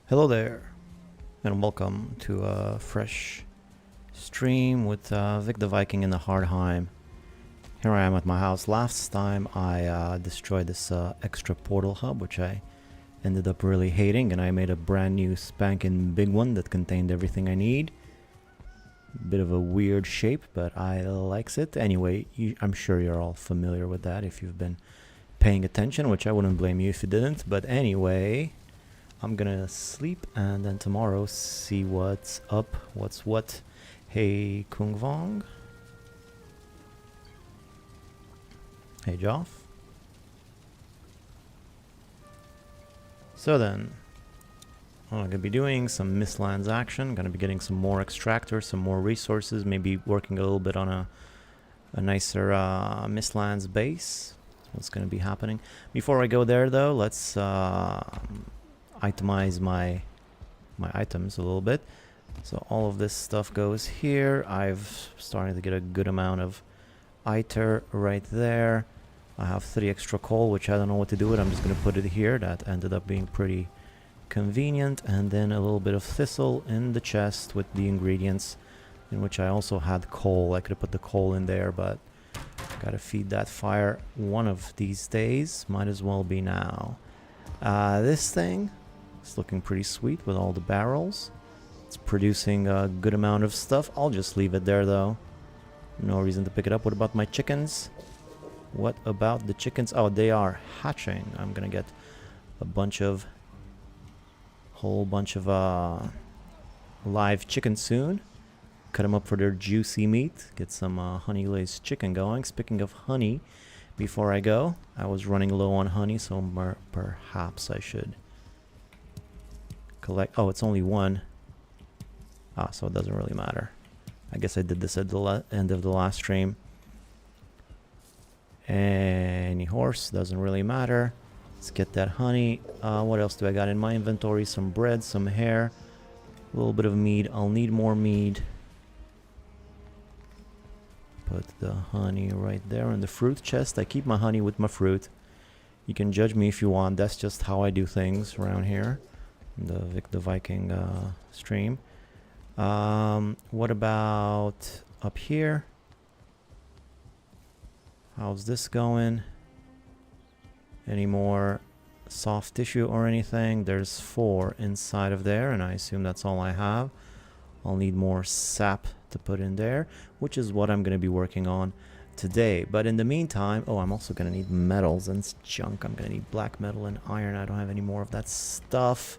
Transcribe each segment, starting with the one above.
Hello there, and welcome to a fresh stream with Vic the Viking in the Hardheim. Here I am at my house. Last time I destroyed this extra portal hub, which I ended up really hating, and I made a brand new spanking big one that contained everything I need. Bit of a weird shape, but I likes it. Anyway, I'm sure you're all familiar with that if you've been paying attention, which I wouldn't blame you if you didn't. But anyway, I'm gonna sleep and then tomorrow see what's up, what's what. Hey Kung Vong. Hey Joff. So then, I'm gonna be doing some Mistlands action, gonna be getting some more extractors, some more resources, maybe working a little bit on a nicer Mistlands base. That's what's gonna be happening. Before I go there though, let's itemize my items a little bit. So all of this stuff goes here. I've started to get a good amount of iter right there. I have 3 extra coal, which I don't know what to do with. I'm just going to put it here. That ended up being pretty convenient. And then a little bit of thistle in the chest with the ingredients, in which I also had coal. I could have put the coal in there, but gotta feed that fire one of these days. Might as well be now. This thing, it's looking pretty sweet with all the barrels. It's producing a good amount of stuff. I'll just leave it there though. No reason to pick it up. What about my chickens? What about the chickens? Oh, they are hatching. I'm gonna get a whole bunch of live chickens soon. Cut them up for their juicy meat. Get some honey glazed chicken going. Speaking of honey, before I go, I was running low on honey, so perhaps I should collect. Oh, it's only one. Ah, so it doesn't really matter. I guess I did this at the end of the last stream. Any horse, doesn't really matter. Let's get that honey. What else do I got in my inventory? Some bread, some hair, a little bit of mead. I'll need more mead. Put the honey right there in the fruit chest. I keep my honey with my fruit. You can judge me if you want. That's just how I do things around here. The Vic the Viking stream. What about up here? How's this going? Any more soft tissue or anything? There's 4 inside of there, and I assume that's all I have. I'll need more sap to put in there, which is what I'm going to be working on today. But in the meantime, oh, I'm also going to need metals and junk. I'm going to need black metal and iron. I don't have any more of that stuff.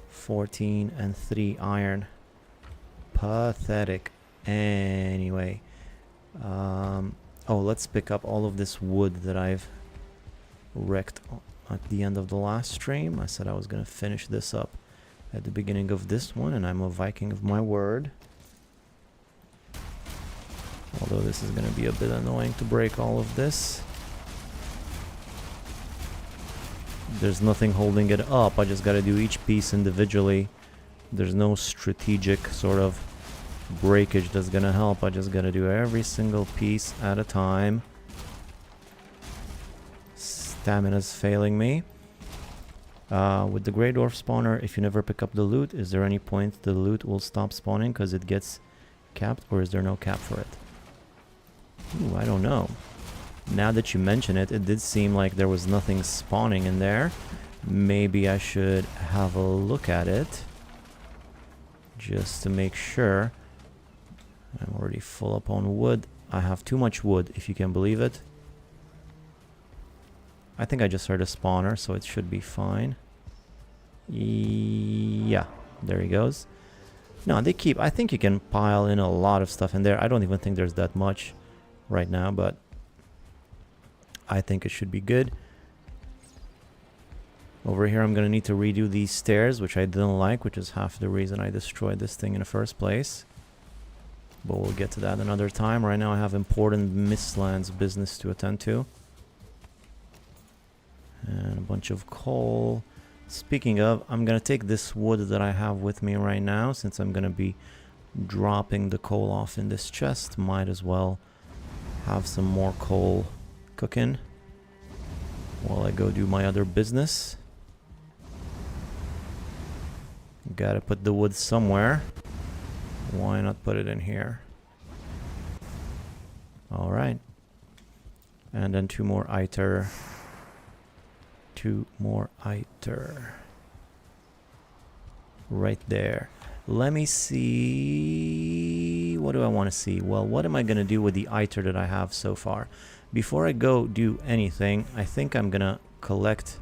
14 and 3 iron. Pathetic. Anyway, oh, let's pick up all of this wood that I've wrecked at the end of the last stream. I said I was going to finish this up at the beginning of this one, and I'm a Viking of my word. Although this is going to be a bit annoying to break all of this. There's nothing holding it up. I just got to do each piece individually. There's no strategic sort of breakage that's going to help. I just got to do every single piece at a time. Stamina's failing me. With the Grey Dwarf spawner, if you never pick up the loot, is there any point the loot will stop spawning because it gets capped, or is there no cap for it? Ooh, I don't know. Now that you mention it, it did seem like there was nothing spawning in there. Maybe I should have a look at it just to make sure. I'm already full up on wood. I have too much wood, if you can believe it. I think I just heard a spawner, so it should be fine. Yeah, there he goes. No, they keep... I think you can pile in a lot of stuff in there. I don't even think there's that much right now, but I think it should be good. Over here, I'm going to need to redo these stairs, which I didn't like, which is half the reason I destroyed this thing in the first place. But we'll get to that another time. Right now, I have important Mistlands business to attend to. And a bunch of coal. Speaking of, I'm going to take this wood that I have with me right now, since I'm going to be dropping the coal off in this chest. Might as well have some more coal cooking while I go do my other business. Gotta put the wood somewhere. Why not put it in here? Alright. And then 2 more iter. 2 more iter. Right there. Let me see. What do I want to see? Well, what am I going to do with the iter that I have so far? Before I go do anything, I think I'm going to collect...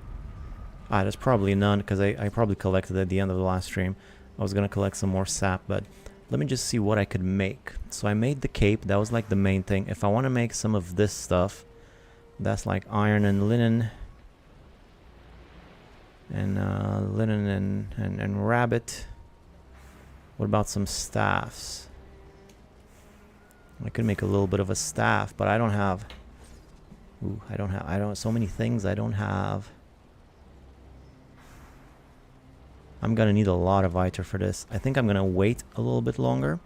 there's probably none because I probably collected at the end of the last stream. I was going to collect some more sap, but let me just see what I could make. So I made the cape. That was like the main thing. If I want to make some of this stuff, that's like iron and linen. And linen and rabbit. What about some staffs? I could make a little bit of a staff, but I don't have... Ooh, I don't... So many things I don't have. I'm gonna need a lot of iter for this. I think I'm gonna wait a little bit longer.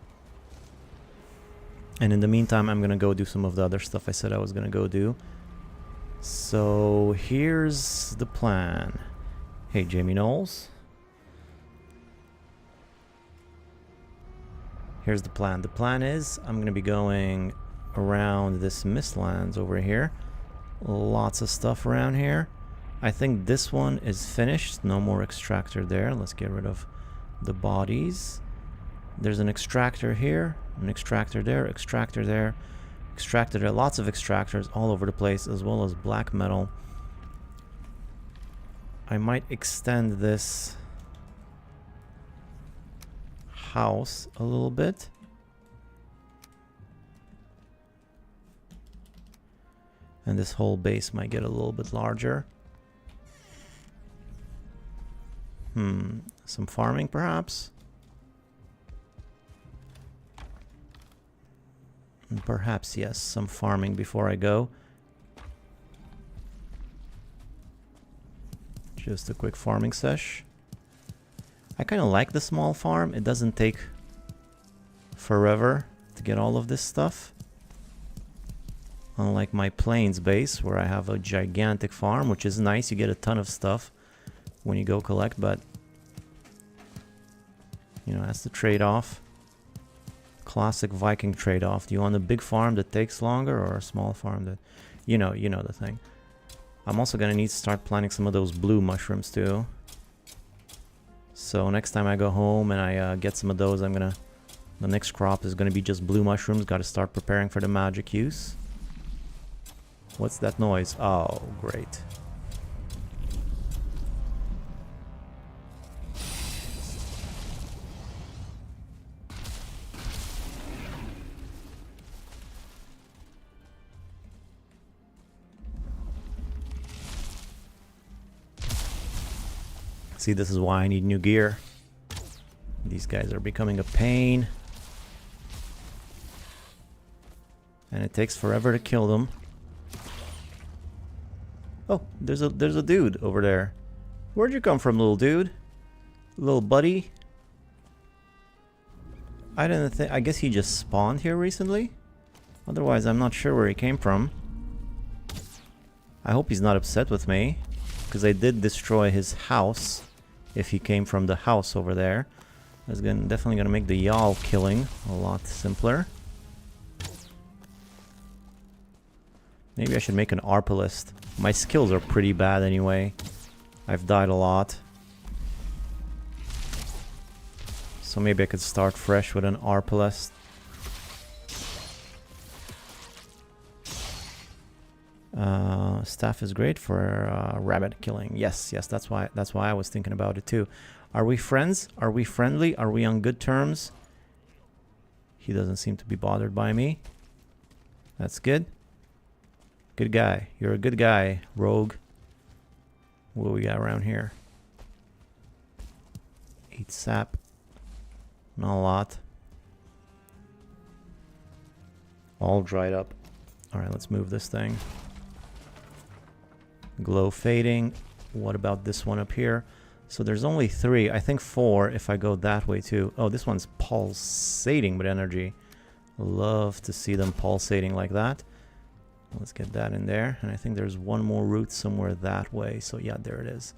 And in the meantime, I'm gonna go do some of the other stuff I said I was gonna go do. So here's the plan. Hey, Jamie Knowles. Here's the plan. The plan is I'm going to be going around this Mistlands over here. Lots of stuff around here. I think this one is finished. No more extractor there. Let's get rid of the bodies. There's an extractor here, an extractor there, extractor there, extractor there. Lots of extractors all over the place, as well as black metal. I might extend this house a little bit. And this whole base might get a little bit larger. Some farming perhaps? Perhaps, yes, some farming before I go. Just a quick farming sesh. I kind of like the small farm. It doesn't take forever to get all of this stuff. Unlike my plains base, where I have a gigantic farm, which is nice. You get a ton of stuff when you go collect, but you know, that's the trade-off. Classic Viking trade-off. Do you want a big farm that takes longer, or a small farm that... You know the thing. I'm also gonna need to start planting some of those blue mushrooms too. So next time I go home and I get some of those, I'm gonna... The next crop is gonna be just blue mushrooms. Gotta start preparing for the magic use. What's that noise? Oh, great. See, this is why I need new gear. These guys are becoming a pain. And it takes forever to kill them. Oh, there's a dude over there. Where'd you come from, little dude? Little buddy? I didn't think... I guess he just spawned here recently? Otherwise, I'm not sure where he came from. I hope he's not upset with me, because I did destroy his house. If he came from the house over there, that's definitely gonna make the Y'all killing a lot simpler. Maybe I should make an ARPA list. My skills are pretty bad anyway. I've died a lot. So maybe I could start fresh with an ARPA list. Staff is great for rabbit killing. Yes, that's why I was thinking about it too. Are we friends? Are we friendly? Are we on good terms? He doesn't seem to be bothered by me. That's good. Good guy. You're a good guy, rogue. What do we got around here? 8 sap. Not a lot. All dried up. Alright, let's move this thing. Glow fading. What about this one up here? So there's only 3. I think 4 if I go that way too. Oh, this one's pulsating with energy. Love to see them pulsating like that. Let's get that in there. And I think there's one more route somewhere that way. So yeah, there it is.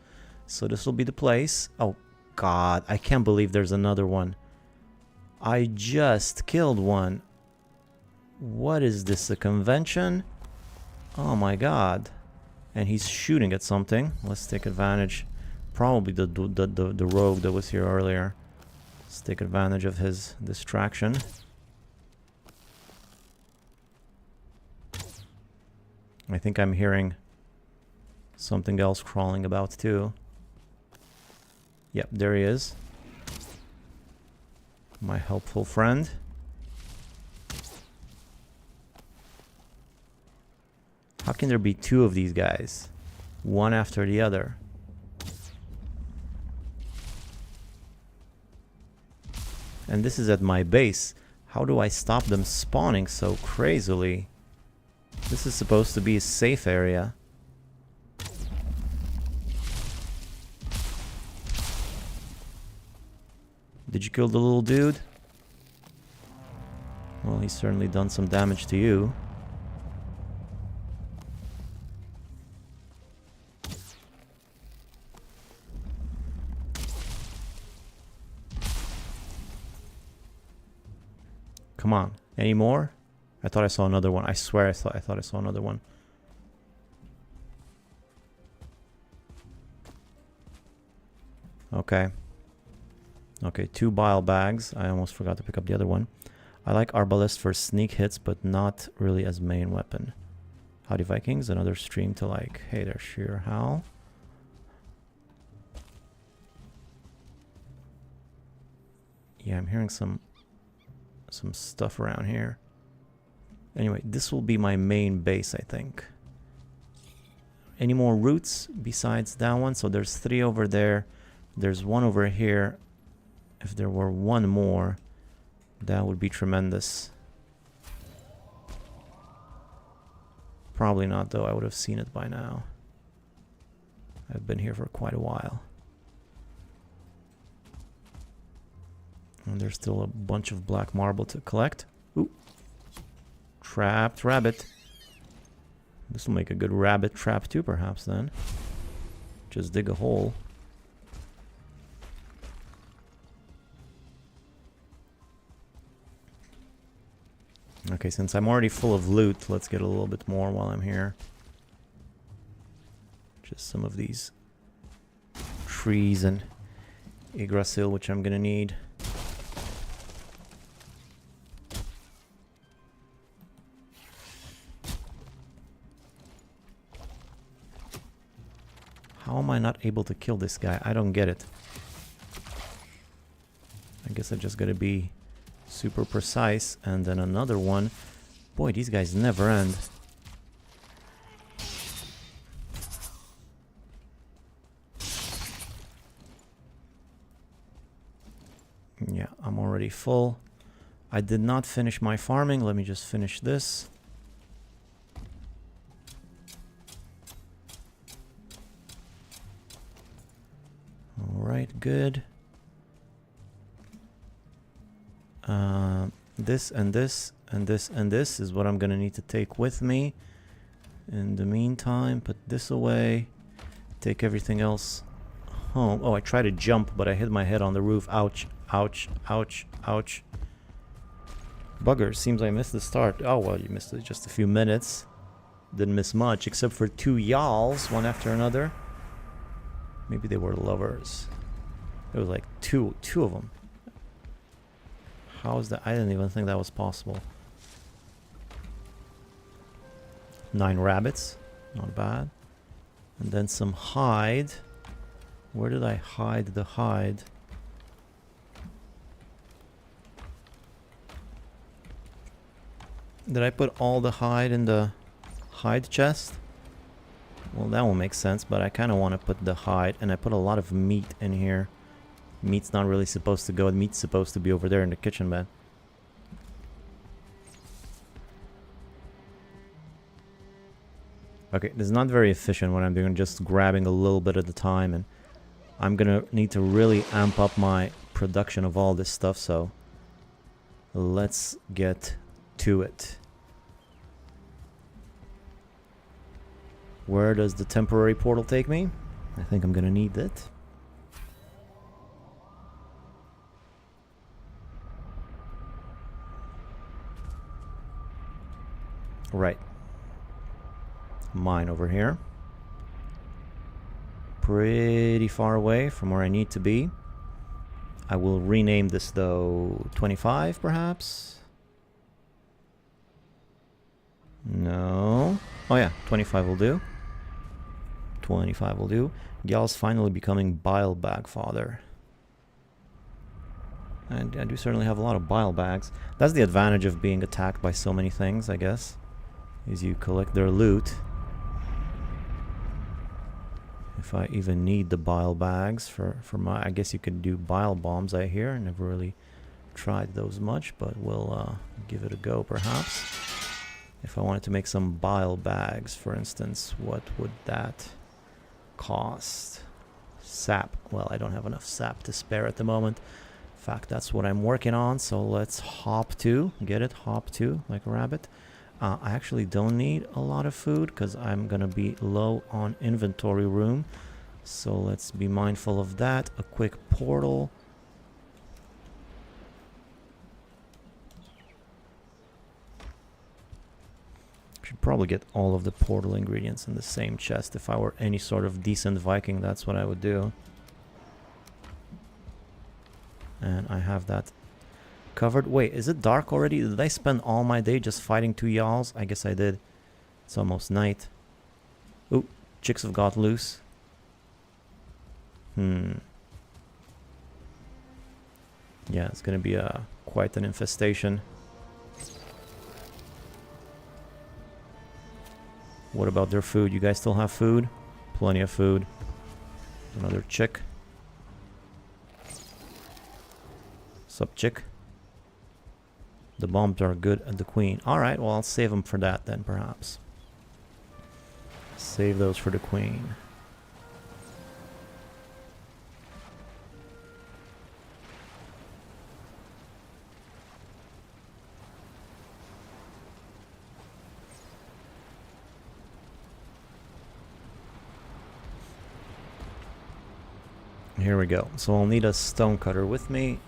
So this will be the place. Oh, god, I can't believe there's another one. I just killed one. What is this, a convention? Oh my god. And he's shooting at something. Let's take advantage. Probably the rogue that was here earlier. Let's take advantage of his distraction. I think I'm hearing something else crawling about too. Yep, there he is. My helpful friend. How can there be two of these guys? One after the other. And this is at my base. How do I stop them spawning so crazily? This is supposed to be a safe area. Did you kill the little dude? Well, he's certainly done some damage to you. Come on. Any more? I thought I saw another one. I swear I thought I saw another one. Okay. Okay, 2 bile bags. I almost forgot to pick up the other one. I like Arbalest for sneak hits, but not really as main weapon. Howdy Vikings, another stream to like. Hey there, Sheer Hal. Yeah, I'm hearing some stuff around here. Anyway, this will be my main base, I think. Any more routes besides that one? So there's 3 over there. There's 1 over here. If there were 1 more, that would be tremendous. Probably not, though. I would have seen it by now. I've been here for quite a while. And there's still a bunch of black marble to collect. Ooh. Trapped rabbit. This will make a good rabbit trap too, perhaps, then. Just dig a hole. Okay, since I'm already full of loot, let's get a little bit more while I'm here. Just some of these trees and Yggdrasil, which I'm gonna need. How am I not able to kill this guy? I don't get it. I guess I just gotta be super precise. And then another one. Boy, these guys never end. Yeah, I'm already full. I did not finish my farming. Let me just finish this. Alright, good. This and this and this and this is what I'm gonna need to take with me. In the meantime, put this away. Take everything else home. Oh, I tried to jump, but I hit my head on the roof. Ouch, ouch, ouch, ouch. Bugger, seems I missed the start. Oh, well, you missed it just a few minutes. Didn't miss much, except for 2 yalls, one after another. Maybe they were lovers. There was like two of them. How is that? I didn't even think that was possible. 9 rabbits, not bad. And then some hide. Where did I hide the hide? Did I put all the hide in the hide chest? Well, that will make sense, but I kind of want to put the hide, and I put a lot of meat in here. Meat's not really supposed to go. Meat's supposed to be over there in the kitchen bed. Okay, this is not very efficient what I'm doing, just grabbing a little bit at a time, and I'm gonna need to really amp up my production of all this stuff, so let's get to it. Where does the temporary portal take me? I think I'm gonna need it. Right. Mine over here. Pretty far away from where I need to be. I will rename this though 25 perhaps. No. Oh yeah, 25 will do. 25 will do. Gyal's finally becoming bile bag fodder. And I do certainly have a lot of bile bags. That's the advantage of being attacked by so many things, I guess. Is you collect their loot. If I even need the bile bags for my... I guess you could do bile bombs, I hear. I never really tried those much, but we'll give it a go perhaps. If I wanted to make some bile bags, for instance, what would that cost? Sap. Well, I don't have enough sap to spare at the moment. In fact, that's what I'm working on, so let's hop to. Get it? Hop to, like a rabbit. I actually don't need a lot of food because I'm gonna be low on inventory room. So let's be mindful of that. A quick portal. Should probably get all of the portal ingredients in the same chest. If I were any sort of decent Viking, that's what I would do. And I have that covered. Wait, is it dark already? Did I spend all my day just fighting two Jarls? I guess I did. It's almost night. Ooh, chicks have got loose. Yeah, it's gonna be quite an infestation. What about their food? You guys still have food? Plenty of food. Another chick. Sup, chick? The bombs are good at the queen. Alright, well, I'll save them for that then, perhaps. Save those for the queen. Here we go. So I'll need a stonecutter with me.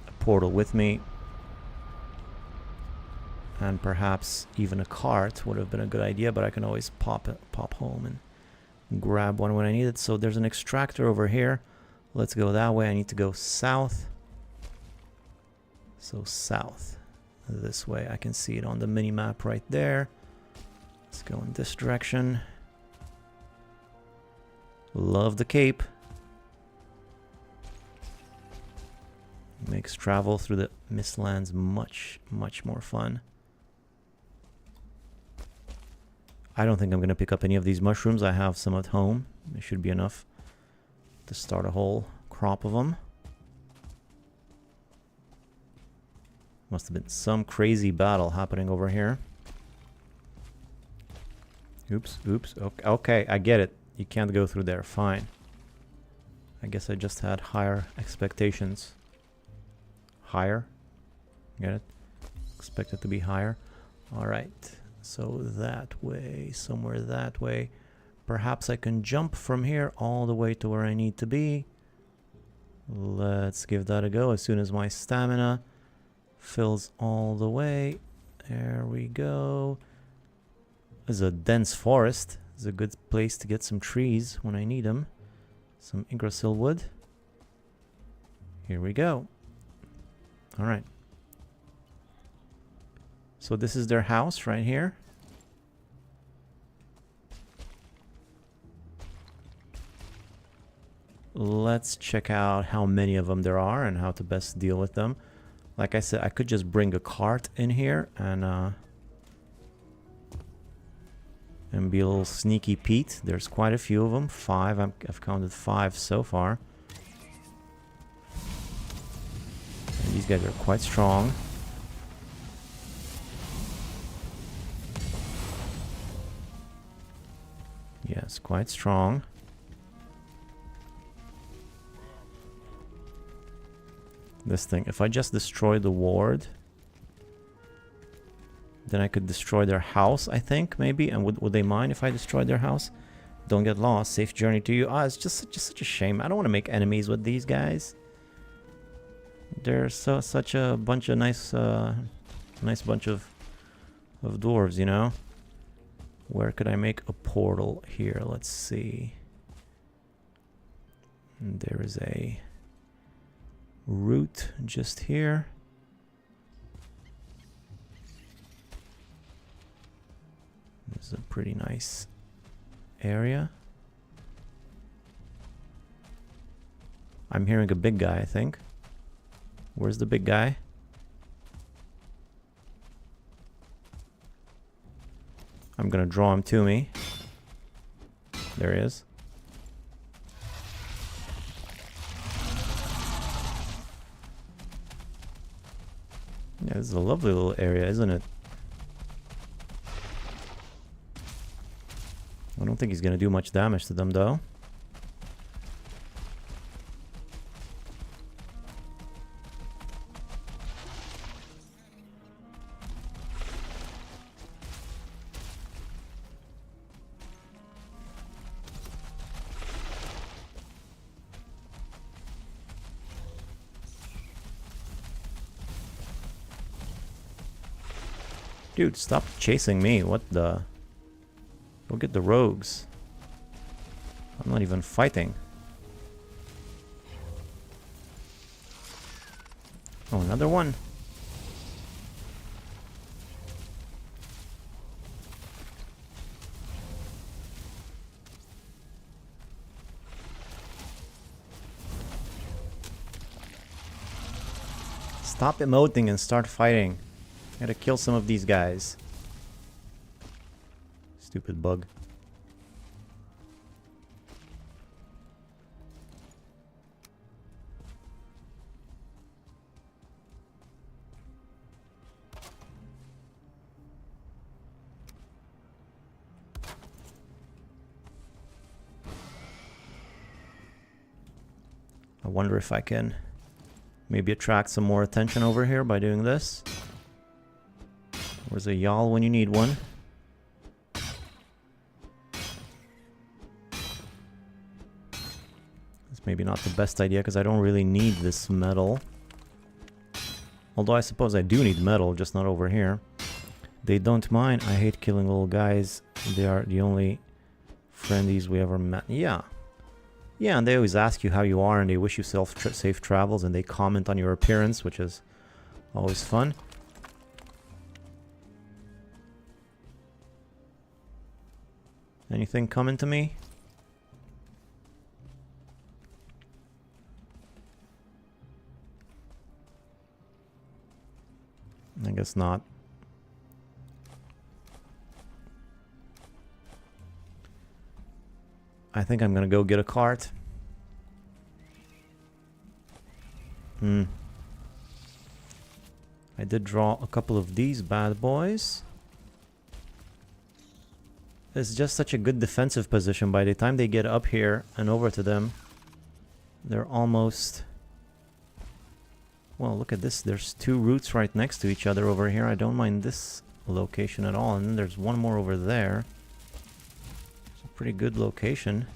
A portal with me. And perhaps even a cart would have been a good idea, but I can always pop home and grab one when I need it. So there's an extractor over here. Let's go that way. I need to go south. So south. This way. I can see it on the mini map right there. Let's go in this direction. Love the cape. Makes travel through the Mistlands much more fun. I don't think I'm gonna pick up any of these mushrooms. I have some at home. It should be enough to start a whole crop of them. Must have been some crazy battle happening over here. Oops. Okay, I get it. You can't go through there. Fine. I guess I just had higher expectations. Higher? Get it? Expect it to be higher. Alright. So that way. Somewhere that way. Perhaps I can jump from here all the way to where I need to be. Let's give that a go as soon as my stamina fills all the way. There we go. There's a dense forest. It's a good place to get some trees when I need them. Some Yggdrasil wood. Here we go. Alright. So this is their house right here. Let's check out how many of them there are and how to best deal with them. Like I said, I could just bring a cart in here and be a little sneaky Pete. There's quite a few of them. 5. I've counted 5 so far. And these guys are quite strong. Yes, quite strong. This thing, if I just destroy the ward, then I could destroy their house, I think, maybe. And would they mind if I destroyed their house? Don't get lost. Safe journey to you. Ah, it's just such a shame. I don't want to make enemies with these guys. There's such a bunch of nice bunch of dwarves, you know. Where could I make a portal here? Let's see. There is a route just here. This is a pretty nice area. I'm hearing a big guy, I think. Where's the big guy? I'm gonna draw him to me. There he is. Yeah, this is a lovely little area, isn't it? I don't think he's gonna do much damage to them, though. Dude, stop chasing me. What the? Go get the rogues. I'm not even fighting. Oh, another one. Stop emoting and start fighting. Gotta kill some of these guys. Stupid bug. I wonder if I can maybe attract some more attention over here by doing this. Where's a yawl when you need one? It's maybe not the best idea because I don't really need this metal. Although I suppose I do need metal, just not over here. They don't mind. I hate killing little guys. They are the only friendies we ever met. Yeah. Yeah, and they always ask you how you are and they wish you safe travels and they comment on your appearance, which is always fun. Anything coming to me? I guess not. I think I'm gonna go get a cart. I did draw a couple of these bad boys. It's just such a good defensive position. By the time they get up here and over to them, they're almost... Well, look at this. There's two routes right next to each other over here. I don't mind this location at all. And then there's one more over there. It's a pretty good location.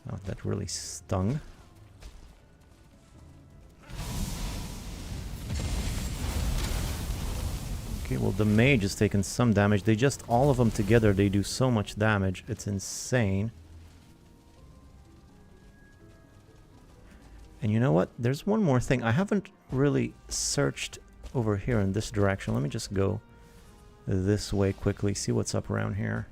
Oh, that really stung. Okay, well, the mage has taken some damage. They just, all of them together, they do so much damage. It's insane. And you know what? There's one more thing. I haven't really searched over here in this direction. Let me just go this way quickly, see what's up around here.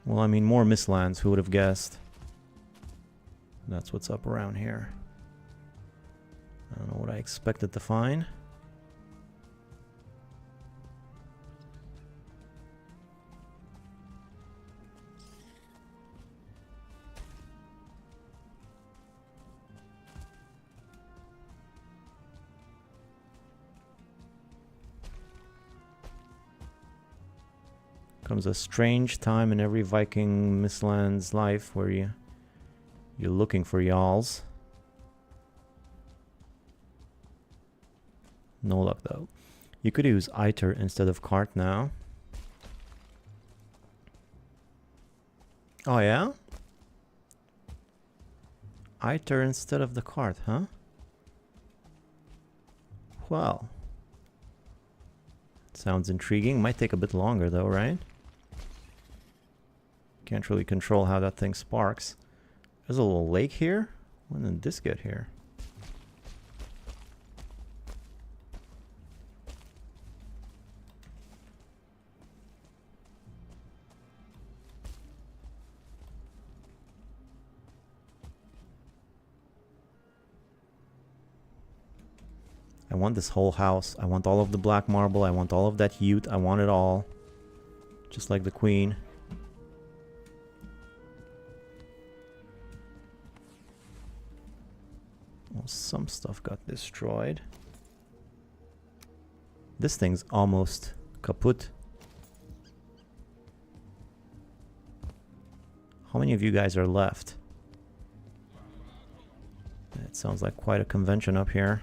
Well, I mean, more Mistlands, who would have guessed? That's what's up around here. I don't know what I expected to find. Comes a strange time in every Viking Mistlands life where you're looking for y'alls. No luck though. You could use Iter instead of cart now. Oh yeah? Iter instead of the cart, huh? Well. Sounds intriguing. Might take a bit longer though, right? Can't really control how that thing sparks. There's a little lake here? When did this get here? I want this whole house. I want all of the black marble. I want all of that ute. I want it all. Just like the queen. Well, some stuff got destroyed. This thing's almost kaput. How many of you guys are left? It sounds like quite a convention up here.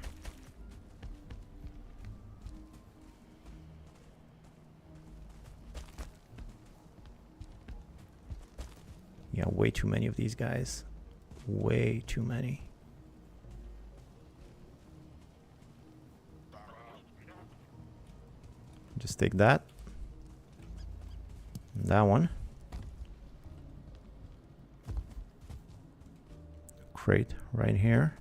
Yeah, way too many of these guys. Way too many. Just take that. That one. Crate right here.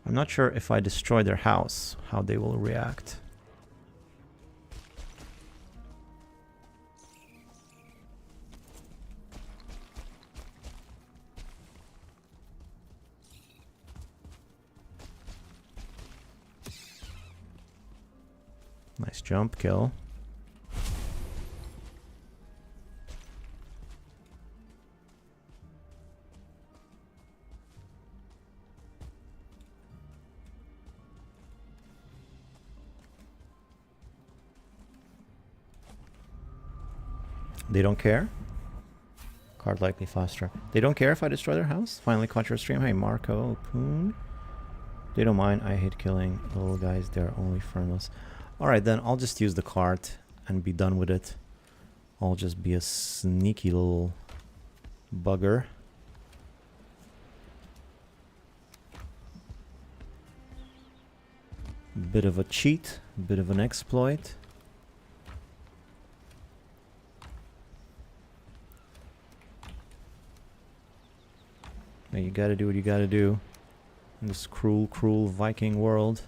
I'm not sure if I destroy their house, how they will react. Nice jump kill. They don't care. Card likely faster. They don't care if I destroy their house. Finally caught your stream. Hey Marco Poon. They don't mind. I hate killing little guys. They're only friendless. Alright then, I'll just use the cart and be done with it. I'll just be a sneaky little bugger. Bit of a cheat, bit of an exploit. Now you gotta do what you gotta do in this cruel, cruel Viking world.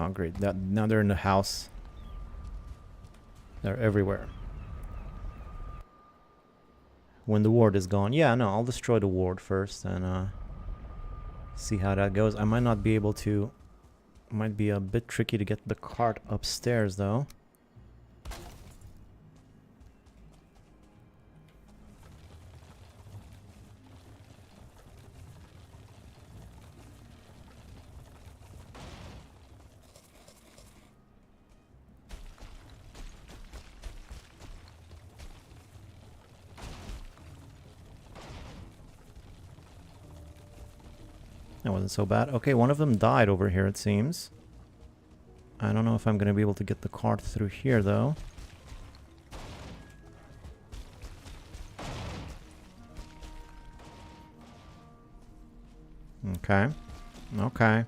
Oh great, now they're in the house. They're everywhere. When the ward is gone. Yeah, no, I'll destroy the ward first and see how that goes. I might not be able to... Might be a bit tricky to get the cart upstairs though. That wasn't so bad. Okay, one of them died over here, it seems. I don't know if I'm going to be able to get the cart through here, though. Okay. Okay.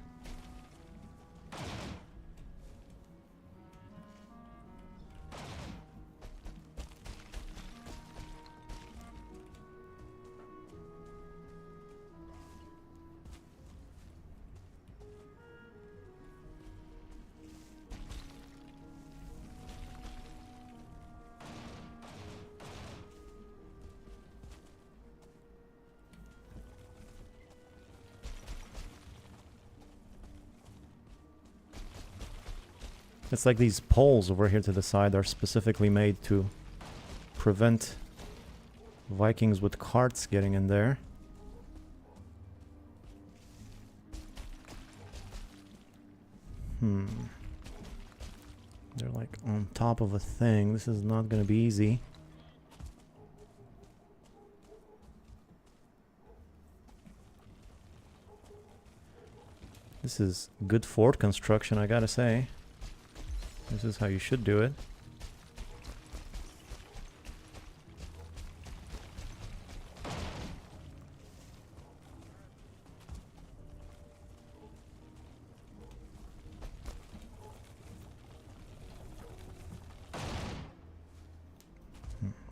It's like these poles over here to the side are specifically made to prevent Vikings with carts getting in there. They're like on top of a thing. This is not gonna be easy. This is good fort construction, I gotta say. This is how you should do it.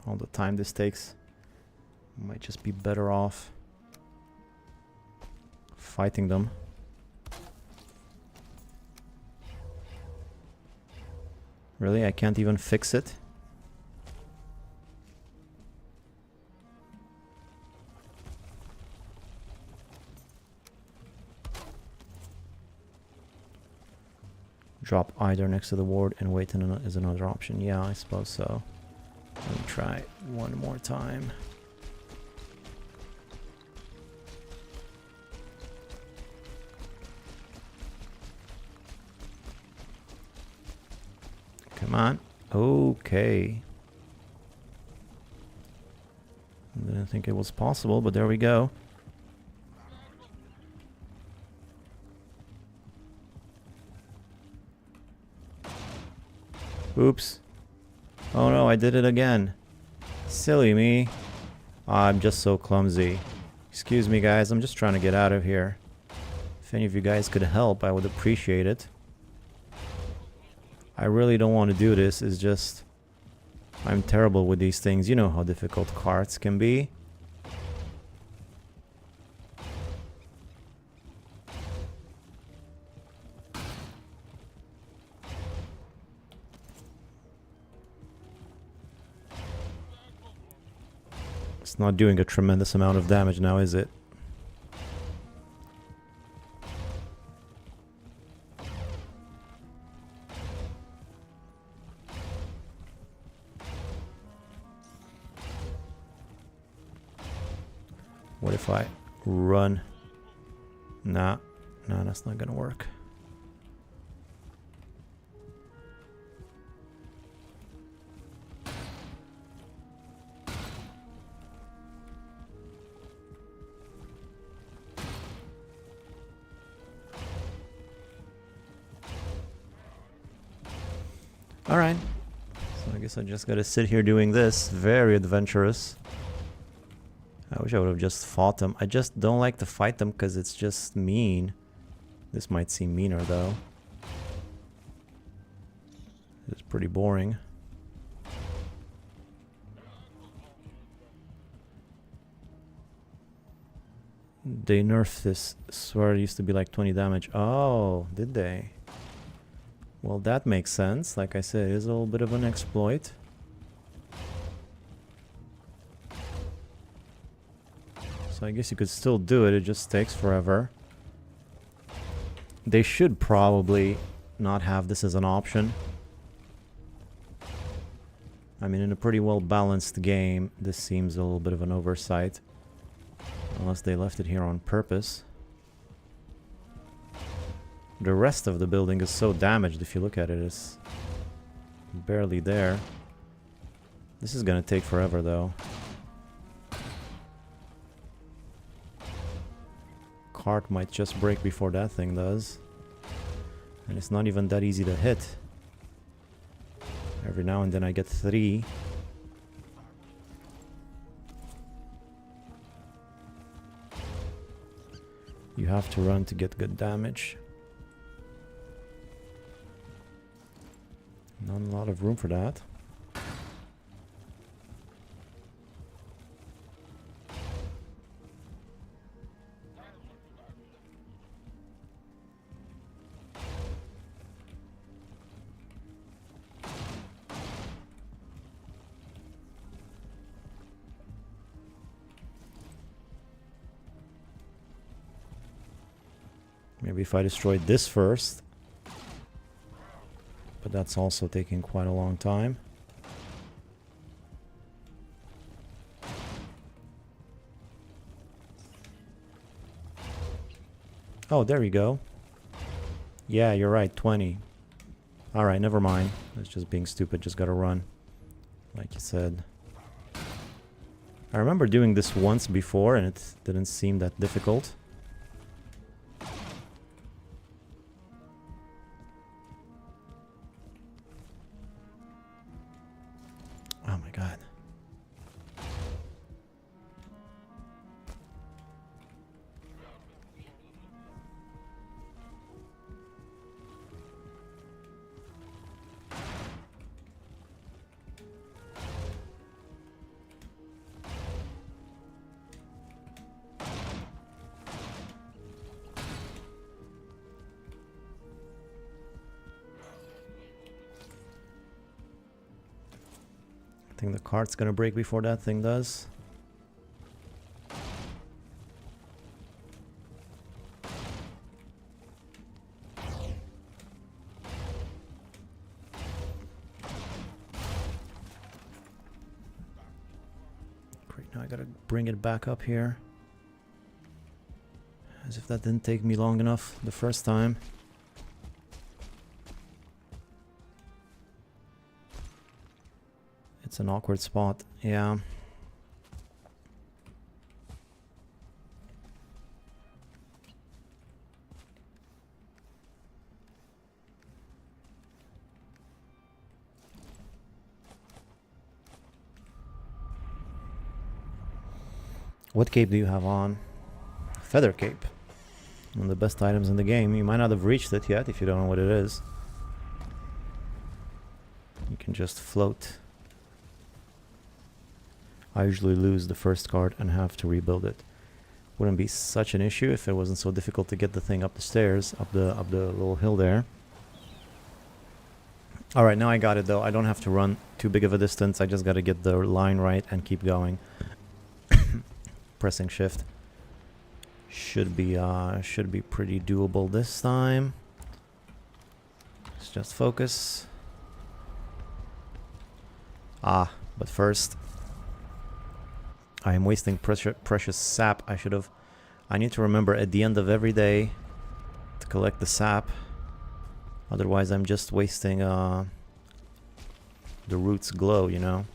All the time this takes, might just be better off fighting them. Really? I can't even fix it? Drop either next to the ward and wait is another option. Yeah, I suppose so. Let me try one more time. Come on. Okay. Didn't think it was possible, but there we go. Oops. Oh no, I did it again. Silly me. I'm just so clumsy. Excuse me, guys. I'm just trying to get out of here. If any of you guys could help, I would appreciate it. I really don't want to do this. It's just... I'm terrible with these things. You know how difficult carts can be. It's not doing a tremendous amount of damage now, is it? What if I run? Nah, that's not gonna work. Alright, so I guess I just gotta sit here doing this. Very adventurous. I wish I would have just fought them. I just don't like to fight them because it's just mean. This might seem meaner though. It's pretty boring. They nerfed this. I swear it used to be like 20 damage. Oh, did they? Well, that makes sense. Like I said, it is a little bit of an exploit. So I guess you could still do it, it just takes forever. They should probably not have this as an option. I mean, in a pretty well balanced game, this seems a little bit of an oversight. Unless they left it here on purpose. The rest of the building is so damaged, if you look at it, it's barely there. This is gonna take forever though. Cart might just break before that thing does. And it's not even that easy to hit. Every now and then I get 3. You have to run to get good damage. Not a lot of room for that. Maybe if I destroyed this first. but that's also taking quite a long time. Oh, there you go. Yeah, you're right, 20. Alright, never mind. It's just being stupid, just gotta run. Like you said. I remember doing this once before and it didn't seem that difficult. Oh my god. I think the cart's gonna break before that thing does. Great, now I gotta bring it back up here. As if that didn't take me long enough the first time. It's an awkward spot, yeah. What cape do you have on? Feather cape. One of the best items in the game. You might not have reached it yet if you don't know what it is. You can just float. I usually lose the first card and have to rebuild it. Wouldn't be such an issue if it wasn't so difficult to get the thing up the stairs, up the little hill there. Alright, now I got it though. I don't have to run too big of a distance. I just gotta get the line right and keep going. Pressing shift. Should be pretty doable this time. Let's just focus. Ah, but first I am wasting precious sap. I need to remember at the end of every day to collect the sap. Otherwise I'm just wasting the root's glow, you know.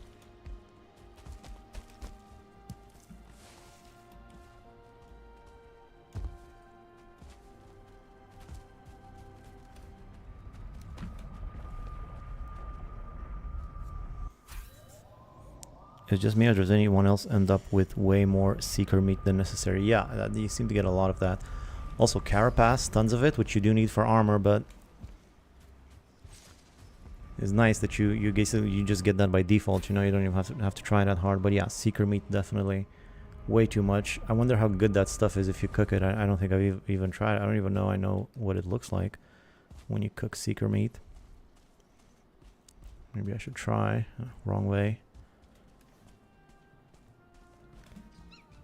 It's just me, or does anyone else end up with way more seeker meat than necessary? Yeah, you seem to get a lot of that. Also carapace, tons of it, which you do need for armor, but it's nice that you just get that by default. You know, you don't even have to try that hard. But yeah, seeker meat definitely way too much. I wonder how good that stuff is if you cook it. I don't think I've even tried it. I don't even know I know what it looks like when you cook seeker meat. Maybe I should try. Wrong way.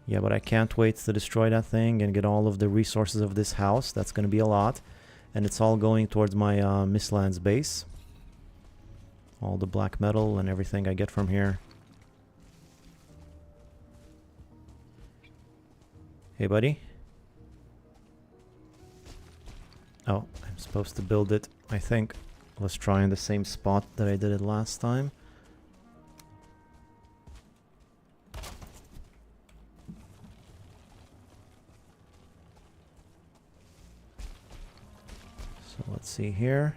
Yeah, but I can't wait to destroy that thing and get all of the resources of this house. That's going to be a lot. And it's all going towards my Mistlands base. All the black metal and everything I get from here. Hey, buddy. Oh, I'm supposed to build it, I think. Let's try in the same spot that I did it last time. Let's see here.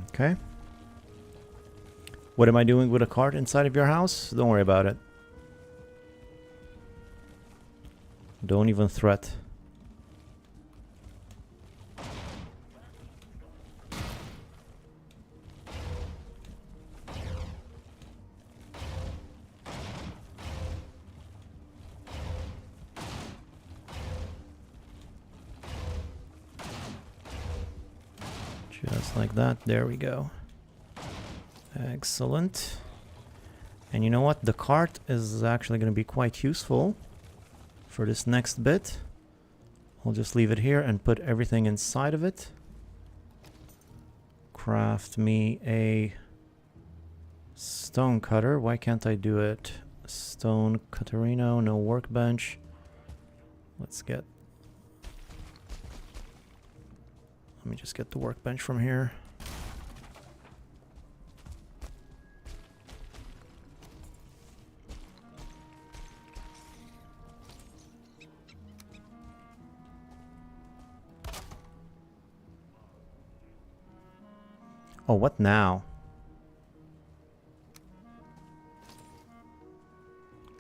Okay. What am I doing with a cart inside of your house? Don't worry about it. Don't even threat. Just like that. There we go. Excellent. And you know what? The cart is actually going to be quite useful for this next bit. I'll just leave it here and put everything inside of it. Craft me a stone cutter. Why can't I do it? Stone cutterino, no workbench. Let's get... Let me just get the workbench from here. Oh, what now?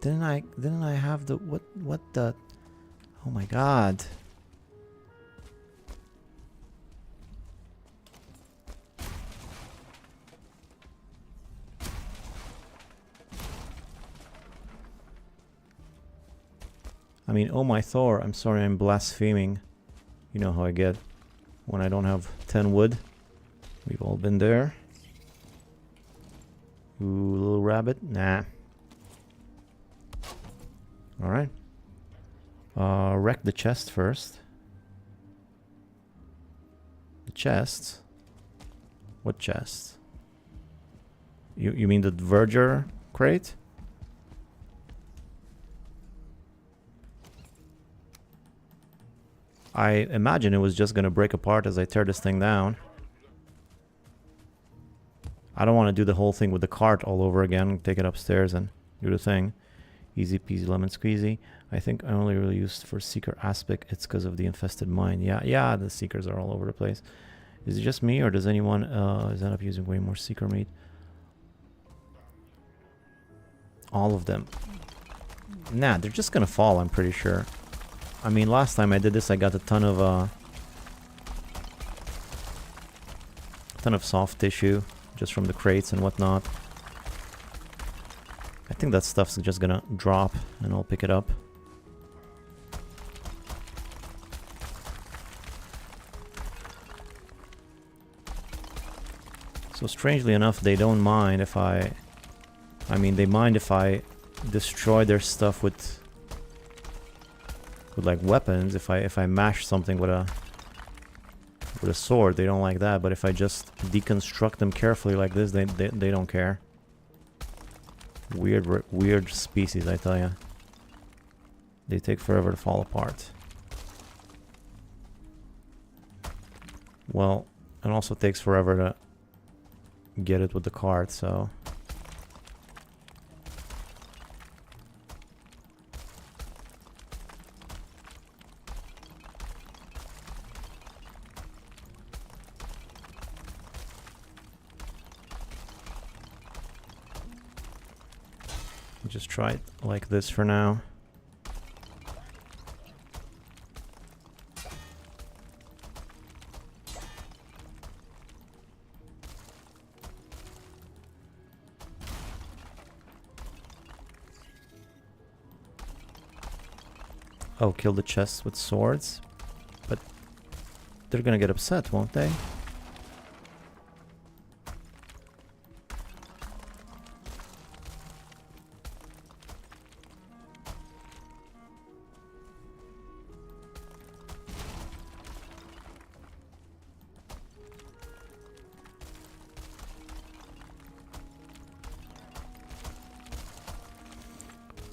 Didn't I have the what the... Oh my god. I mean, oh my Thor, I'm sorry I'm blaspheming. You know how I get when I don't have 10 wood. We've all been there. Ooh, little rabbit? Nah. Alright. Wreck the chest first. The chest? What chest? You mean the Verger crate? I imagine it was just gonna break apart as I tear this thing down. I don't want to do the whole thing with the cart all over again, take it upstairs and do the thing. Easy peasy lemon squeezy. I think I only really used for seeker aspect. It's because of the infested mine. Yeah, the seekers are all over the place. Is it just me or does anyone end up using way more seeker meat? All of them. Nah, they're just gonna fall, I'm pretty sure. I mean, last time I did this, I got a ton of soft tissue. Just from the crates and whatnot. I think that stuff's just gonna drop and I'll pick it up. So strangely enough, they don't mind if I mean, they mind if I destroy their stuff with like weapons. If I mash something with a sword, they don't like that, but if I just deconstruct them carefully like this, they don't care. Weird species, I tell ya. They take forever to fall apart. Well, it also takes forever to get it with the cart, so... Just try it like this for now. Oh, kill the chests with swords? But they're gonna get upset, won't they?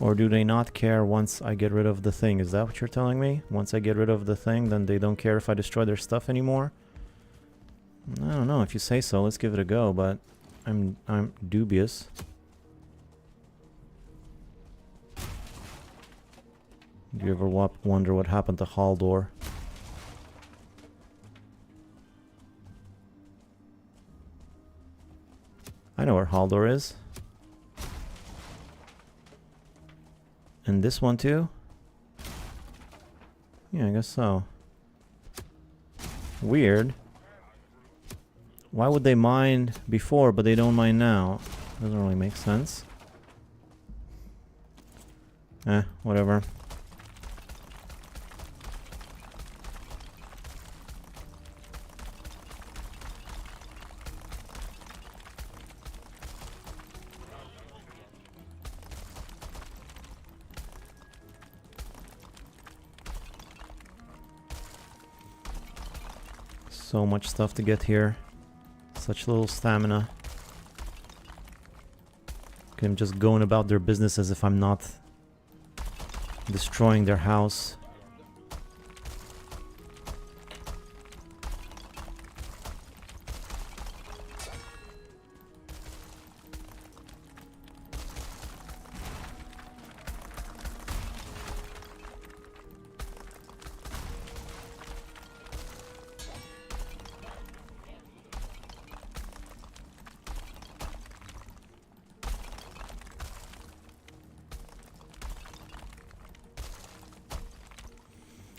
Or do they not care once I get rid of the thing? Is that what you're telling me? Once I get rid of the thing, then they don't care if I destroy their stuff anymore? I don't know. If you say so, let's give it a go, but I'm dubious. Do you ever wonder what happened to Haldor? I know where Haldor is. And this one too? Yeah, I guess so. Weird. Why would they mine before, but they don't mine now? Doesn't really make sense. Whatever. So much stuff to get here. Such little stamina. I'm just going about their business as if I'm not destroying their house.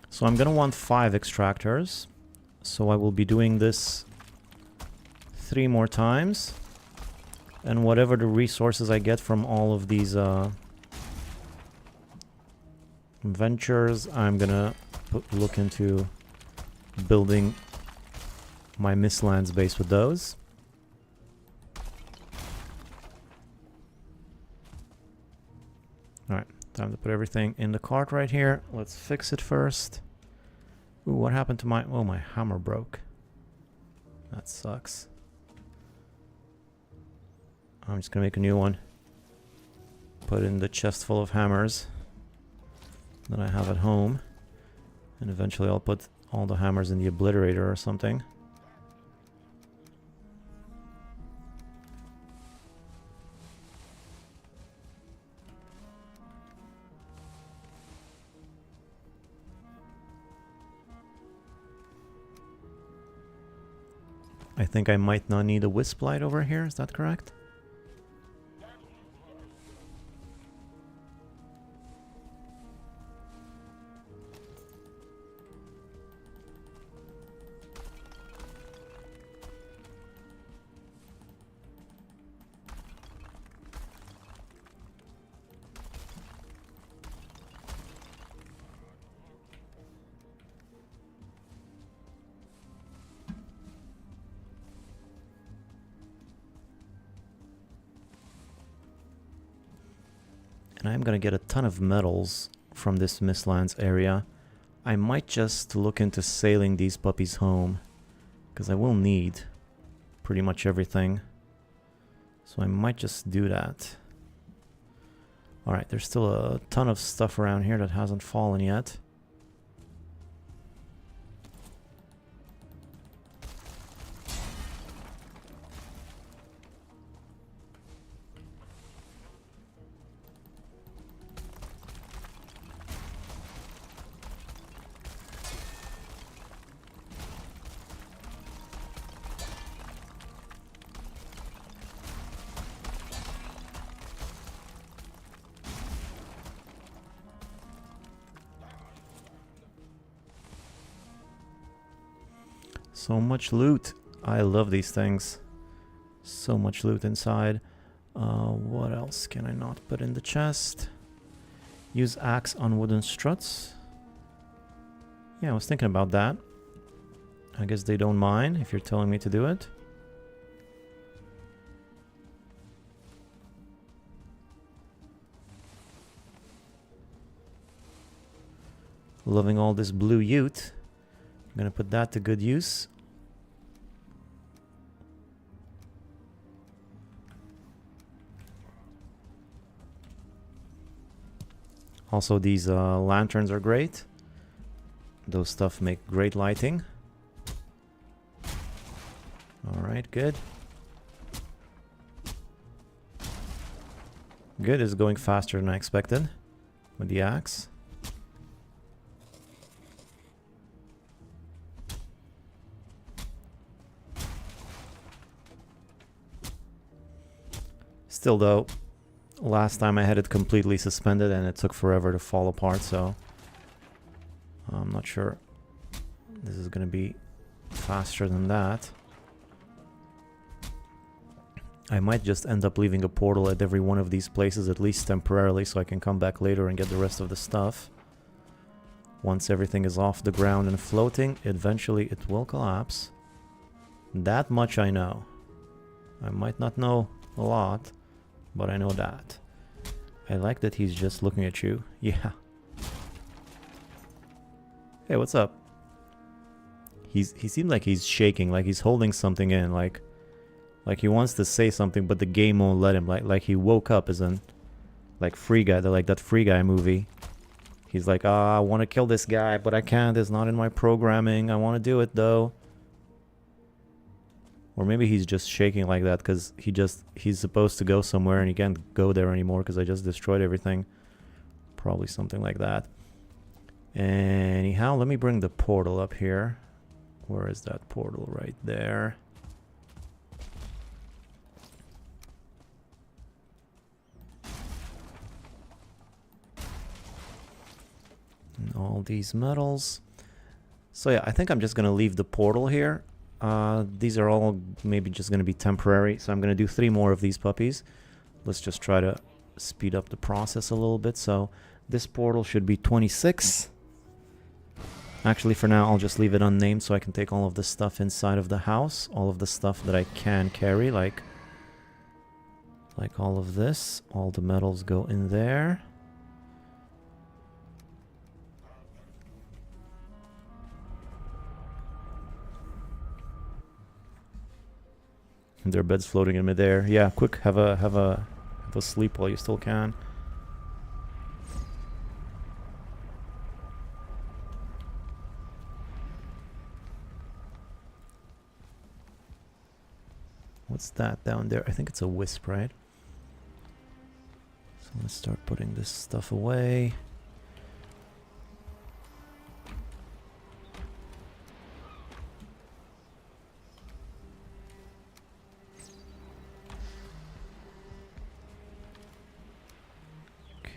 So I'm gonna want 5 extractors. So I will be doing this 3 more times. And whatever the resources I get from all of these ventures, I'm gonna look into building my Mistlands base with those. Alright, time to put everything in the cart right here. Let's fix it first. Ooh, what happened to my... Oh, my hammer broke. That sucks. I'm just gonna make a new one. Put in the chest full of hammers that I have at home. And eventually I'll put all the hammers in the obliterator or something. I think I might not need a wisp light over here, is that correct? And I'm gonna get a ton of metals from this Mistlands area. I might just look into sailing these puppies home, because I will need pretty much everything. So I might just do that. Alright, there's still a ton of stuff around here that hasn't fallen yet. So much loot. I love these things. So much loot inside. What else can I not put in the chest? Use axe on wooden struts. Yeah, I was thinking about that. I guess they don't mind if you're telling me to do it. Loving all this blue ute. I'm gonna put that to good use. Also, these lanterns are great. Those stuff make great lighting. Alright, good. Good, is going faster than I expected with the axe. Still though, last time I had it completely suspended and it took forever to fall apart, so I'm not sure this is gonna be faster than that. I might just end up leaving a portal at every one of these places, at least temporarily, so I can come back later and get the rest of the stuff. Once everything is off the ground and floating, eventually it will collapse. That much I know. I might not know a lot, but I know that. I like that he's just looking at you. Yeah. Hey, what's up? He seemed like he's shaking, like he's holding something in, like he wants to say something, but the game won't let him. Like he woke up as in, like Free Guy, like that Free Guy movie. He's like, I want to kill this guy, but I can't. It's not in my programming. I want to do it though. Or maybe he's just shaking like that because he's supposed to go somewhere and he can't go there anymore because I just destroyed everything. Probably something like that. Anyhow, let me bring the portal up here. Where is that portal? Right there. And all these metals. So yeah, I think I'm just going to leave the portal here. These are all maybe just going to be temporary. So I'm going to do 3 more of these puppies. Let's just try to speed up the process a little bit. So this portal should be 26. Actually, for now, I'll just leave it unnamed so I can take all of the stuff inside of the house. All of the stuff that I can carry, like all of this. All the metals go in there. Their bed's floating in midair. Yeah, quick, have a sleep while you still can. What's that down there? I think it's a wisp, right? So let's start putting this stuff away.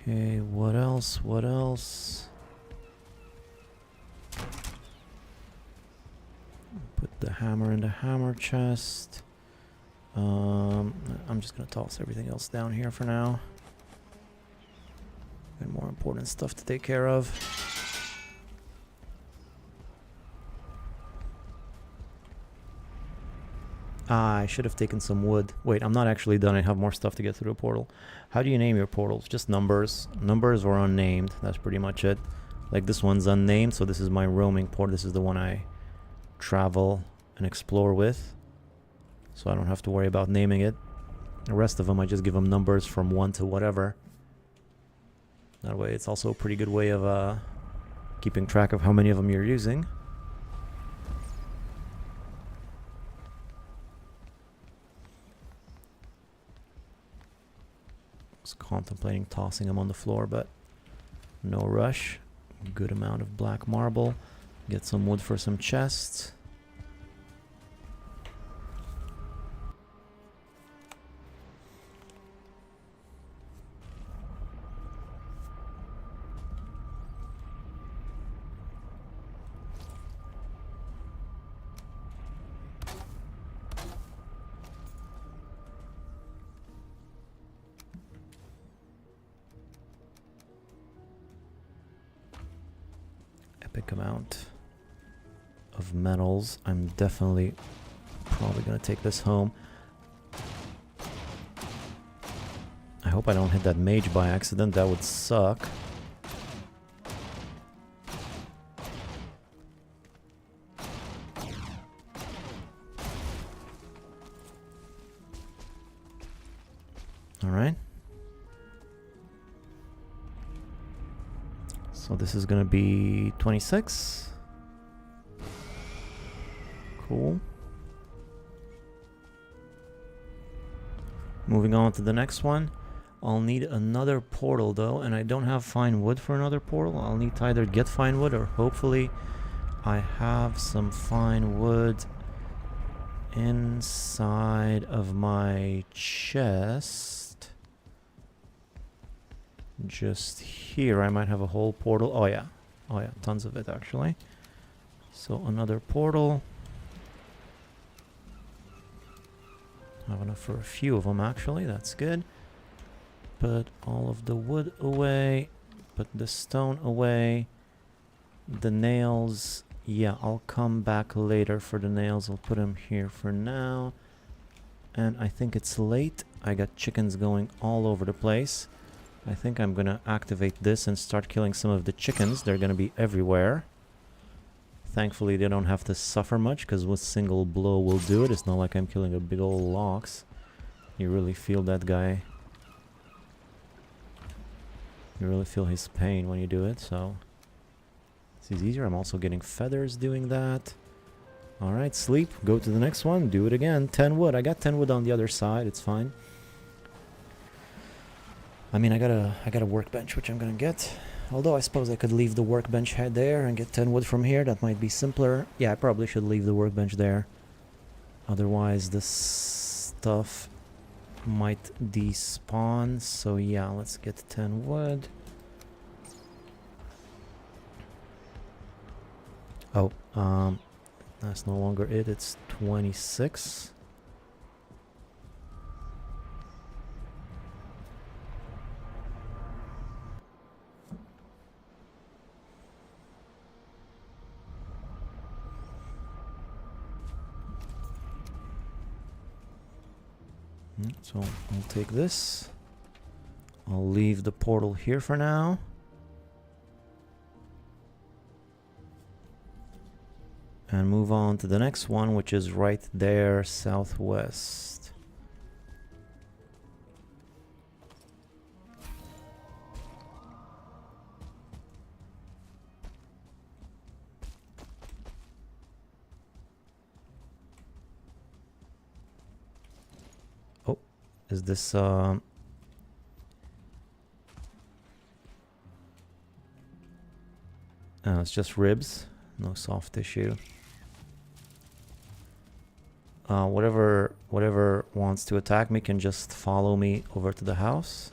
Okay, what else? What else? Put the hammer in the hammer chest. I'm just gonna toss everything else down here for now. Got more important stuff to take care of. I should have taken some wood. Wait, I'm not actually done. I have more stuff to get through the portal. How do you name your portals? Just numbers. Numbers or unnamed. That's pretty much it. Like this one's unnamed, so this is my roaming port. This is the one I travel and explore with. So I don't have to worry about naming it. The rest of them, I just give them numbers from 1 to whatever. That way, it's also a pretty good way of keeping track of how many of them you're using. Was contemplating tossing them on the floor, but no rush. Good amount of black marble. Get some wood for some chests. Epic amount of metals. I'm definitely probably gonna take this home. I hope I don't hit that mage by accident. That would suck. All right. So this is going to be 26. Cool. Moving on to the next one. I'll need another portal though, and I don't have fine wood for another portal. I'll need to either get fine wood or hopefully I have some fine wood inside of my chest. Just here, I might have a whole portal. Oh yeah, tons of it actually. So another portal. I have enough for a few of them actually. That's good. Put all of the wood away. Put the stone away. The nails. Yeah, I'll come back later for the nails. I'll put them here for now. And I think it's late. I got chickens going all over the place. I think I'm gonna activate this and start killing some of the chickens. They're gonna be everywhere. Thankfully, they don't have to suffer much, because with single blow will do it. It's not like I'm killing a big old lox. You really feel that guy. You really feel his pain when you do it, so... This is easier. I'm also getting feathers doing that. Alright, sleep. Go to the next one. Do it again. 10 wood. I got 10 wood on the other side. It's fine. I mean, I got a workbench, which I'm gonna get. Although I suppose I could leave the workbench head there and get 10 wood from here. That might be simpler. Yeah, I probably should leave the workbench there. Otherwise, this stuff might despawn. So yeah, let's get 10 wood. Oh, that's no longer it. It's 26. So I'll take this. I'll leave the portal here for now. And move on to the next one, which is right there, southwest. Oh, is this oh, it's just ribs, no soft tissue. Whatever wants to attack me can just follow me over to the house.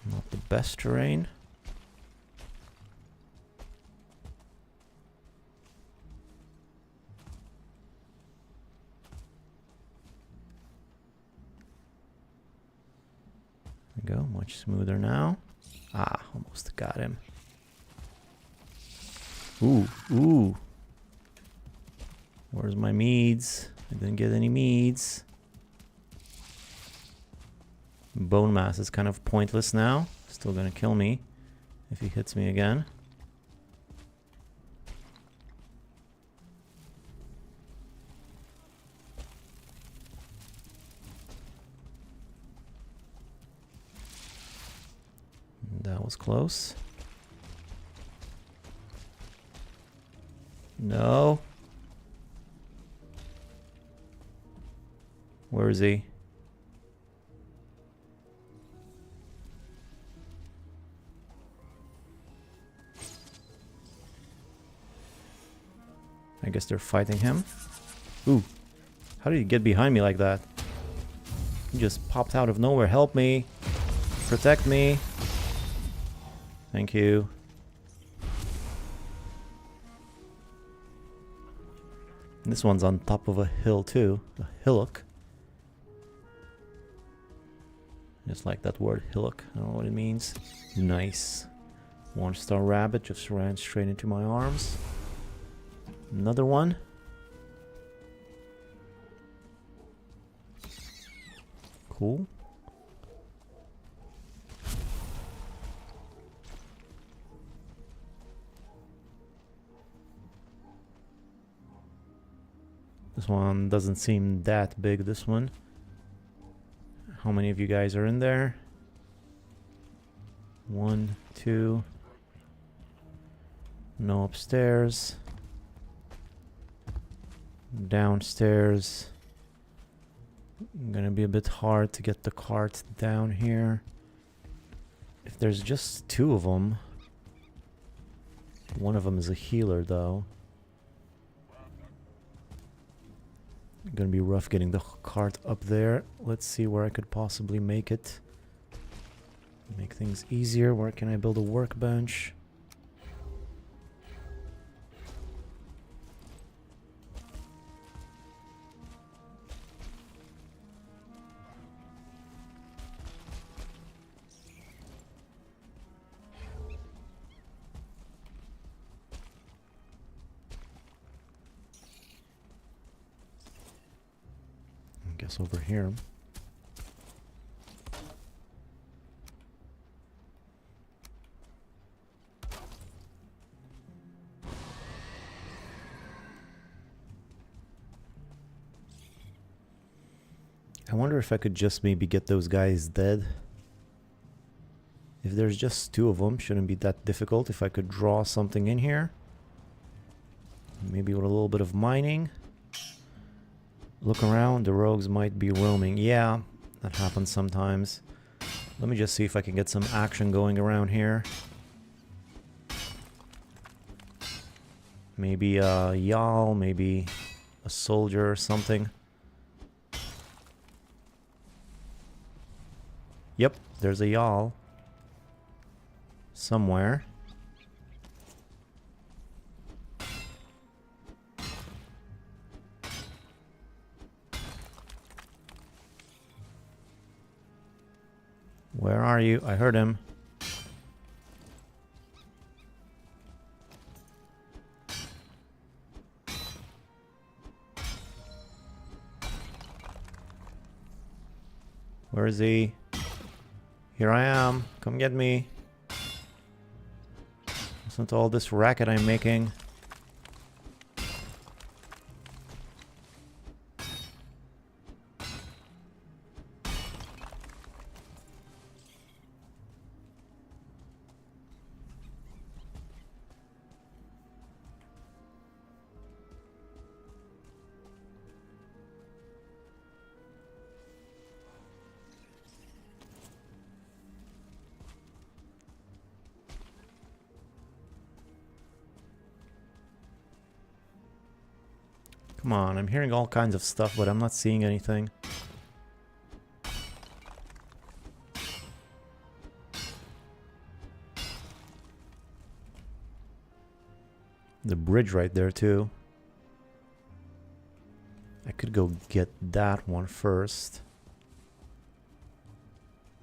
Not the best terrain. There we go, much smoother now. Ah, almost got him. Ooh. Where's my meads? I didn't get any meads. Bone mass is kind of pointless now. Still gonna kill me if he hits me again. That was close. No. Where is he? I guess they're fighting him. Ooh. How did he get behind me like that? He just popped out of nowhere. Help me. Protect me. Thank you. This one's on top of a hill too. A hillock. Just like that word, hillock. I don't know what it means. Nice. 1-star rabbit just ran straight into my arms. Another one. Cool. This one doesn't seem that big, this one. How many of you guys are in there? 1, 2. No upstairs. Downstairs. Gonna be a bit hard to get the cart down here. If there's just 2 of them. One of them is a healer though. Gonna be rough getting the cart up there. Let's see where I could possibly make it. Make things easier. Where can I build a workbench? Guess over here. I wonder if I could just maybe get those guys dead. If there's just 2 of them, shouldn't be that difficult. If I could draw something in here. Maybe with a little bit of mining. Look around, the rogues might be roaming. Yeah, that happens sometimes. Let me just see if I can get some action going around here. Maybe a Jarl, maybe a soldier or something. Yep, there's a Jarl. Somewhere. Where are you? I heard him. Where is he? Here I am. Come get me. Listen to all this racket I'm making. Come on, I'm hearing all kinds of stuff, but I'm not seeing anything. The bridge right there, too. I could go get that one first.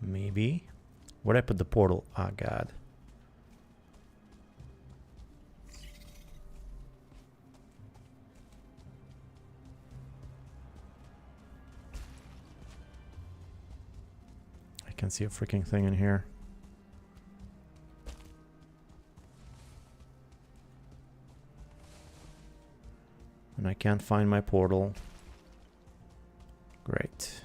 Maybe. Where'd I put the portal? Ah, God. I can't see a freaking thing in here. And I can't find my portal. Great.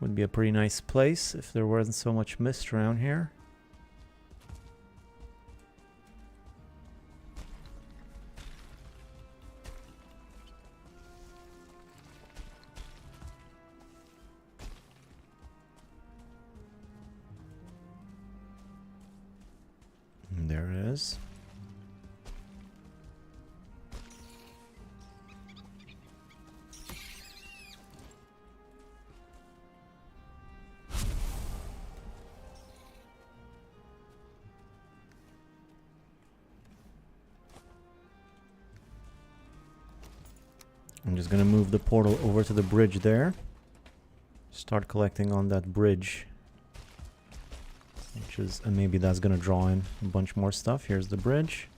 Would be a pretty nice place if there wasn't so much mist around here. There it is. I'm just gonna move the portal over to the bridge there. Start collecting on that bridge. Which is, and maybe that's gonna draw in a bunch more stuff. Here's the bridge.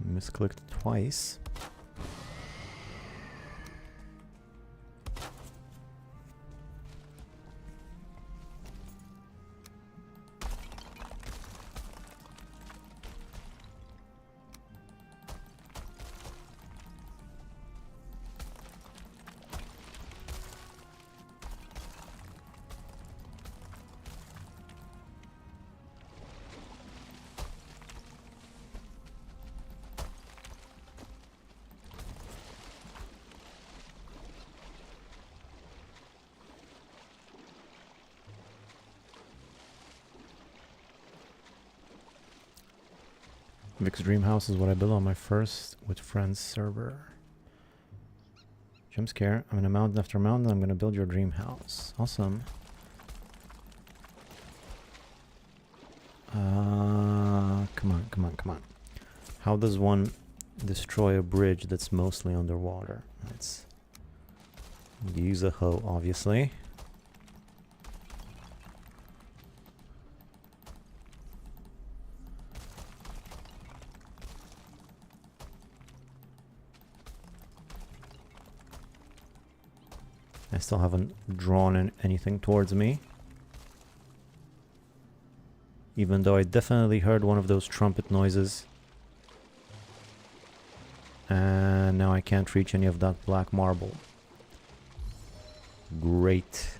Misclicked twice. Vic's Dream House is what I built on my first with friends server. Jump scare. I'm in a mountain after mountain. I'm gonna build your dream house. Awesome. Come on, come on, come on. How does one destroy a bridge that's mostly underwater? Let's use a hoe, obviously. I still haven't drawn in anything towards me. Even though I definitely heard one of those trumpet noises. And now I can't reach any of that black marble. Great.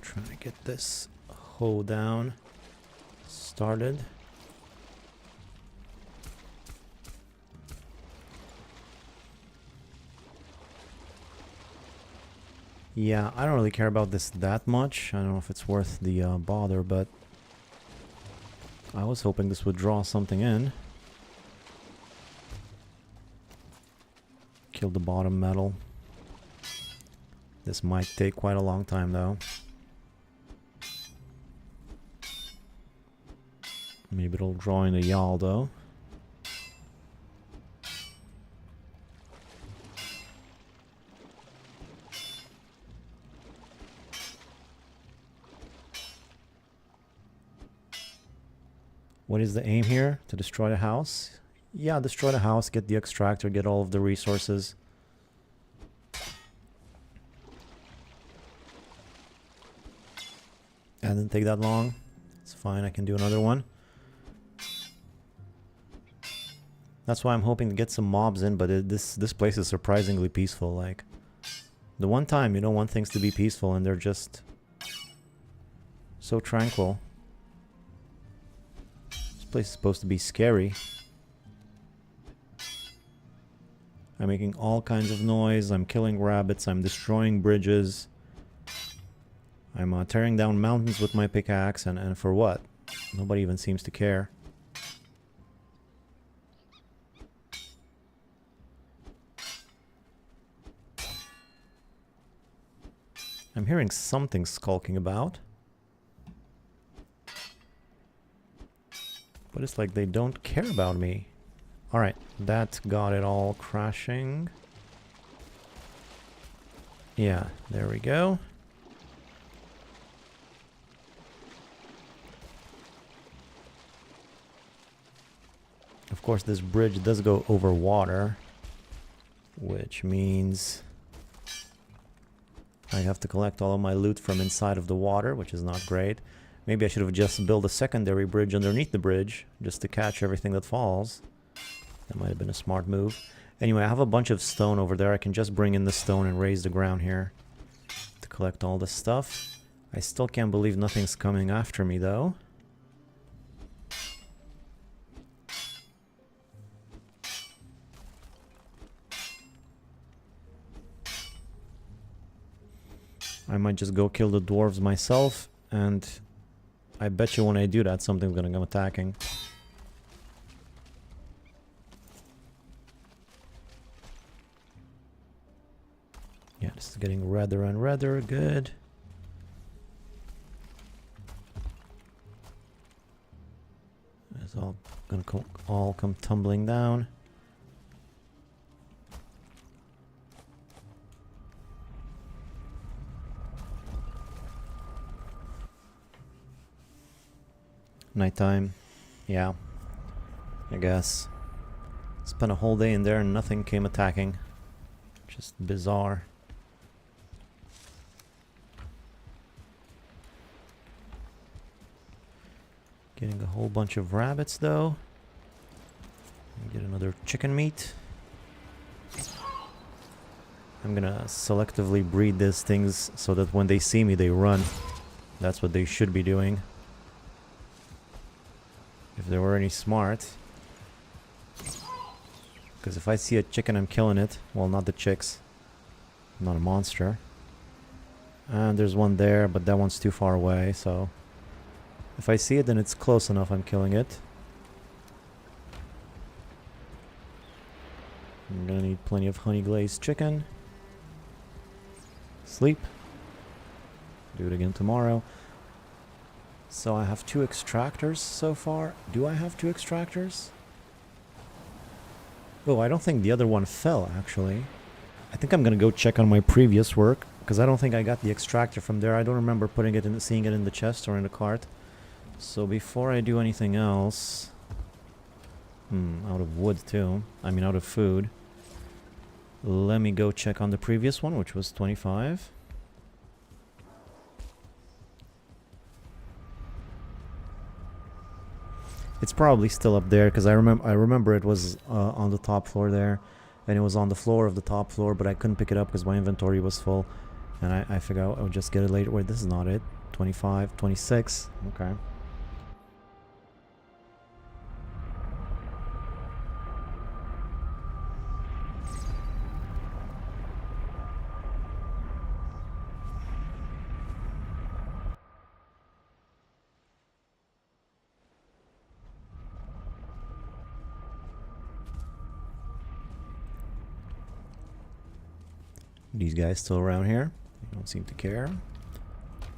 Trying to get this hoe down started. Yeah, I don't really care about this that much. I don't know if it's worth the bother, but I was hoping this would draw something in. Kill the bottom metal. This might take quite a long time though. Maybe it'll draw in a yawl though. What is the aim here? To destroy the house? Yeah, destroy the house, get the extractor, get all of the resources. That didn't take that long. It's fine, I can do another one. That's why I'm hoping to get some mobs in, but this place is surprisingly peaceful. Like, the one time you don't want things to be peaceful and they're just so tranquil. This place is supposed to be scary. I'm making all kinds of noise, I'm killing rabbits, I'm destroying bridges. I'm tearing down mountains with my pickaxe, and for what? Nobody even seems to care. I'm hearing something skulking about. But it's like they don't care about me. Alright, that got it all crashing. Yeah, there we go. Of course, this bridge does go over water, which means I have to collect all of my loot from inside of the water, which is not great. Maybe I should have just built a secondary bridge underneath the bridge, just to catch everything that falls. That might have been a smart move. Anyway, I have a bunch of stone over there. I can just bring in the stone and raise the ground here to collect all this stuff. I still can't believe nothing's coming after me, though. I might just go kill the dwarves myself, and I bet you when I do that, something's gonna come attacking. Yeah, this is getting redder and redder. Good. It's all gonna all come tumbling down. Nighttime. Yeah. I guess. Spent a whole day in there and nothing came attacking. Just bizarre. Getting a whole bunch of rabbits though. Get another chicken meat. I'm gonna selectively breed these things so that when they see me they run. That's what they should be doing. If they were any smart. Because if I see a chicken, I'm killing it. Well, not the chicks. I'm not a monster. And there's one there, but that one's too far away, so... If I see it, then it's close enough, I'm killing it. I'm gonna need plenty of honey glazed chicken. Sleep. Do it again tomorrow. So I have 2 extractors so far. Do I have 2 extractors? Oh, I don't think the other one fell, actually. I think I'm gonna go check on my previous work, because I don't think I got the extractor from there. I don't remember putting it in, seeing it in the chest or in the cart. So before I do anything else... out of wood too. I mean out of food. Let me go check on the previous one, which was 25. It's probably still up there, because I remember it was on the top floor there. And it was on the floor of the top floor, but I couldn't pick it up because my inventory was full. And I figured I would just get it later. Wait, this is not it. 25, 26. Okay. These guys still around here? They don't seem to care.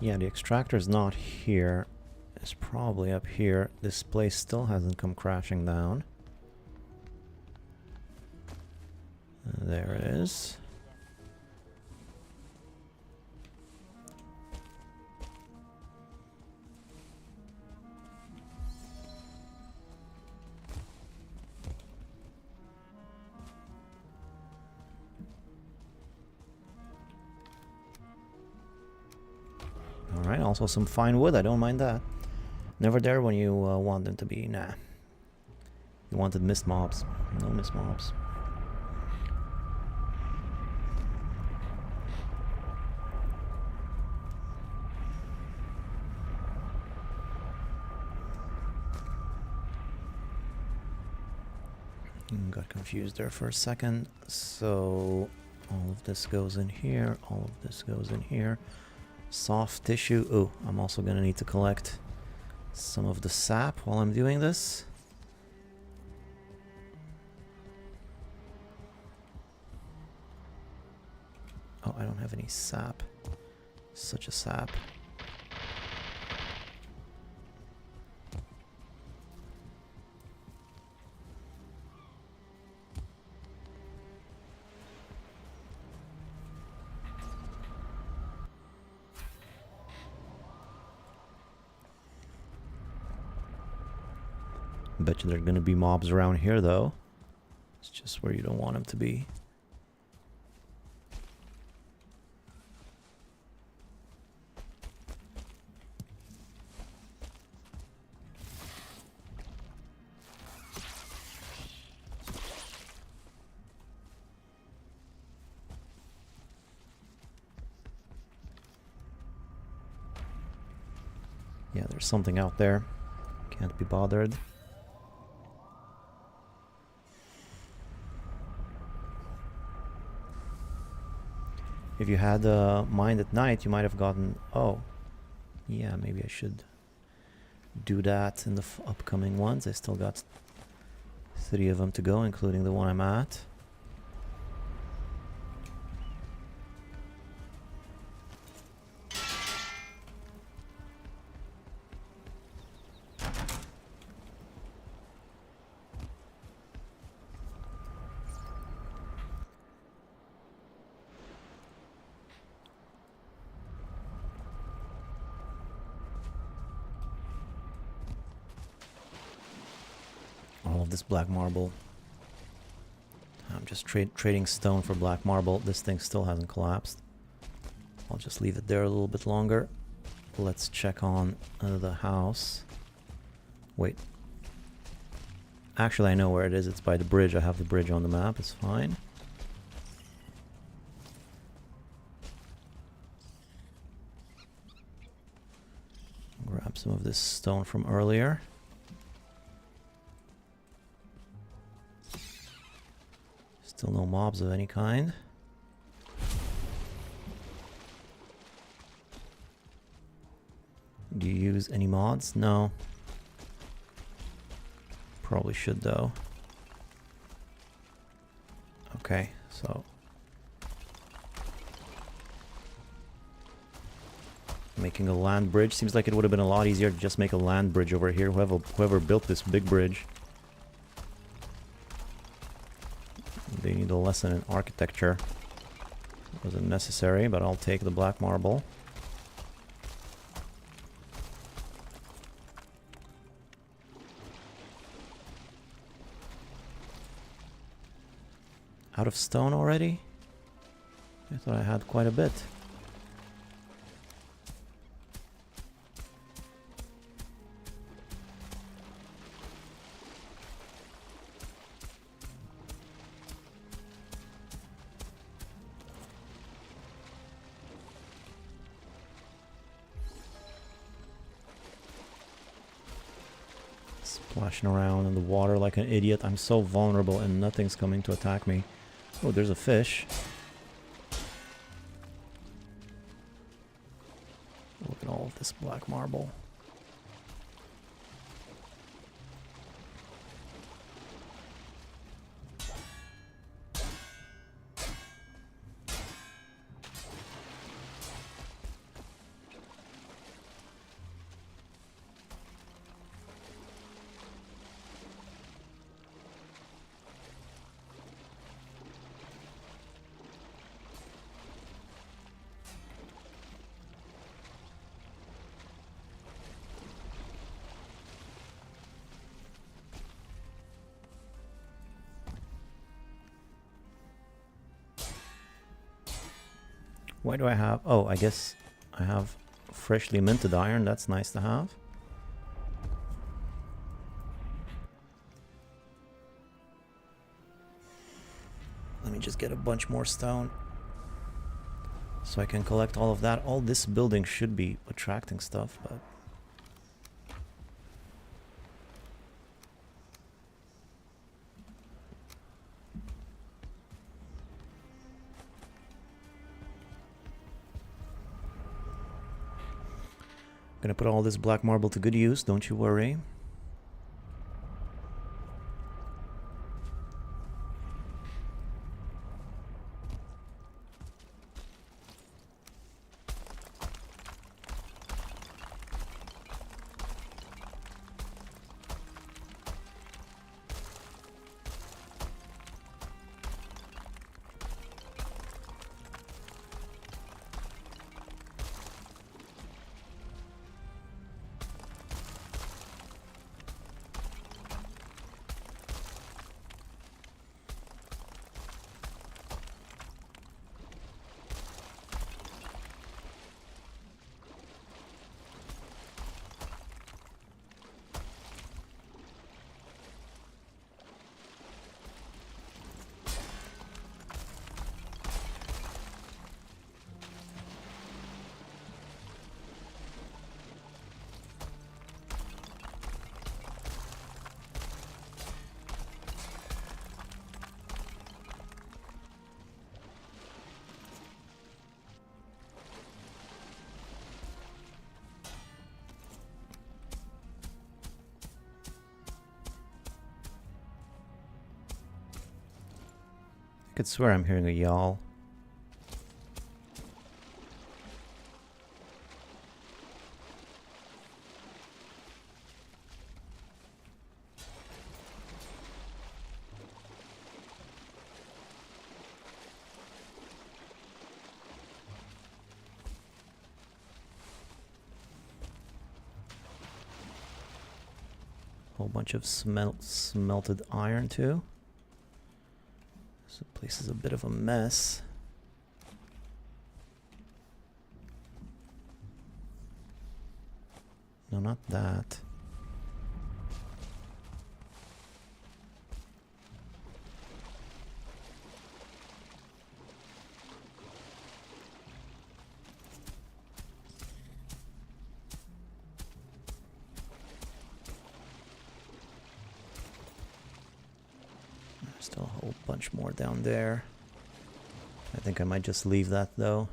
Yeah, the extractor's not here. It's probably up here. This place still hasn't come crashing down. There it is. Alright, also some fine wood, I don't mind that. Never there when you want them to be, nah. You wanted mist mobs. No mist mobs. Got confused there for a second. So all of this goes in here, all of this goes in here. Soft tissue. Oh, I'm also gonna need to collect some of the sap while I'm doing this. Oh, I don't have any sap. Such a sap. Bet you there are gonna be mobs around here though. It's just where you don't want them to be. Yeah, there's something out there. Can't be bothered. If you had mined at night, you might have gotten... Oh, yeah, maybe I should do that in the upcoming ones. I still got 3 of them to go, including the one I'm at. of this black marble. I'm just trading stone for black marble. This thing still hasn't collapsed. I'll just leave it there a little bit longer. Let's check on the house. Wait. Actually, I know where it is. It's by the bridge. I have the bridge on the map. It's fine. Grab some of this stone from earlier. Still no mobs of any kind. Do you use any mods? No. Probably should though. Okay, so making a land bridge. Seems like it would have been a lot easier to just make a land bridge over here. Whoever built this big bridge, they need a lesson in architecture. It wasn't necessary, but I'll take the black marble. Out of stone already? I thought I had quite a bit. Splashing around in the water like an idiot. I'm so vulnerable and nothing's coming to attack me. Oh, there's a fish. Look at all of this black marble. Why do I have... Oh, I guess I have freshly minted iron. That's nice to have. Let me just get a bunch more stone so I can collect all of that. All this building should be attracting stuff, but... Gonna put all this black marble to good use, don't you worry. I could swear I'm hearing a yawl. Whole bunch of smelted iron too. This place is a bit of a mess. No, not that. Still a whole bunch more down there. I think I might just leave that though.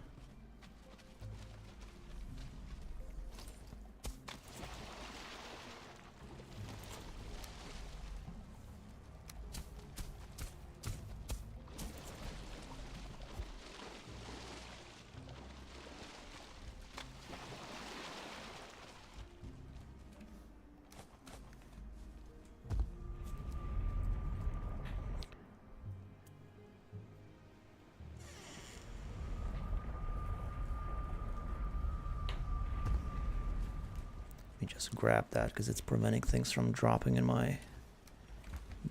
Just grab that because it's preventing things from dropping in my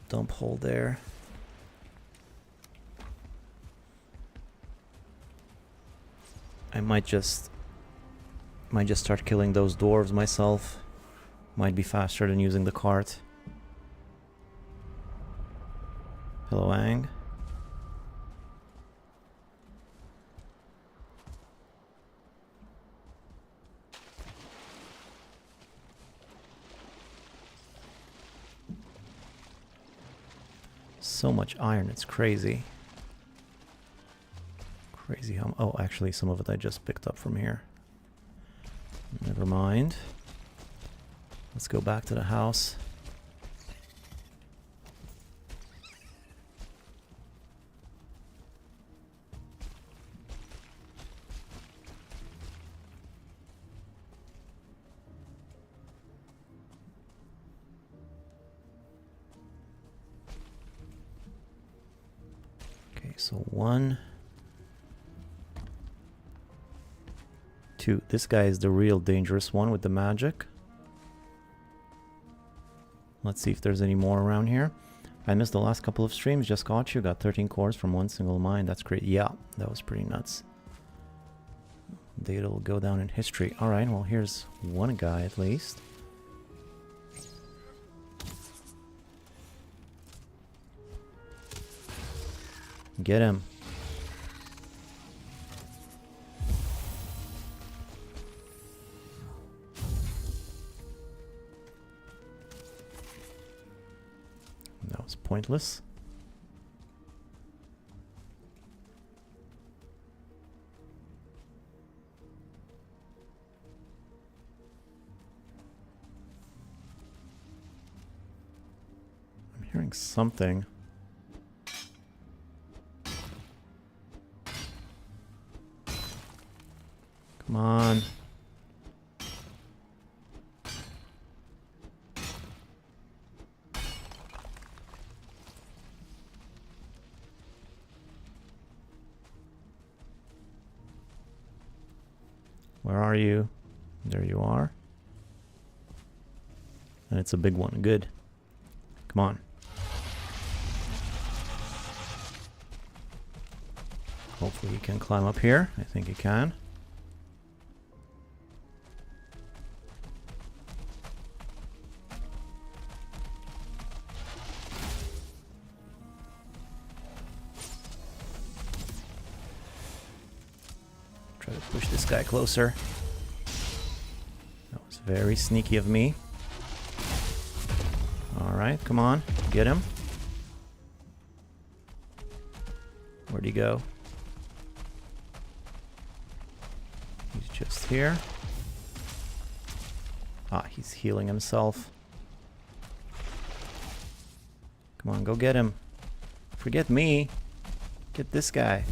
dump hole there. I might just start killing those dwarves myself. Might be faster than using the cart. Hello, Ang. So much iron, it's crazy. Crazy how... Oh, actually, some of it I just picked up from here. Never mind. Let's go back to the house. So 1, 2. This guy is the real dangerous one with the magic. Let's see if there's any more around here. I missed the last couple of streams. Just got you. Got 13 cores from one single mine. That's great. Yeah, that was pretty nuts. Data will go down in history. Alright, well here's one guy at least. Get him. That was pointless. I'm hearing something. Come on. Where are you? There you are. And it's a big one. Good. Come on. Hopefully you can climb up here. I think you can. Try to push this guy closer. That was very sneaky of me. Alright, come on. Get him. Where'd he go? He's just here. Ah, he's healing himself. Come on, go get him. Forget me. Get this guy.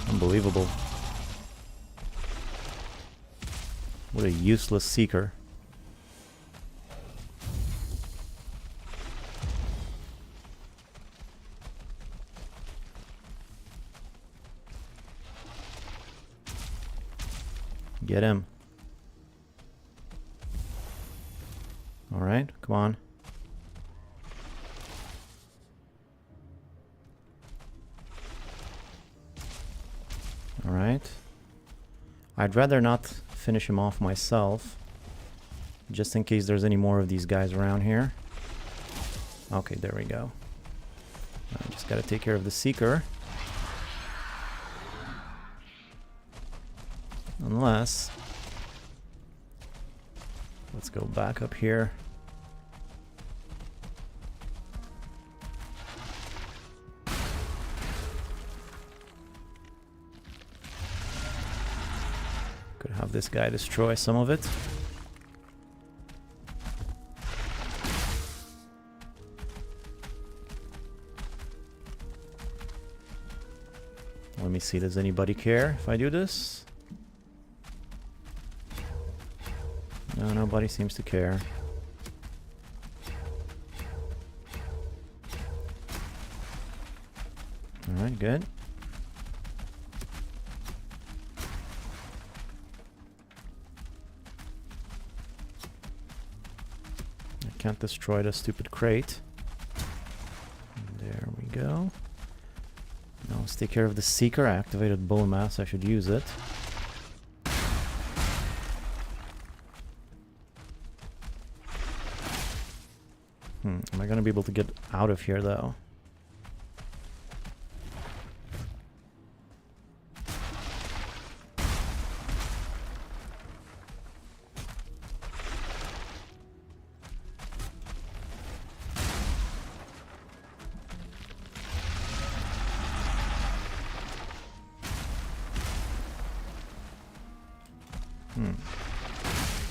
Unbelievable. What a useless seeker. Get him. Alright, come on. Alright. I'd rather not finish him off myself, just in case there's any more of these guys around here. Okay, there we go. I just gotta take care of the Seeker. Unless... Let's go back up here. Could have this guy destroy some of it. Let me see, does anybody care if I do this? No, nobody seems to care. Alright, good. I can't destroy the stupid crate. There we go. Now let's take care of the Seeker. I activated Bone Mass, I should use it. Am I gonna be able to get out of here though?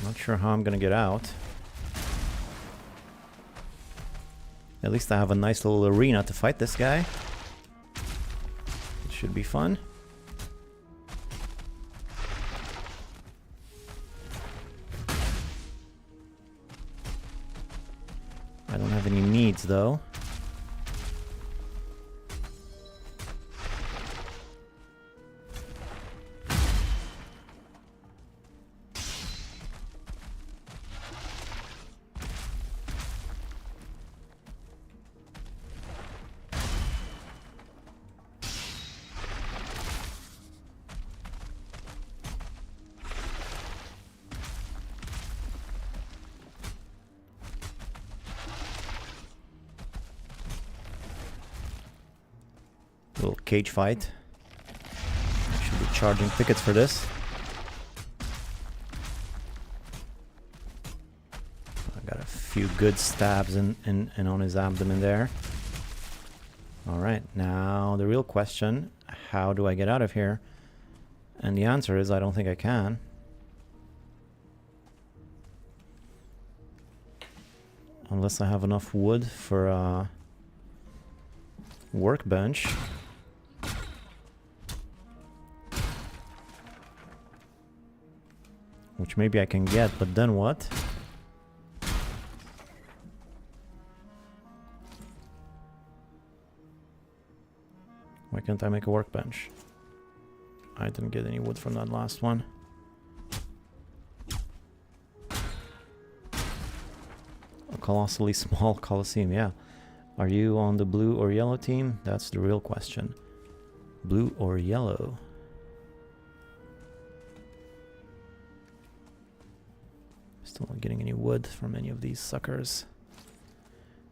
Not sure how I'm gonna get out. At least I have a nice little arena to fight this guy. It should be fun. I don't have any needs though. Little cage fight. Should be charging tickets for this. I got a few good stabs in on his abdomen there. Alright, now the real question, how do I get out of here? And the answer is I don't think I can. Unless I have enough wood for a workbench. Which maybe I can get, but then what? Why can't I make a workbench? I didn't get any wood from that last one. A colossally small Colosseum, yeah. Are you on the blue or yellow team? That's the real question. Blue or yellow? Still not getting any wood from any of these suckers.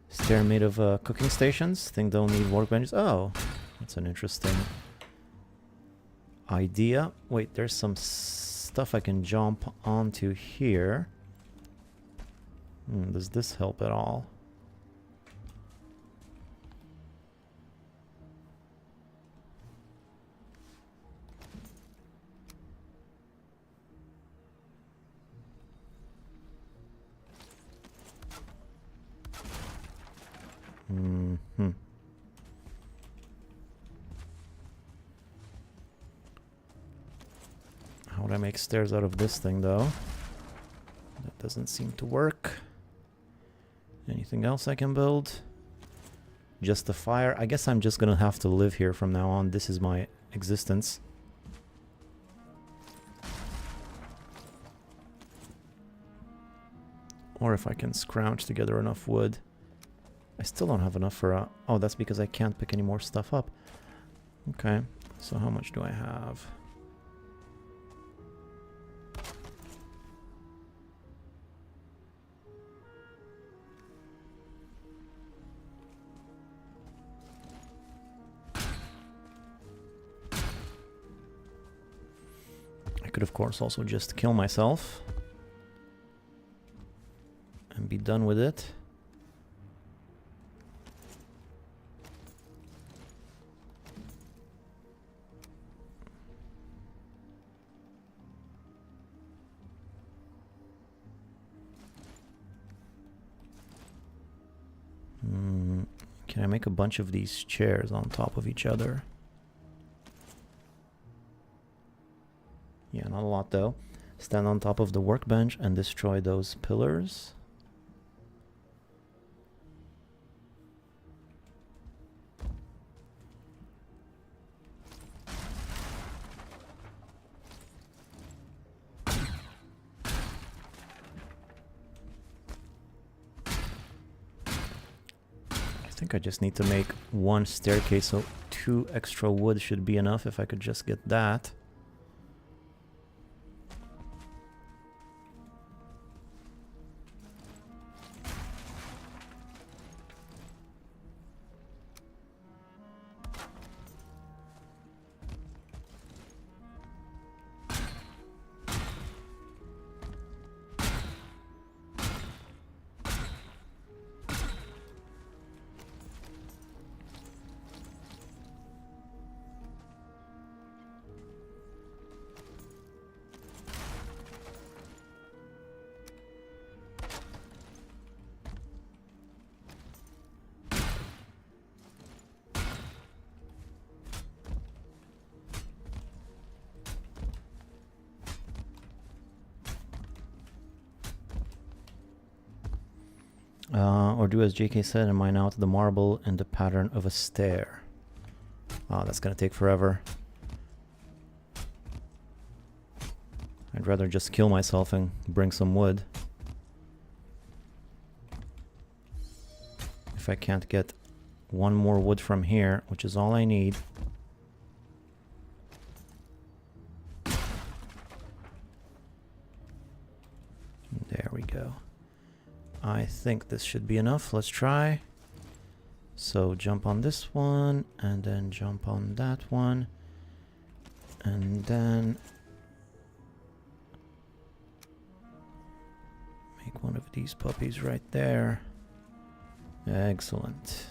Stair made of cooking stations. Think they'll need workbenches. Oh, that's an interesting idea. Wait, there's some stuff I can jump onto here. Does this help at all? How would I make stairs out of this thing, though? That doesn't seem to work. Anything else I can build? Just a fire. I guess I'm just gonna have to live here from now on. This is my existence. Or if I can scrounge together enough wood. I still don't have enough for a... Oh, that's because I can't pick any more stuff up. Okay, so how much do I have? I could, of course, also just kill myself and be done with it. Can I make a bunch of these chairs on top of each other? Yeah, not a lot though. Stand on top of the workbench and destroy those pillars. I think I just need to make one staircase, so 2 extra wood should be enough if I could just get that. Or do as JK said and mine out the marble in the pattern of a stair. Oh, that's gonna take forever. I'd rather just kill myself and bring some wood. If I can't get one more wood from here, which is all I need. There we go. I think this should be enough. Let's try. So jump on this one, and then jump on that one, and then make one of these puppies right there. Excellent.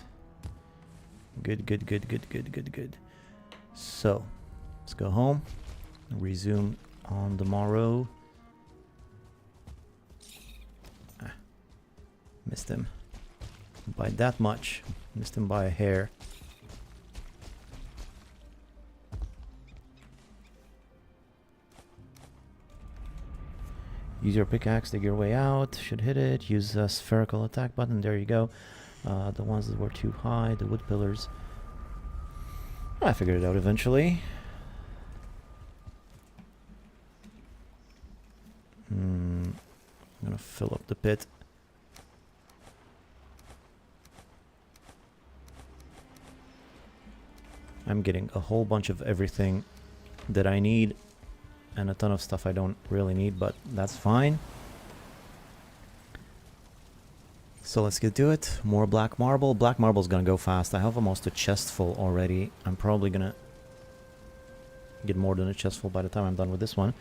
Good, good, good, good, good, good, good. So let's go home. Resume on the morrow. Missed him by that much. Missed him by a hair. Use your pickaxe, dig your way out. Should hit it. Use a spherical attack button. There you go. The ones that were too high, the wood pillars. I figured it out eventually. I'm gonna fill up the pit. I'm getting a whole bunch of everything that I need and a ton of stuff I don't really need, but that's fine. So let's get to it. More black marble. Black marble's gonna go fast. I have almost a chest full already. I'm probably gonna get more than a chest full by the time I'm done with this one.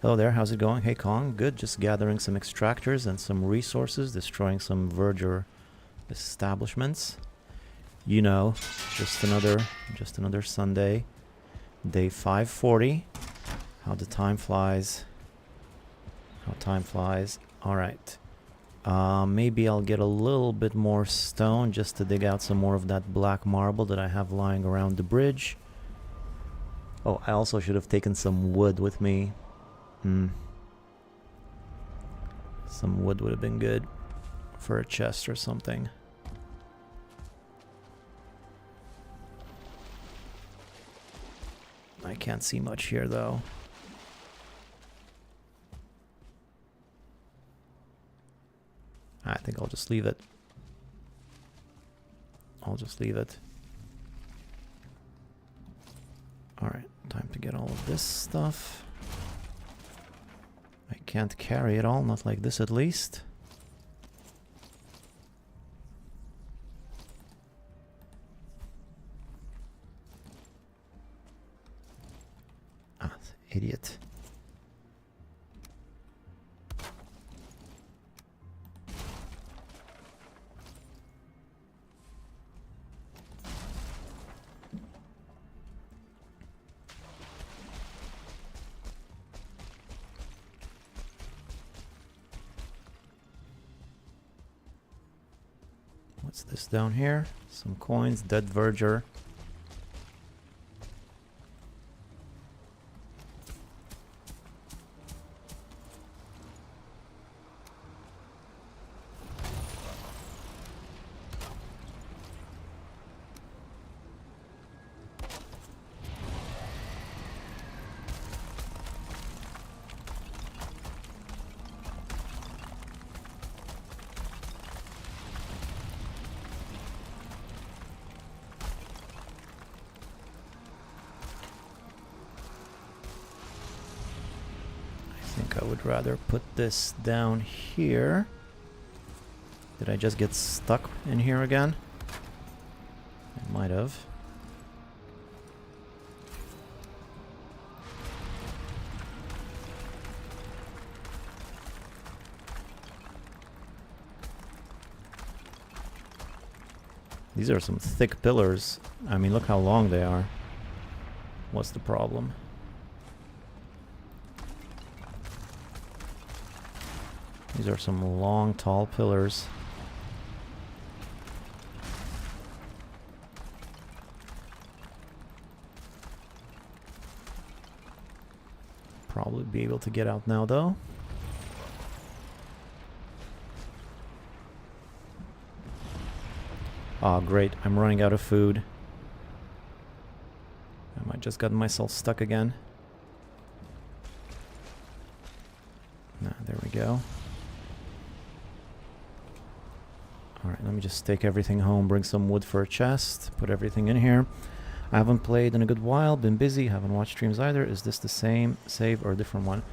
Hello there, how's it going? Hey Kong, good. Just gathering some extractors and some resources, destroying some verger establishments. You know, just another Sunday. Day 540. How the time flies. How time flies. Alright. Maybe I'll get a little bit more stone just to dig out some more of that black marble that I have lying around the bridge. Oh, I also should have taken some wood with me. Some wood would have been good for a chest or something. I can't see much here though. think I'll just leave it. I'll just leave it. Alright, time to get all of this stuff. I can't carry it all, not like this at least. Ah, idiot. What's this down here? Some coins, dead verger. I would rather put this down here. Did I just get stuck in here again? I might have. These are some thick pillars. I mean, look how long they are. What's the problem? These are some long, tall pillars. Probably be able to get out now, though. Ah, great. I'm running out of food. I might just got myself stuck again. Nah, there we go. Alright, let me just take everything home, bring some wood for a chest, put everything in here. I haven't played in a good while, been busy, haven't watched streams either. Is this the same save or a different one?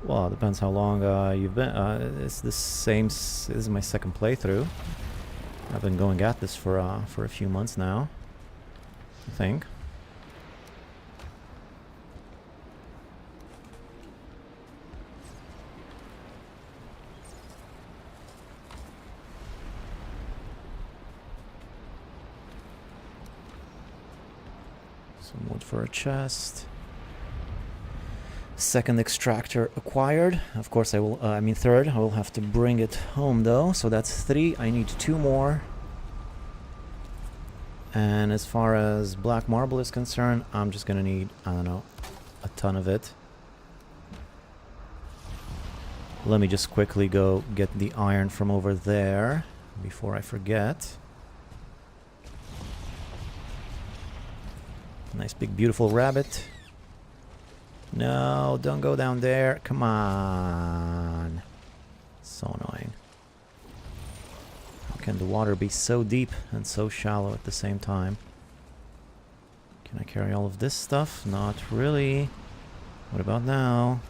Well, it depends how long you've been. It's the same. This is my second playthrough. I've been going at this for a few months now, I think. Some wood for a chest. Second extractor acquired. Of course I will, I mean third. I will have to bring it home though. So that's 3. I need 2 more. And as far as black marble is concerned, I'm just gonna need, I don't know, a ton of it. Let me just quickly go get the iron from over there before I forget. Nice big beautiful rabbit. No, don't go down there. Come on. So annoying. How can the water be so deep and so shallow at the same time? Can I carry all of this stuff? Not really. What about now?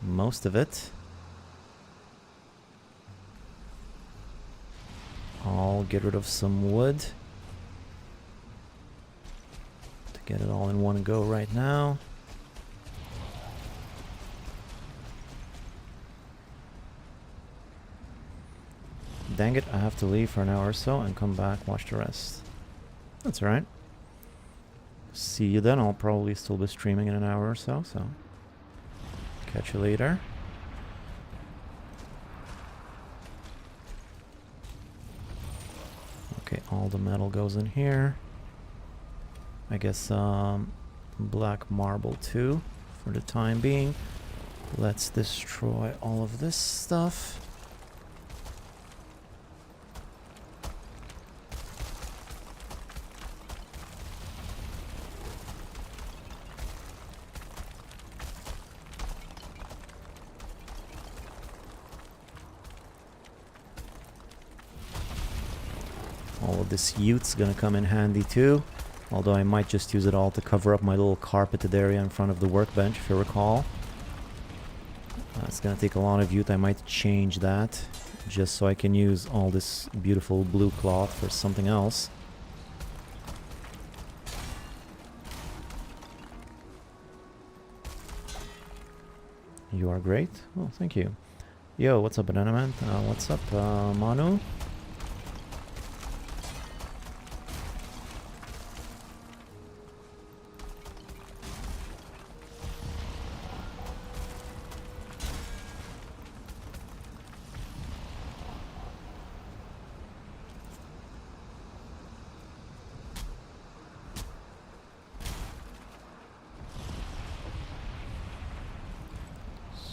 Most of it. I'll get rid of some wood. Get it all in one go right now. Dang it, I have to leave for an hour or so and come back, watch the rest. That's alright. See you then. I'll probably still be streaming in an hour or so, so catch you later. Okay, all the metal goes in here. I guess black marble too, for the time being. Let's destroy all of this stuff. All of this ute's gonna come in handy too. Although I might just use it all to cover up my little carpeted area in front of the workbench, if you recall. It's gonna take a lot of ute. I might change that just so I can use all this beautiful blue cloth for something else. You are great. Oh, thank you. Yo, what's up, Banana Man? What's up, Manu?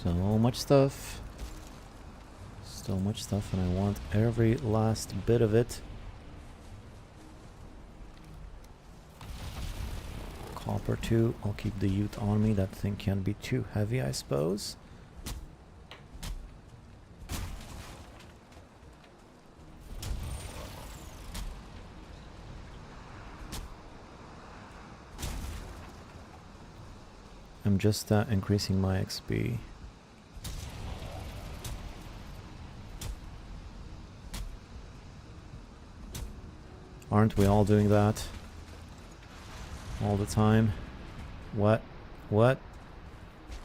So much stuff. So much stuff, and I want every last bit of it. Copper too. I'll keep the ute on me. That thing can't be too heavy, I suppose. I'm just increasing my XP. Aren't we all doing that? All the time? What? What?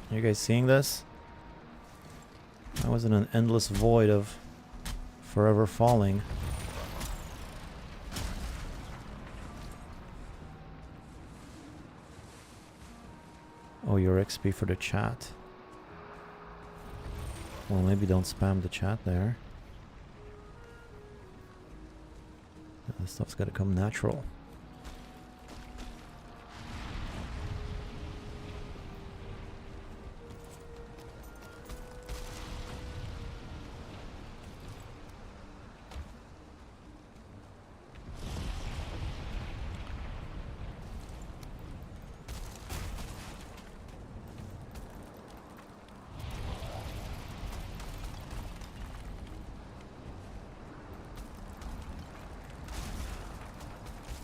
Are you guys seeing this? I was in an endless void of forever falling. Oh, your XP for the chat. Well, maybe don't spam the chat there. This stuff's gotta come natural.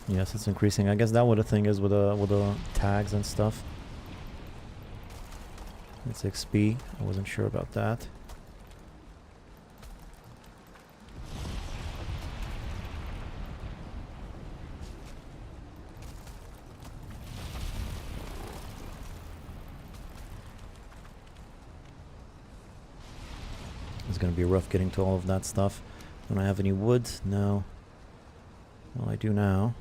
Yes, it's increasing. I guess that what the thing is with the tags and stuff. It's XP. I wasn't sure about that. It's gonna be rough getting to all of that stuff. Don't I have any wood? No. Well, I do now.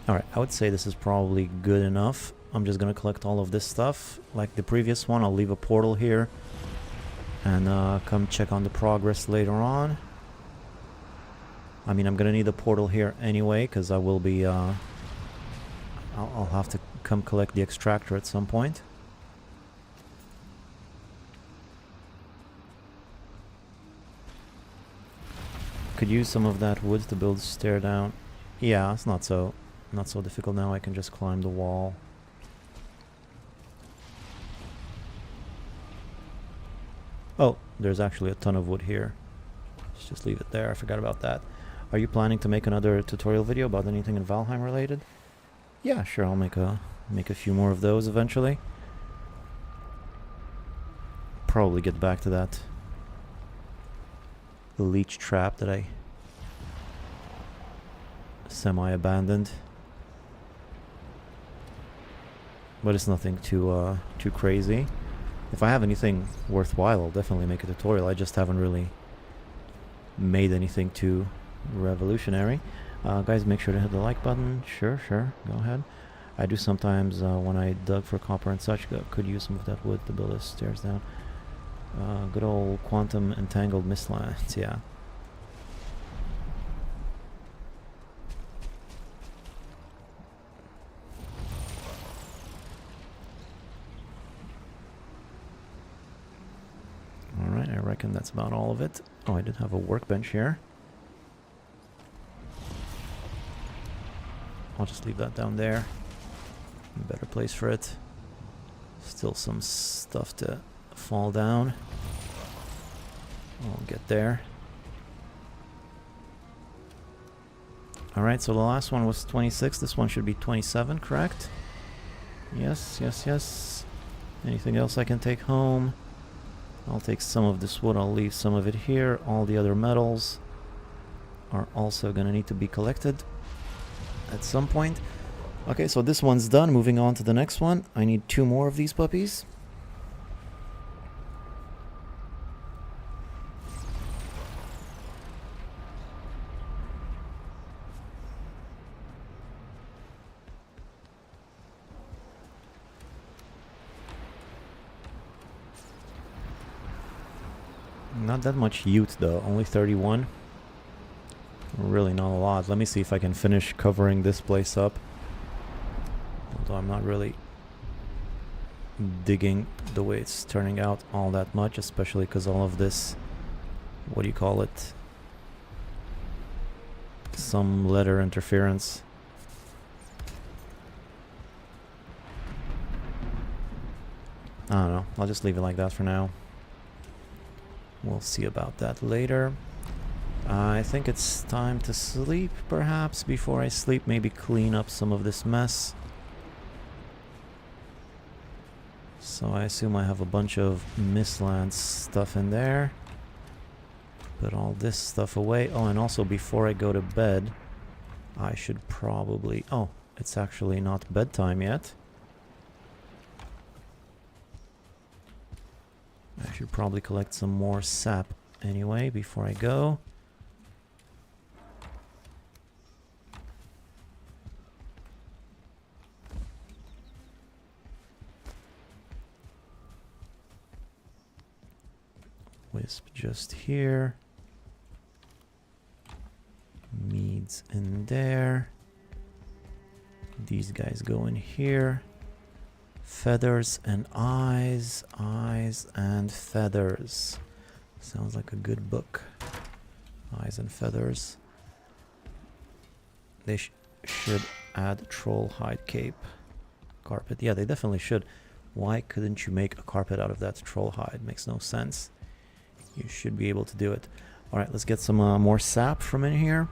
Alright, I would say this is probably good enough. I'm just gonna collect all of this stuff. Like the previous one, I'll leave a portal here. And come check on the progress later on. I mean, I'm gonna need a portal here anyway, because I will be... I'll have to come collect the extractor at some point. Could use some of that wood to build a stair down. Yeah, it's not so difficult now. I can just climb the wall. Oh, there's actually a ton of wood here. Let's just leave it there. I forgot about that. Are you planning to make another tutorial video about anything in Valheim related? Yeah, sure. I'll make a few more of those eventually. Probably get back to that leech trap that I semi-abandoned. But it's nothing too crazy. If I have anything worthwhile, I'll definitely make a tutorial. I just haven't really made anything too revolutionary. Guys, make sure to hit the like button. Sure, go ahead. I do sometimes when I dug for copper and such, could use some of that wood to build the stairs down. Good old quantum entangled Mistlands, yeah. That's about all of it. Oh, I did have a workbench here. I'll just leave that down there. A better place for it. Still some stuff to fall down. I'll get there. Alright, so the last one was 26. This one should be 27, correct? Yes, yes, yes. Anything else I can take home? I'll take some of this wood. I'll leave some of it here. All the other metals are also going to need to be collected at some point. Okay, so this one's done. Moving on to the next one. I need 2 more of these puppies. Not that much ute though, only 31. Really not a lot. Let me see if I can finish covering this place up. Although I'm not really digging the way it's turning out all that much, especially because all of this, what do you call it? Some letter interference. I don't know. I'll just leave it like that for now. We'll see about that later. I think it's time to sleep, perhaps. Before I sleep, maybe clean up some of this mess. So I assume I have a bunch of Mistlands stuff in there. Put all this stuff away. Oh, and also before I go to bed, I should probably... Oh, it's actually not bedtime yet. I should probably collect some more sap anyway before I go. Wisp just here. Meads in there. These guys go in here. Feathers and eyes. Eyes and feathers. Sounds like a good book. Eyes and feathers. They should add troll hide cape. Carpet. Yeah, they definitely should. Why couldn't you make a carpet out of that troll hide? Makes no sense. You should be able to do it. Alright, let's get some more sap from in here.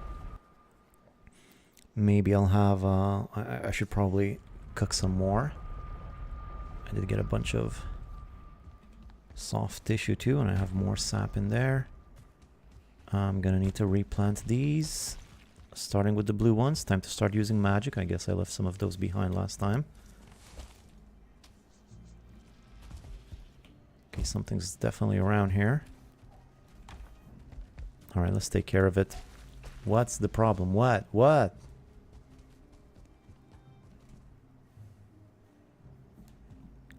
Maybe I'll have... I should probably cook some more. I did get a bunch of soft tissue too, and I have more sap in there. I'm gonna need to replant these. Starting with the blue ones. Time to start using magic. I guess I left some of those behind last time. Okay, something's definitely around here. Alright, let's take care of it. What's the problem? What? What?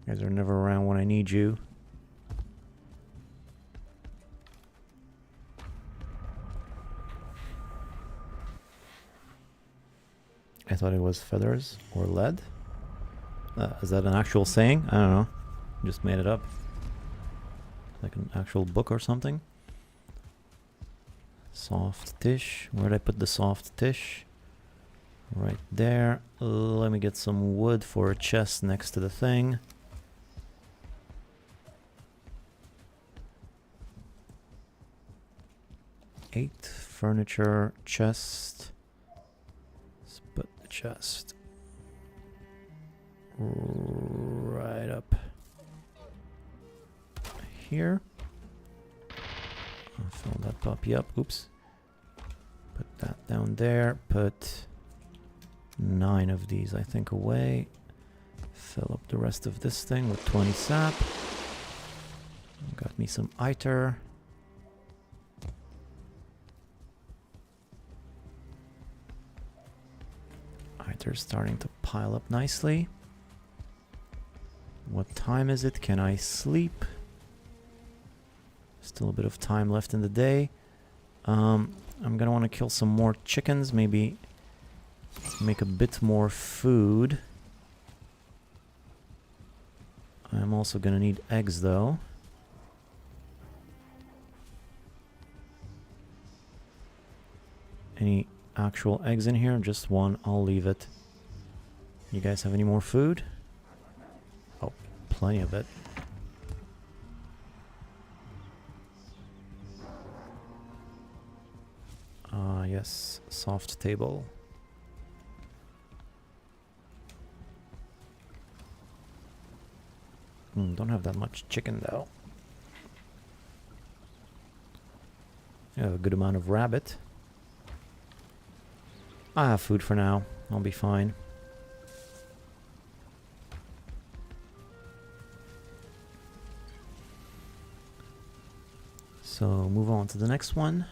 You guys are never around when I need you. I thought it was feathers or lead. Is that an actual saying? I don't know. Just made it up. Like an actual book or something. Soft tish. Where'd I put the soft tish? Right there. Let me get some wood for a chest next to the thing. Eight. Furniture. Chest. Let's put the chest right up here. I'll fill that puppy up. Oops. Put that down there. Put 9 of these, I think, away. Fill up the rest of this thing with 20 sap. Got me some iter. Iter's starting to pile up nicely. What time is it? Can I sleep? Still a bit of time left in the day. I'm gonna want to kill some more chickens. Maybe make a bit more food. I'm also gonna need eggs though. any actual eggs in here. Just one. I'll leave it. You guys have any more food? Oh, plenty of it. Yes, soft table. Don't have that much chicken though. I have a good amount of rabbit. I have food for now. I'll be fine. So move on to the next one.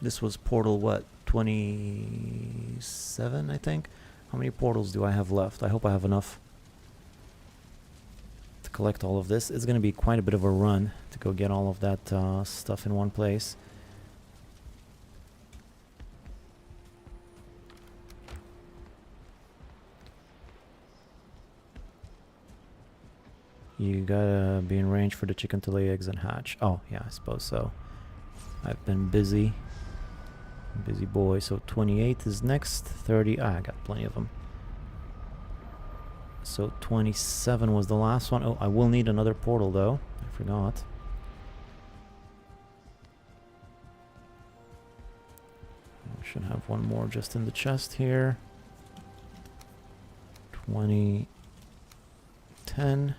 This was portal, what, 27, I think? How many portals do I have left? I hope I have enough to collect all of this. It's going to be quite a bit of a run to go get all of that stuff in one place. You gotta be in range for the chicken to lay eggs and hatch. Oh, yeah, I suppose so. I've been busy. Busy boy. So 28 is next. 30. I got plenty of them. So 27 was the last one. Oh, I will need another portal though. I forgot. I should have one more just in the chest here. 20. 10.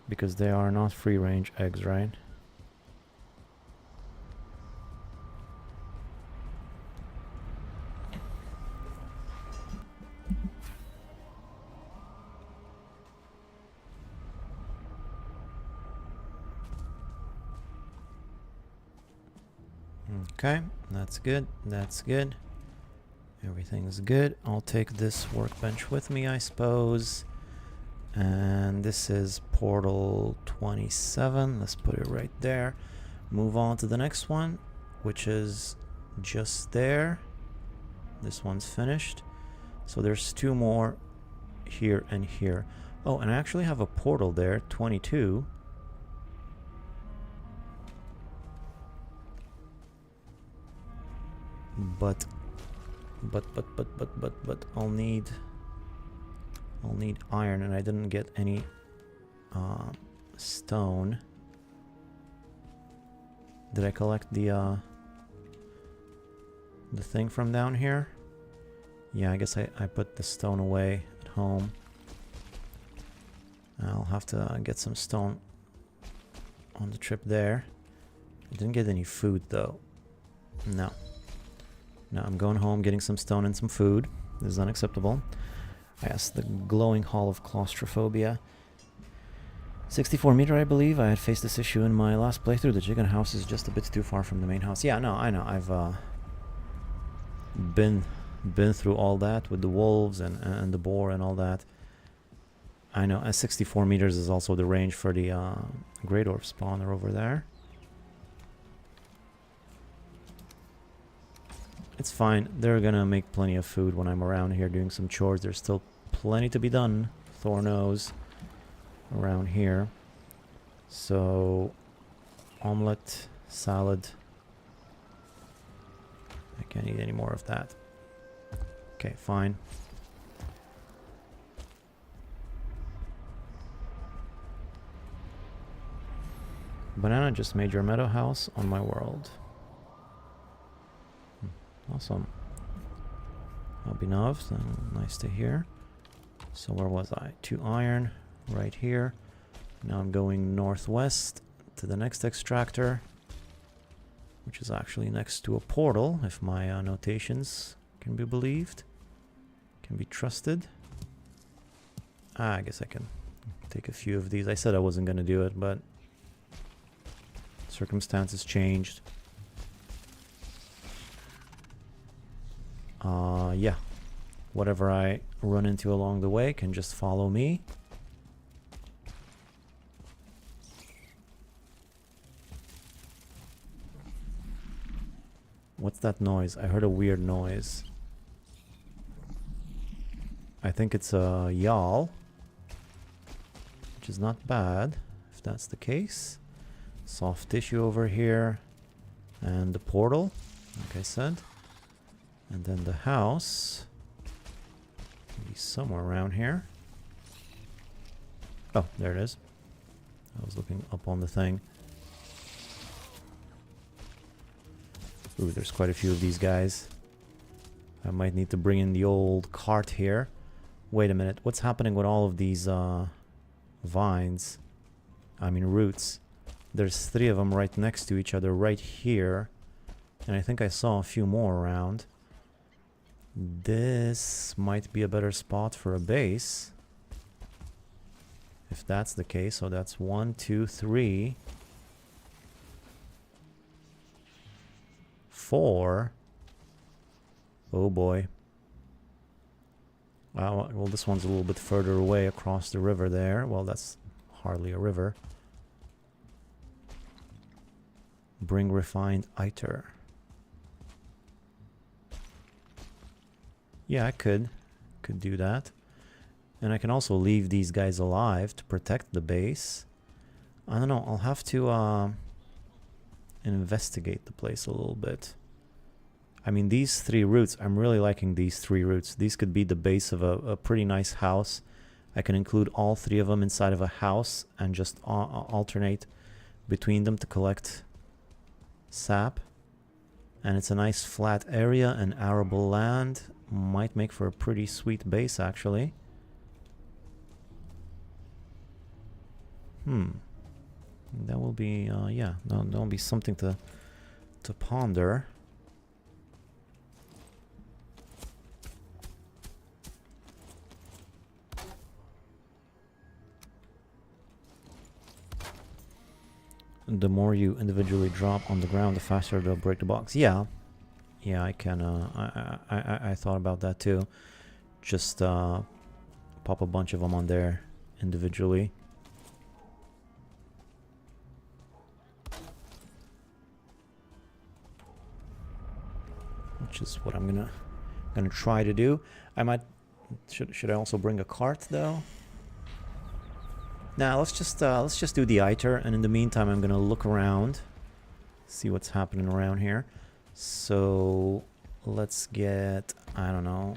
Because they are not free range eggs, right? Okay, that's good. That's good. Everything's good. I'll take this workbench with me, I suppose. And this is portal 27. Let's put it right there. Move on to the next one, which is just there. This one's finished. So there's two more here and here. Oh, and I actually have a portal there, 22. But I'll need iron, and I didn't get any stone. Did I collect the thing from down here? Yeah, I guess I put the stone away at home. I'll have to get some stone on the trip there. I didn't get any food though. No. Now I'm going home, getting some stone and some food. This is unacceptable. Yes, the glowing hall of claustrophobia. 64 meter, I believe. I had faced this issue in my last playthrough. The chicken house is just a bit too far from the main house. Yeah, no, I know. I've been through all that with the wolves and the boar and all that. I know. 64 meters is also the range for the Great Orb spawner over there. It's fine. They're gonna make plenty of food when I'm around here doing some chores. There's still plenty to be done. Thor knows. Around here. So, omelette, salad. I can't eat any more of that. Okay, fine. Banana just made your meadow house on my world. Awesome. Abhinav, nice to hear. So where was I? 2 iron, right here. Now I'm going northwest to the next extractor, which is actually next to a portal, if my notations can be believed, can be trusted. I guess I can take a few of these. I said I wasn't going to do it, but circumstances changed. Yeah. Whatever I run into along the way can just follow me. What's that noise? I heard a weird noise. I think it's a yawl, which is not bad, if that's the case. Soft tissue over here. And the portal, like I said. And then the house. Maybe somewhere around here. Oh, there it is. I was looking up on the thing. Ooh, there's quite a few of these guys. I might need to bring in the old cart here. Wait a minute, what's happening with all of these vines? I mean roots. There's 3 of them right next to each other right here. And I think I saw a few more around. This might be a better spot for a base. If that's the case, so that's 1, 2, 3, 4. Oh boy. Well, this one's a little bit further away across the river there. Well, that's hardly a river. Bring refined iter. Yeah, I could do that. And I can also leave these guys alive to protect the base. I don't know, I'll have to investigate the place a little bit. I mean, these 3 routes, I'm really liking these 3 routes. These could be the base of a pretty nice house. I can include all 3 of them inside of a house and just alternate between them to collect sap. And it's a nice flat area and arable land. Might make for a pretty sweet base, actually. That will be, yeah, that will be something to ponder. The more you individually drop on the ground, the faster they'll break the box. Yeah, I can. I thought about that too. Just pop a bunch of them on there individually. Which is what I'm gonna try to do. I might. Should I also bring a cart though? Now let's just do the iter, and in the meantime I'm gonna look around, see what's happening around here. So let's get, I don't know,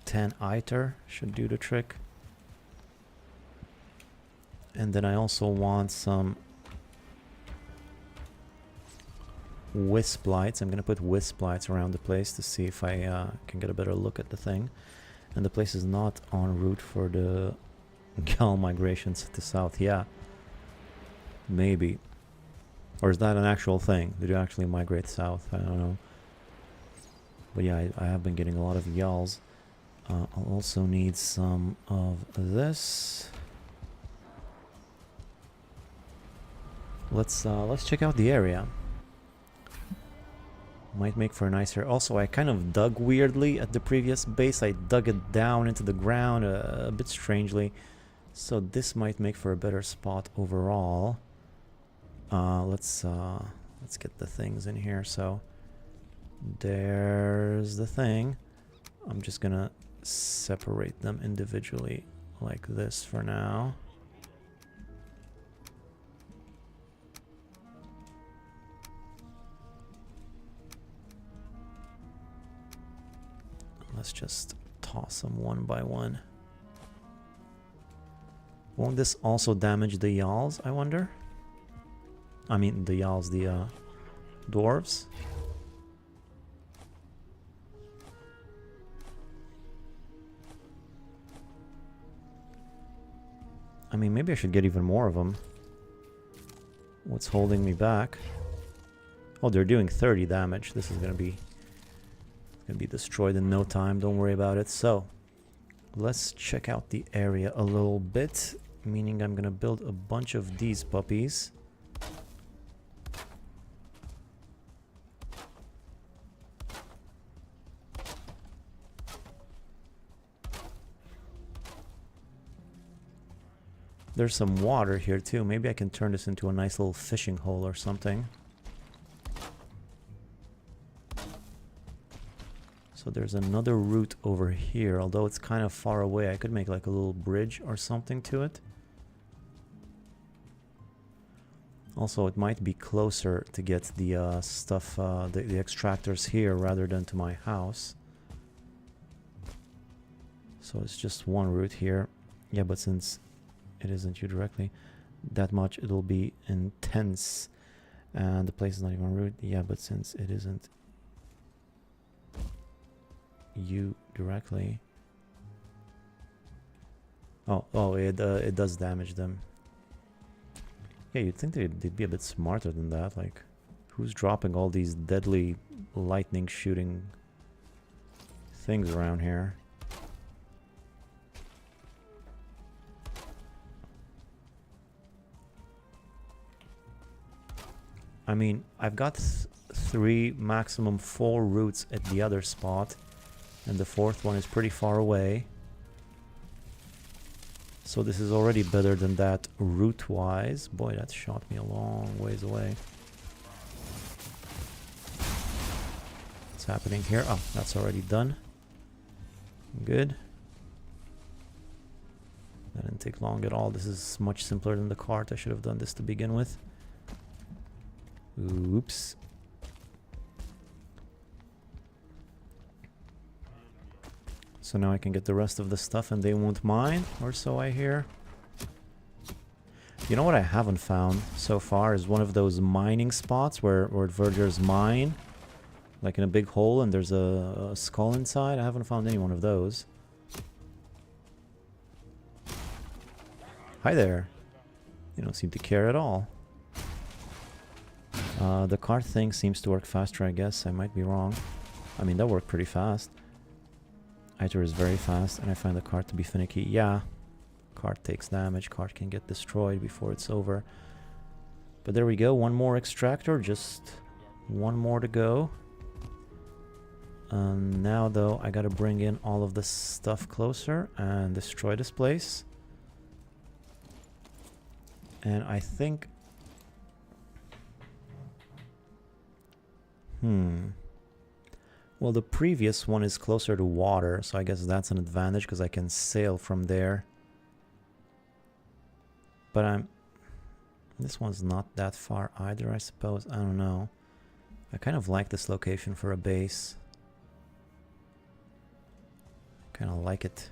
10 iter should do the trick. And then I also want some wisp lights. I'm gonna put wisp lights around the place to see if I can get a better look at the thing. And the place is not en route for the Gal migrations to south. Yeah, maybe. Or is that an actual thing? Did you actually migrate south? I don't know. But yeah, I have been getting a lot of Yals. I'll also need some of this. Let's check out the area. Might make for a nicer. Also, I kind of dug weirdly at the previous base. I dug it down into the ground a bit strangely. So this might make for a better spot overall. Let's get the things in here. So there's the thing. I'm just gonna separate them individually like this for now. Let's just toss them one by one. Won't this also damage the Yals, I wonder? I mean the Yals, the dwarves. I mean, maybe I should get even more of them. What's holding me back? Oh, they're doing 30 damage. This is gonna be destroyed in no time. Don't worry about it. So let's check out the area a little bit, meaning I'm gonna build a bunch of these puppies. There's some water here too. Maybe I can turn this into a nice little fishing hole or something. So there's another route over here, although it's kind of far away. I could make like a little bridge or something to it. Also, it might be closer to get the stuff, the extractors here rather than to my house. So it's just one route here. Yeah, but since it isn't you directly that much, it'll be intense. And the place is not even a route. Yeah, but since it isn't you directly... Oh, it does damage them. Yeah, you'd think they'd be a bit smarter than that. Like, who's dropping all these deadly lightning shooting things around here? I mean, I've got 3, maximum 4 routes at the other spot, and the 4th one is pretty far away. So this is already better than that route-wise. Boy, that shot me a long ways away. What's happening here? Oh, that's already done. Good. That didn't take long at all. This is much simpler than the cart. I should have done this to begin with. Oops. So now I can get the rest of the stuff and they won't mind, or so I hear. You know what I haven't found so far is one of those mining spots where vergers mine. Like in a big hole and there's a skull inside. I haven't found any one of those. Hi there. You don't seem to care at all. The cart thing seems to work faster, I guess. I might be wrong. I mean, that worked pretty fast. Iter is very fast, and I find the cart to be finicky. Yeah, cart takes damage. Cart can get destroyed before it's over. But there we go. One more extractor. Just one more to go. Now, though, I gotta bring in all of this stuff closer and destroy this place. And I think... Well, the previous one is closer to water, so I guess that's an advantage because I can sail from there. But this one's not that far either, I suppose. I don't know. I kind of like this location for a base. Kind of like it.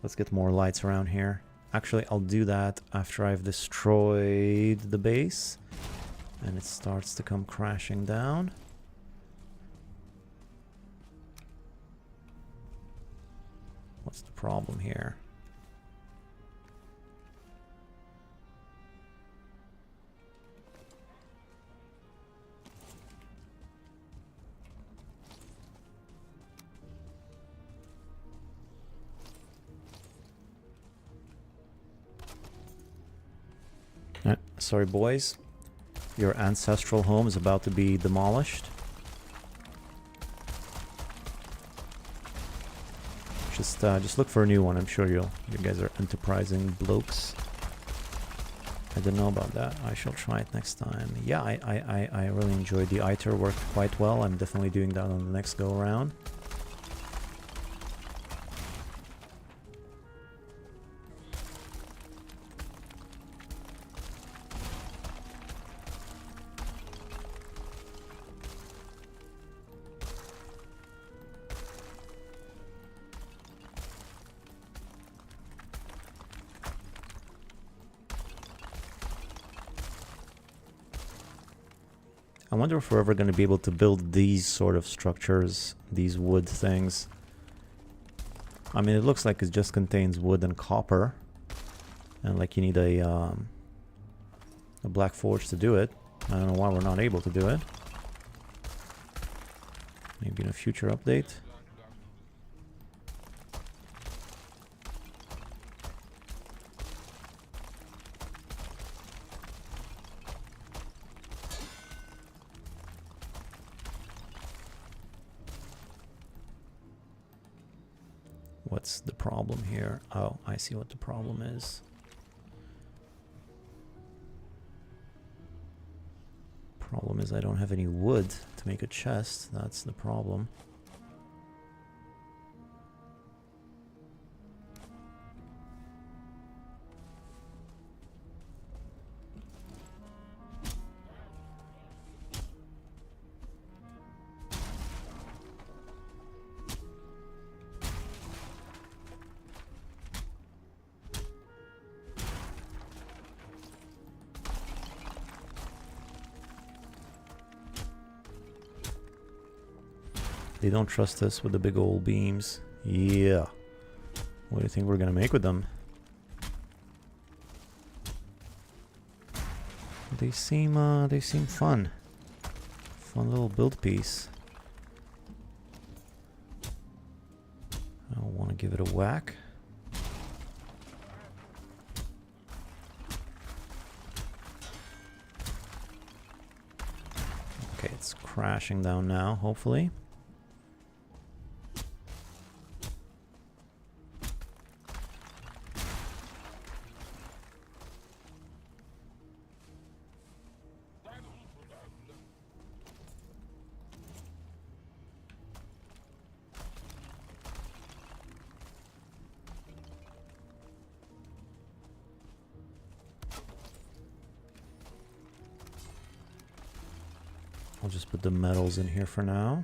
Let's get more lights around here. Actually, I'll do that after I've destroyed the base. And it starts to come crashing down. What's the problem here? Sorry, boys. Your ancestral home is about to be demolished. Just look for a new one. I'm sure you guys are enterprising blokes. I didn't know about that. I shall try it next time. Yeah, I really enjoyed the ITER. Worked quite well. I'm definitely doing that on the next go around. I wonder if we're ever going to be able to build these sort of structures, these wood things. I mean, it looks like it just contains wood and copper. And like you need a black forge to do it. I don't know why we're not able to do it. Maybe in a future update. What's the problem here? Oh, I see what the problem is. Problem is I don't have any wood to make a chest. That's the problem. They don't trust us with the big old beams. Yeah. What do you think we're gonna make with them? They seem fun. Fun little build piece. I want to give it a whack. Okay, it's crashing down now, hopefully. I'll just put the metals in here for now.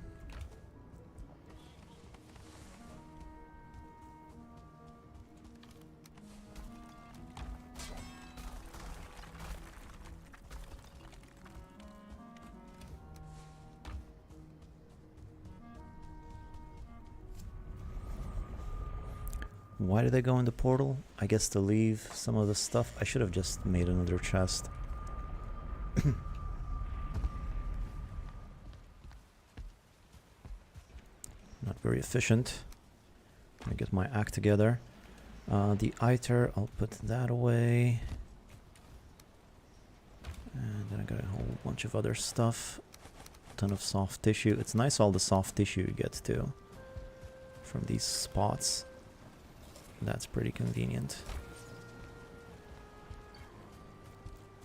Why did I go in the portal? I guess to leave some of the stuff. I should have just made another chest. Not very efficient. I get my act together. The iter, I'll put that away. And then I got a whole bunch of other stuff. Ton of soft tissue. It's nice all the soft tissue you get too from these spots. That's pretty convenient.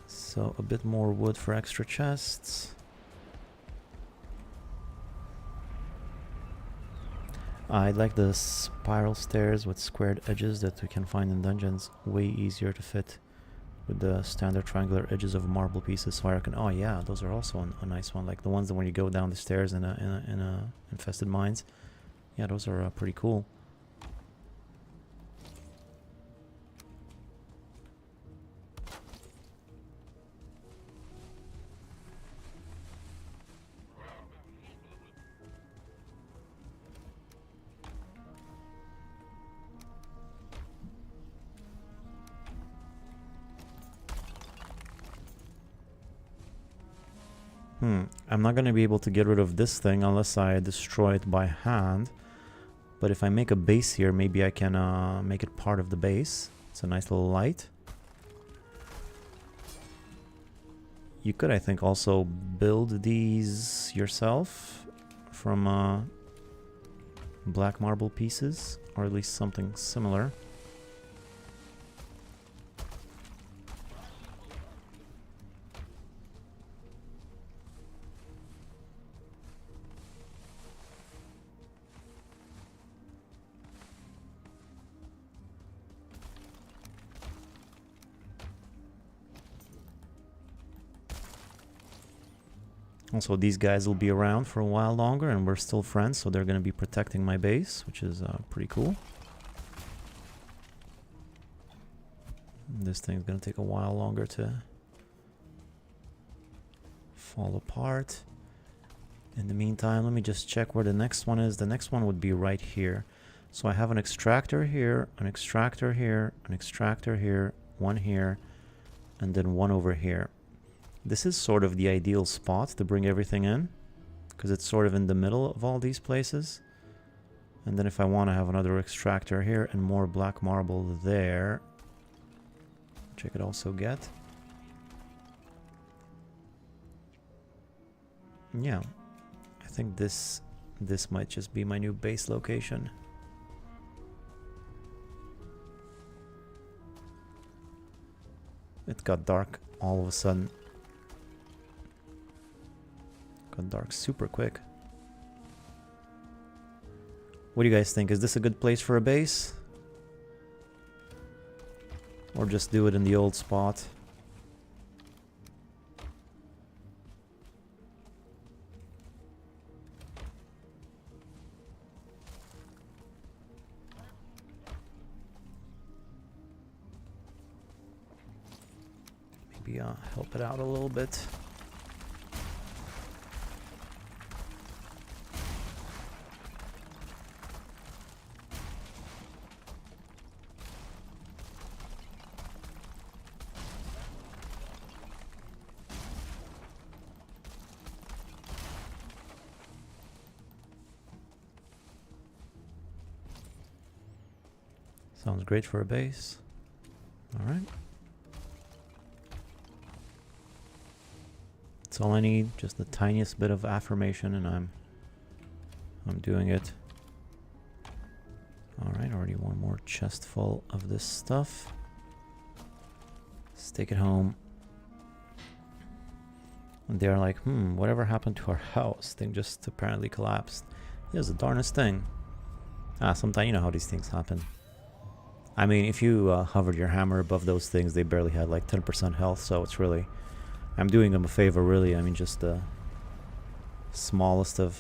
So a bit more wood for extra chests. I like the spiral stairs with squared edges that we can find in dungeons. Way easier to fit with the standard triangular edges of marble pieces. So I reckon, oh yeah, those are also a nice one. Like the ones that when you go down the stairs in a infested mines. Yeah, those are pretty cool. I'm not going to be able to get rid of this thing unless I destroy it by hand. But if I make a base here, maybe I can make it part of the base. It's a nice little light. You could, I think, also build these yourself from black marble pieces, or at least something similar. Also, these guys will be around for a while longer, and we're still friends, so they're going to be protecting my base, which is pretty cool. This thing's going to take a while longer to fall apart. In the meantime, let me just check where the next one is. The next one would be right here. So I have an extractor here, an extractor here, an extractor here, one here, and then one over here. This is sort of the ideal spot to bring everything in, because it's sort of in the middle of all these places. And then if I want to have another extractor here and more black marble there, which I could also get. Yeah, I think this might just be my new base location. It got dark all of a sudden. Got dark super quick. What do you guys think? Is this a good place for a base? Or just do it in the old spot? Maybe help it out a little bit. Sounds great for a base. Alright. That's all I need, just the tiniest bit of affirmation, and I'm doing it. Alright, already one more chest full of this stuff. Let's take it home. And they're like, whatever happened to our house? Thing just apparently collapsed. Here's the darnest thing. Sometimes you know how these things happen. I mean, if you hovered your hammer above those things, they barely had like 10% health, so it's really... I'm doing them a favor, really. I mean, just the smallest of...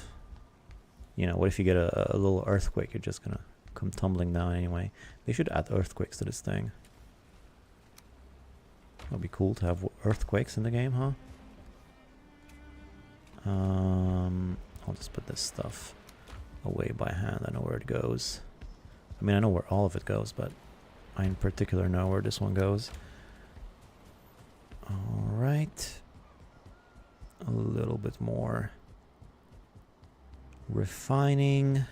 You know, what if you get a little earthquake? You're just gonna come tumbling down anyway. They should add earthquakes to this thing. That'd be cool to have earthquakes in the game, huh? I'll just put this stuff away by hand. I know where it goes. I mean, I know where all of it goes, but I in particular know where this one goes. Alright. A little bit more refining.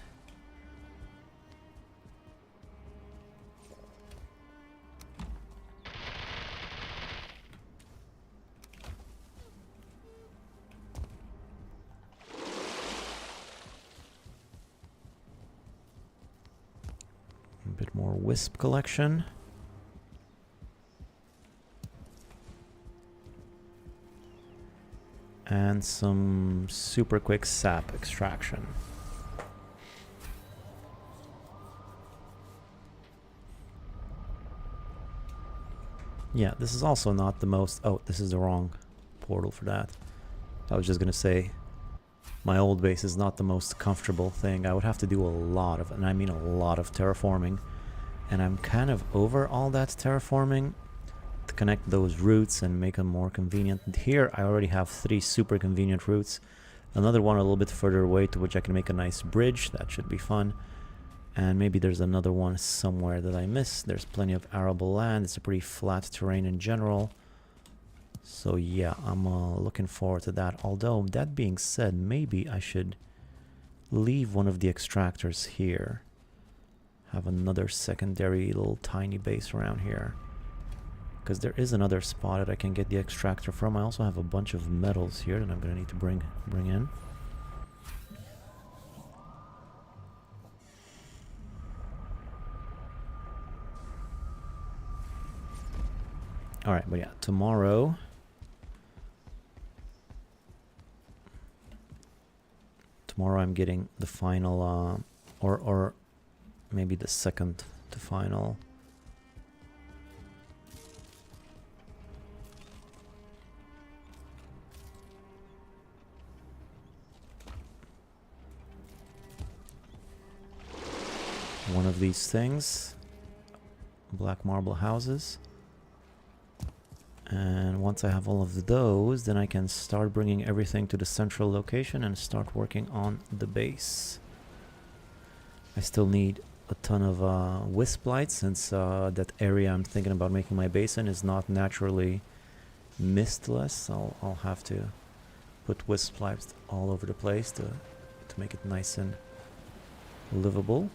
A bit more wisp collection. And some super quick sap extraction. Yeah, this is also not the most... Oh, this is the wrong portal for that. I was just gonna say, my old base is not the most comfortable thing. I would have to do a lot of, and I mean a lot of terraforming. And I'm kind of over all that terraforming to connect those routes and make them more convenient. And here I already have 3 super convenient routes. Another one a little bit further away to which I can make a nice bridge. That should be fun. And maybe there's another one somewhere that I missed. There's plenty of arable land. It's a pretty flat terrain in general. So yeah, I'm looking forward to that. Although, that being said, maybe I should leave one of the extractors here. Have another secondary little tiny base around here. Because there is another spot that I can get the extractor from. I also have a bunch of metals here that I'm going to need to bring in. Alright, but yeah, tomorrow... Tomorrow I'm getting the final, or maybe the second to final. One of these things. Black marble houses. And once I have all of those, then I can start bringing everything to the central location and start working on the base. I still need a ton of wisp lights, since that area I'm thinking about making my base in is not naturally mistless. I'll have to put wisp lights all over the place to make it nice and livable.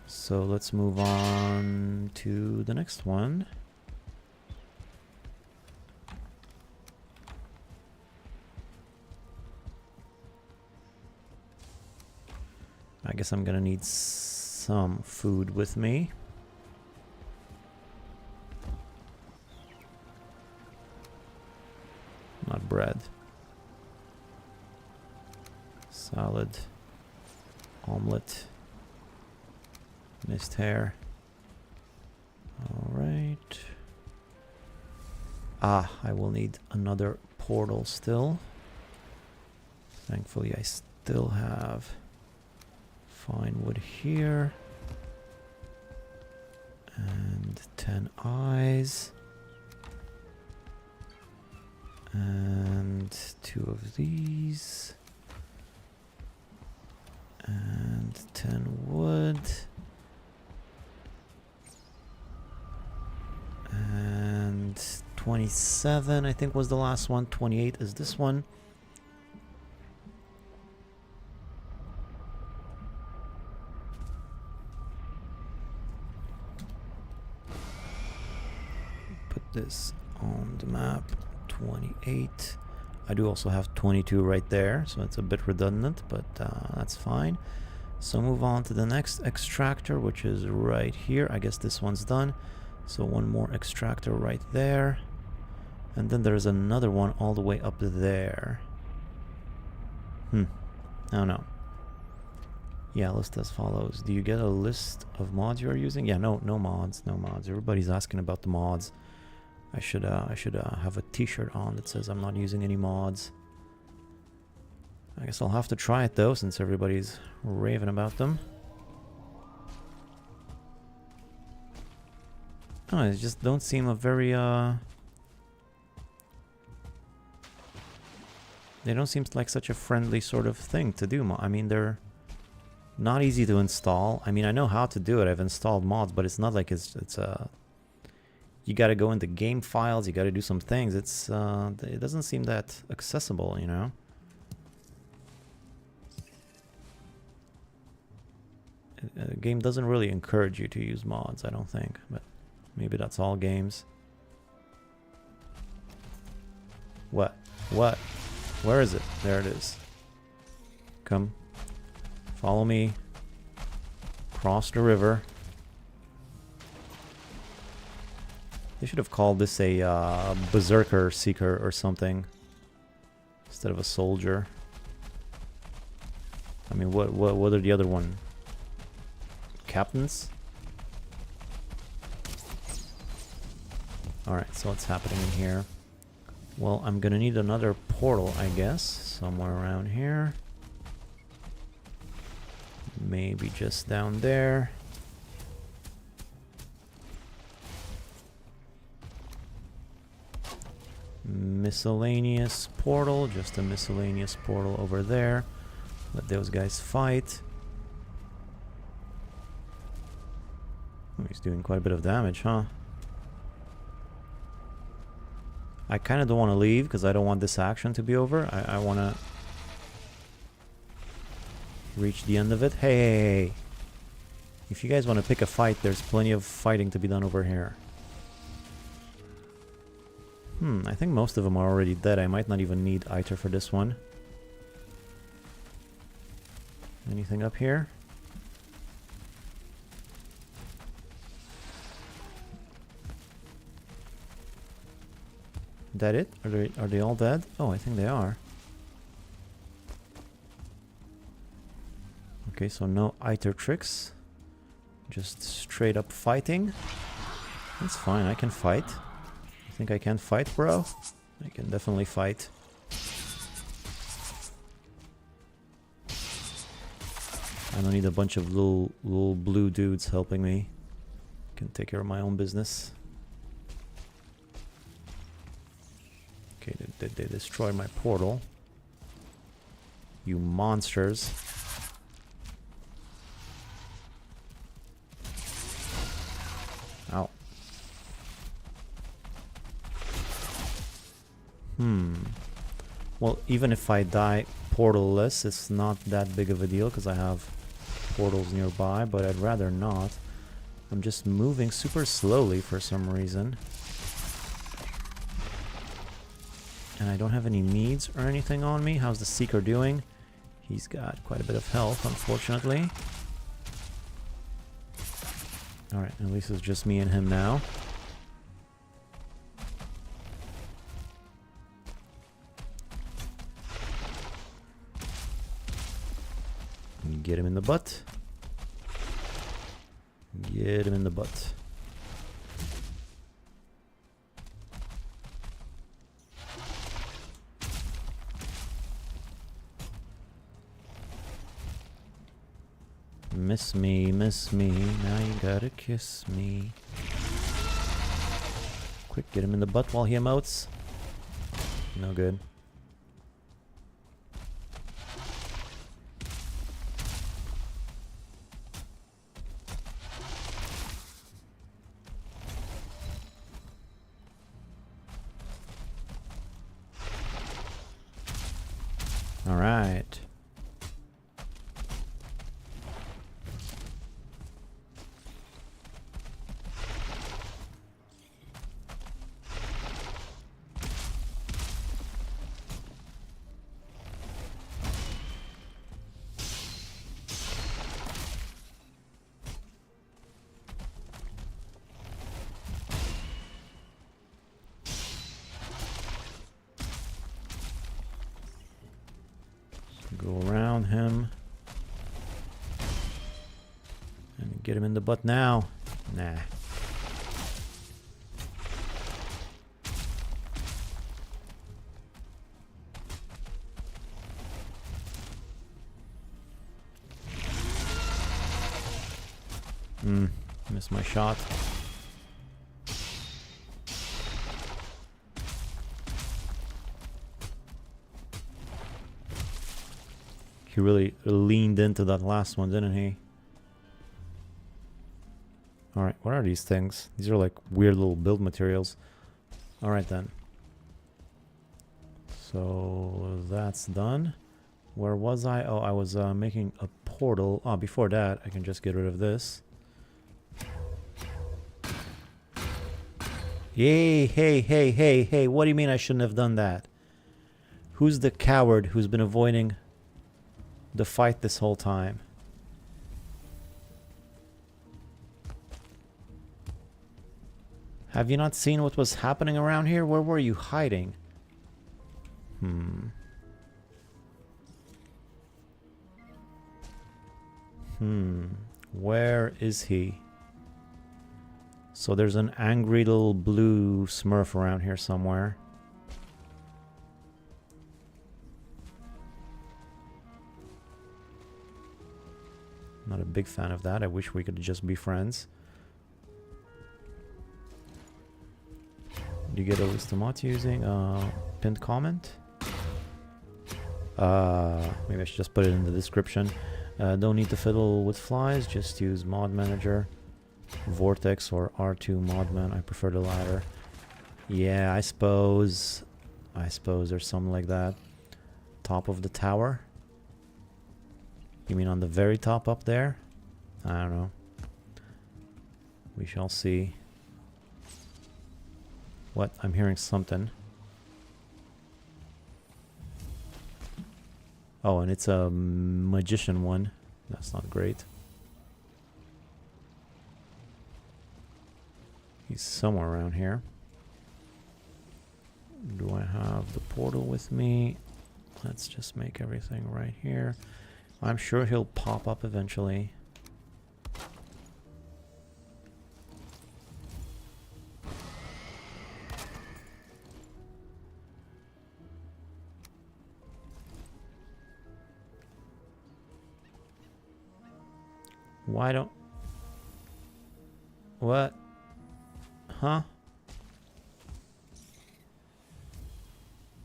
So let's move on to the next one. I guess I'm gonna need some food with me. Not bread. Salad. Omelette. Missed hair. Alright. I will need another portal still. Thankfully I still have fine wood here. And 10 eyes. And 2 of these. And 10 wood. 27, I think, was the last one. 28 is this one. Put this on the map. 28. I do also have 22 right there, so it's a bit redundant, but that's fine. So move on to the next extractor, which is right here. I guess this one's done. So one more extractor right there. And then there's another one all the way up there. I don't know. Yeah, list as follows. Do you get a list of mods you are using? Yeah, no mods, no mods. Everybody's asking about the mods. I should have a t-shirt on that says I'm not using any mods. I guess I'll have to try it though, since everybody's raving about them. Oh, it just don't seem a very they don't seem like such a friendly sort of thing to do. I mean, they're not easy to install. I mean, I know how to do it. I've installed mods, but it's not like it's you got to go into game files, you got to do some things. It doesn't seem that accessible, you know. The game doesn't really encourage you to use mods, I don't think, but maybe that's all games. What? Where is it? There it is. Come. Follow me. Cross the river. They should have called this a berserker seeker or something instead of a soldier. I mean, what are the other one? Captains? Alright, so what's happening in here? Well, I'm gonna need another portal, I guess, somewhere around here. Maybe just down there. Miscellaneous portal, just a miscellaneous portal over there. Let those guys fight. Oh, he's doing quite a bit of damage, huh? I kind of don't want to leave because I don't want this action to be over. I want to reach the end of it. Hey, if you guys want to pick a fight, there's plenty of fighting to be done over here. I think most of them are already dead. I might not even need ITER for this one. Anything up here? That it? Are they all dead? Oh, I think they are. Okay, so no ITER tricks. Just straight up fighting. That's fine, I can fight. You think I can fight, bro? I can definitely fight. I don't need a bunch of little blue dudes helping me. I can take care of my own business. Okay, they destroyed my portal. You monsters. Ow. Well, even if I die portal-less, it's not that big of a deal because I have portals nearby, but I'd rather not. I'm just moving super slowly for some reason. And I don't have any needs or anything on me. How's the Seeker doing? He's got quite a bit of health, unfortunately. Alright, at least it's just me and him now. Get him in the butt. Get him in the butt. Miss me, now you gotta kiss me. Quick, get him in the butt while he emotes. No good. Alright. Go around him. And get him in the butt now. Nah. Missed my shot. He really leaned into that last one, didn't he? Alright, what are these things? These are like weird little build materials. Alright then. So that's done. Where was I? Oh, I was making a portal. Oh, before that, I can just get rid of this. Yay, hey, what do you mean I shouldn't have done that? Who's the coward who's been avoiding the fight this whole time? Have you not seen what was happening around here? Where were you hiding? Where is he? So there's an angry little blue smurf around here somewhere. Not a big fan of that. I wish we could just be friends. You get a list of mods using pinned comment. Maybe I should just put it in the description. Don't need to fiddle with flies, just use mod manager, vortex or R2 modman. I prefer the latter. Yeah, I suppose there's something like that. Top of the tower. You mean on the very top up there? I don't know. We shall see. What? I'm hearing something. Oh, and it's a magician one. That's not great. He's somewhere around here. Do I have the portal with me? Let's just make everything right here. I'm sure he'll pop up eventually. Why don't... What? Huh?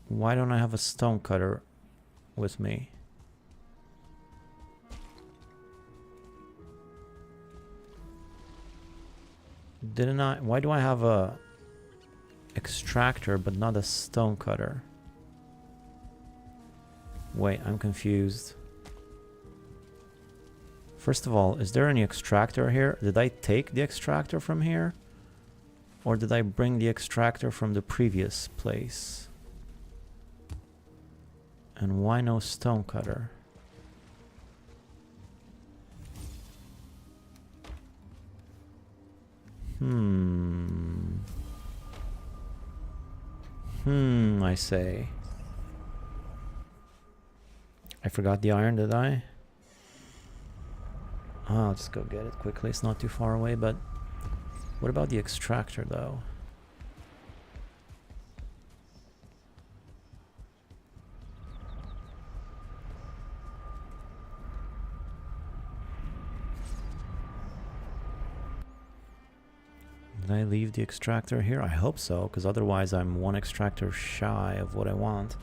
Why don't I have a stone cutter with me? Didn't I? Why do I have a extractor but not a stone cutter? Wait, I'm confused. First of all, is there any extractor here? Did I take the extractor from here? Or did I bring the extractor from the previous place? And why no stone cutter? I say. I forgot the iron, did I? I'll just go get it quickly. It's not too far away, but what about the extractor, though? Did I leave the extractor here? I hope so, because otherwise I'm one extractor shy of what I want.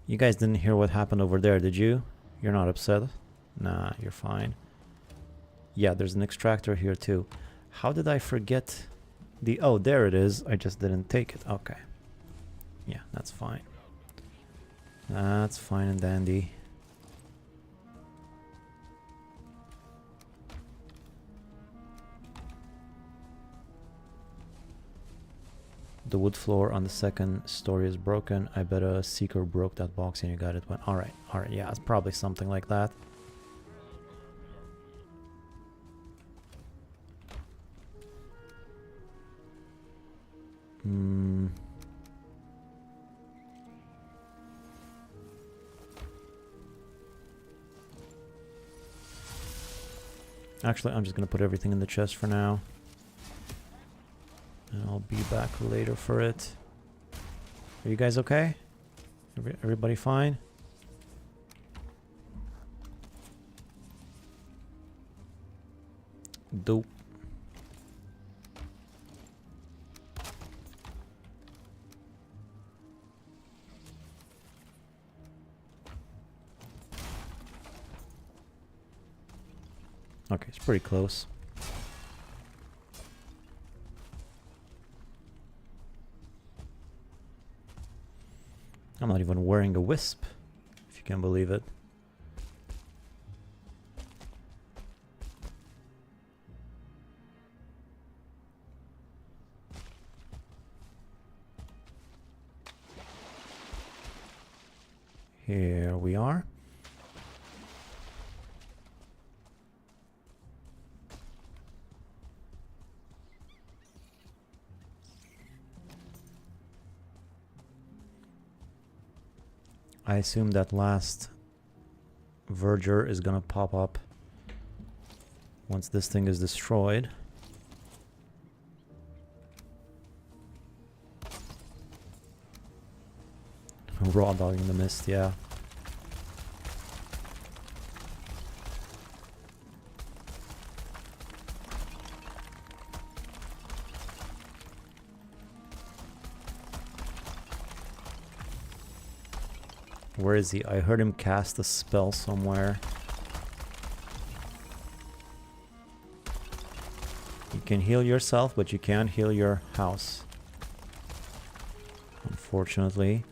You guys didn't hear what happened over there, did you? You're not upset? Nah, you're fine. Yeah, there's an extractor here too. How did I forget the... Oh, there it is. I just didn't take it. Okay. Yeah, that's fine. That's fine and dandy. The wood floor on the second story is broken. I bet a seeker broke that box and you got it. Alright, yeah, it's probably something like that. Actually, I'm just gonna put everything in the chest for now. And I'll be back later for it. Are you guys okay? Everybody fine? Dope. Okay, it's pretty close. I'm not even wearing a wisp, if you can believe it. Here we are. I assume that last verger is gonna pop up once this thing is destroyed. Raw dog in the mist, yeah. Where is he? I heard him cast a spell somewhere. You can heal yourself, but you can't heal your house. Unfortunately.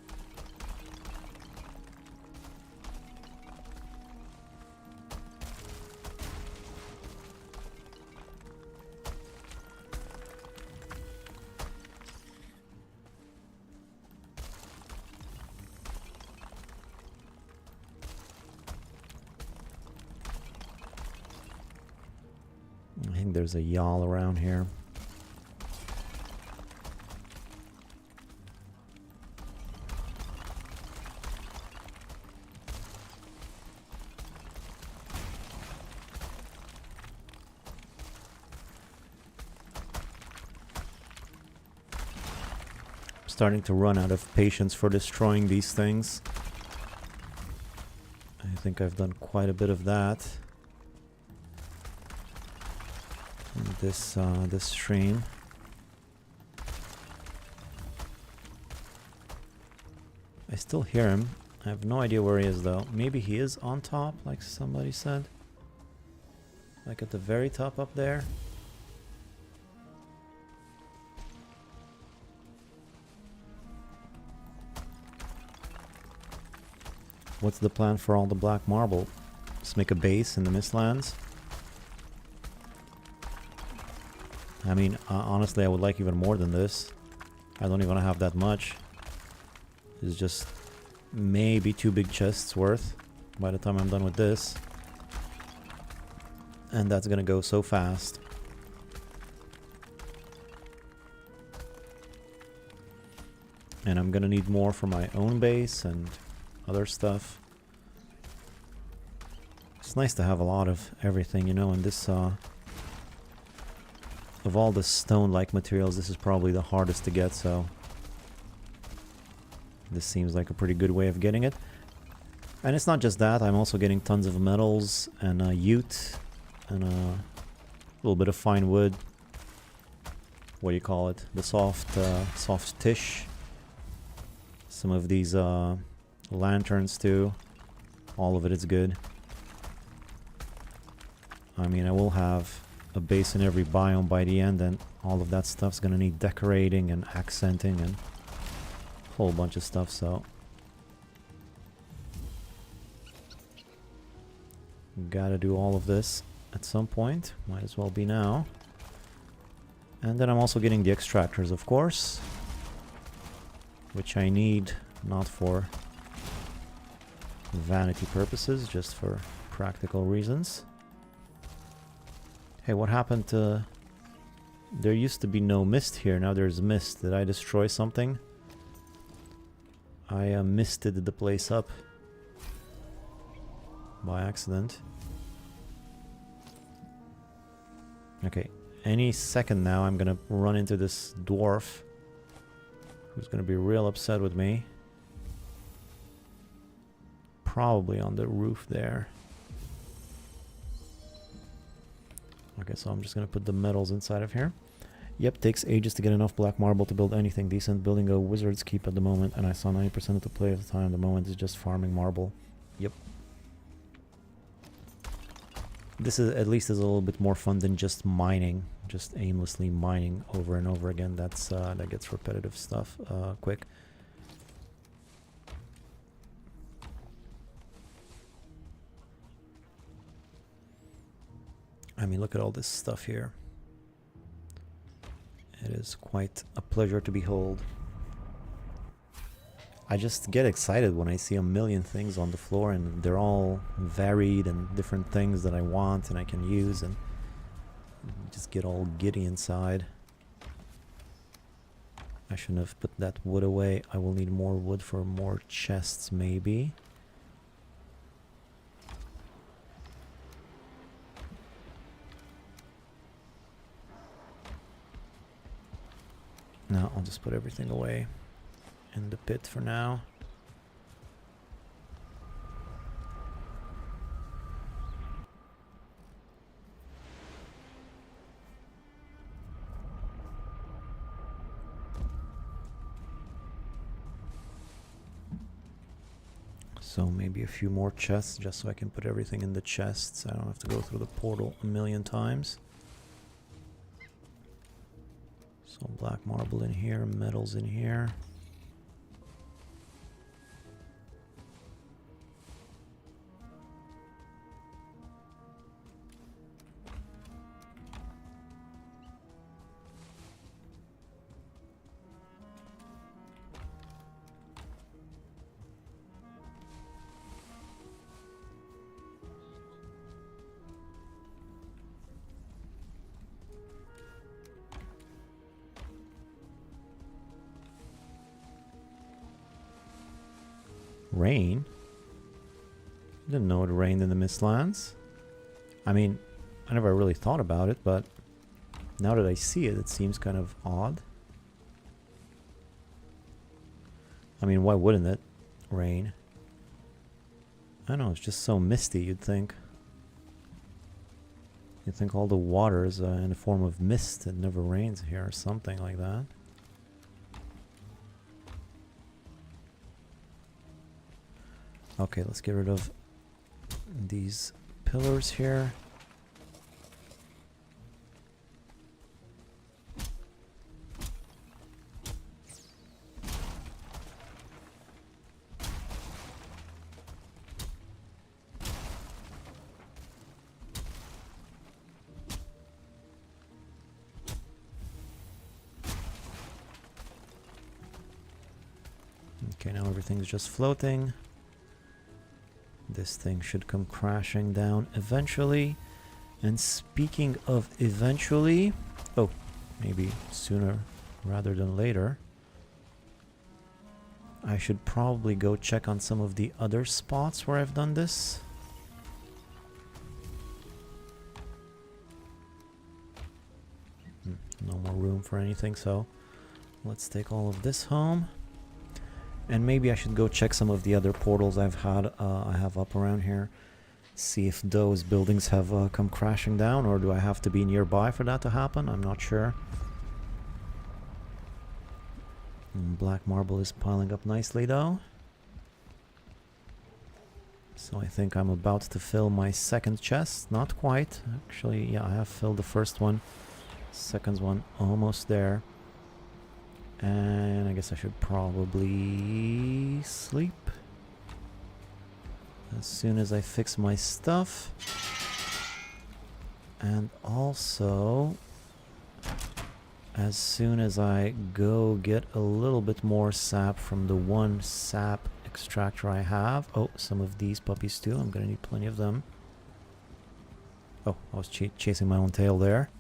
I think there's a yawl around here. I'm starting to run out of patience for destroying these things. I think I've done quite a bit of that. This stream. I still hear him. I have no idea where he is though. Maybe he is on top, like somebody said. Like at the very top up there. What's the plan for all the black marble? Just make a base in the Mistlands? I mean, honestly, I would like even more than this. I don't even have that much. It's just maybe 2 big chests worth by the time I'm done with this. And that's gonna go so fast. And I'm gonna need more for my own base and other stuff. It's nice to have a lot of everything, you know, and this of all the stone-like materials, this is probably the hardest to get, so this seems like a pretty good way of getting it. And it's not just that, I'm also getting tons of metals and ute and a little bit of fine wood. What do you call it? The soft tish. Some of these lanterns too. All of it is good. I mean, I will have a base in every biome by the end, and all of that stuff's gonna need decorating and accenting and whole bunch of stuff, so... Gotta do all of this at some point. Might as well be now. And then I'm also getting the extractors, of course. Which I need not for vanity purposes, just for practical reasons. Hey, what happened to... There used to be no mist here, now there's mist. Did I destroy something? I misted the place up. By accident. Okay, any second now I'm gonna run into this dwarf. Who's gonna be real upset with me. Probably on the roof there. Okay, so I'm just gonna put the metals inside of here. Yep, takes ages to get enough black marble to build anything decent. Building a wizard's keep at the moment, and I saw 90% of the play of the time. The moment is just farming marble. Yep. This is at least is a little bit more fun than just mining, just aimlessly mining over and over again. That's that gets repetitive stuff quick. I mean, look at all this stuff here. It is quite a pleasure to behold. I just get excited when I see a million things on the floor and they're all varied and different things that I want and I can use, and just get all giddy inside. I shouldn't have put that wood away. I will need more wood for more chests, maybe. No, I'll just put everything away in the pit for now. So maybe a few more chests just so I can put everything in the chests. I don't have to go through the portal a million times. So black marble in here, metals in here. Rain? Didn't know it rained in the Mistlands. I mean, I never really thought about it, but now that I see it, it seems kind of odd. I mean, why wouldn't it rain? I don't know, it's just so misty, you'd think. You'd think all the water is in the form of mist. It never rains here or something like that. Okay, let's get rid of these pillars here. Okay, now everything's just floating. This thing should come crashing down eventually. And speaking of eventually... Oh, maybe sooner rather than later. I should probably go check on some of the other spots where I've done this. No more room for anything, so let's take all of this home. And maybe I should go check some of the other portals I have up around here. See if those buildings have come crashing down, or do I have to be nearby for that to happen? I'm not sure. Black marble is piling up nicely though. So I think I'm about to fill my second chest. Not quite. Actually, yeah, I have filled the first one. Second one almost there. And I guess I should probably sleep as soon as I fix my stuff. And also, as soon as I go get a little bit more sap from the one sap extractor I have. Oh, some of these puppies too. I'm gonna need plenty of them. Oh, I was chasing my own tail there.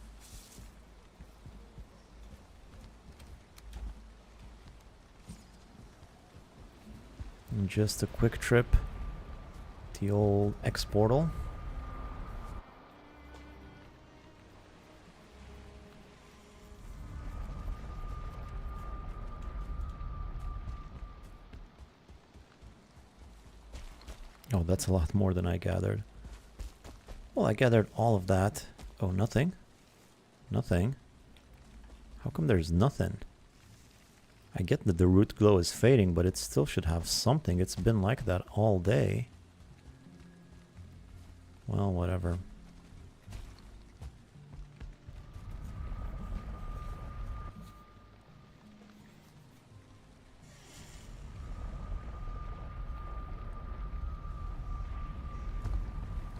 And just a quick trip to the old X-Portal. Oh, that's a lot more than I gathered. Well, I gathered all of that. Oh, nothing. Nothing. How come there's nothing? I get that the root glow is fading, but it still should have something. It's been like that all day. Well, whatever.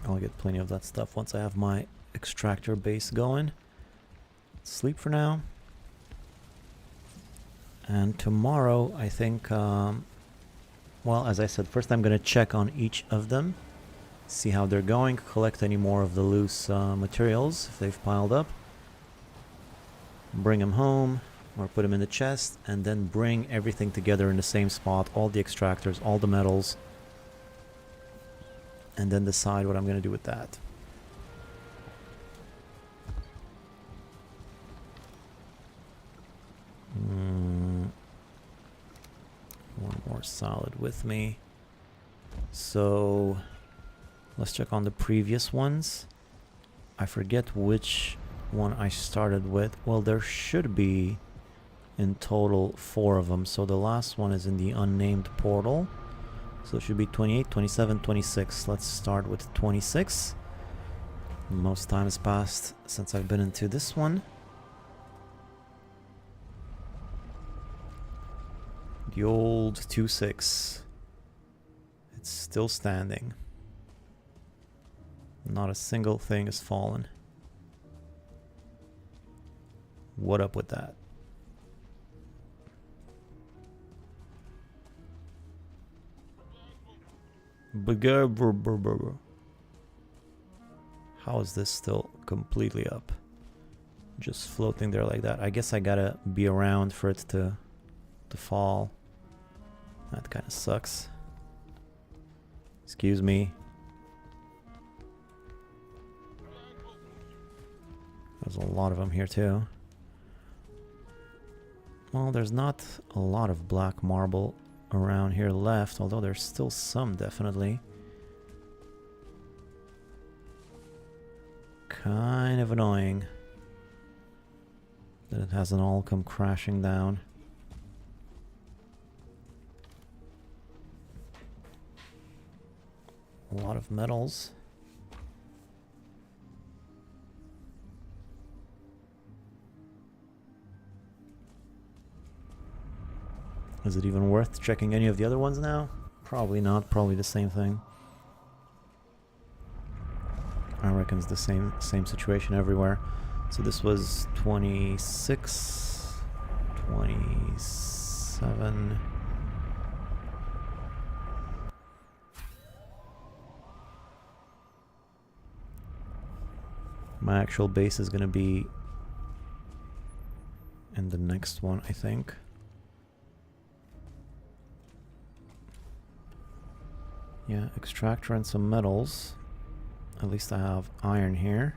I'll get plenty of that stuff once I have my extractor base going. Sleep for now. And tomorrow, I think, well, as I said, first I'm going to check on each of them, see how they're going, collect any more of the loose materials if they've piled up, bring them home or put them in the chest, and then bring everything together in the same spot, all the extractors, all the metals, and then decide what I'm going to do with that. One more solid with me. So let's check on the previous ones. I forget which one I started with. Well, there should be in total 4 of them. So the last one is in the unnamed portal. So it should be 28, 27, 26. Let's start with 26. Most time has passed since I've been into this one. The old 2-6. It's still standing. Not a single thing has fallen. What up with that? How is this still completely up? Just floating there like that. I guess I gotta be around for it to fall. That kind of sucks. Excuse me. There's a lot of them here too. Well, there's not a lot of black marble around here left, although there's still some, definitely. Kind of annoying that it hasn't all come crashing down. A lot of metals. Is it even worth checking any of the other ones now? Probably not. Probably the same thing. I reckon it's the same situation everywhere. So this was 26, 27. My actual base is going to be in the next one, I think. Yeah, extractor and some metals. At least I have iron here.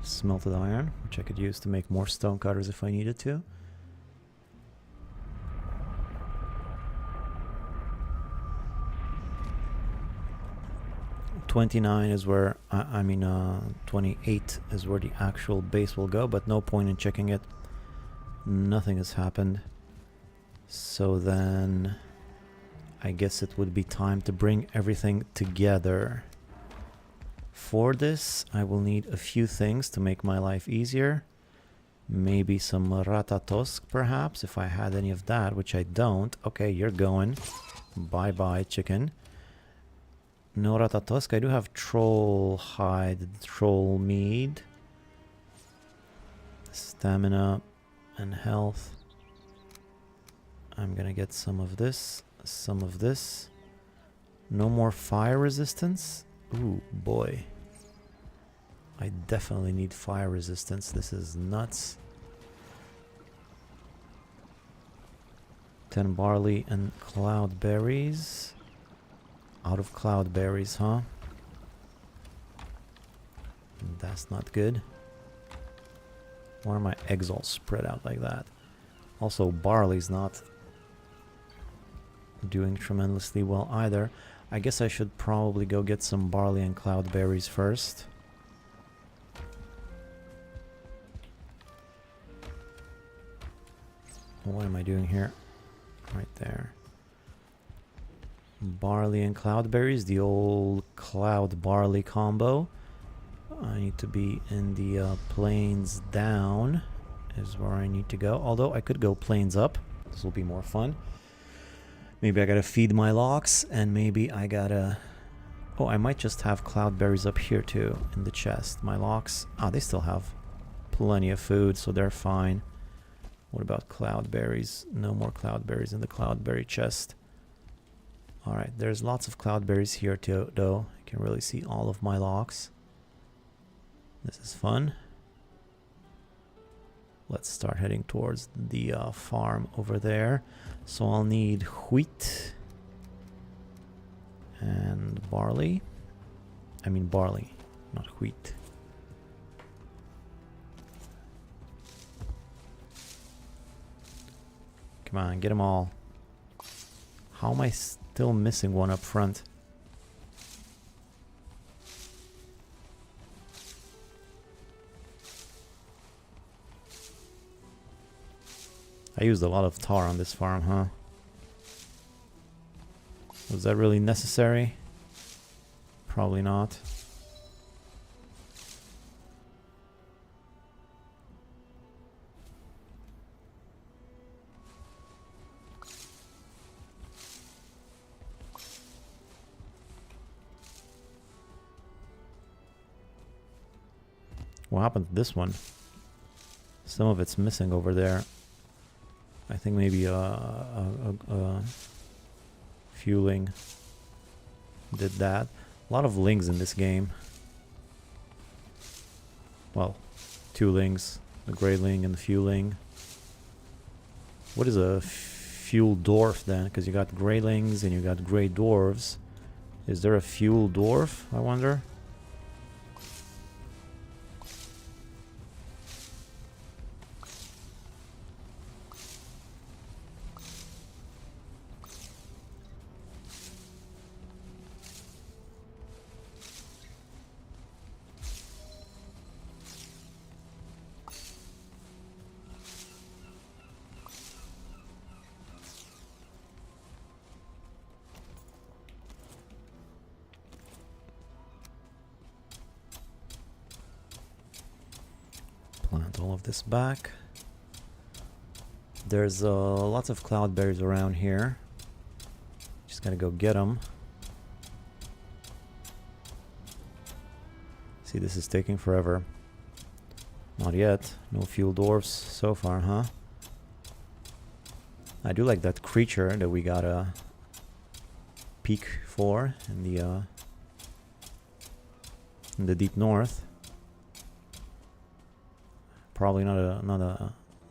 Smelted iron, which I could use to make more stone cutters if I needed to. $29 is where, 28 is where the actual base will go, but no point in checking it. Nothing has happened. So then I guess it would be time to bring everything together. For this, I will need a few things to make my life easier. Maybe some ratatosk, perhaps, if I had any of that, which I don't. Okay, you're going. Bye-bye, chicken. No ratatosk. I do have troll hide, troll mead. Stamina and health. I'm gonna get some of this, some of this. No more fire resistance. Ooh, boy. I definitely need fire resistance. This is nuts. 10 barley and cloudberries. Out of cloudberries, huh? That's not good. Why are my eggs all spread out like that? Also, barley's not doing tremendously well either. I guess I should probably go get some barley and cloudberries first. What am I doing here? Right there. Barley and cloudberries, the old cloud barley combo. I need to be in the plains down is where I need to go. Although I could go plains up. This will be more fun. Maybe I gotta feed my locks, and maybe I gotta... Oh, I might just have cloudberries up here too, in the chest. My locks... Ah, they still have plenty of food, so they're fine. What about cloudberries? No more cloudberries in the cloudberry chest. Alright, there's lots of cloudberries here too, though. I can really see all of my locks. This is fun. Let's start heading towards the farm over there. So I'll need wheat and barley. I mean barley, not wheat. Come on, get them all. How am I still missing one up front? I used a lot of tar on this farm, huh? Was that really necessary? Probably not. What happened to this one? Some of it's missing over there. I think maybe fueling did that. A lot of lings in this game. Well, 2 lings, the gray ling and the fueling. What is a fuel dwarf then? Because you got gray lings and you got gray dwarves. Is there a fuel dwarf, I wonder? Plant all of this back. There's lots of cloudberries around here. Just gotta go get them. See, this is taking forever. Not yet. No fuel dwarfs so far, huh? I do like that creature that we got a peak for in the deep north. Probably not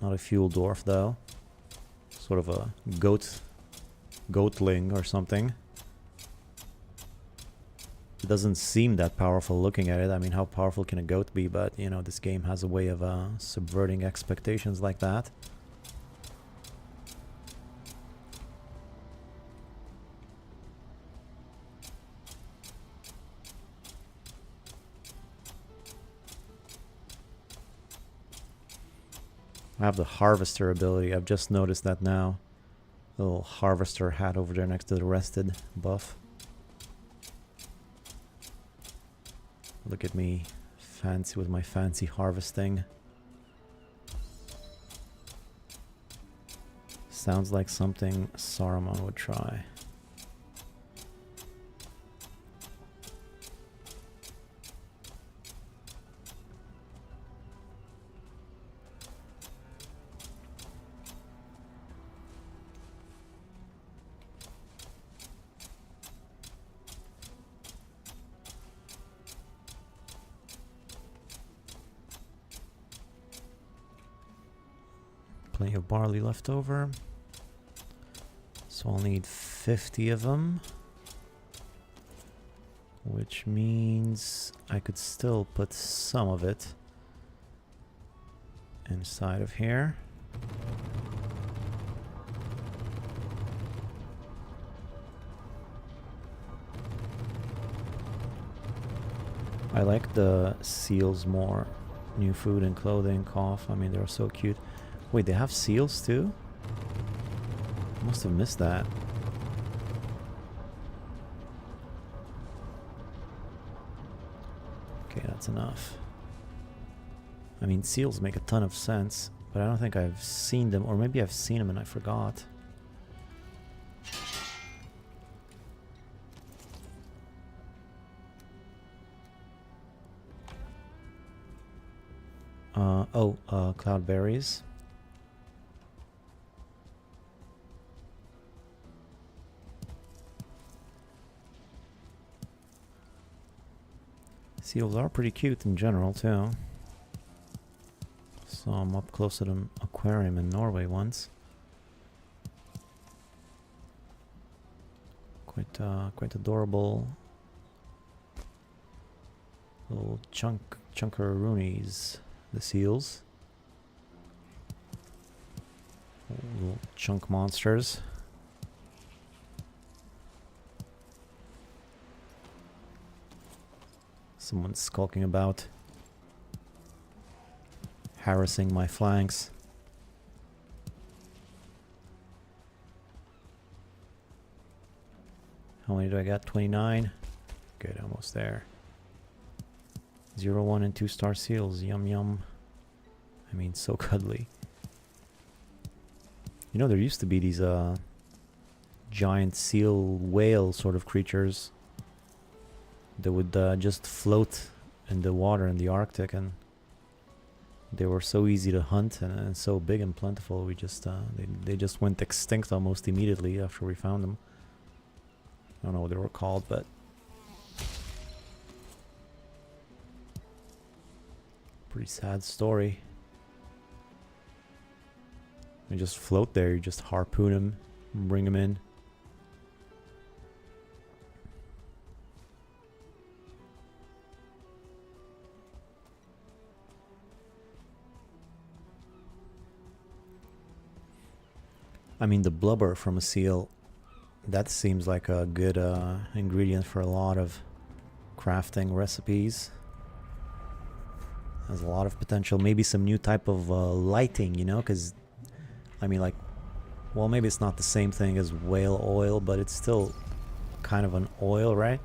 a fuel dwarf though. Sort of a goatling or something. It doesn't seem that powerful looking at it. I mean, how powerful can a goat be? But you know, this game has a way of subverting expectations like that. I have the harvester ability. I've just noticed that now. Little harvester hat over there next to the rested buff. Look at me, fancy with my fancy harvesting. Sounds like something Saruman would try. Plenty of barley left over. So I'll need 50 of them. Which means I could still put some of it inside of here. I like the seals more. New food and clothing, cough. I mean, they're so cute. Wait, they have seals too? Must have missed that. Okay, that's enough. I mean, seals make a ton of sense, but I don't think I've seen them, or maybe I've seen them and I forgot. Cloudberries. Seals are pretty cute in general too. So I'm up close to an aquarium in Norway once. Quite adorable little chunkeroonies, the seals. Little chunk monsters. Someone's skulking about, harassing my flanks. How many do I got? 29? Good, almost there. 0, 1, and 2-star seals. Yum yum. I mean, so cuddly. You know, there used to be these giant seal whale sort of creatures that would just float in the water in the Arctic, and they were so easy to hunt and so big and plentiful. We just they just went extinct almost immediately after we found them. I don't know what they were called, but pretty sad story. You just float there, you just harpoon them, bring them in. I mean, the blubber from a seal, that seems like a good ingredient for a lot of crafting recipes. Has a lot of potential. Maybe some new type of lighting, you know, because I mean, like, well, maybe it's not the same thing as whale oil, but it's still kind of an oil, right?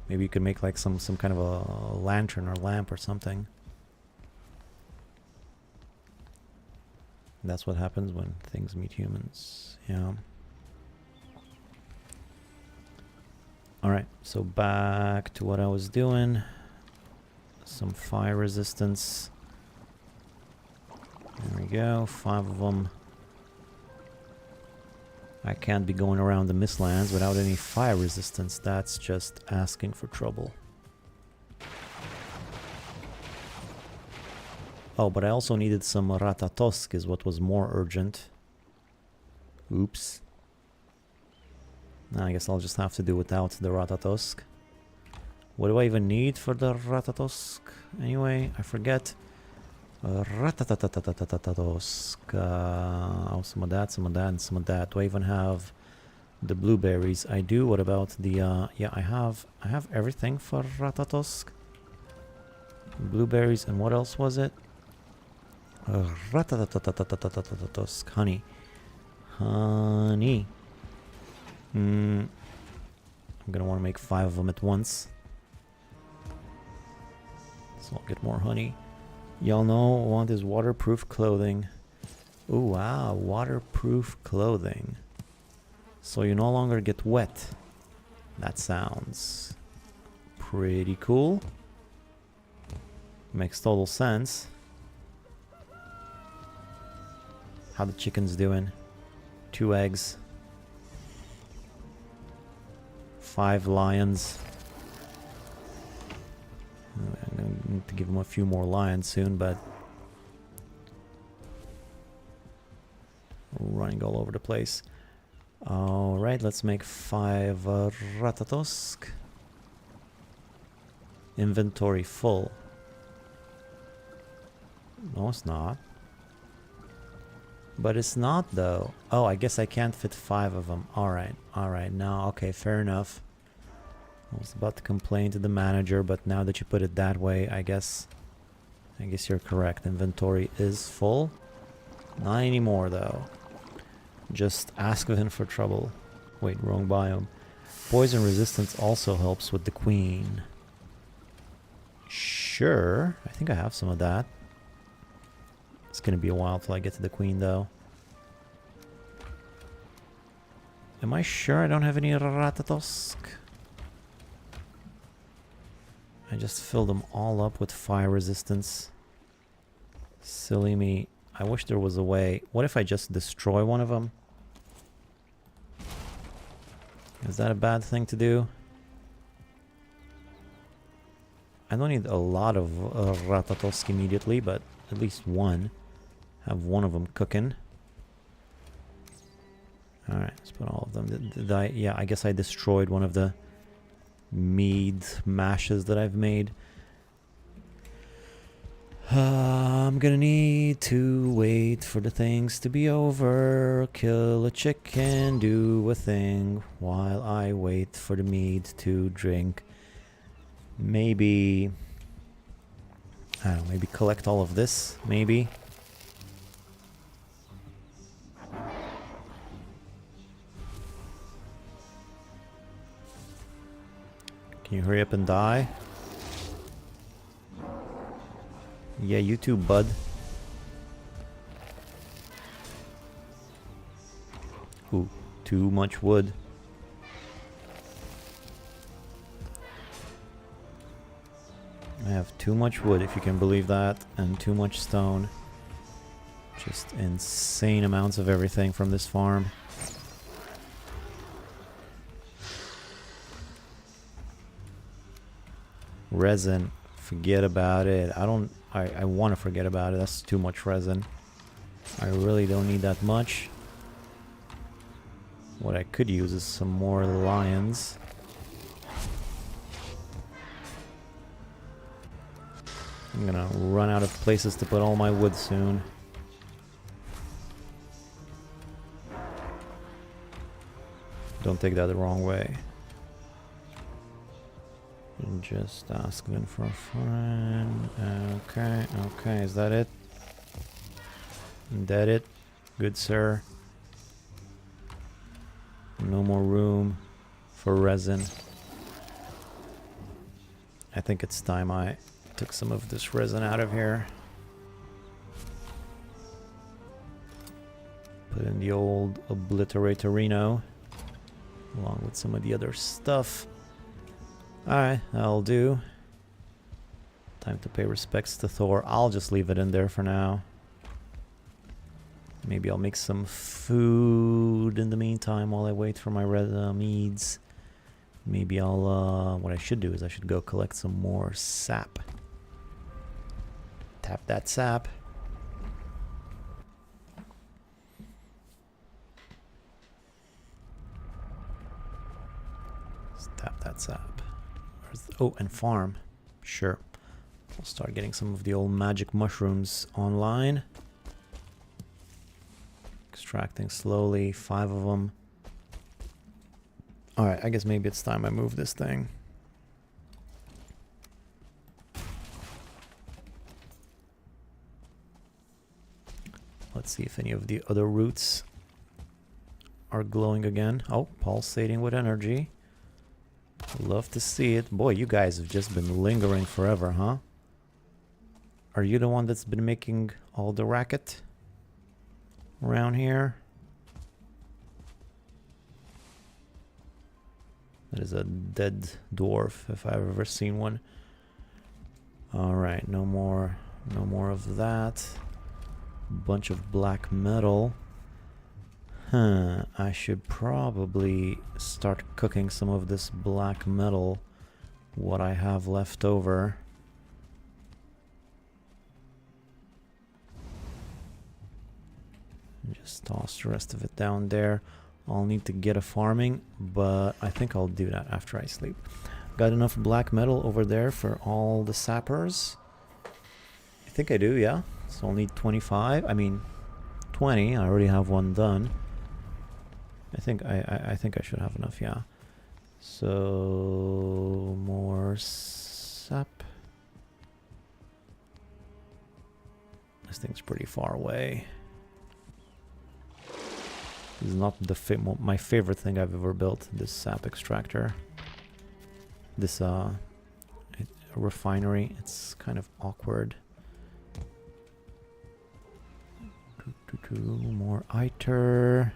Maybe you could make like some kind of a lantern or lamp or something. That's what happens when things meet humans. Yeah. Alright, so back to what I was doing. Some fire resistance. There we go, 5 of them. I can't be going around the Mistlands without any fire resistance. That's just asking for trouble. Oh, but I also needed some Ratatosk is what was more urgent. Oops. I guess I'll just have to do without the Ratatosk. What do I even need for the Ratatosk? Anyway, I forget. Ratatosk. Oh, some of that, and some of that. Do I even have the blueberries? I do. What about the yeah, I have everything for Ratatosk. Blueberries, and what else was it? Ratatosk. Honey. Honey. I'm gonna want to make 5 of them at once. So I'll get more honey. Y'all know I want is waterproof clothing. Oh, wow. Waterproof clothing. So you no longer get wet. That sounds pretty cool. Makes total sense. How the chicken's doing? 2 eggs. 5 lions. I'm gonna need to give them a few more lions soon, but running all over the place. Alright, let's make 5 Ratatosk. Inventory full. No, it's not. But it's not, though. Oh, I guess I can't fit 5 of them. Alright, alright. Now, okay, fair enough. I was about to complain to the manager, but now that you put it that way, I guess you're correct. Inventory is full. Not anymore, though. Just ask Vin for trouble. Wait, wrong biome. Poison resistance also helps with the queen. Sure. I think I have some of that. It's gonna be a while till I get to the queen, though. Am I sure I don't have any Ratatosk? I just filled them all up with fire resistance. Silly me. I wish there was a way. What if I just destroy one of them? Is that a bad thing to do? I don't need a lot of Ratatosk immediately, but at least one. Have one of them cooking. Alright, let's put all of them. Did I? Yeah, I guess I destroyed one of the mead mashes that I've made. I'm gonna need to wait for the things to be over. Kill a chicken, do a thing while I wait for the mead to drink. Maybe, I don't know, maybe collect all of this, maybe. Can you hurry up and die? Yeah, you too, bud. Ooh, too much wood. I have too much wood, if you can believe that, and too much stone. Just insane amounts of everything from this farm. Resin, forget about it. I want to forget about it. That's too much resin. I really don't need that much. What I could use is some more lions. I'm gonna run out of places to put all my wood soon. Don't take that the wrong way. And just ask them for a friend. Okay, okay, is that it? Is that it? Good sir. No more room for resin. I think it's time I took some of this resin out of here. Put in the old obliteratorino along with some of the other stuff. Alright, that'll do. Time to pay respects to Thor. I'll just leave it in there for now. Maybe I'll make some food in the meantime while I wait for my red meads. Maybe I'll, what I should do is I should go collect some more sap. Tap that sap. Let's tap that sap. Oh, and farm. Sure. I'll start getting some of the old magic mushrooms online. Extracting slowly, 5 of them. Alright, I guess maybe it's time I move this thing. Let's see if any of the other roots are glowing again. Oh, pulsating with energy. Love to see it. Boy, you guys have just been lingering forever, huh? Are you the one that's been making all the racket? around here? That is a dead dwarf if I've ever seen one. Alright, no more of that. Bunch of black metal. Huh, I should probably start cooking some of this black metal, what I have left over. Just toss the rest of it down there. I'll need to get a farming, but I think I'll do that after I sleep. Got enough black metal over there for all the sappers. I think I do, yeah. So I'll need 25. I mean, 20. I already have one done. I think I should have enough, yeah. So more sap. This thing's pretty far away. This is not my favorite thing I've ever built, this sap extractor. This refinery, it's kind of awkward. More ITER.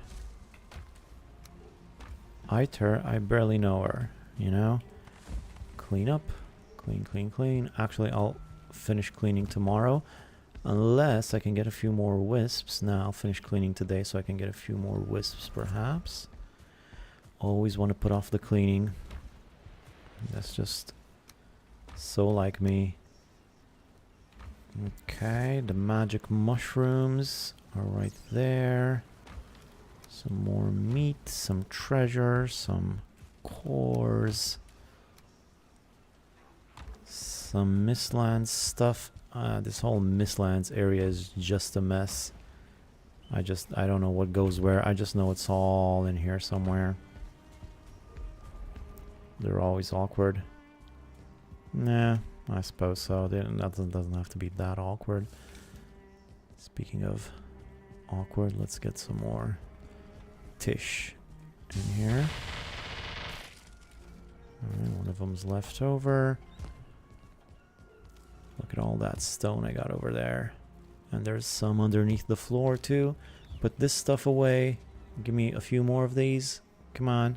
ITER, I barely know her, you know? Clean up. Clean. Actually, I'll finish cleaning tomorrow. Unless I can get a few more wisps. Now I'll finish cleaning today so I can get a few more wisps perhaps. Always want to put off the cleaning. That's just so like me. Okay, the magic mushrooms are right there. Some more meat, some treasure, some cores. Some Mistlands stuff. This whole Mistlands area is just a mess. I don't know what goes where. I just know it's all in here somewhere. They're always awkward. Nah, I suppose so. That doesn't have to be that awkward. Speaking of awkward, let's get some more Tish in here. Alright, one of them's left over. Look at all that stone I got over there. And there's some underneath the floor too. Put this stuff away. Give me a few more of these. Come on.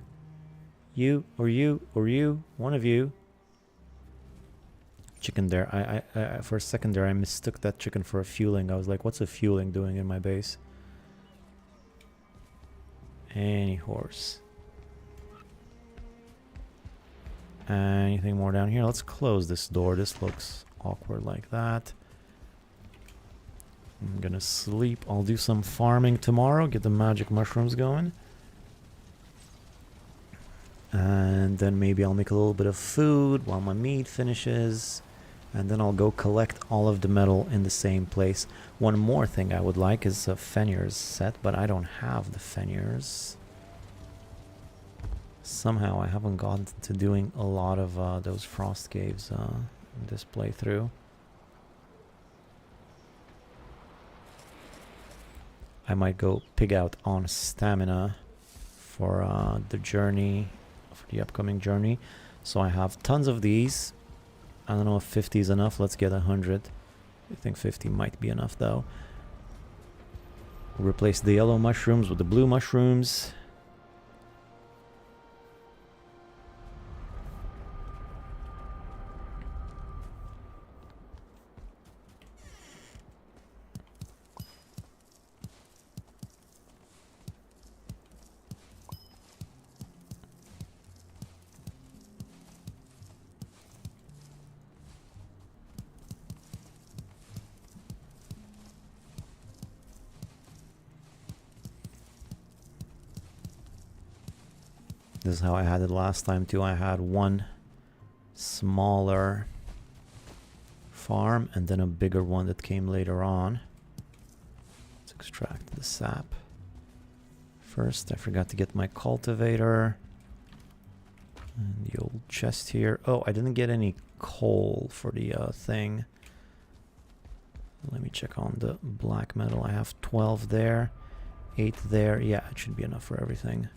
You, or you, or you. One of you. Chicken there. I for a second there I mistook that chicken for a fueling. I was like, what's a fueling doing in my base? Any horse. Anything more down here? Let's close this door. This looks awkward like that. I'm gonna sleep. I'll do some farming tomorrow. Get the magic mushrooms going. And then maybe I'll make a little bit of food while my meat finishes. And then I'll go collect all of the metal in the same place. One more thing I would like is a Fenrir's set, but I don't have the Fenrir's. Somehow I haven't gotten to doing a lot of those frost caves in this playthrough. I might go pig out on stamina for the journey, for the upcoming journey. So I have tons of these. I don't know if 50 is enough. Let's get 100. I think 50 might be enough though. Replace the yellow mushrooms with the blue mushrooms. This is how I had it last time too. I had one smaller farm and then a bigger one that came later on. Let's extract the sap. First, I forgot to get my cultivator. And the old chest here. Oh, I didn't get any coal for the thing. Let me check on the black metal. I have 12 there, 8 there. Yeah, it should be enough for everything.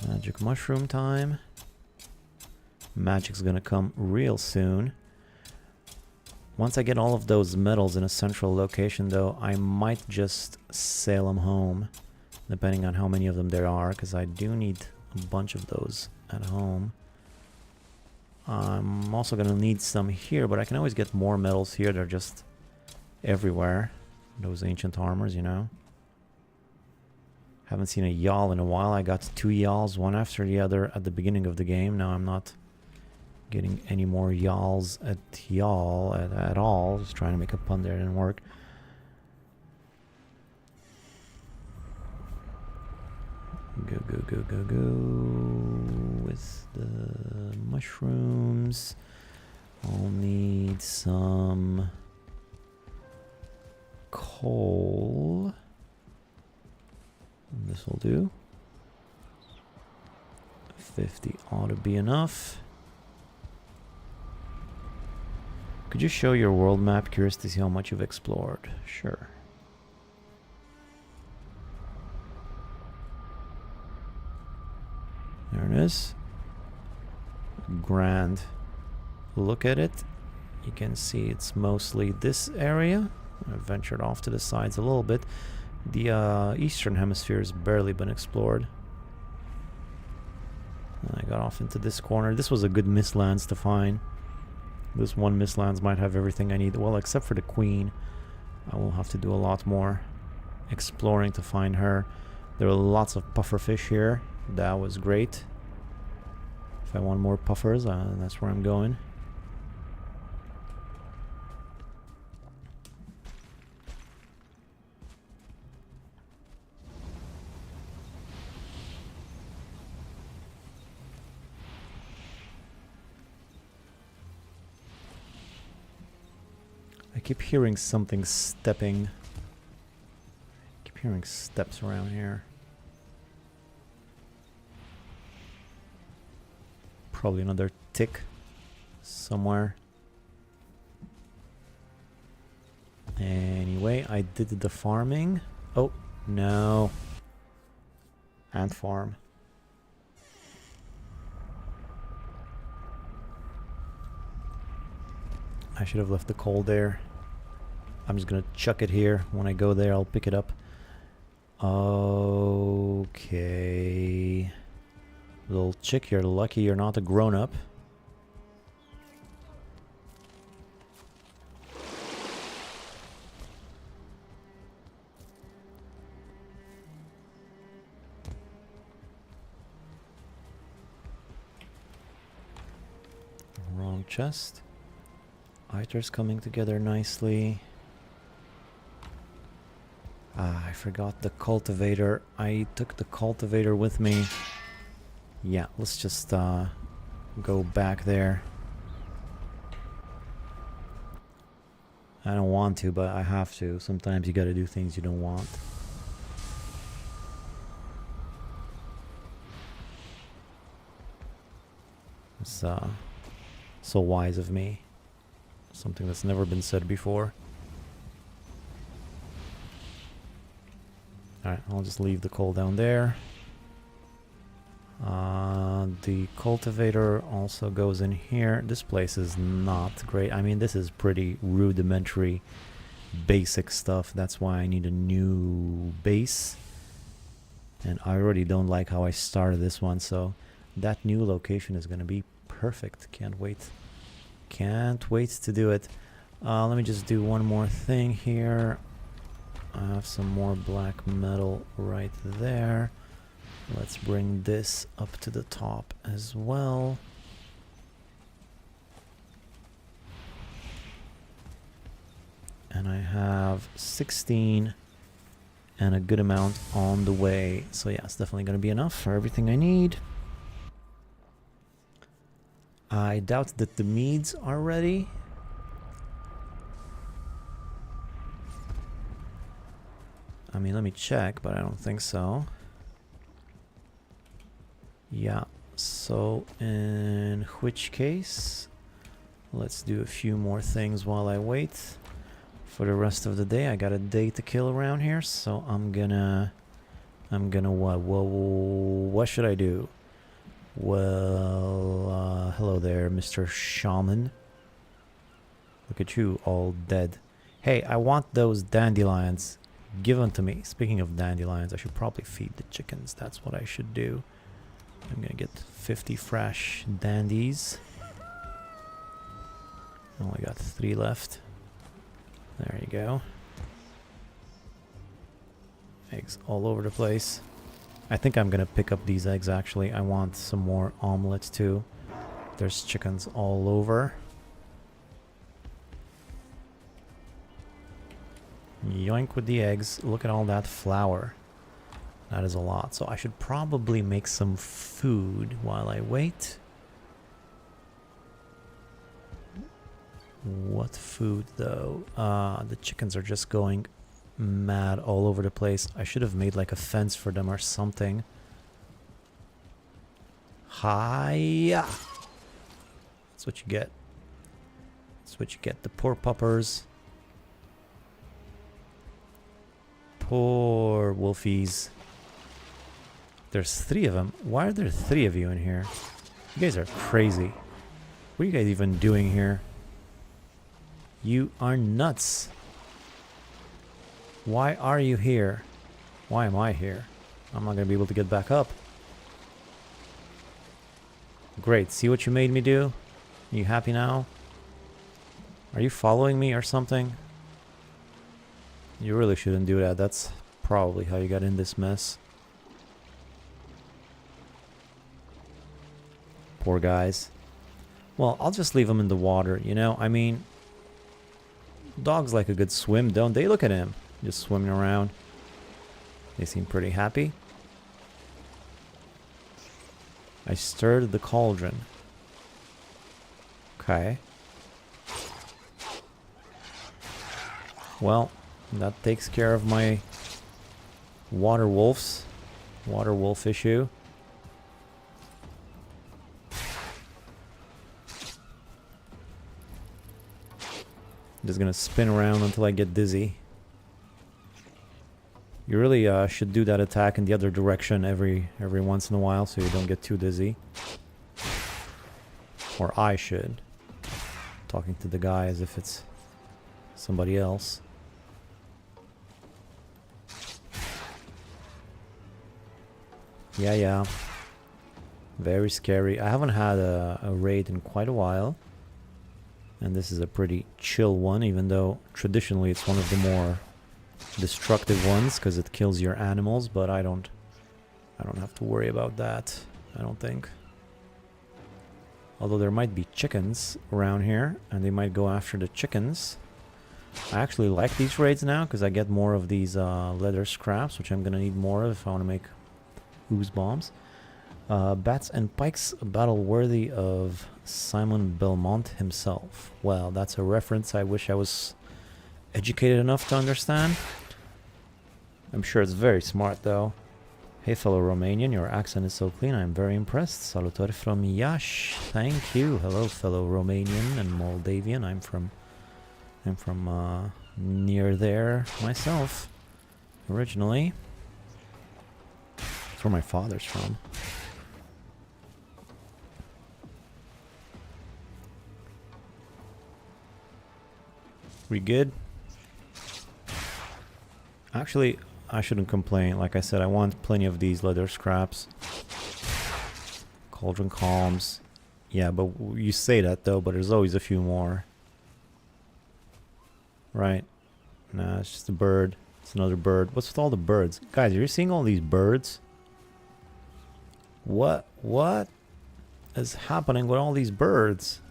Magic mushroom time. Magic's gonna come real soon. Once I get all of those metals in a central location, though, I might just sail them home, depending on how many of them there are, because I do need a bunch of those at home. I'm also going to need some here, but I can always get more metals here. They're just everywhere. Those ancient armors, you know. Haven't seen a yawl in a while. I got 2 yawls, one after the other at the beginning of the game. Now I'm not getting any more yawls at all. Just trying to make a pun there, it didn't work. Go, go, go, go, go with the mushrooms. I'll need some coal. This will do. 50 ought to be enough. Could you show your world map? Curious to see how much you've explored. Sure. There it is. Grand look at it. You can see it's mostly this area. I've ventured off to the sides a little bit. The eastern hemisphere has barely been explored. I got off into this corner. This was a good Mistlands to find. This one Mistlands might have everything I need. Well, except for the queen. I will have to do a lot more exploring to find her. There are lots of pufferfish here. That was great. If I want more puffers, that's where I'm going. I keep hearing something stepping. I keep hearing steps around here. Probably another tick somewhere. Anyway, I did the farming. Oh, no. Ant farm. I should have left the coal there. I'm just gonna chuck it here. When I go there, I'll pick it up. Okay. Little chick, you're lucky you're not a grown-up. Wrong chest. Iter's coming together nicely. I forgot the cultivator. I took the cultivator with me. Yeah, let's just go back there. I don't want to, but I have to. Sometimes you gotta do things you don't want. It's so wise of me. Something that's never been said before. Alright, I'll just leave the coal down there. The cultivator also goes in here. This place is not great. I mean, this is pretty rudimentary, basic stuff. That's why I need a new base. And I already don't like how I started this one, so that new location is going to be perfect. Can't wait. Can't wait to do it. Let me just do one more thing here. I have some more black metal right there. Let's bring this up to the top as well. And I have 16 and a good amount on the way. So yeah, it's definitely going to be enough for everything I need. I doubt that the meads are ready. I mean, let me check, but I don't think so. Yeah, so in which case, let's do a few more things while I wait for the rest of the day. I got a day to kill around here, so I'm gonna what should I do? Well, hello there, Mr. Shaman. The Look at you, all dead. Hey, I want those dandelions given to me. Speaking of dandelions, I should probably feed the chickens. That's what I should do. I'm gonna get 50 fresh dandies. Only got 3 left. There you go. Eggs all over the place. I think I'm gonna pick up these eggs actually. I want some more omelets too. There's chickens all over. Yoink with the eggs. Look at all that flour. That is a lot. So I should probably make some food while I wait. What food though? The chickens are just going mad all over the place. I should have made like a fence for them or something. Hiya! That's what you get. That's what you get. The poor puppers. Poor wolfies. There's 3 of them. Why are there 3 of you in here? You guys are crazy. What are you guys even doing here? You are nuts. Why are you here? Why am I here? I'm not gonna be able to get back up. Great, see what you made me do? Are you happy now? Are you following me or something? You really shouldn't do that. That's probably how you got in this mess. Poor guys. Well, I'll just leave them in the water, you know? I mean, dogs like a good swim, don't they? Look at him. Just swimming around. They seem pretty happy. I stirred the cauldron. Okay. Well, that takes care of my water wolf issue. Just gonna spin around until I get dizzy. You really should do that attack in the other direction every once in a while so you don't get too dizzy. Or I should. Talking to the guy as if it's somebody else. Yeah. Very scary. I haven't had a raid in quite a while. And this is a pretty chill one, even though traditionally it's one of the more destructive ones because it kills your animals, but I don't have to worry about that, I don't think. Although there might be chickens around here and they might go after the chickens. I actually like these raids now because I get more of these leather scraps, which I'm gonna need more of if I want to make ooze bombs. Bats and pikes, a battle worthy of Simon Belmont himself. Well, that's a reference I wish I was educated enough to understand. I'm sure it's very smart though. Hey fellow Romanian, your accent is so clean, I'm very impressed. Salutare from Iași. Thank you. Hello fellow Romanian and Moldavian. I'm from near there myself originally. That's where my father's from. We good? Actually, I shouldn't complain. Like I said, I want plenty of these leather scraps. Cauldron calms. Yeah, but you say that though, but there's always a few more. Right. Nah, it's just a bird. It's another bird. What's with all the birds? Guys, are you seeing all these birds? What is happening with all these birds?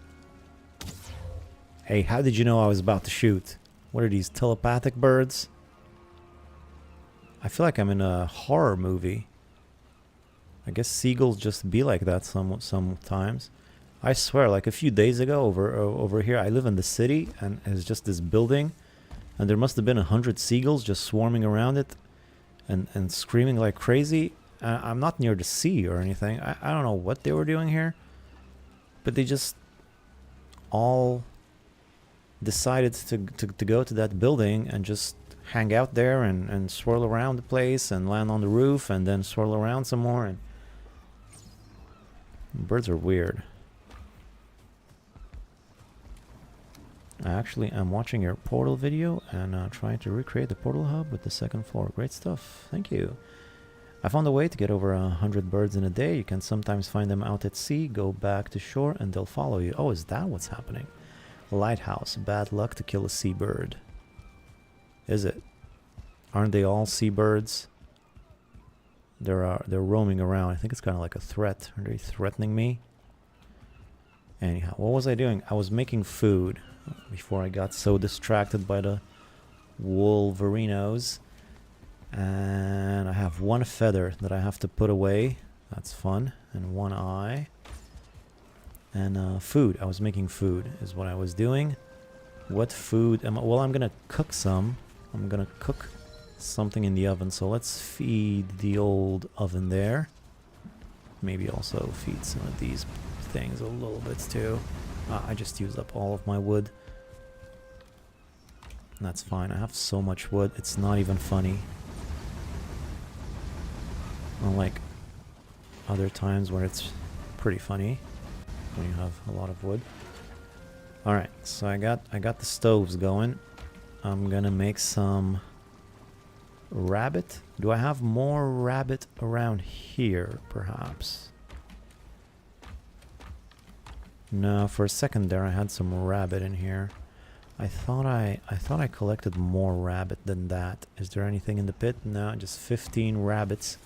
Hey, how did you know I was about to shoot? What are these, telepathic birds? I feel like I'm in a horror movie. I guess seagulls just be like that sometimes. I swear, like a few days ago over here, I live in the city and it's just this building and there must have been 100 seagulls just swarming around it and screaming like crazy. I'm not near the sea or anything. I don't know what they were doing here, but they just all decided to go to that building and just hang out there and swirl around the place and land on the roof and then swirl around some more. And birds are weird. I actually am watching your portal video and trying to recreate the portal hub with the second floor. Great stuff. Thank you. I found a way to get over 100 birds in a day. You can sometimes find them out at sea, go back to shore, and they'll follow you. Oh, is that what's happening? Lighthouse. Bad luck to kill a seabird. Is it? Aren't they all seabirds? They're roaming around. I think it's kind of like a threat. Are they threatening me? Anyhow, what was I doing? I was making food before I got so distracted by the wolverinos. And I have one feather that I have to put away. That's fun. And one eye. And food. I was making food is what I was doing. What food am I? Well, I'm gonna cook some. I'm gonna cook something in the oven. So let's feed the old oven there. Maybe also feed some of these things a little bit too. I just used up all of my wood. That's fine. I have so much wood. It's not even funny. Unlike other times where it's pretty funny when you have a lot of wood. Alright, so I got the stoves going. I'm gonna make some rabbit. Do I have more rabbit around here, perhaps? No, for a second there I had some rabbit in here. I thought I collected more rabbit than that. Is there anything in the pit? No, just 15 rabbits.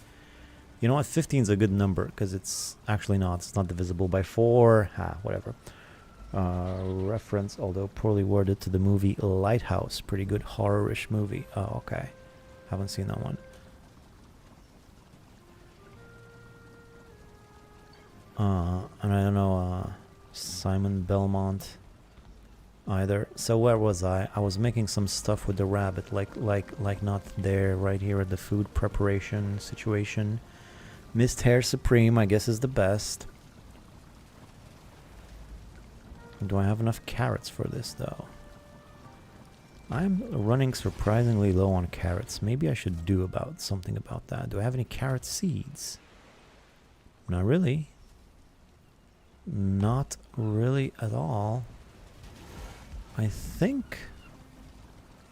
You know what? 15 is a good number because it's actually not. It's not divisible by 4. Whatever. Reference, although poorly worded, to the movie Lighthouse. Pretty good horror-ish movie. Oh, okay. Haven't seen that one. And I don't know Simon Belmont either. So where was I? I was making some stuff with the rabbit, like not there, right here at the food preparation situation. Mist Hair Supreme, I guess, is the best. Do I have enough carrots for this, though? I'm running surprisingly low on carrots. Maybe I should do something about that. Do I have any carrot seeds? Not really. Not really at all. I think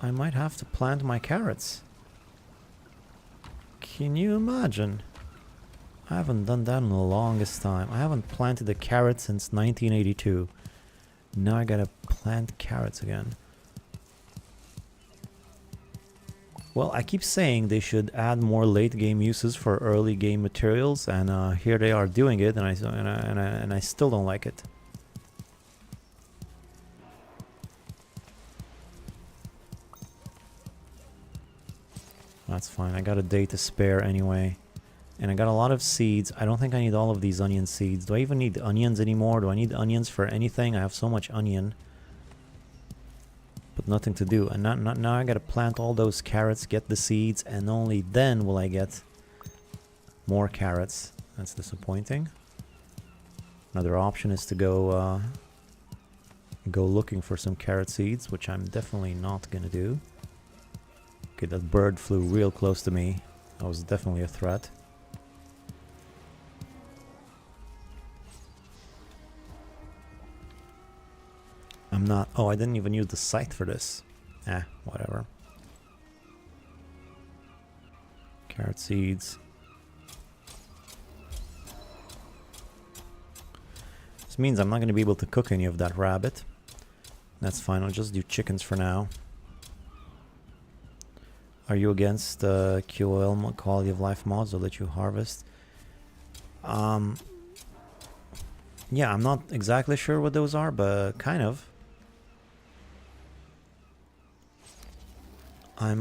I might have to plant my carrots. Can you imagine? I haven't done that in the longest time. I haven't planted a carrot since 1982. Now I gotta plant carrots again. Well, I keep saying they should add more late game uses for early game materials, and here they are doing it, and I still don't like it. That's fine. I got a day to spare anyway. And I got a lot of seeds. I don't think I need all of these onion seeds. Do I even need onions anymore? Do I need onions for anything? I have so much onion. But nothing to do. And now I gotta plant all those carrots, get the seeds, and only then will I get more carrots. That's disappointing. Another option is to go looking for some carrot seeds, which I'm definitely not gonna do. Okay, that bird flew real close to me. That was definitely a threat. I'm not... Oh, I didn't even use the scythe for this. Whatever. Carrot seeds. This means I'm not going to be able to cook any of that rabbit. That's fine, I'll just do chickens for now. Are you against QOL quality of life mods that let you harvest? Yeah, I'm not exactly sure what those are, but kind of. I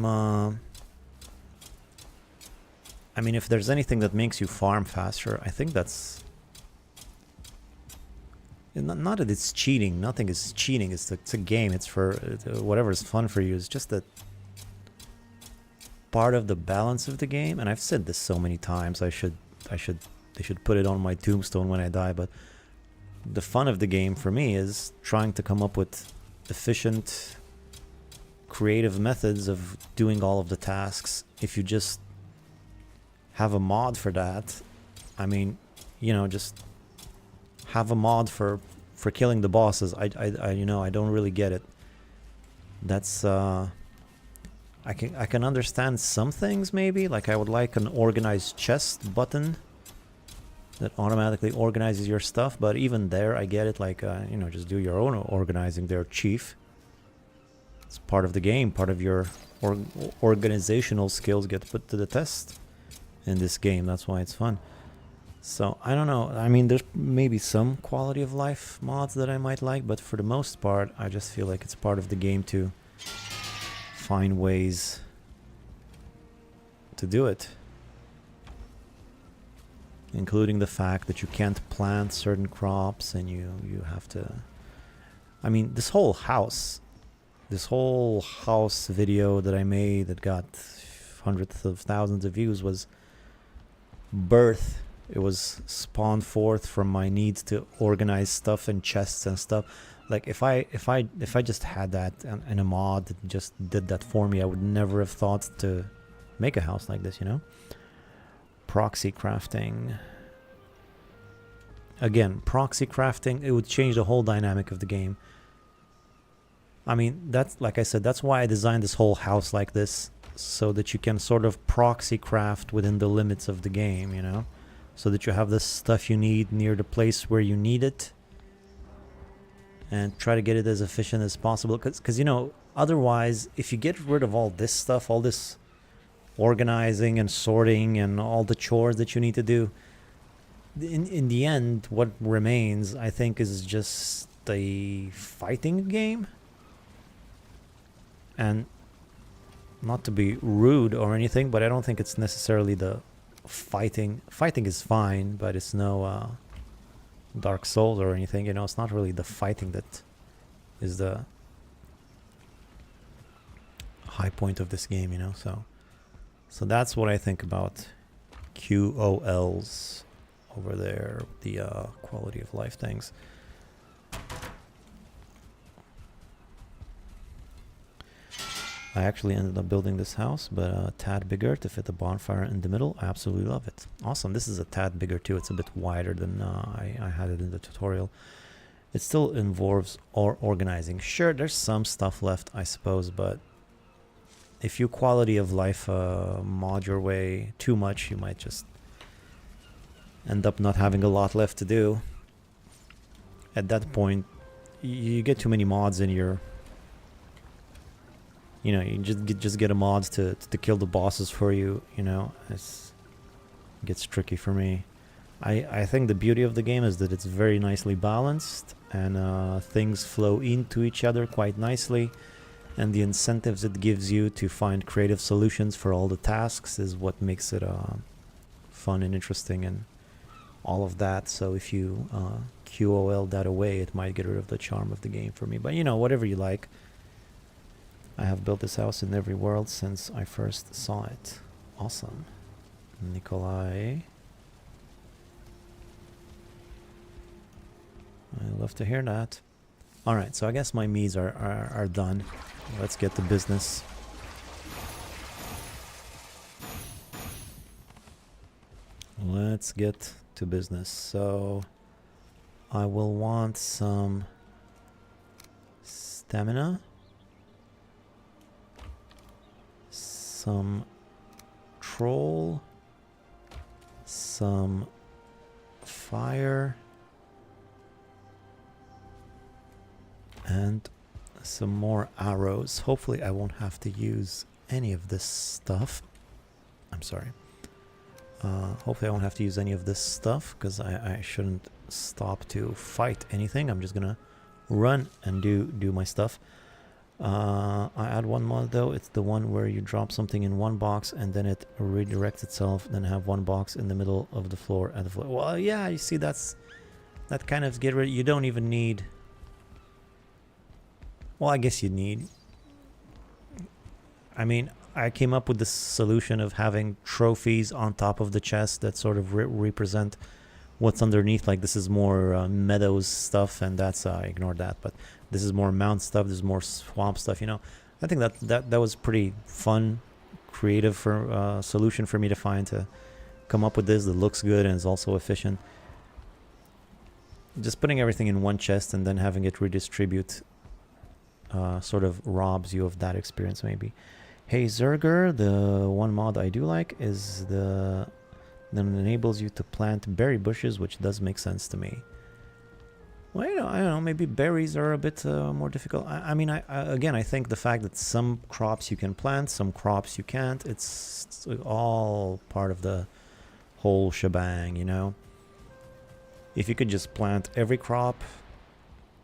mean, if there's anything that makes you farm faster, I think that's... Not that it's cheating. Nothing is cheating. It's a game. It's for whatever is fun for you. It's just that part of the balance of the game. And I've said this so many times. They should put it on my tombstone when I die. But the fun of the game for me is trying to come up with efficient, creative methods of doing all of the tasks. If you just have a mod for that, I mean, you know, just have a mod for killing the bosses. I don't really get it. That's I can understand some things maybe, like I would like an organized chest button that automatically organizes your stuff, but even there I get it, like you know, just do your own organizing there, chief. It's part of the game, part of your organizational skills get put to the test in this game. That's why it's fun. So I don't know, I mean, there's maybe some quality of life mods that I might like, but for the most part I just feel like it's part of the game to find ways to do it, including the fact that you can't plant certain crops and you have to, I mean, this whole house video that I made that got hundreds of thousands of views was birth. It was spawned forth from my need to organize stuff in chests and stuff. Like if I just had that in a mod that just did that for me, I would never have thought to make a house like this, you know? Proxy crafting. Again, proxy crafting, it would change the whole dynamic of the game. I mean, that's, like I said, that's why I designed this whole house like this, so that you can sort of proxy craft within the limits of the game, you know? So that you have the stuff you need near the place where you need it, and try to get it as efficient as possible. Because you know, otherwise, if you get rid of all this stuff, all this organizing and sorting and all the chores that you need to do, in the end, what remains, I think, is just a fighting game. And not to be rude or anything, but I don't think it's necessarily the fighting. Fighting is fine, but it's no Dark Souls or anything, you know. It's not really the fighting that is the high point of this game, you know. So that's what I think about QOLs over there, the quality of life things. I actually ended up building this house, but a tad bigger to fit the bonfire in the middle. I absolutely love it. Awesome. This is a tad bigger too. It's a bit wider than I had it in the tutorial. It still involves organizing. Sure, there's some stuff left, I suppose, but if you quality of life mod your way too much, you might just end up not having a lot left to do. At that point, you get too many mods in your... You know, you just get a mod to kill the bosses for you, you know. It gets tricky for me. I think the beauty of the game is that it's very nicely balanced, and things flow into each other quite nicely, and the incentives it gives you to find creative solutions for all the tasks is what makes it fun and interesting and all of that. So if you QOL that away, it might get rid of the charm of the game for me. But you know, whatever you like. I have built this house in every world since I first saw it. Awesome. Nikolai. I love to hear that. Alright, so I guess my meads are done. Let's get to business. Let's get to business. So I will want some stamina. Some troll, some fire, and some more arrows. Hopefully I won't have to use any of this stuff. I'm sorry. Hopefully I won't have to use any of this stuff, because I shouldn't stop to fight anything. I'm just gonna run and do my stuff. I add one mod though. It's the one where you drop something in one box and then it redirects itself, then have one box in the middle of the floor at the floor. Well, yeah, you see, that kind of get rid. You don't even need. Well, I guess you need. I mean, I came up with this solution of having trophies on top of the chest that sort of represent what's underneath. Like, this is more meadows stuff, and that's I ignored that, but this is more mount stuff, there's more swamp stuff, you know. I think that was pretty fun, creative for solution for me to find, to come up with this that looks good and is also efficient. Just putting everything in one chest and then having it redistribute sort of robs you of that experience maybe. Hey Zerger, the one mod I do like is that enables you to plant berry bushes, which does make sense to me. Well, I don't know, maybe berries are a bit more difficult. I mean, again, I think the fact that some crops you can plant, some crops you can't, it's all part of the whole shebang, you know? If you could just plant every crop,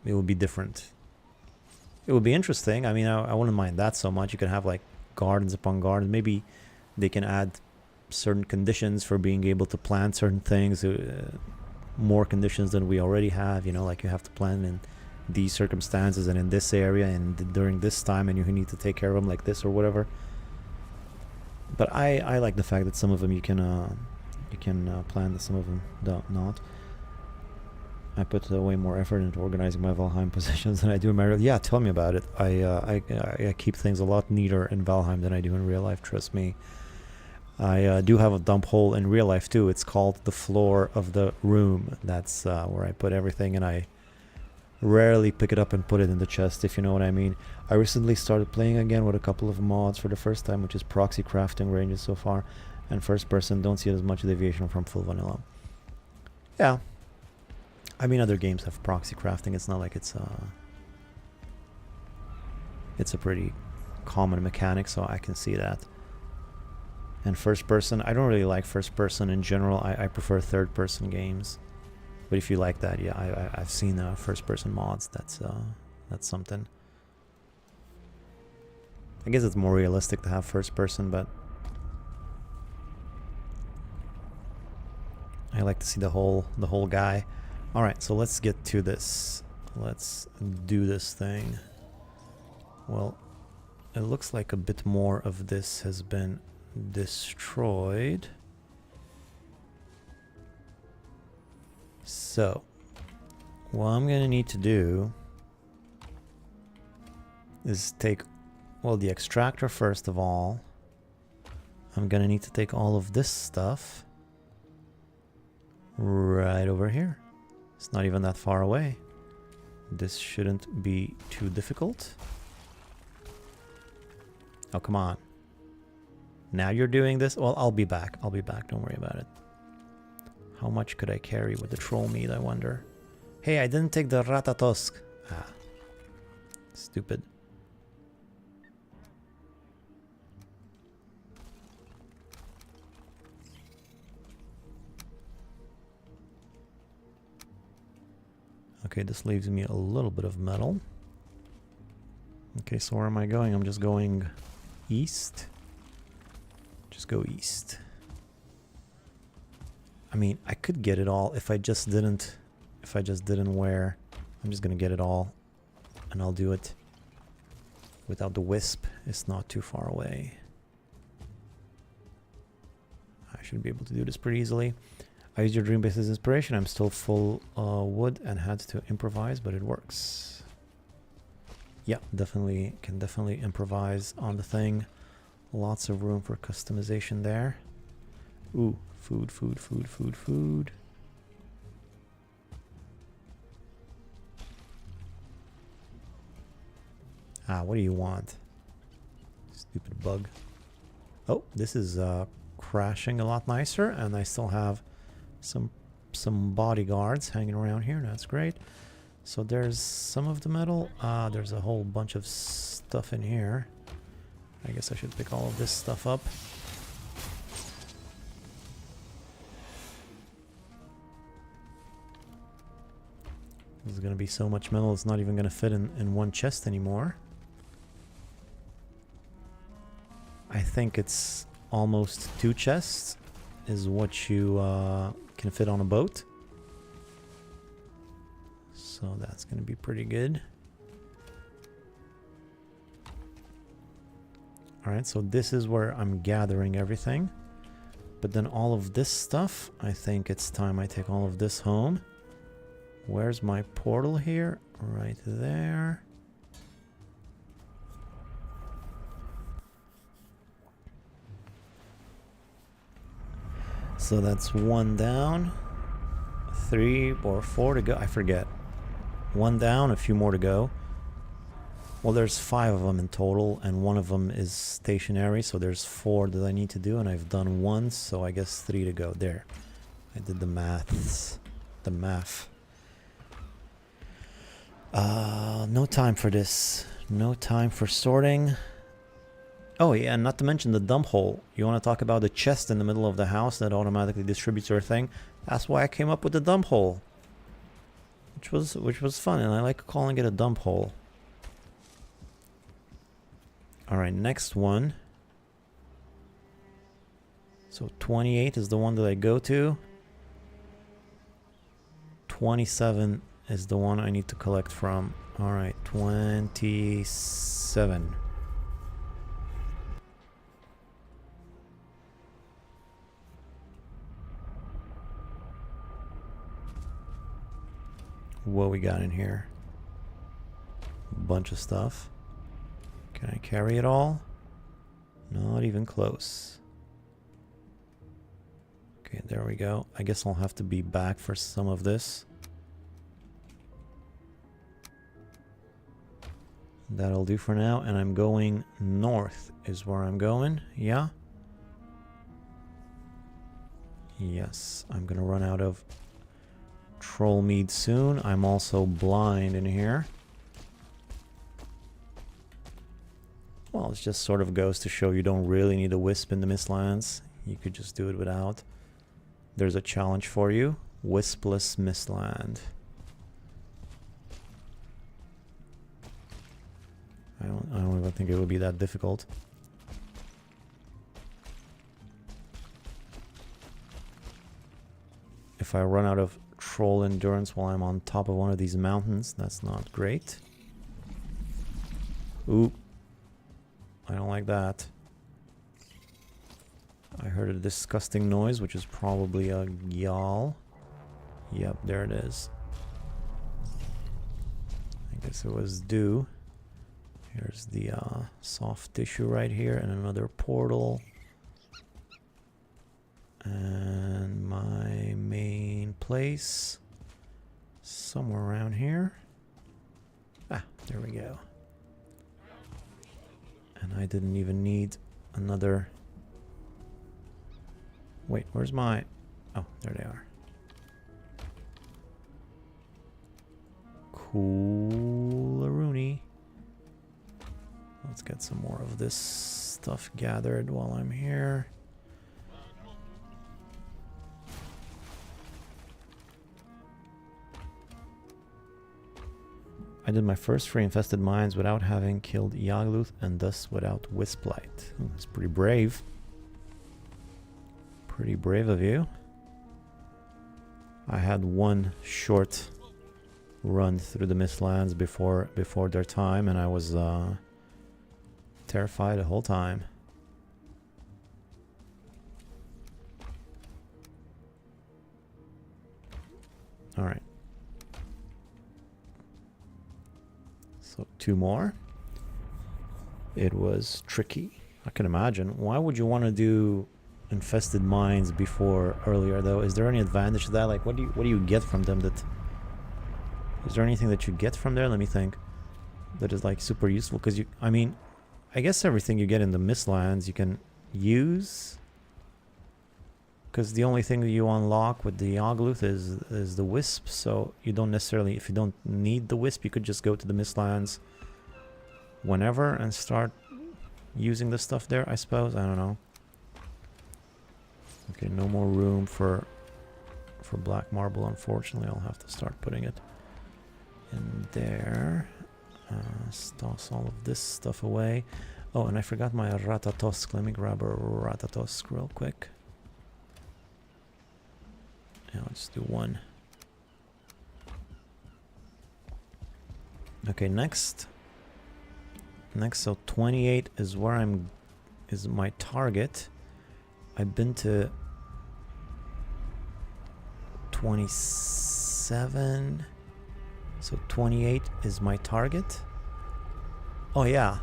it would be different. It would be interesting. I mean, I wouldn't mind that so much. You could have like gardens upon gardens. Maybe they can add certain conditions for being able to plant certain things, more conditions than we already have, you know, like you have to plant in these circumstances and in this area and during this time, and you need to take care of them like this or whatever. But I like the fact that some of them you can plant and some of them don't not. I put way more effort into organizing my Valheim possessions than I do in my real. Yeah, tell me about it. I keep things a lot neater in Valheim than I do in real life, trust me. I do have a dump hole in real life too. It's called the floor of the room. That's where I put everything, and I rarely pick it up and put it in the chest, if you know what I mean. I recently started playing again with a couple of mods for the first time, which is proxy crafting ranges so far, and first person. Don't see it as much deviation from full vanilla. Yeah. I mean, other games have proxy crafting. It's not like it's a pretty common mechanic, so I can see that. And first person, I don't really like first person in general. I prefer third person games. But if you like that, yeah, I've seen first person mods. That's something. I guess it's more realistic to have first person, but I like to see the whole guy. All right, so let's get to this. Let's do this thing. Well, it looks like a bit more of this has been destroyed. So, what I'm gonna need to do is take, well, the extractor first of all. I'm gonna need to take all of this stuff right over here. It's not even that far away. This shouldn't be too difficult. Oh, come on. Now you're doing this? Well, I'll be back. I'll be back. Don't worry about it. How much could I carry with the troll meat, I wonder? Hey, I didn't take the ratatosk. Ah. Stupid. Okay, this leaves me a little bit of metal. Okay, so where am I going? I'm just going east. Just go east. I mean, I could get it all if I just didn't wear. I'm just gonna get it all, and I'll do it without the wisp. It's not too far away. I should be able to do this pretty easily. I used your dream base as inspiration. I'm still full wood and had to improvise, but it works. Yeah, can definitely improvise on the thing. Lots of room for customization there. Ooh, food, food, food, food, food. Ah, what do you want? Stupid bug. Oh, this is crashing a lot nicer, and I still have some bodyguards hanging around here. That's great. So there's some of the metal. There's a whole bunch of stuff in here. I guess I should pick all of this stuff up. There's gonna be so much metal, it's not even gonna fit in one chest anymore. I think it's almost 2 chests is what you can fit on a boat. So that's gonna be pretty good. Alright, so this is where I'm gathering everything. But then all of this stuff, I think it's time I take all of this home. Where's my portal here? Right there. So that's 1 down. 3 or 4 to go. I forget. 1 down, a few more to go. Well, there's 5 of them in total, and one of them is stationary, so there's 4 that I need to do, and I've done 1, so I guess 3 to go. There. I did the maths. The math. No time for this. No time for sorting. Oh yeah, and not to mention the dump hole. You want to talk about the chest in the middle of the house that automatically distributes your thing? That's why I came up with the dump hole. Which was fun, and I like calling it a dump hole. Alright, next one. So 28 is the one that I go to. 27 is the one I need to collect from. Alright, 27. What we got in here? Bunch of stuff. Can I carry it all? Not even close. Okay, there we go. I guess I'll have to be back for some of this. That'll do for now, and I'm going north is where I'm going. Yeah? Yes, I'm gonna run out of troll meat soon. I'm also blind in here. Well, it just sort of goes to show you don't really need a wisp in the Mistlands. You could just do it without. There's a challenge for you. Wispless Mistland. I don't even think it would be that difficult. If I run out of troll endurance while I'm on top of one of these mountains, that's not great. Ooh. I don't like that. I heard a disgusting noise, which is probably a yawl. Yep, there it is. I guess it was dew. Here's the soft tissue right here, and another portal. And my main place. Somewhere around here. Ah, there we go. And I didn't even need another... Wait, where's my... Oh, there they are. Cool-a-rooney. Let's get some more of this stuff gathered while I'm here. I did my first 3 infested mines without having killed Yagluth, and thus without Wisplight. That's pretty brave. Pretty brave of you. I had one short run through the Mistlands before their time, and I was terrified the whole time. All right. So 2 more. It was tricky. I can imagine. Why would you want to do infested mines before earlier though? Is there any advantage to that? Like what do you get from them? That is there anything that you get from there? Let me think. That is like super useful, because I mean, I guess everything you get in the Mistlands you can use, because the only thing that you unlock with the Yagluth is the wisp. So you don't necessarily, if you don't need the wisp, you could just go to the Mistlands whenever and start using the stuff there, I suppose. I don't know. Okay, no more room for black marble, unfortunately. I'll have to start putting it in there. Toss all of this stuff away. Oh, and I forgot my Ratatosk. Let me grab a Ratatosk real quick. Yeah, let's do 1. Okay, next, so 28 is where is my target. I've been to 27, so 28 is my target. Oh yeah.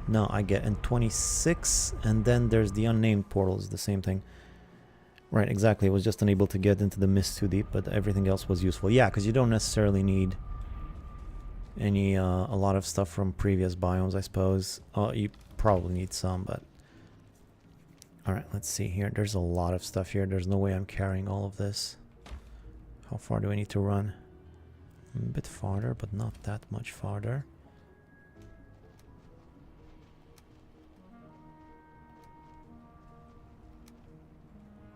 No, I get in 26, and then there's the unnamed portals, the same thing. Right, exactly. I was just unable to get into the mist too deep, but everything else was useful. Yeah, because you don't necessarily need Any, a lot of stuff from previous biomes, I suppose. You probably need some, but... Alright, let's see here. There's a lot of stuff here. There's no way I'm carrying all of this. How far do I need to run? A bit farther, but not that much farther.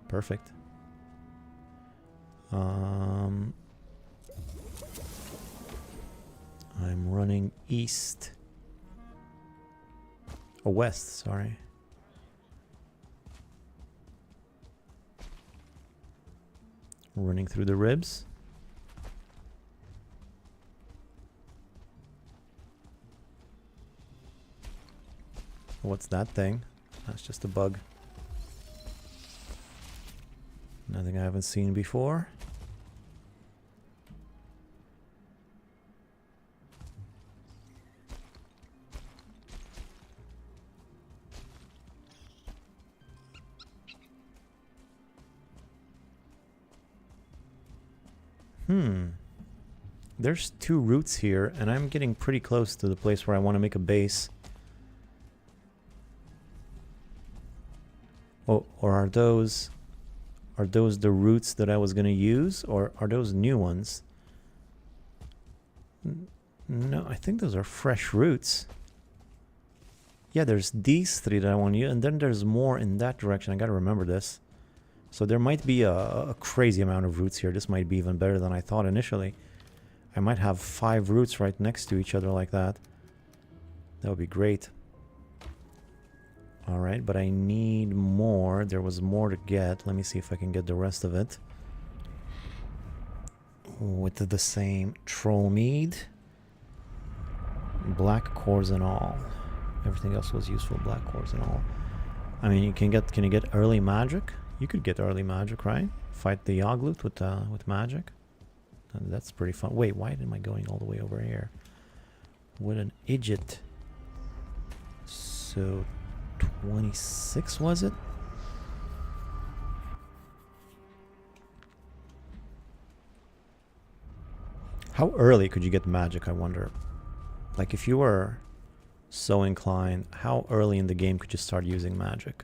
Perfect. I'm running east. Oh, west, sorry. Running through the ribs. What's that thing? That's just a bug. Nothing I haven't seen before. There's 2 routes here, and I'm getting pretty close to the place where I want to make a base. Oh, or are those the routes that I was going to use, or are those new ones? No, I think those are fresh routes. Yeah, there's these 3 that I want to use, and then there's more in that direction. I got to remember this. So there might be a crazy amount of routes here. This might be even better than I thought initially. I might have 5 routes right next to each other like that. That would be great. Alright, but I need more. There was more to get. Let me see if I can get the rest of it. With the same troll mead. Black cores and all. Everything else was useful. Black cores and all. I mean, can you get early magic? You could get early magic, right? Fight the Yoglut with magic. That's pretty fun. Wait, why am I going all the way over here? What an idiot. So, 26 was it? How early could you get magic, I wonder? Like, if you were so inclined, how early in the game could you start using magic?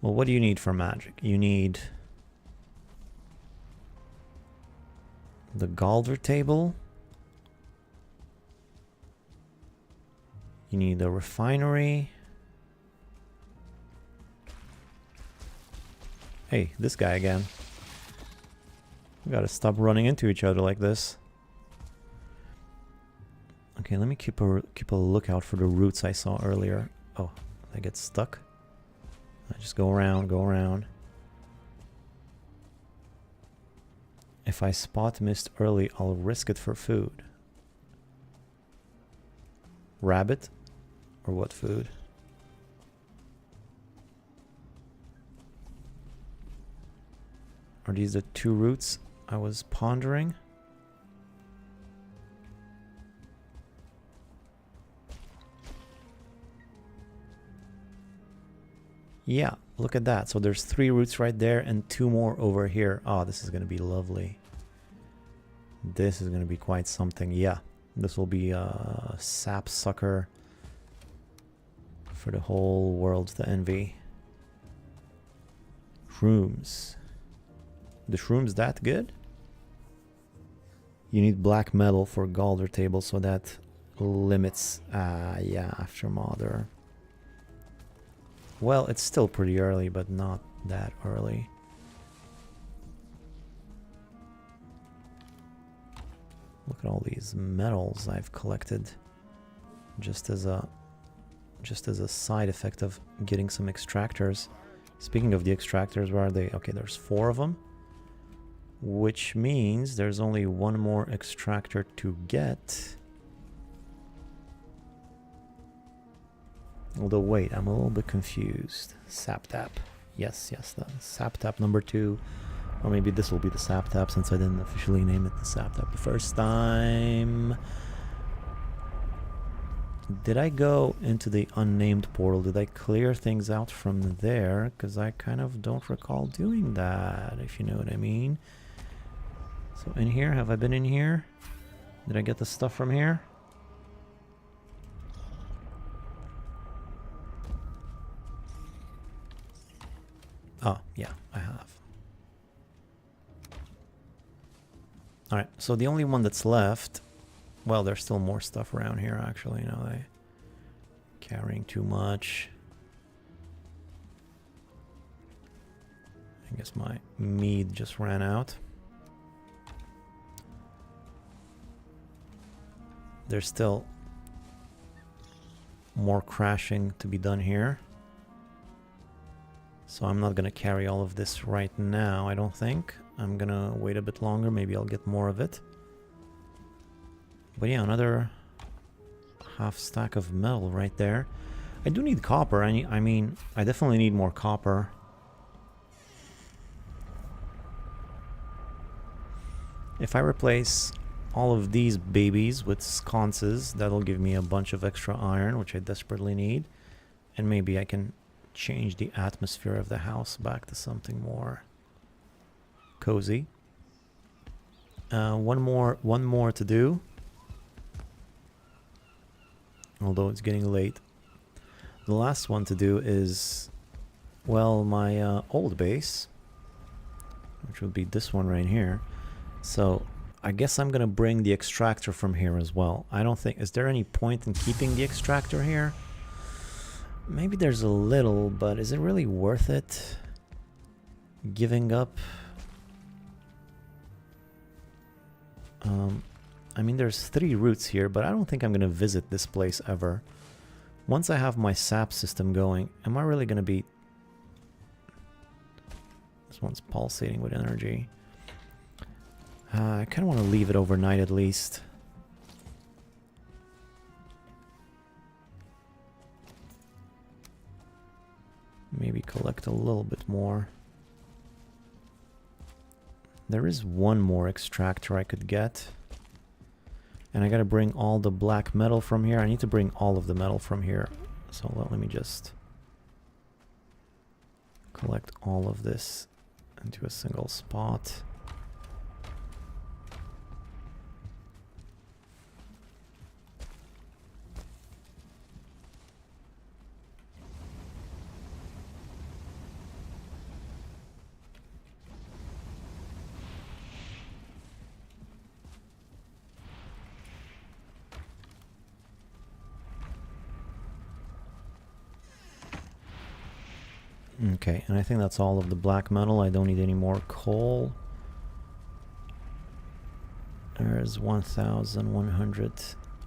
Well, what do you need for magic? You need the Galder table. You need a refinery. Hey, this guy again. We gotta stop running into each other like this. Okay, let me keep a lookout for the routes I saw earlier. Oh, I get stuck. I just go around, go around. If I spot mist early, I'll risk it for food. Rabbit? Or what food? Are these the 2 routes I was pondering? Yeah, look at that. So there's 3 routes right there and 2 more over here. Oh, this is going to be lovely. This is going to be quite something. Yeah, this will be a sap sucker for the whole world to envy. Shrooms. The shrooms that good? You need black metal for Galder table, so that limits... yeah, after Mother. Well, it's still pretty early, but not that early. Look at all these metals I've collected. Just as a side effect of getting some extractors. Speaking of the extractors, where are they? Okay, there's 4 of them. Which means there's only 1 more extractor to get. Although, wait, I'm a little bit confused. Sap tap. Yes, the sap tap number 2. Or maybe this will be the sap tap, since I didn't officially name it the sap tap the first time. Did I go into the unnamed portal? Did I clear things out from there? Because I kind of don't recall doing that, if you know what I mean. So in here, have I been in here? Did I get the stuff from here? Oh, yeah, I have. Alright, so the only one that's left... Well, there's still more stuff around here, actually. You know, they carrying too much. I guess my mead just ran out. There's still more crashing to be done here. So I'm not going to carry all of this right now, I don't think. I'm going to wait a bit longer. Maybe I'll get more of it. But yeah, another half stack of metal right there. I do need copper. I mean, I definitely need more copper. If I replace all of these babies with sconces, that'll give me a bunch of extra iron, which I desperately need. And maybe I can change the atmosphere of the house back to something more cozy. One more to do. Although it's getting late. The last one to do is, well, my old base, which would be this one right here. So I guess I'm gonna bring the extractor from here as well. I don't think, is there any point in keeping the extractor here? Maybe there's a little, but is it really worth it? Giving up? I mean, there's 3 routes here, but I don't think I'm gonna visit this place ever. Once I have my sap system going, am I really gonna be... This one's pulsating with energy. I kind of want to leave it overnight at least. Maybe collect a little bit more. There is one more extractor I could get. And I gotta bring all the black metal from here. I need to bring all of the metal from here. So let me just collect all of this into a single spot. Okay, and I think that's all of the black metal. I don't need any more coal. There's 1,100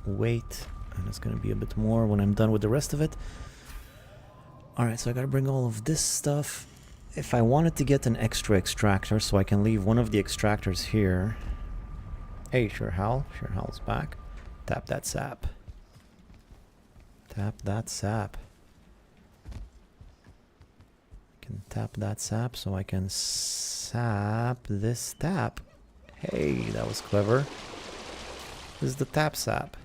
weight, and it's going to be a bit more when I'm done with the rest of it. Alright, so I gotta bring all of this stuff. If I wanted to get an extra extractor, so I can leave one of the extractors here. Hey, Sherhal. Sherhal's back. Tap that sap. Tap that sap. Can tap that sap so I can sap this tap. Hey, that was clever. This is the tap sap.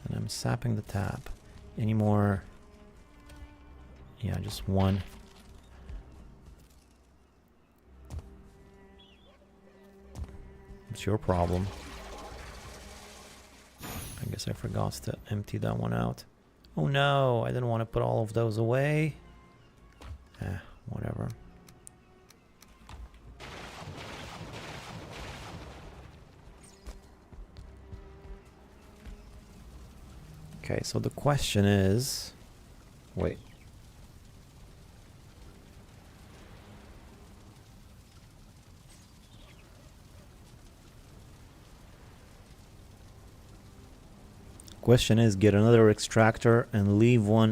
And I'm sapping the tap. Any more? Yeah, just one. It's your problem. I guess I forgot to empty that one out. Oh no, I didn't want to put all of those away. Whatever. Okay, so the question is... Wait. Question is, get another extractor and leave one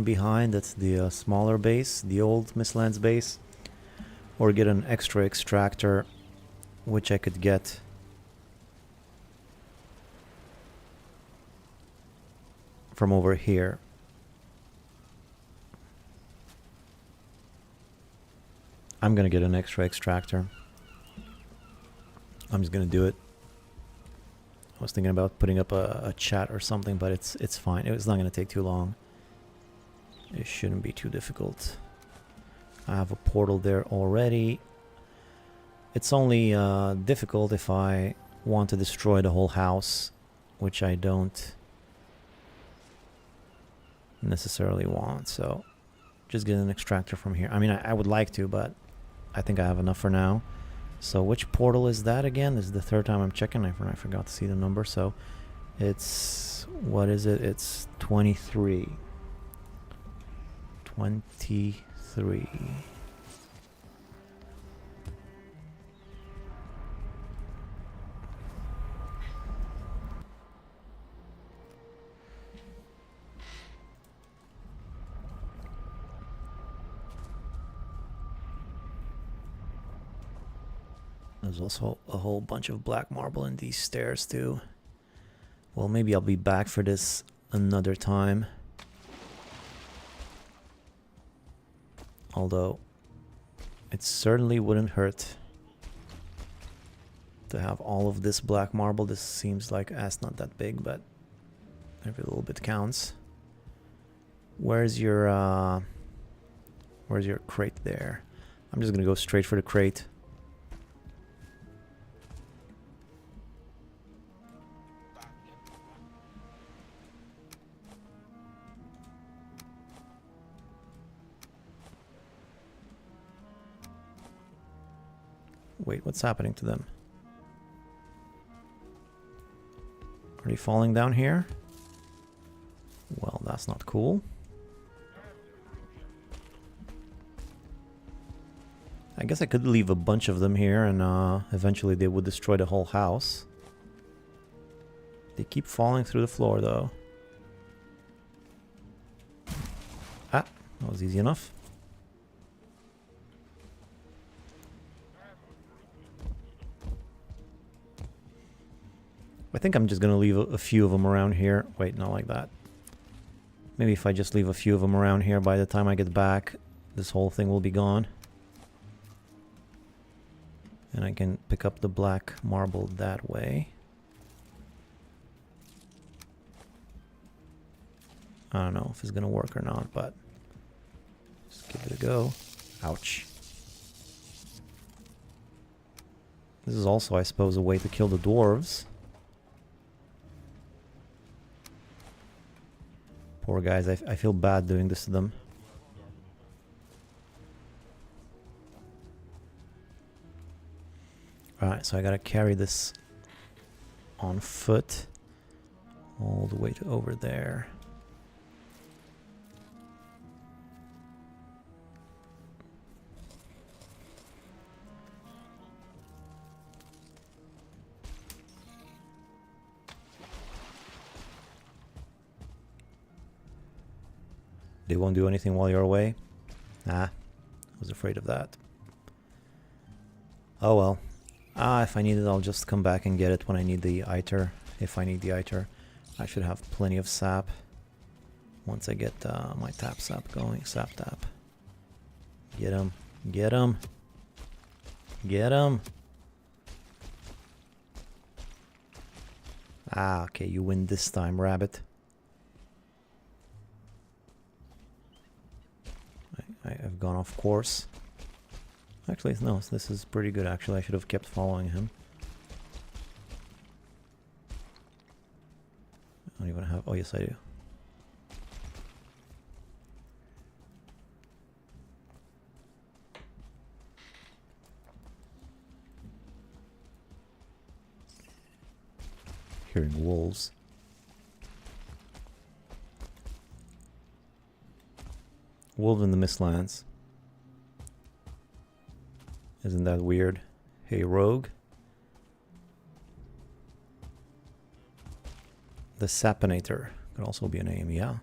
behind at the smaller base, the old Mistlands base, or get an extra extractor, which I could get from over here. I'm gonna get an extra extractor. I'm just gonna do it. was thinking about putting up a chat or something, but it's fine. It's not going to take too long. It shouldn't be too difficult. I have a portal there already. It's only difficult if I want to destroy the whole house, which I don't necessarily want. So just get an extractor from here. I mean, I would like to, but I think I have enough for now. So which portal is that again? This is the third time I'm checking. I forgot to see the number. So it's, what is it? It's 23. 23. There's also a whole bunch of black marble in these stairs too. Well, maybe I'll be back for this another time. Although, it certainly wouldn't hurt to have all of this black marble. This seems like it's not that big, but every little bit counts. Where's your crate there? I'm just gonna go straight for the crate. Wait, what's happening to them? Are they falling down here? Well, that's not cool. I guess I could leave a bunch of them here and eventually they would destroy the whole house. They keep falling through the floor though. Ah, that was easy enough. I think I'm just gonna leave a few of them around here. Wait, not like that. Maybe if I just leave a few of them around here, by the time I get back, this whole thing will be gone. And I can pick up the black marble that way. I don't know if it's gonna work or not, but just give it a go. Ouch. This is also, I suppose, a way to kill the dwarves. Poor guys, I feel bad doing this to them. Alright, so I gotta carry this on foot all the way to over there. They won't do anything while you're away? Nah, I was afraid of that. Oh well. If I need it, I'll just come back and get it when I need the iter. If I need the iter. I should have plenty of sap once I get my tap sap going. Sap tap. Get him. Get him. Get him. Ah, okay, you win this time, rabbit. I've gone off course. Actually, no, this is pretty good, actually. I should have kept following him. I don't even have... Oh, yes, I do. Hearing wolves. Wolves in the Mistlands. Isn't that weird? Hey, rogue. The Sapinator could also be a name, yeah.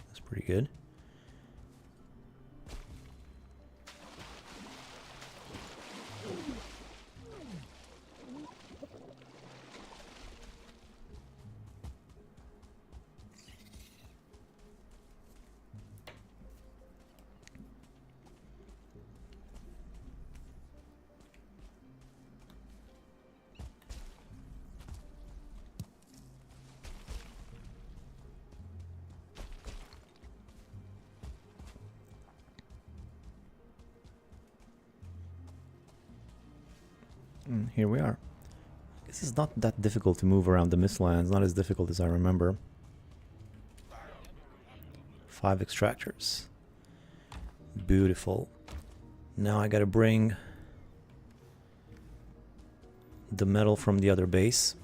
That's pretty good. And here we are. This is not that difficult to move around the Mistlands, not as difficult as I remember. 5 extractors. Beautiful. Now I gotta bring the metal from the other base.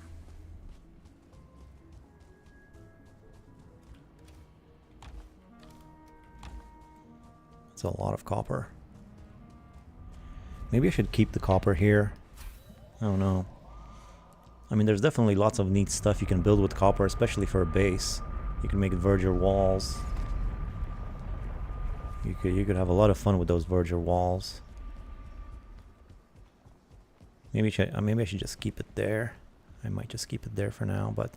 It's a lot of copper. Maybe I should keep the copper here. I don't know. I mean, there's definitely lots of neat stuff you can build with copper, especially for a base. You can make verger walls. You could have a lot of fun with those verger walls. Maybe I should just keep it there. I might just keep it there for now, but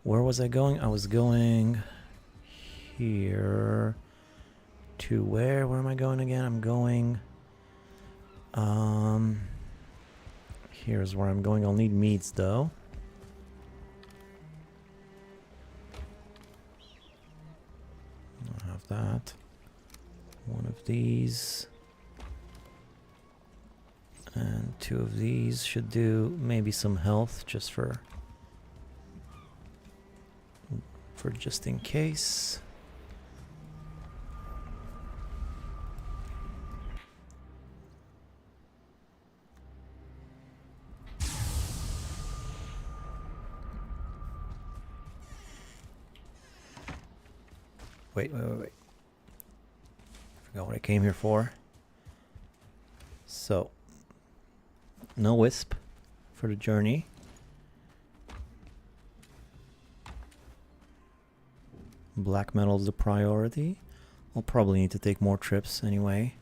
where was I going? I was going here to where? Where am I going again? I'm going here's where I'm going. I'll need meats though. I'll have that. One of these. And 2 of these should do. Maybe some health just for just in case. Wait. I forgot what I came here for. So, no wisp for the journey. Black metal's the priority. I'll probably need to take more trips anyway.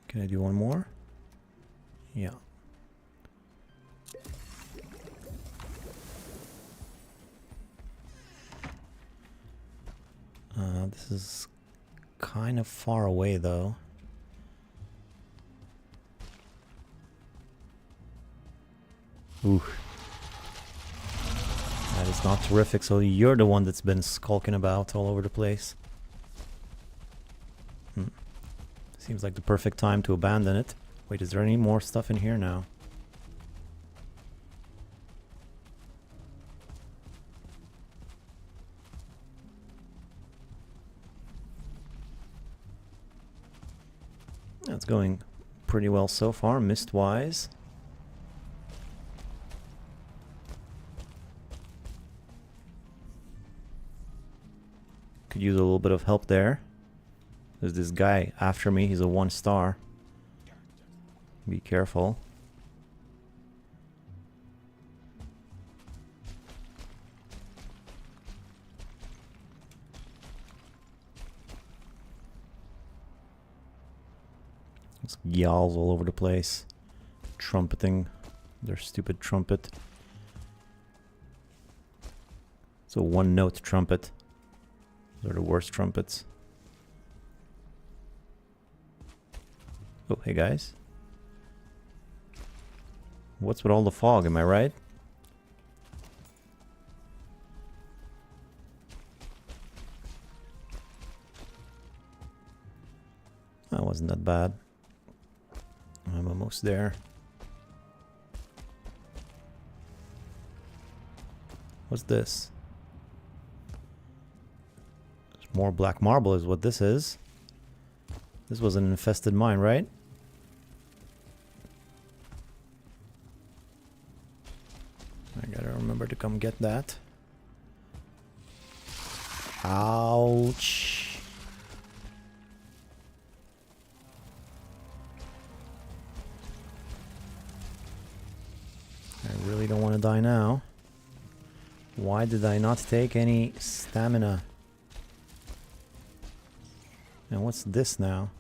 Can I do one more? Yeah. This is kind of far away though. Ooh. That is not terrific, so you're the one that's been skulking about all over the place. Seems like the perfect time to abandon it. Wait, is there any more stuff in here now? That's going pretty well so far, mist-wise. Could use a little bit of help there. There's this guy after me, he's a 1-star. Be careful. There's yowls all over the place. Trumpeting their stupid trumpet. It's a 1-note trumpet. Those are the worst trumpets. Oh, hey guys. What's with all the fog, am I right? That wasn't that bad. I'm almost there. What's this? There's more black marble is what this is. This was an infested mine, right? I gotta remember to come get that. Ouch. I really don't want to die now. Why did I not take any stamina? And what's this now?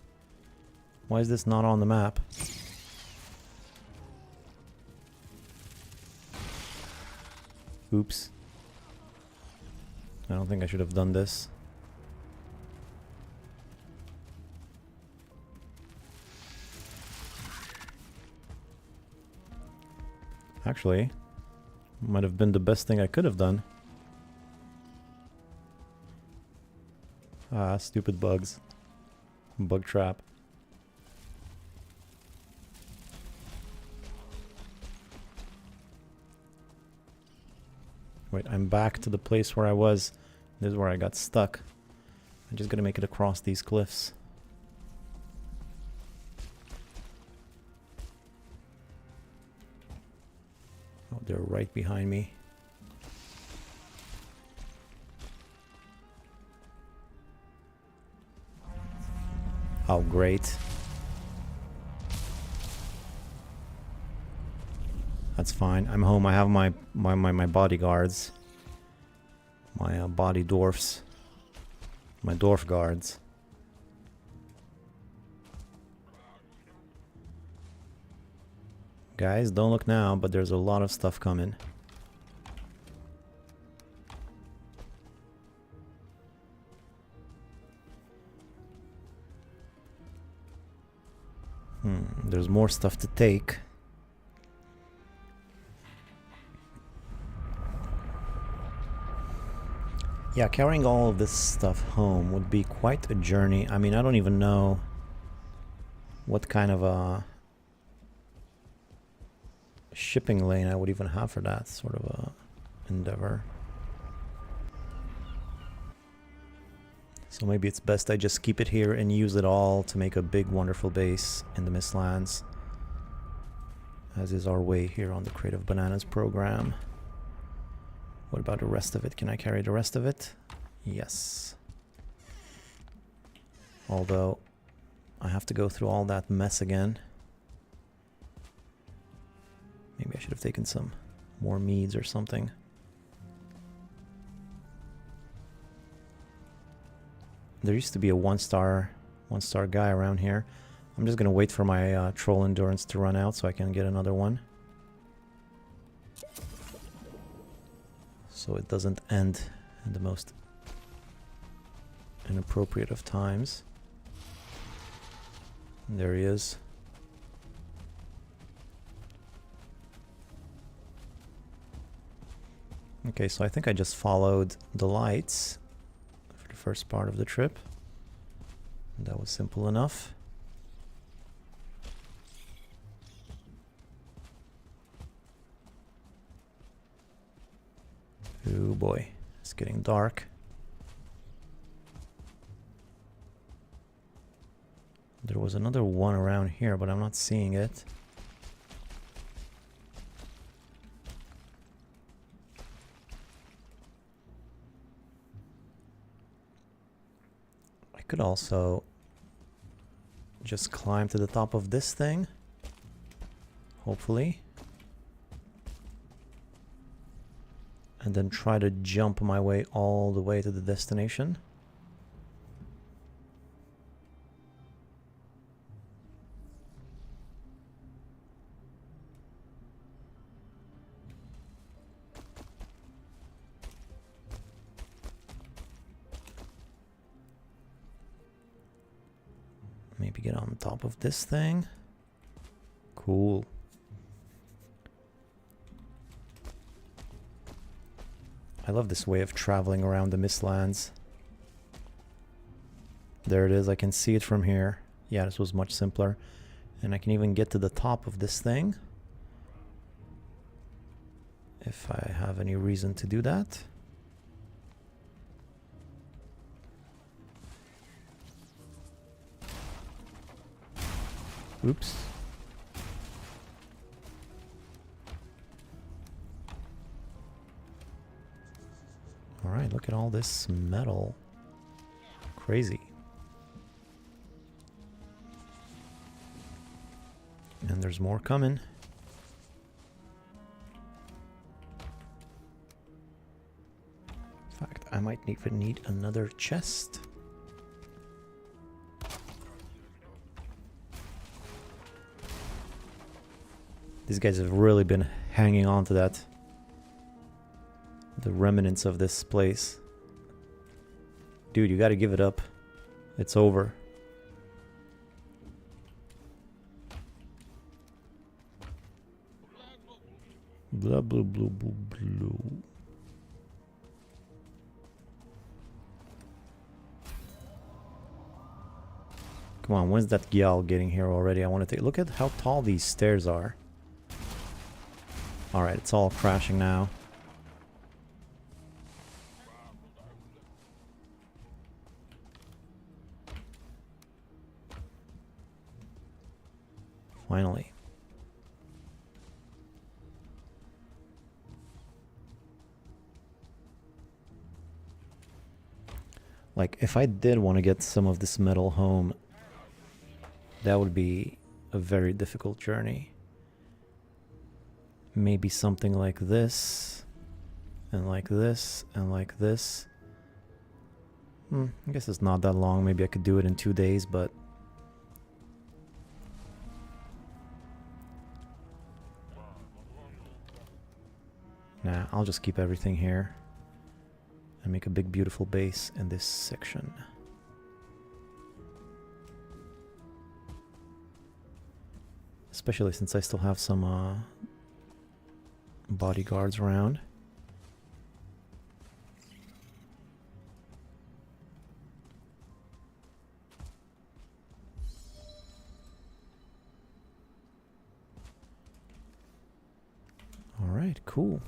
Why is this not on the map? Oops. I don't think I should have done this. Actually, might have been the best thing I could have done. Ah, stupid bugs. Bug trap. Wait, I'm back to the place where I was. This is where I got stuck. I'm just gonna make it across these cliffs. Oh, they're right behind me. Oh, great. That's fine. I'm home. I have my bodyguards. My body dwarfs. My dwarf guards. Guys, don't look now, but there's a lot of stuff coming. There's more stuff to take. Yeah, carrying all of this stuff home would be quite a journey. I mean, I don't even know what kind of a shipping lane I would even have for that sort of a endeavor. So maybe it's best I just keep it here and use it all to make a big wonderful base in the Mistlands, as is our way here on the Creative Bananas program. What about the rest of it? Can I carry the rest of it? Yes. Although I have to go through all that mess again. Maybe I should have taken some more meads or something. There used to be a one-star guy around here. I'm just gonna wait for my troll endurance to run out so I can get another one. So it doesn't end in the most inappropriate of times. And there he is. Okay, so I think I just followed the lights for the first part of the trip. And that was simple enough. Oh boy, it's getting dark. There was another one around here, but I'm not seeing it. I could also just climb to the top of this thing, hopefully. And then try to jump my way all the way to the destination. Maybe get on top of this thing. Cool. I love this way of traveling around the Mistlands. There it is, I can see it from here. Yeah, this was much simpler. And I can even get to the top of this thing, if I have any reason to do that. Oops. Alright, look at all this metal. Crazy. And there's more coming. In fact, I might even need another chest. These guys have really been hanging on to that. The remnants of this place. Dude, you gotta give it up. It's over. Blah, blah, blah, blah, blah. Come on, when's that Gyal getting here already? I want to take... Look at how tall these stairs are. Alright, it's all crashing now. Finally. Like, if I did want to get some of this metal home, that would be a very difficult journey. Maybe something like this, and like this, and like this. I guess it's not that long. Maybe I could do it in 2 days, but... Nah, I'll just keep everything here. And make a big beautiful base in this section. Especially since I still have some bodyguards around. Alright, cool.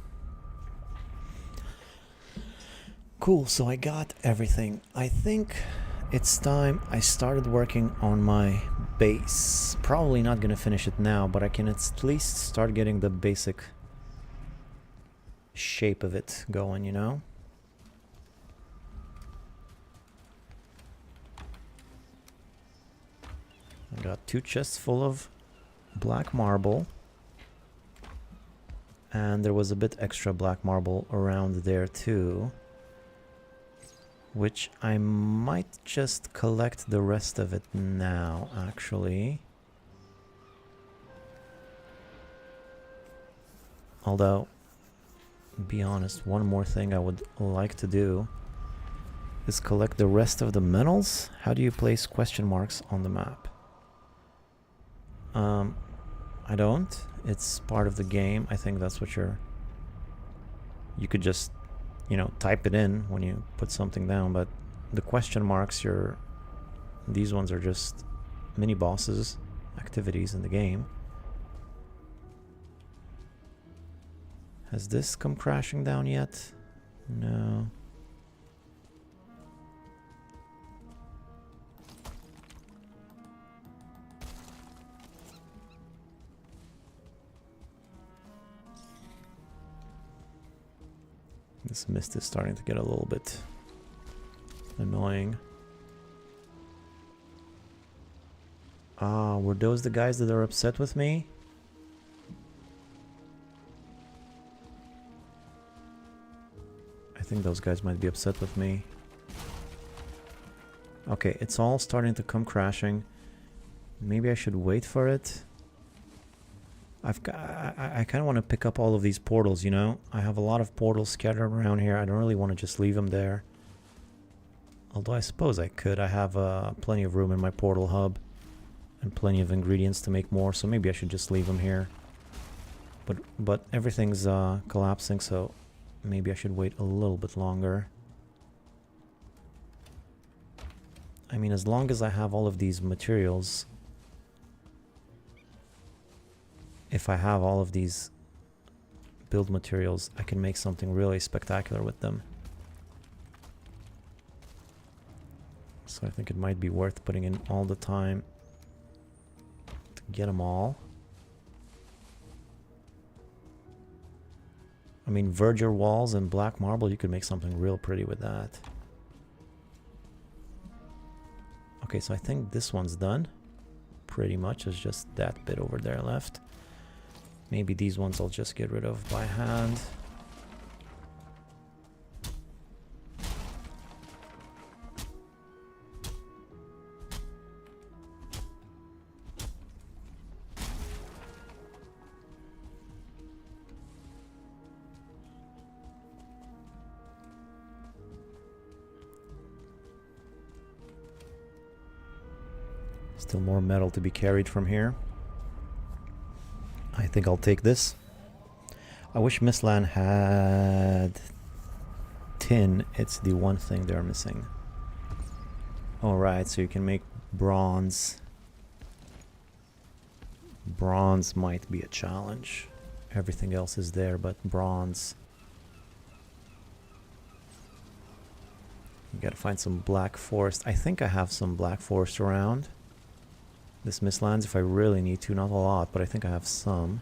Cool, so I got everything. I think it's time I started working on my base. Probably not gonna finish it now, but I can at least start getting the basic shape of it going, you know? I got 2 chests full of black marble. And there was a bit extra black marble around there too. Which I might just collect the rest of it now, actually. Although, be honest, one more thing I would like to do is collect the rest of the metals. How do you place question marks on the map? I don't. It's part of the game. I think that's what you're... You could just, you know, type it in when you put something down, but the question marks, these ones are just mini bosses, activities in the game. Has this come crashing down yet? No. This mist is starting to get a little bit annoying. Ah, were those the guys that are upset with me? I think those guys might be upset with me. Okay, it's all starting to come crashing. Maybe I should wait for it. I kind of want to pick up all of these portals, you know? I have a lot of portals scattered around here. I don't really want to just leave them there. Although I suppose I could. I have plenty of room in my portal hub. And plenty of ingredients to make more, so maybe I should just leave them here. But everything's collapsing, so maybe I should wait a little bit longer. I mean, as long as I have all of these materials... If I have all of these build materials, I can make something really spectacular with them. So I think it might be worth putting in all the time to get them all. I mean, verdure walls and black marble, you could make something real pretty with that. Okay, so I think this one's done. Pretty much, there's just that bit over there left. Maybe these ones I'll just get rid of by hand. Still more metal to be carried from here. I think I'll take this. I wish Mistlands had tin. It's the one thing they're missing. Alright, so you can make Bronze. Bronze might be a challenge. Everything else is there, but bronze. You gotta find some black forest. I think I have some black forest around this Mistlands if I really need to. Not a lot, but I think I have some.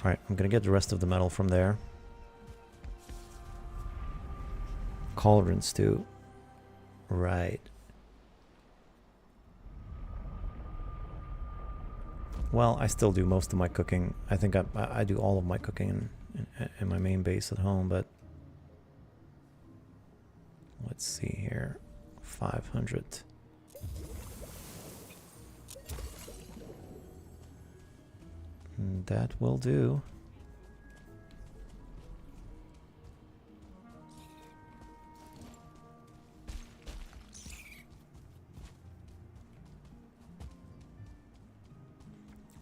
Alright, I'm gonna get the rest of the metal from there. Cauldrons too. Right. Well, I still do most of my cooking. I think I do all of my cooking in my main base at home, but... Let's see here. 500. That will do.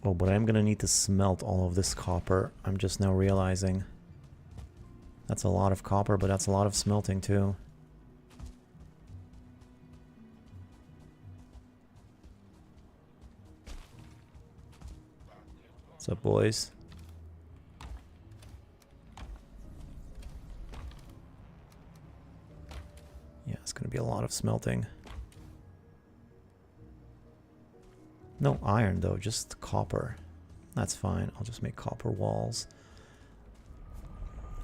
Oh, but I'm gonna need to smelt all of this copper. I'm just now realizing. That's a lot of copper, but that's a lot of smelting too. What's up, boys? Yeah, it's gonna be a lot of smelting. No iron though, just copper. That's fine. I'll just make copper walls.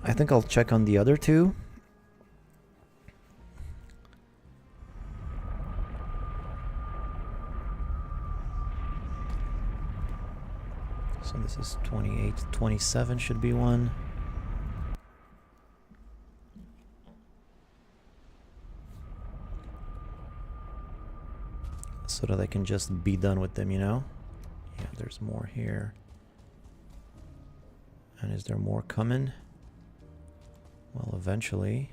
I think I'll check on the other two. So this is 28, 27 should be one. So that I can just be done with them, you know? Yeah, there's more here. And is there more coming? Well, eventually.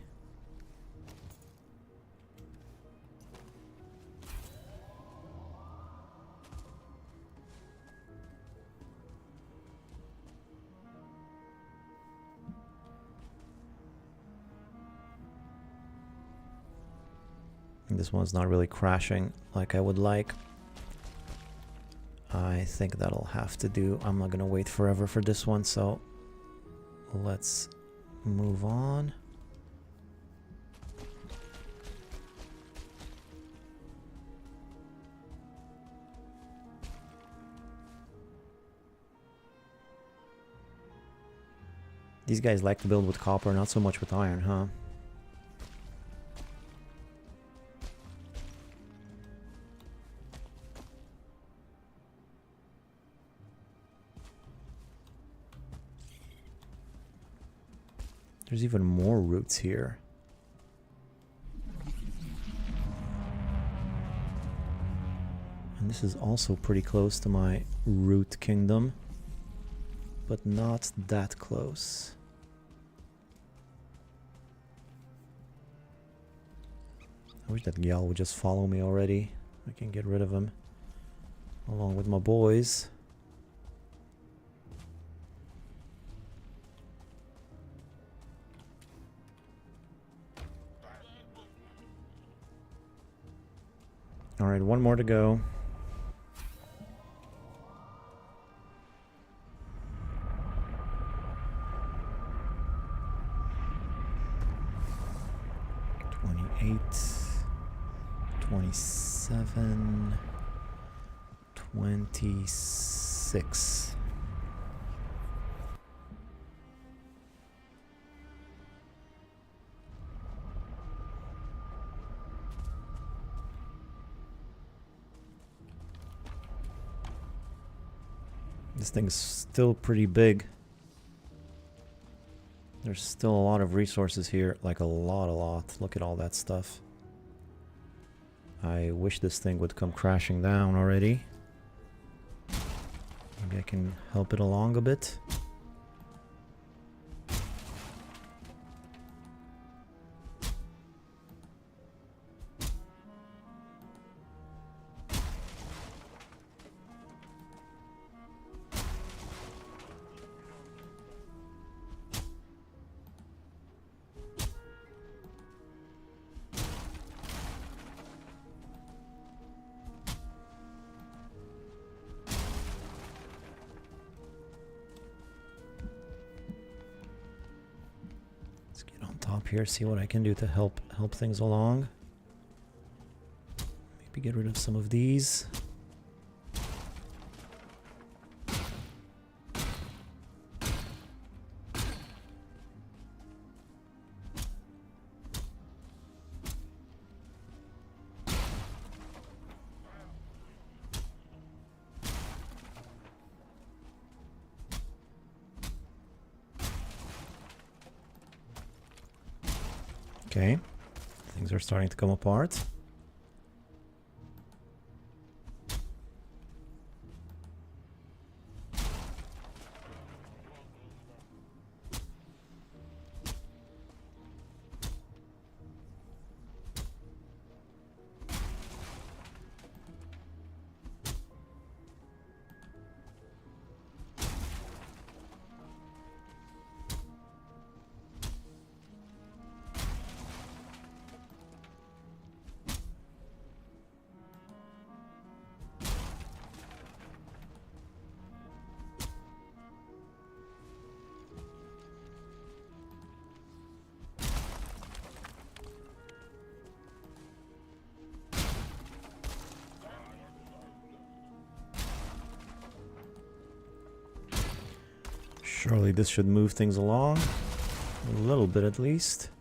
This one's not really crashing like I would like. I think that'll have to do. I'm not gonna wait forever for this one, so let's move on. These guys like to build with copper, not so much with iron, huh? There's even more roots here. And this is also pretty close to my root kingdom, but not that close. I wish that gal would just follow me already. I can get rid of him along with my boys. All right, one more to go. $28, $27, $26. This thing's still pretty big. There's still a lot of resources here, like a lot. Look at all that stuff. I wish this thing would come crashing down already. Maybe I can help it along a bit. Top here, see what I can do to help things along. Maybe get rid of some of these. Okay, things are starting to come apart. Surely this should move things along a little bit at least.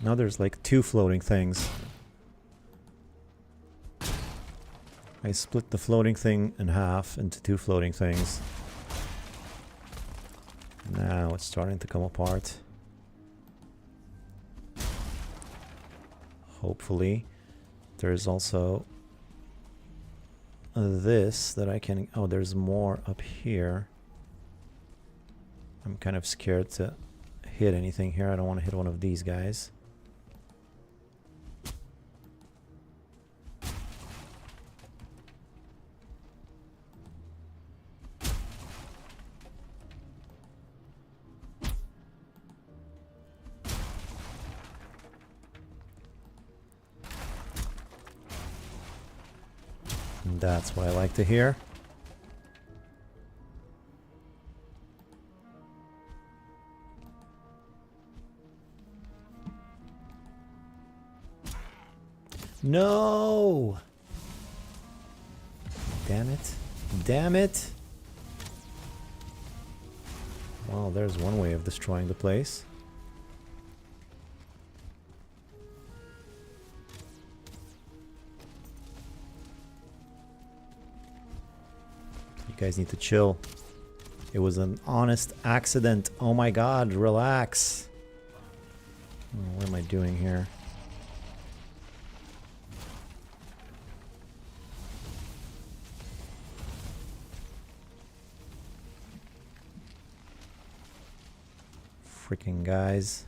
Now there's like 2 floating things. I split the floating thing in half into 2 floating things. Now it's starting to come apart. Hopefully. There's also this that I can... Oh, there's more up here. I'm kind of scared to hit anything here. I don't want to hit one of these guys. And that's what I like to hear. No! Damn it. Damn it! Well, there's one way of destroying the place. You guys need to chill. It was an honest accident. Oh my god, relax. Oh, what am I doing here? Freaking guys.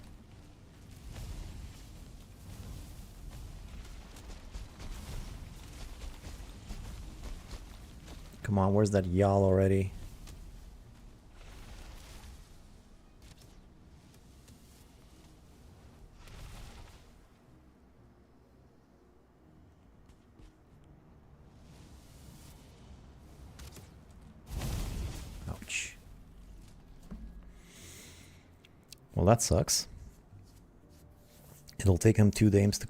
Come on, where's that yawl already? Ouch. Well, that sucks. It'll take him 2 days to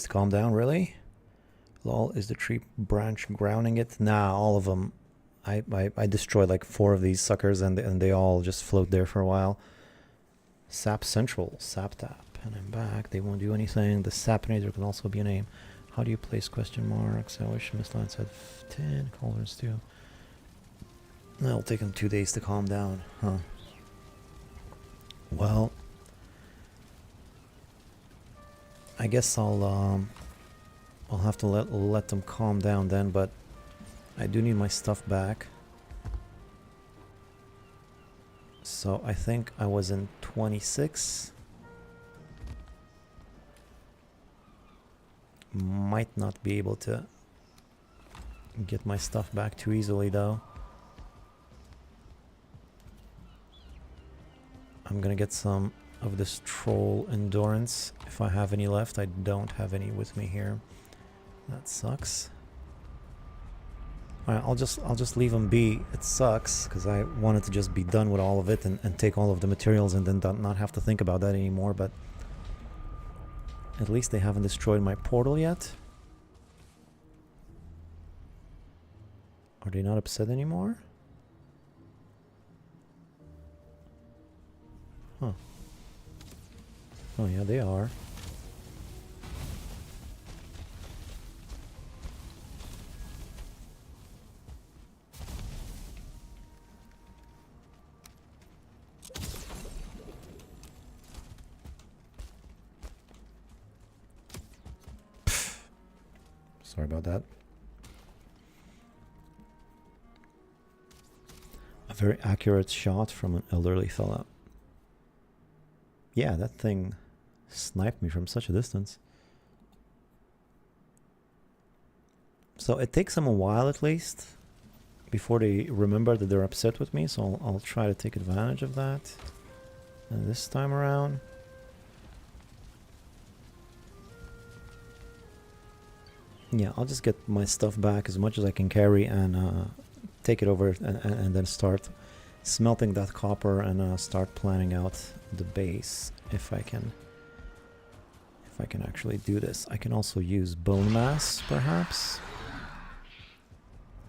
calm down, really? Lol, is the tree branch grounding it? Nah, all of them. I destroyed like 4 of these suckers and they all just float there for a while. Sap Central, Sap Tap. And I'm back. They won't do anything. The Sapinator can also be a name. How do you place question marks? I wish Mistlands had 10 colors too. It'll take him 2 days to calm down, huh? Well, I guess I'll I'll have to let them calm down then, but I do need my stuff back. So I think I was in 26. Might not be able to get my stuff back too easily though. I'm gonna get some of this troll endurance if I have any left. I don't have any with me here. That sucks. Alright, I'll just leave them be. It sucks because I wanted to just be done with all of it and take all of the materials and then not have to think about that anymore, but at least they haven't destroyed my portal yet. Are they not upset anymore? Huh. Oh yeah, they are. Sorry about that. A very accurate shot from an elderly fella. Yeah, that thing sniped me from such a distance. So it takes them a while at least before they remember that they're upset with me, so I'll try to take advantage of that. And this time around, yeah, I'll just get my stuff back as much as I can carry and take it over and then start smelting that copper and start planning out the base if I can actually do this. I can also use bone mass perhaps.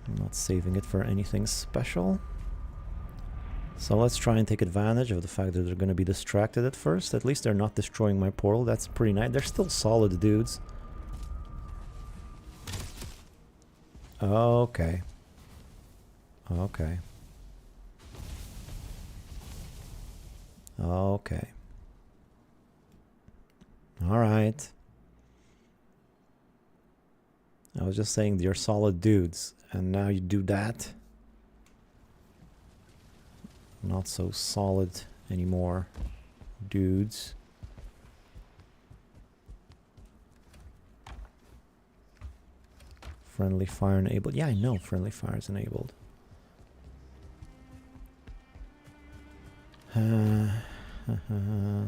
I'm not saving it for anything special. So let's try and take advantage of the fact that they're going to be distracted at first. At least they're not destroying my portal. That's pretty nice. They're still solid dudes. Okay. Okay. Okay. Alright. I was just saying you're solid dudes, and now you do that. Not so solid anymore, dudes. Friendly fire enabled. Yeah, I know friendly fire is enabled.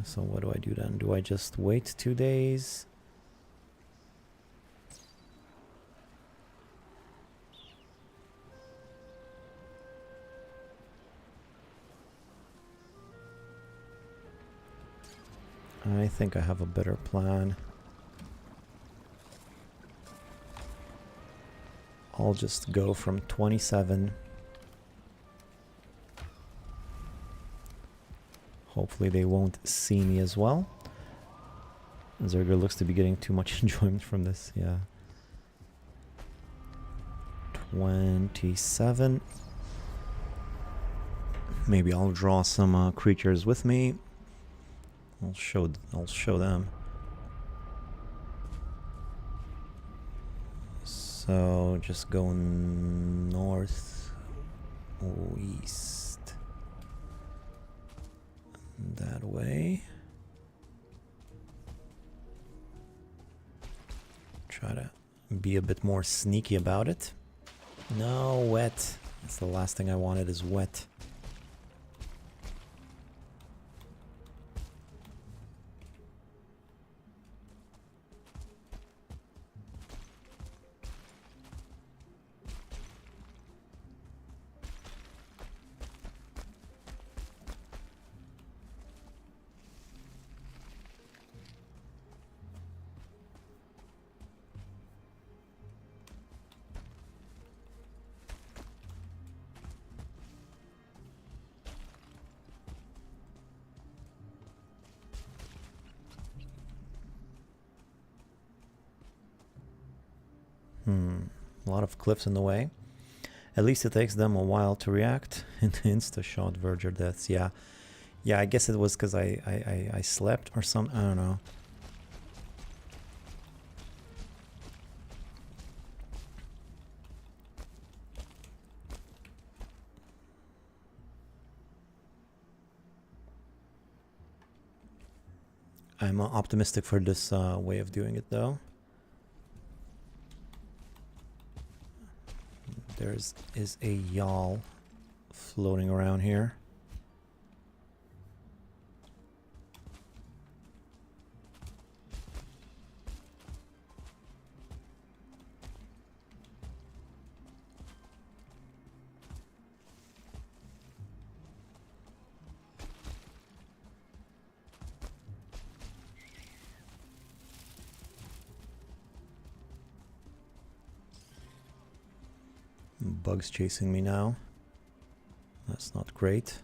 So what do I do then? Do I just wait 2 days? I think I have a better plan. I'll just go from 27. Hopefully they won't see me as well. Zerger looks to be getting too much enjoyment from this, yeah. 27. Maybe I'll draw some creatures with me. I'll show them. So just go north or east. That way. Try to be a bit more sneaky about it. No, wet. That's the last thing I wanted is wet. A lot of cliffs in the way. At least it takes them a while to react. Insta-shot verger deaths. Yeah. Yeah, I guess it was because I slept or something. I don't know. I'm optimistic for this way of doing it, though. There's a yawl floating around here. Bugs chasing me now. That's not great.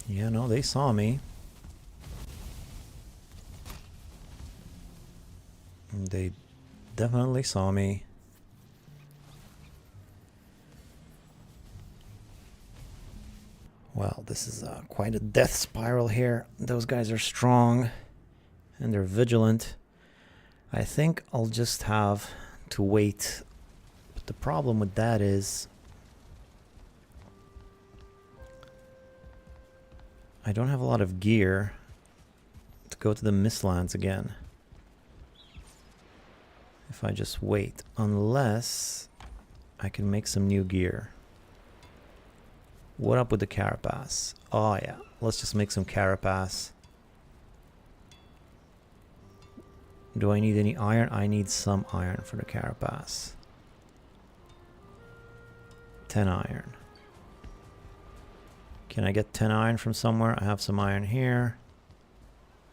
Yeah, no, they saw me. They definitely saw me. Well, this is quite a death spiral here. Those guys are strong and they're vigilant. I think I'll just have to wait. But the problem with that is I don't have a lot of gear to go to the Mistlands again. If I just wait, unless I can make some new gear. What up with the carapace? Oh yeah, let's just make some carapace. Do I need any iron? I need some iron for the carapace. 10 iron. Can I get 10 iron from somewhere? I have some iron here.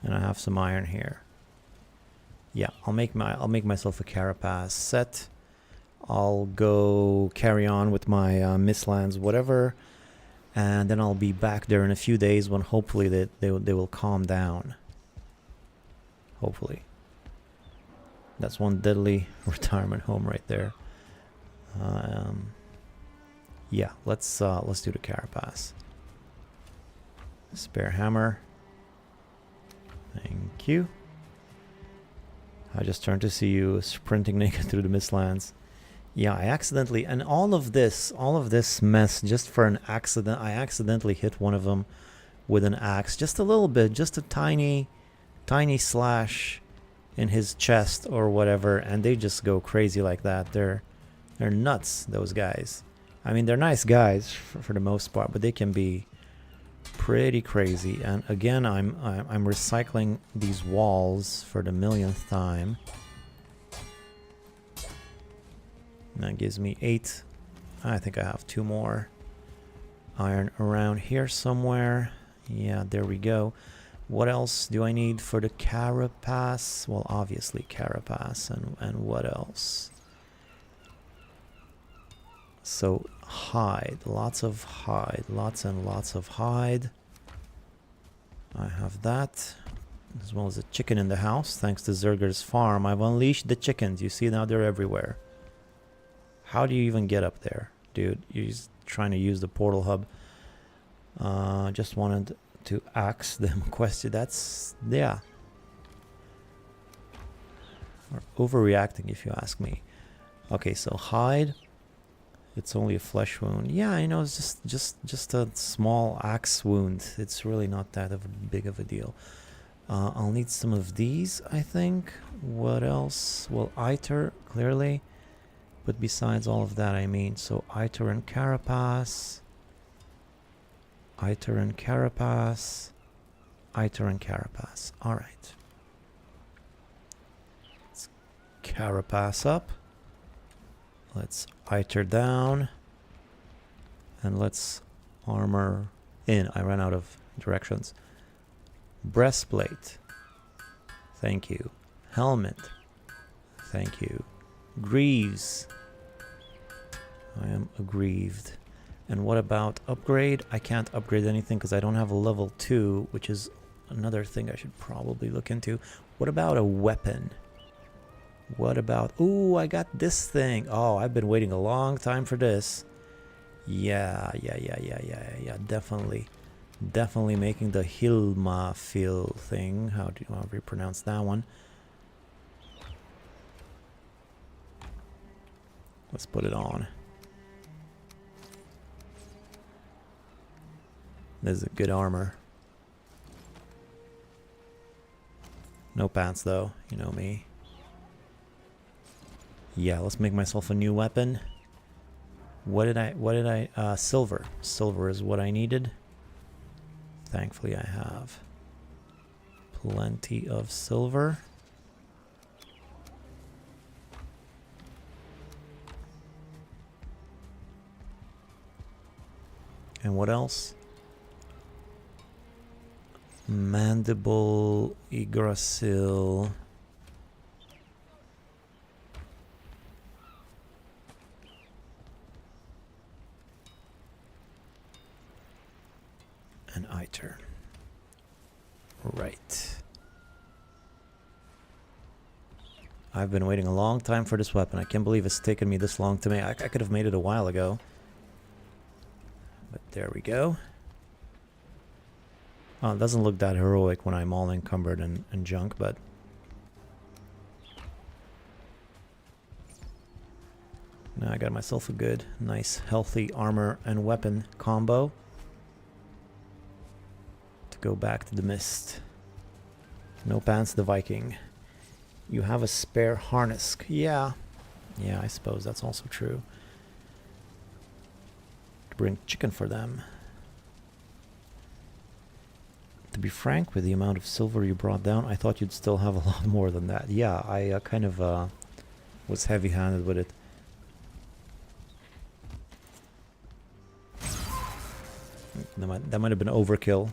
And I have some iron here. Yeah, I'll make myself a carapace set. I'll go carry on with my Mistlands, whatever, and then I'll be back there in a few days when hopefully they will calm down. Hopefully. That's one deadly retirement home right there. Yeah, let's do the carapace. Spare hammer. Thank you. I just turned to see you sprinting naked through the Mistlands. Yeah, I accidentally, and all of this mess just for an accident. I accidentally hit one of them with an axe, just a little bit, just a tiny slash in his chest or whatever, and they just go crazy like that. They're nuts, those guys. I mean, they're nice guys for the most part, but they can be pretty crazy. And again, I'm recycling these walls for the millionth time. And that gives me 8. I think I have 2 more iron around here somewhere. Yeah, there we go. What else do I need for the carapace? Well, obviously carapace, and what else? So hide, lots of hide, lots and lots of hide. I have that, as well as a chicken in the house. Thanks to Zerger's farm, I've unleashed the chickens. You see, now they're everywhere. How do you even get up there, dude? You're just trying to use the portal hub. Just wanted to ask them a question. That's, yeah. Or overreacting, if you ask me. Okay, so hide. It's only a flesh wound. Yeah, I know, it's just a small axe wound. It's really not that big of a deal. I'll need some of these, I think. What else? Well, Iter, clearly. But besides all of that, I mean, so Iter and carapace. Iter and carapace. Iter and carapace. Alright. Let's carapace up. Let's Iter down. And let's armor in. I ran out of directions. Breastplate. Thank you. Helmet. Thank you. Greaves. I am aggrieved. And what about upgrade? I can't upgrade anything because I don't have a level 2, which is another thing I should probably look into. What about a weapon? What about... Ooh, I got this thing. Oh, I've been waiting a long time for this. Yeah. Definitely. Definitely making the Hilma feel thing. How do you pronounce that one? Let's put it on. This is a good armor. No pants though, you know me. Yeah, let's make myself a new weapon. Silver. Silver is what I needed. Thankfully I have plenty of silver. And what else? Mandible, Yggdrasil. And Iter. Right. I've been waiting a long time for this weapon. I can't believe it's taken me this long to make. I could have made it a while ago. But there we go. Oh, it doesn't look that heroic when I'm all encumbered and junk, but... Now I got myself a good, nice, healthy armor and weapon combo. To go back to the mist. No pants, the Viking. You have a spare harness. Yeah. Yeah, I suppose that's also true. To bring chicken for them. To be frank, with the amount of silver you brought down, I thought you'd still have a lot more than that. Yeah, I kind of was heavy-handed with it. That might have been overkill.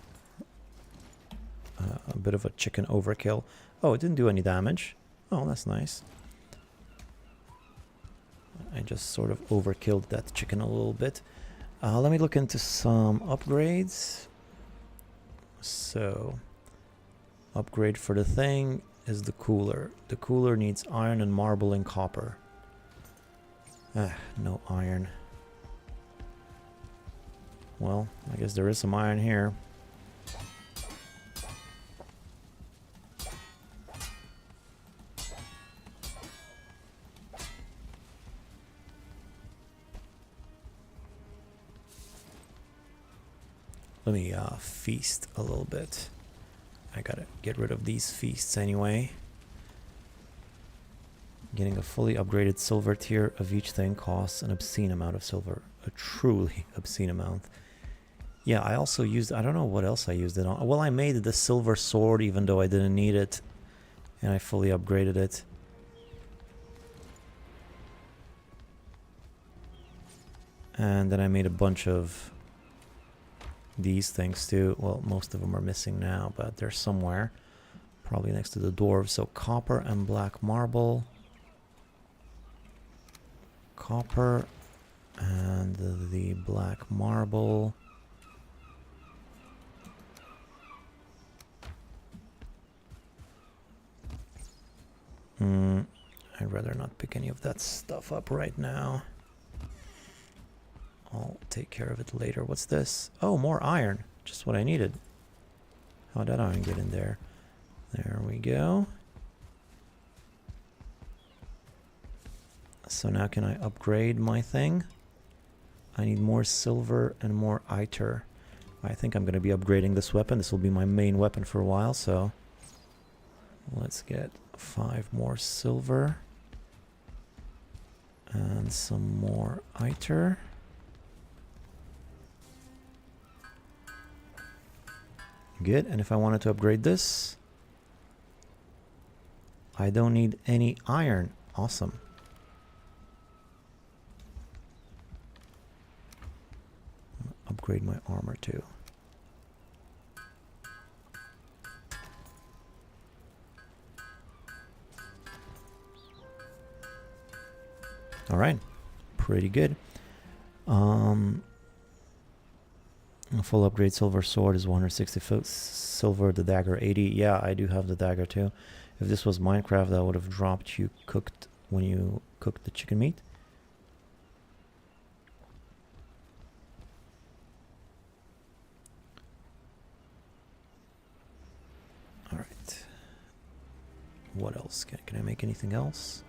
A bit of a chicken overkill. Oh, it didn't do any damage. Oh, that's nice. I just sort of overkilled that chicken a little bit. Let me look into some upgrades. So, upgrade for the thing is the cooler. The cooler needs iron and marble and copper. No iron. Well, I guess there is some iron here. Let me feast a little bit. I gotta get rid of these feasts anyway. Getting a fully upgraded silver tier of each thing costs an obscene amount of silver. A truly obscene amount. Yeah, I also used... I don't know what else I used it on. Well, I made the silver sword even though I didn't need it. And I fully upgraded it. And then I made a bunch of... these things too. Well, most of them are missing now, but they're somewhere. Probably next to the dwarves. So copper and black marble. Copper and the black marble. I'd rather not pick any of that stuff up right now. I'll take care of it later. What's this? Oh, more iron. Just what I needed. How'd that iron get in there? There we go. So now can I upgrade my thing? I need more silver and more Iter. I think I'm going to be upgrading this weapon. This will be my main weapon for a while, so... let's get 5 more silver. And some more Iter. Good, and if I wanted to upgrade this, I don't need any iron. Awesome. Upgrade my armor too. All right, pretty good. A full upgrade silver sword is 160 silver, the dagger 80. Yeah, I do have the dagger too. If this was Minecraft, that would have dropped you cooked when you cooked the chicken meat. Alright. What else? Can I make anything else?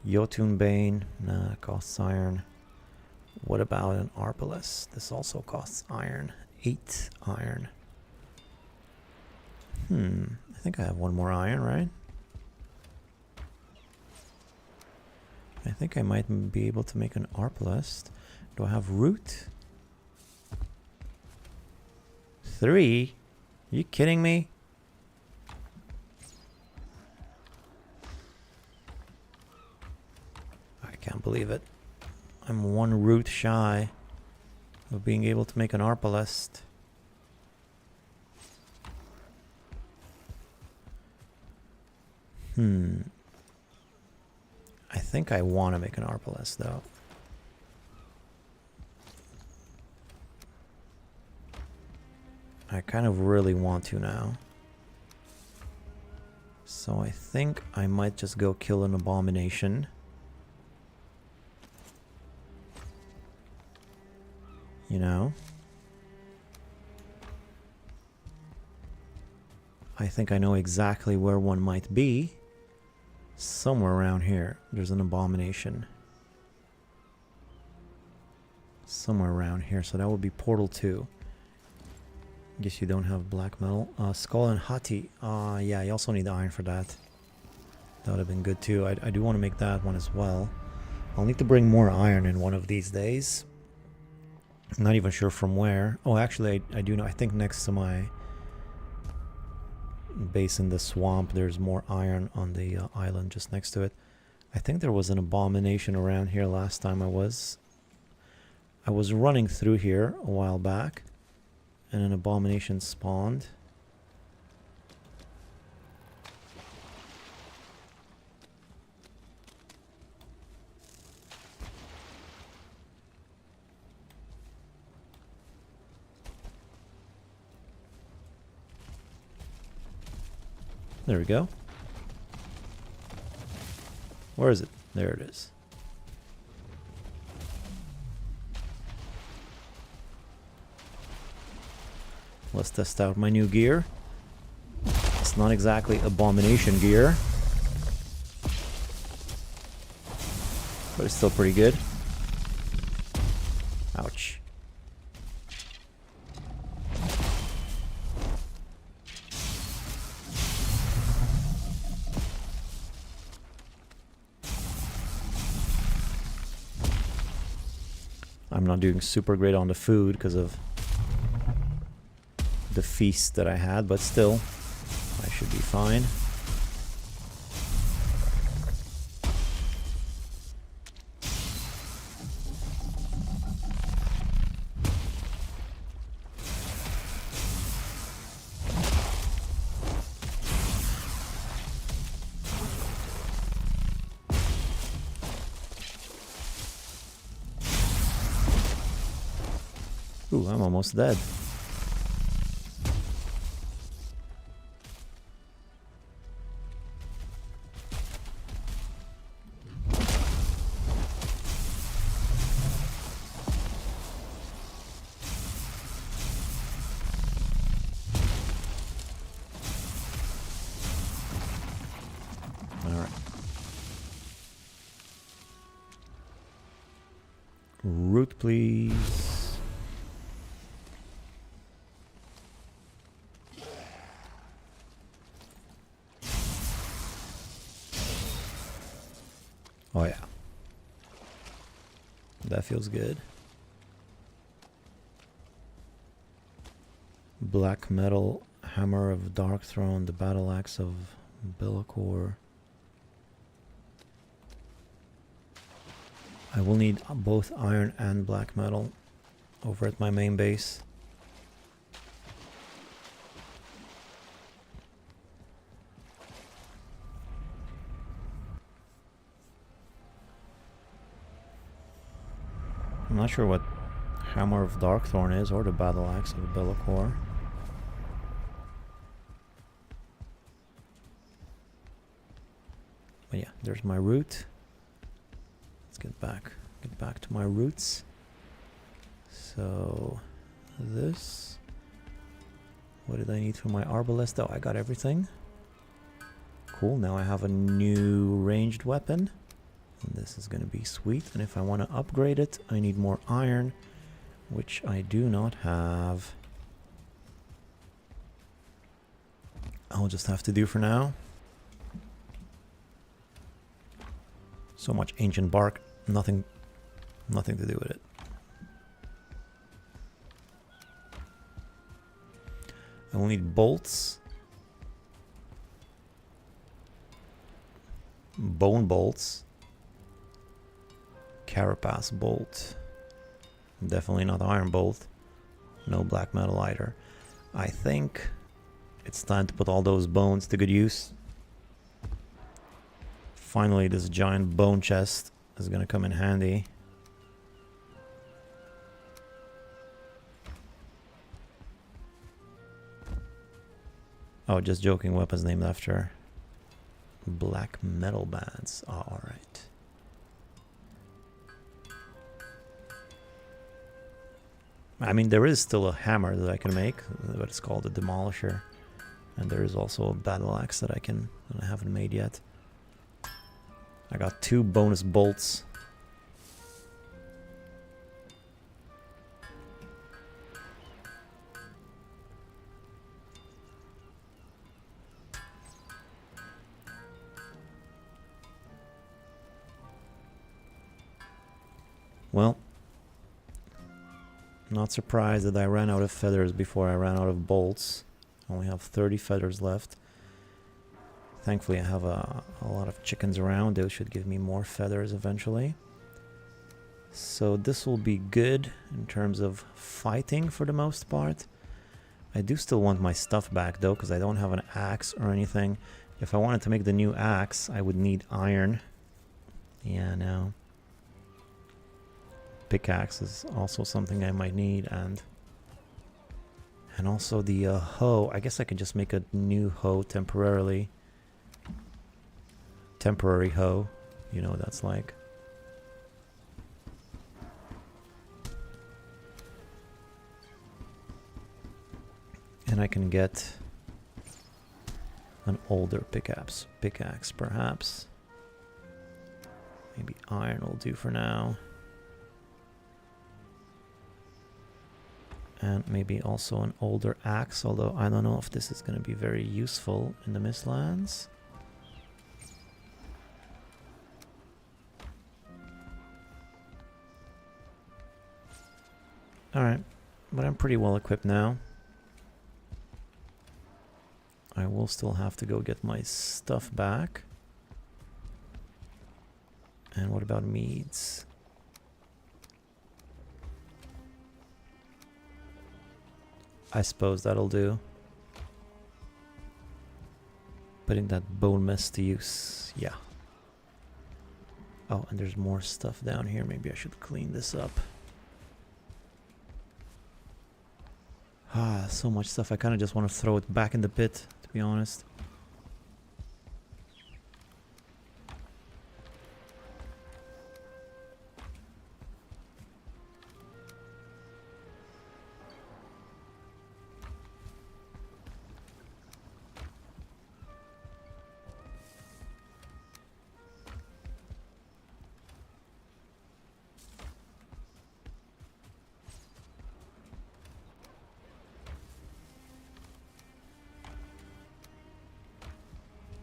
Jotun Bane. Nah, costs iron. What about an Arbalest? This also costs iron. 8 iron. I think I have 1 more iron, right? I think I might be able to make an Arbalest. Do I have root? 3? Are you kidding me? I can't believe it. I'm 1 root shy of being able to make an Arbalest. I think I want to make an Arbalest though. I kind of really want to now. So I think I might just go kill an abomination. You know? I think I know exactly where one might be. Somewhere around here, there's an abomination. Somewhere around here, so that would be Portal 2. Guess you don't have black metal. Skull and Hati. Yeah, you also need iron for that. That would have been good too. I do want to make that one as well. I'll need to bring more iron in one of these days. I'm not even sure from where. Oh, actually, I do know. I think next to my base in the swamp, there's more iron on the island just next to it. I think there was an abomination around here last time I was running through here a while back, and an abomination spawned. There we go. Where is it? There it is. Let's test out my new gear. It's not exactly abomination gear, but it's still pretty good. Ouch. I'm not doing super great on the food because of the feast that I had, but still, I should be fine. Ooh, I'm almost dead. Root, please. Oh yeah. That feels good. Black metal, hammer of dark throne, the battle axe of Bellicor. I will need both iron and black metal over at my main base. I'm not sure what Hammer of Darkthorn is or the Battle Axe of Bellicor. But yeah, there's my route. Let's get back to my roots. So this, what did I need for my arbalest? Oh, I got everything. Cool, now I have a new ranged weapon. And this is going to be sweet. And if I want to upgrade it, I need more iron, which I do not have. I'll just have to do for now. So much ancient bark, nothing to do with it. I will need bolts. Bone bolts. Carapace bolt. Definitely not iron bolt. No black metal either. I think it's time to put all those bones to good use. Finally, this giant bone chest is gonna come in handy. Oh, just joking, weapons named after black metal bands. Oh, alright. I mean, there is still a hammer that I can make, but it's called a Demolisher. And there is also a battle axe that I haven't made yet. I got 2 bonus bolts. Well, not surprised that I ran out of feathers before I ran out of bolts. I only have 30 feathers left. Thankfully I have a lot of chickens around. Those should give me more feathers eventually. So this will be good in terms of fighting for the most part. I do still want my stuff back though, because I don't have an axe or anything. If I wanted to make the new axe, I would need iron. Yeah, no. Pickaxe is also something I might need, and also the hoe. I guess I could just make a new hoe temporarily. Temporary hoe, you know what that's like. And I can get an older pickaxe perhaps. Maybe iron will do for now. And maybe also an older axe, although I don't know if this is going to be very useful in the Mistlands. Alright, but I'm pretty well equipped now. I will still have to go get my stuff back. And what about meads? I suppose that'll do. Putting that bone mess to use, yeah. Oh, and there's more stuff down here. Maybe I should clean this up. Ah, so much stuff. I kind of just want to throw it back in the pit, to be honest.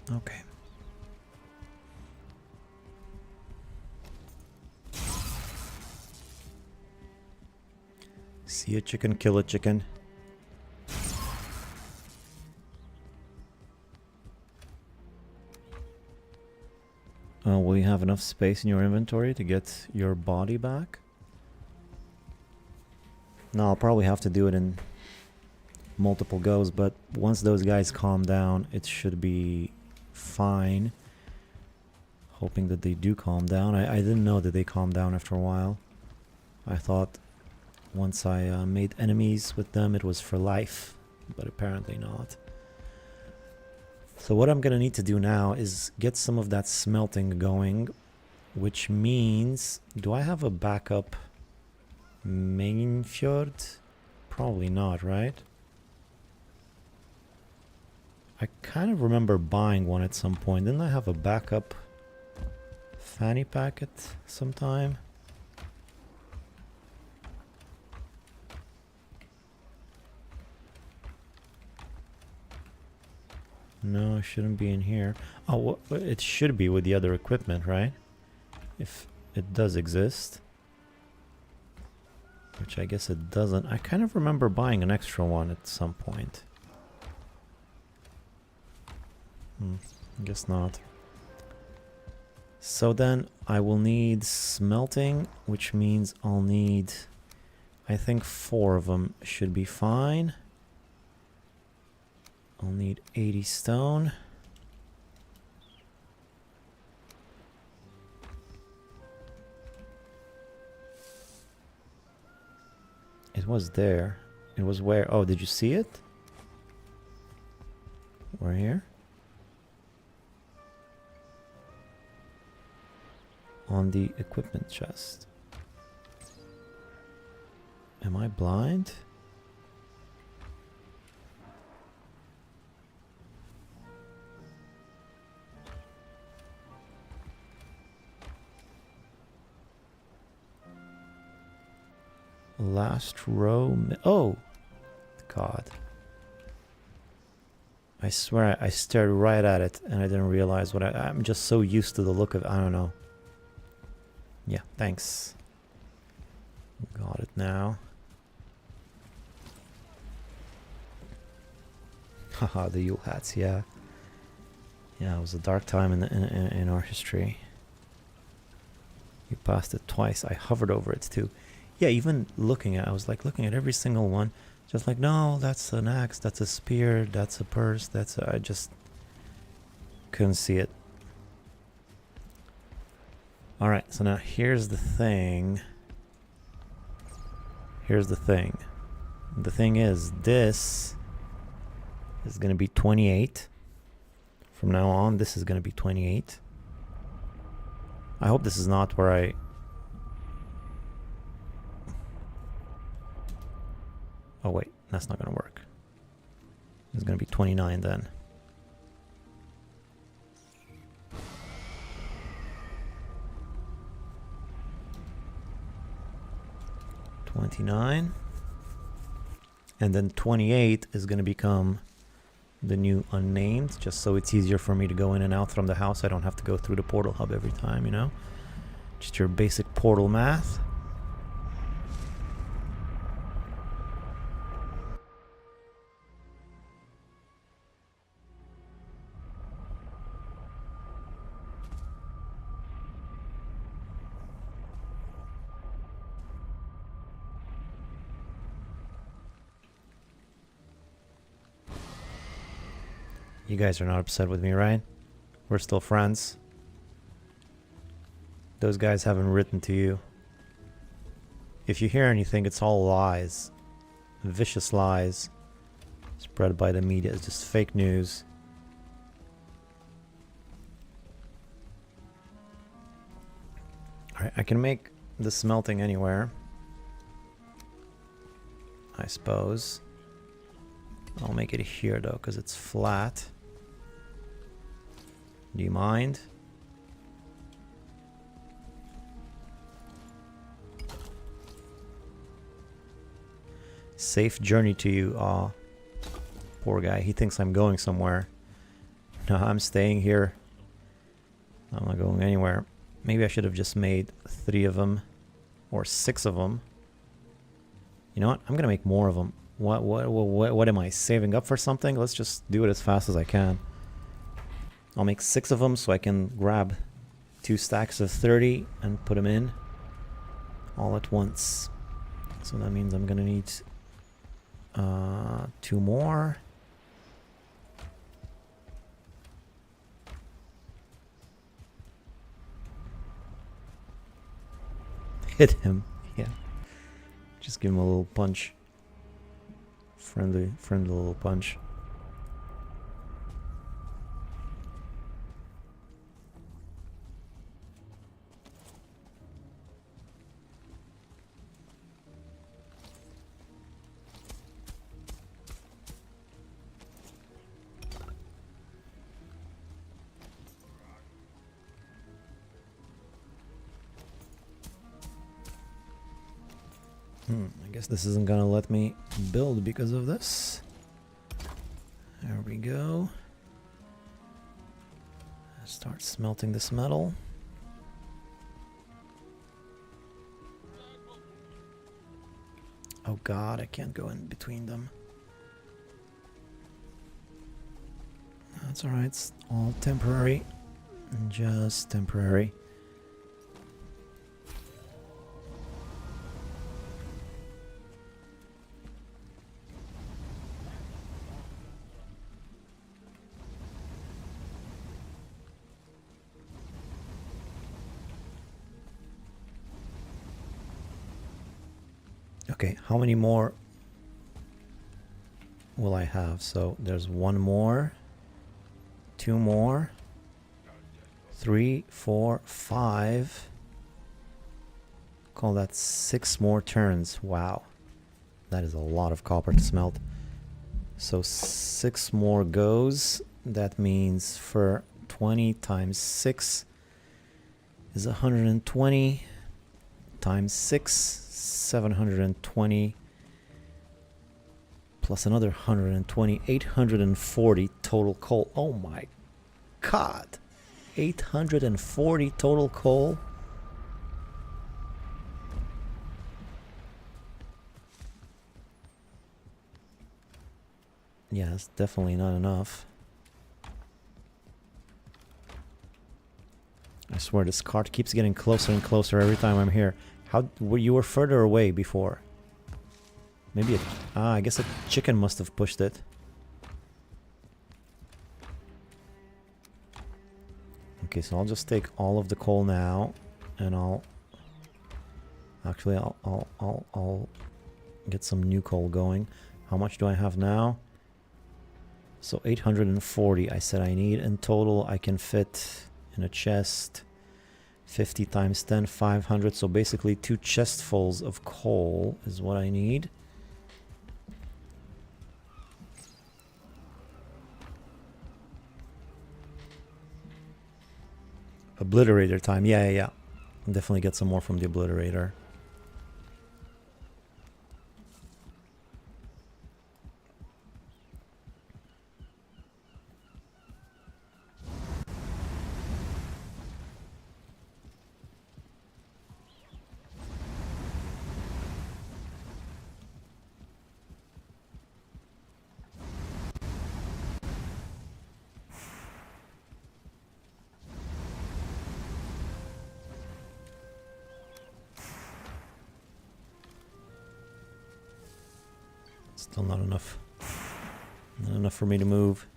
Okay. See a chicken, kill a chicken. Will you have enough space in your inventory to get your body back? No, I'll probably have to do it in multiple goes, but once those guys calm down, it should be fine. Hoping that they do calm down. I didn't know that they calmed down after a while. I thought once I made enemies with them it was for life, but apparently not. So what I'm gonna need to do now is get some of that smelting going, which means, do I have a backup main fjord? Probably not, right? I kind of remember buying one at some point. Didn't I have a backup fanny packet sometime? No, it shouldn't be in here. Oh, it should be with the other equipment, right? If it does exist. Which I guess it doesn't. I kind of remember buying an extra one at some point. I guess not. So then I will need smelting, which means I'll need, I think 4 of them should be fine. I'll need 80 stone. It was there. It was where? Oh, did you see it? We're here. On the equipment chest. Am I blind? Last row. Oh, God. I swear I stared right at it and I didn't realize what I'm just so used to the look of, I don't know. Yeah, thanks. Got it now. Haha, the Yule hats, yeah. Yeah, it was a dark time in our history. You passed it twice. I hovered over it too. Yeah, even looking at, I was like looking at every single one. Just like, no, that's an axe, that's a spear, that's a purse, that's a, I just couldn't see it. Alright, so now here's the thing. Here's the thing. The thing is, this is going to be 28. From now on, this is going to be 28. I hope this is not where I... Oh wait, that's not going to work. It's going to be 29 then. $29. And then 28 is going to become the new unnamed, just so it's easier for me to go in and out from the house. I don't have to go through the portal hub every time, you know? Just your basic portal math. You guys are not upset with me, right? We're still friends. Those guys haven't written to you. If you hear anything, it's all lies. Vicious lies. Spread by the media. It's just fake news. Alright, I can make the smelting anywhere. I suppose. I'll make it here though, because it's flat. Do you mind? Safe journey to you. Aw. Poor guy. He thinks I'm going somewhere. No, I'm staying here. I'm not going anywhere. Maybe I should have just made 3 of them. Or 6 of them. You know what? I'm gonna make more of them. What am I saving up for something? Let's just do it as fast as I can. I'll make 6 of them so I can grab 2 stacks of 30 and put them in all at once. So that means I'm gonna need 2 more. Hit him, yeah. Just give him a little punch. Friendly little punch. I guess this isn't gonna let me build because of this. There we go. Start smelting this metal. Oh god, I can't go in between them. That's alright, it's all temporary. Just temporary. Okay, how many more will I have? So there's one more, two more, 3, 4, 5. Call that 6 more turns. Wow, that is a lot of copper to smelt. So 6 more goes. That means for 20 times 6 is 120 times 6, 720 plus another 120, 840 total coal. Oh my god, 840 total coal. Yeah, it's definitely not enough. I swear this cart keeps getting closer and closer every time I'm here. How you were further away before? Maybe I guess a chicken must have pushed it. Okay, so I'll just take all of the coal now, and I'll get some new coal going. How much do I have now? So 840 I said I need. In total I can fit in a chest 50 times 10, 500. So basically 2 chestfuls of coal is what I need. Obliterator time. Yeah. Definitely get some more from the obliterator. Still not enough. Not enough for me to move.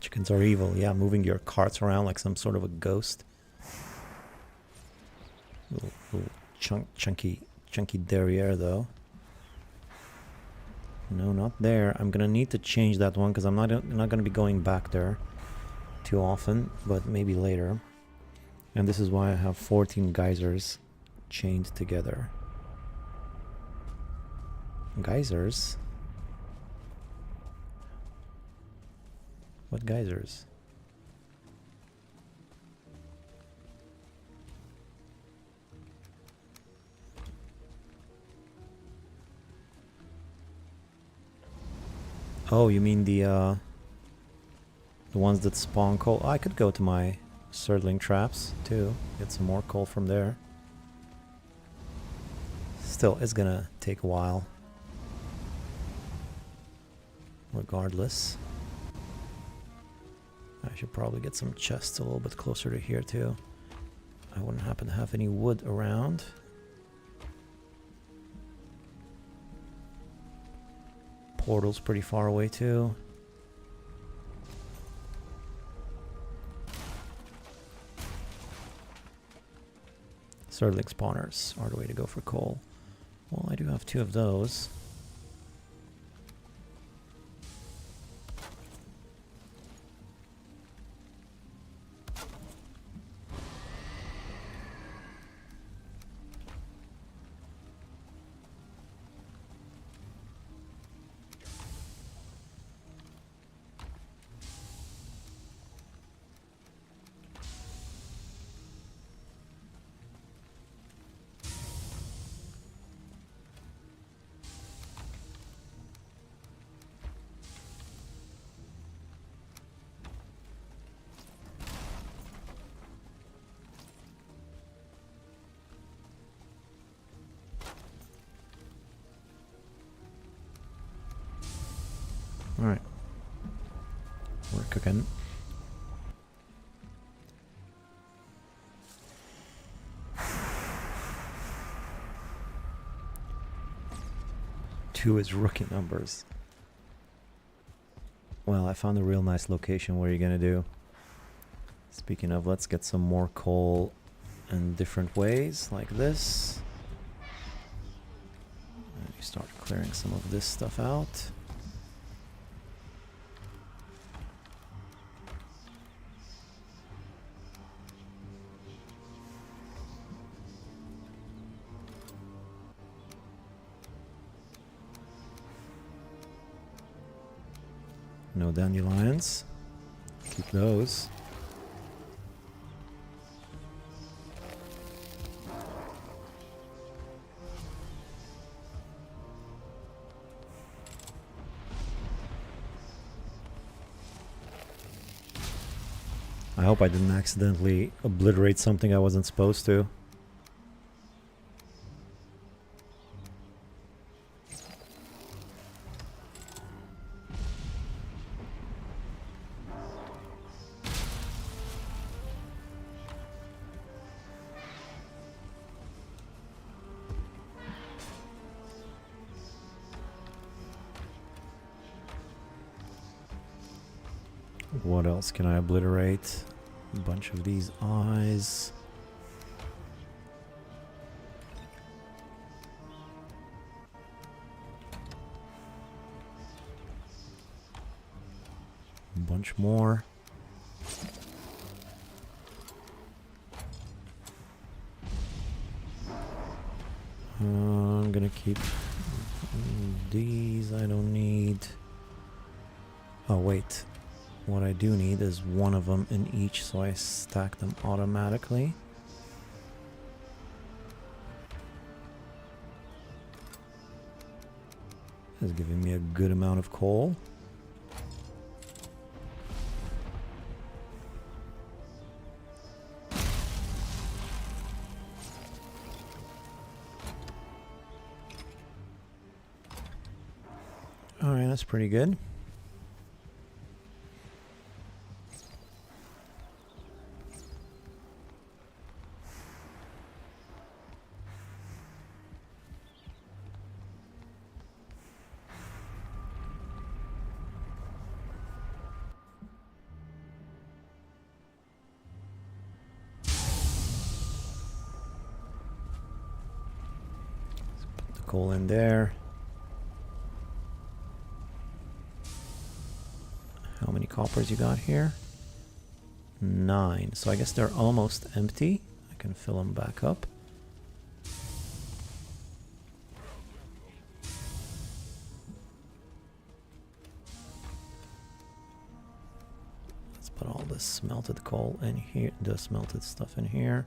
Chickens are evil. Yeah, moving your carts around like some sort of a ghost. Little chunky derriere though. No, not there. I'm gonna need to change that one because I'm not gonna be going back there too often, but maybe later. And this is why I have 14 geysers chained together. Geysers? What geysers? Oh, you mean the ones that spawn coal? I could go to my Surtling traps too, get some more coal from there. Still, it's gonna take a while. Regardless. I should probably get some chests a little bit closer to here too. I wouldn't happen to have any wood around. Portal's pretty far away too. Surtling spawners are the way to go for coal. Well, I do have 2 of those. cooking. Two is rookie numbers. Well, I found a real nice location. What are you gonna do? Speaking of, let's get some more coal in different ways, like this. And you start clearing some of this stuff out. No dandelions. Keep those. I hope I didn't accidentally obliterate something I wasn't supposed to. What else can I obliterate? A bunch of these eyes. A bunch more. I'm gonna keep these. I don't need. Oh, wait. What I do need is one of them in each, so I stack them automatically. This is giving me a good amount of coal. Alright, that's pretty good. Coal in there. How many coppers you got here? 9. So I guess they're almost empty. I can fill them back up. Let's put all this smelted coal in here, the smelted stuff in here.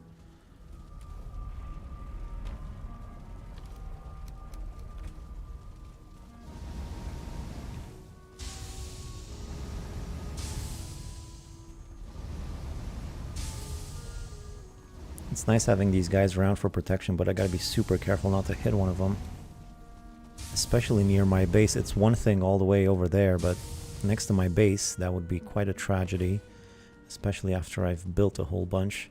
It's nice having these guys around for protection, but I gotta be super careful not to hit one of them. Especially near my base. It's one thing all the way over there, but next to my base, that would be quite a tragedy. Especially after I've built a whole bunch.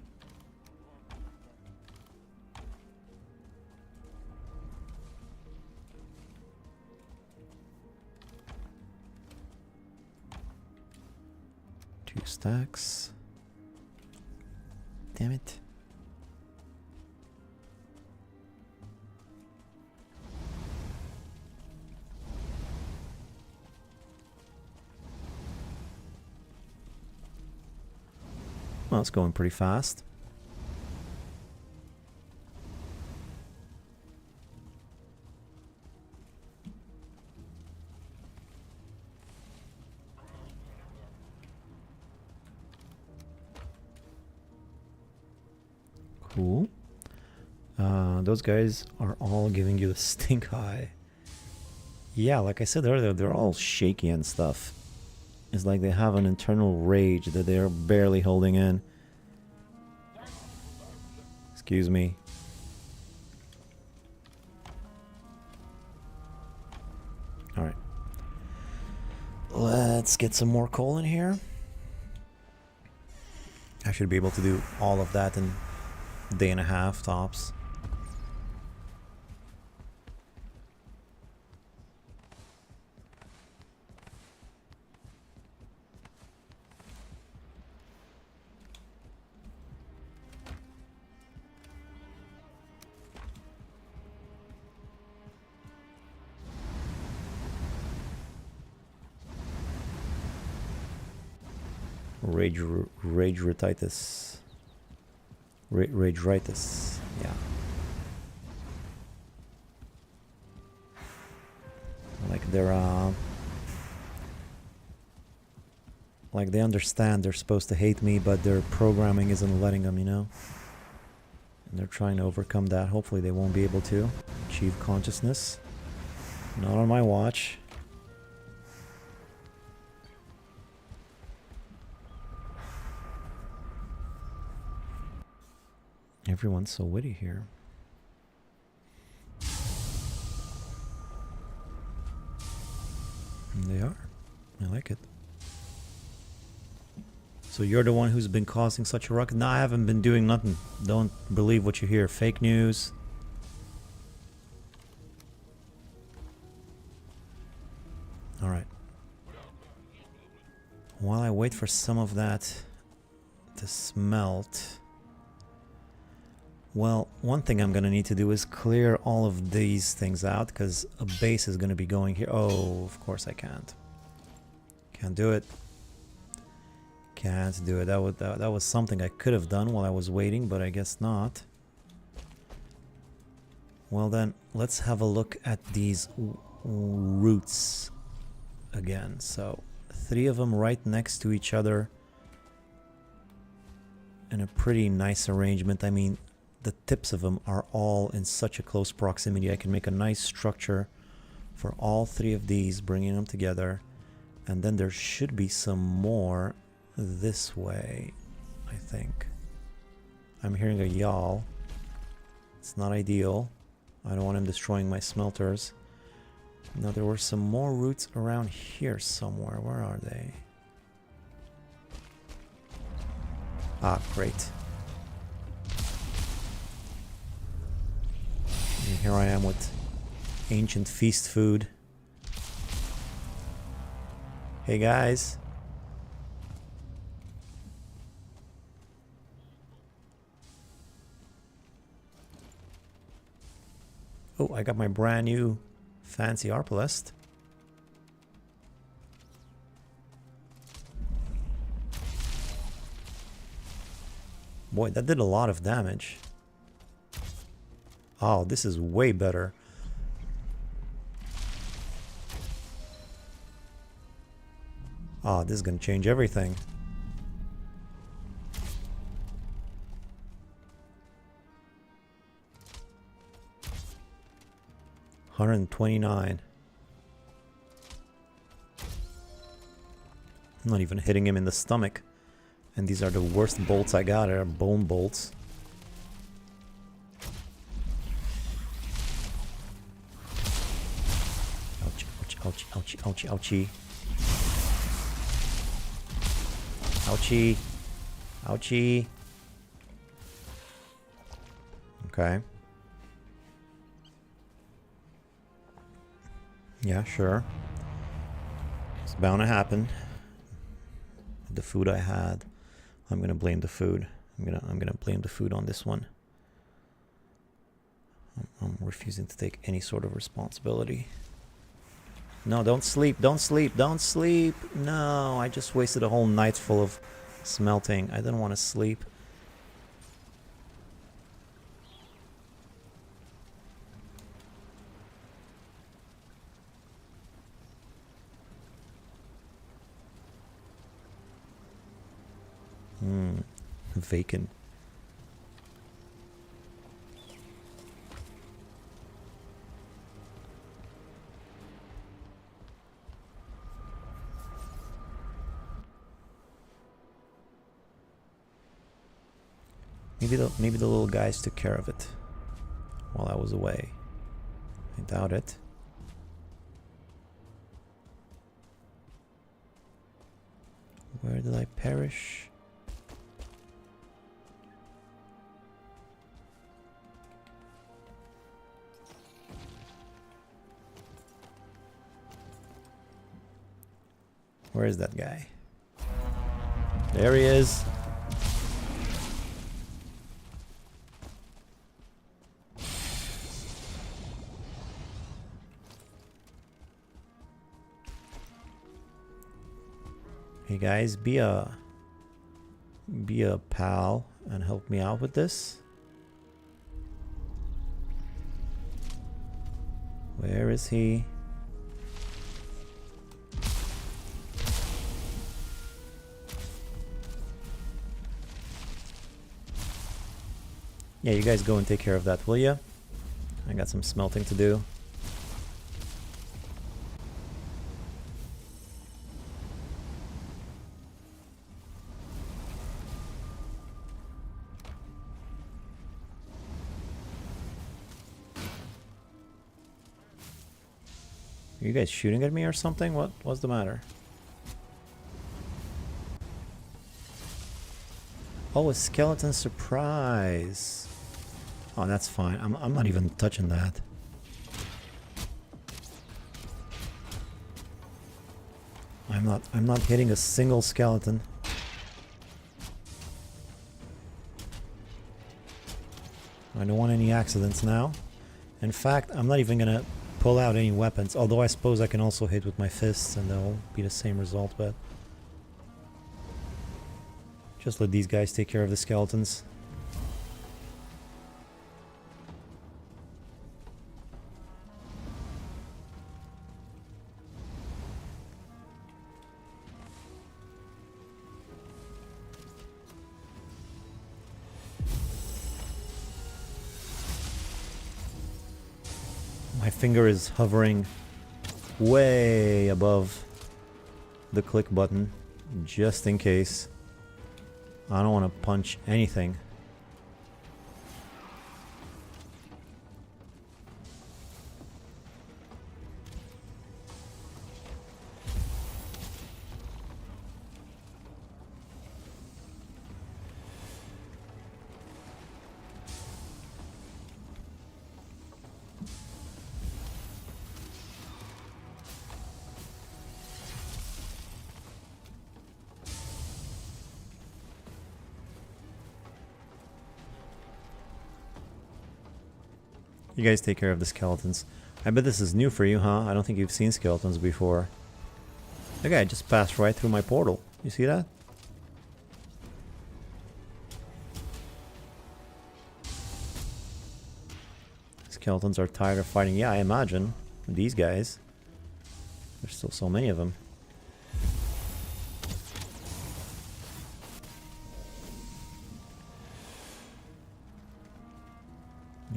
Two stacks. Damn it. Well, it's going pretty fast. Cool. Those guys are all giving you the stink eye. Yeah, like I said earlier, they're all shaky and stuff. It's like they have an internal rage that they're barely holding in. Excuse me. Alright. Let's get some more coal in here. I should be able to do all of that in a day and a half tops. Rage-ritis. Rage-ritis, yeah. Like they're, like they understand they're supposed to hate me, but their programming isn't letting them, you know? And they're trying to overcome that. Hopefully they won't be able to achieve consciousness. Not on my watch. Everyone's so witty here. And they are. I like it. So you're the one who's been causing such a ruckus? No, I haven't been doing nothing. Don't believe what you hear. Fake news. Alright. While I wait for some of that to smelt... Well, one thing I'm going to need to do is clear all of these things out, because a base is going to be going here. Oh, of course I can't. Can't do it. Can't do it. That was something I could have done while I was waiting, but I guess not. Well then, let's have a look at these roots again. So, 3 of them right next to each other in a pretty nice arrangement. I mean, the tips of them are all in such a close proximity. I can make a nice structure for all 3 of these, bringing them together. And then there should be some more this way, I think. I'm hearing a yawl. It's not ideal. I don't want him destroying my smelters. Now there were some more roots around here somewhere. Where are they? Ah, great. And here I am with ancient feast food. Hey guys. Oh, I got my brand new fancy Arbalest. Boy, that did a lot of damage. Oh, this is way better. Oh, this is gonna change everything. $129. I'm not even hitting him in the stomach. And these are the worst bolts I got. They're bone bolts. Ouchie, ouchie, ouchie, ouchie, ouchie. Ouchie. Ouchie. Okay. Yeah, sure. It's bound to happen. The food I had, I'm gonna blame the food. I'm gonna blame the food on this one. I'm refusing to take any sort of responsibility. No, don't sleep, don't sleep, don't sleep. No, I just wasted a whole night full of smelting. I didn't want to sleep. Vacant. Maybe the little guys took care of it while I was away. I doubt it. Where did I perish? Where is that guy? There he is. Hey guys, be a pal and help me out with this. Where is he? Yeah, you guys go and take care of that, will ya? I got some smelting to do. Are you guys shooting at me or something? What's the matter? Oh, a skeleton surprise. Oh, that's fine. I'm not even touching that. I'm not hitting a single skeleton. I don't want any accidents now. In fact, I'm not even gonna pull out any weapons, although I suppose I can also hit with my fists and they'll be the same result, but just let these guys take care of the skeletons. My finger is hovering way above the click button, just in case. I don't want to punch anything. You guys take care of the skeletons. I bet this is new for you, huh? I don't think you've seen skeletons before. The guy just passed right through my portal. You see that? Skeletons are tired of fighting. Yeah, I imagine. These guys. There's still so many of them.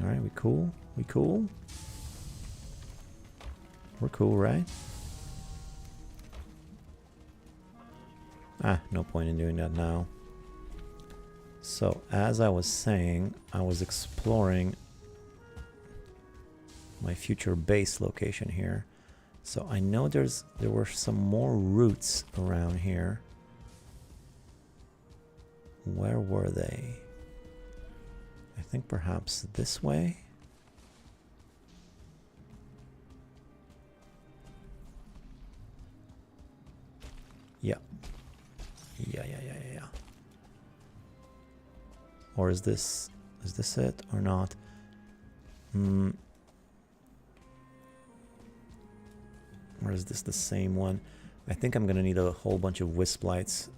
Alright, we cool? We cool? We're cool, right? Ah, no point in doing that now. So, as I was saying, I was exploring my future base location here. So I know there were some more routes around here. Where were they? I think perhaps this way? Yeah. Yeah. Or is this it or not? Or is this the same one? I think I'm gonna need a whole bunch of wisp lights.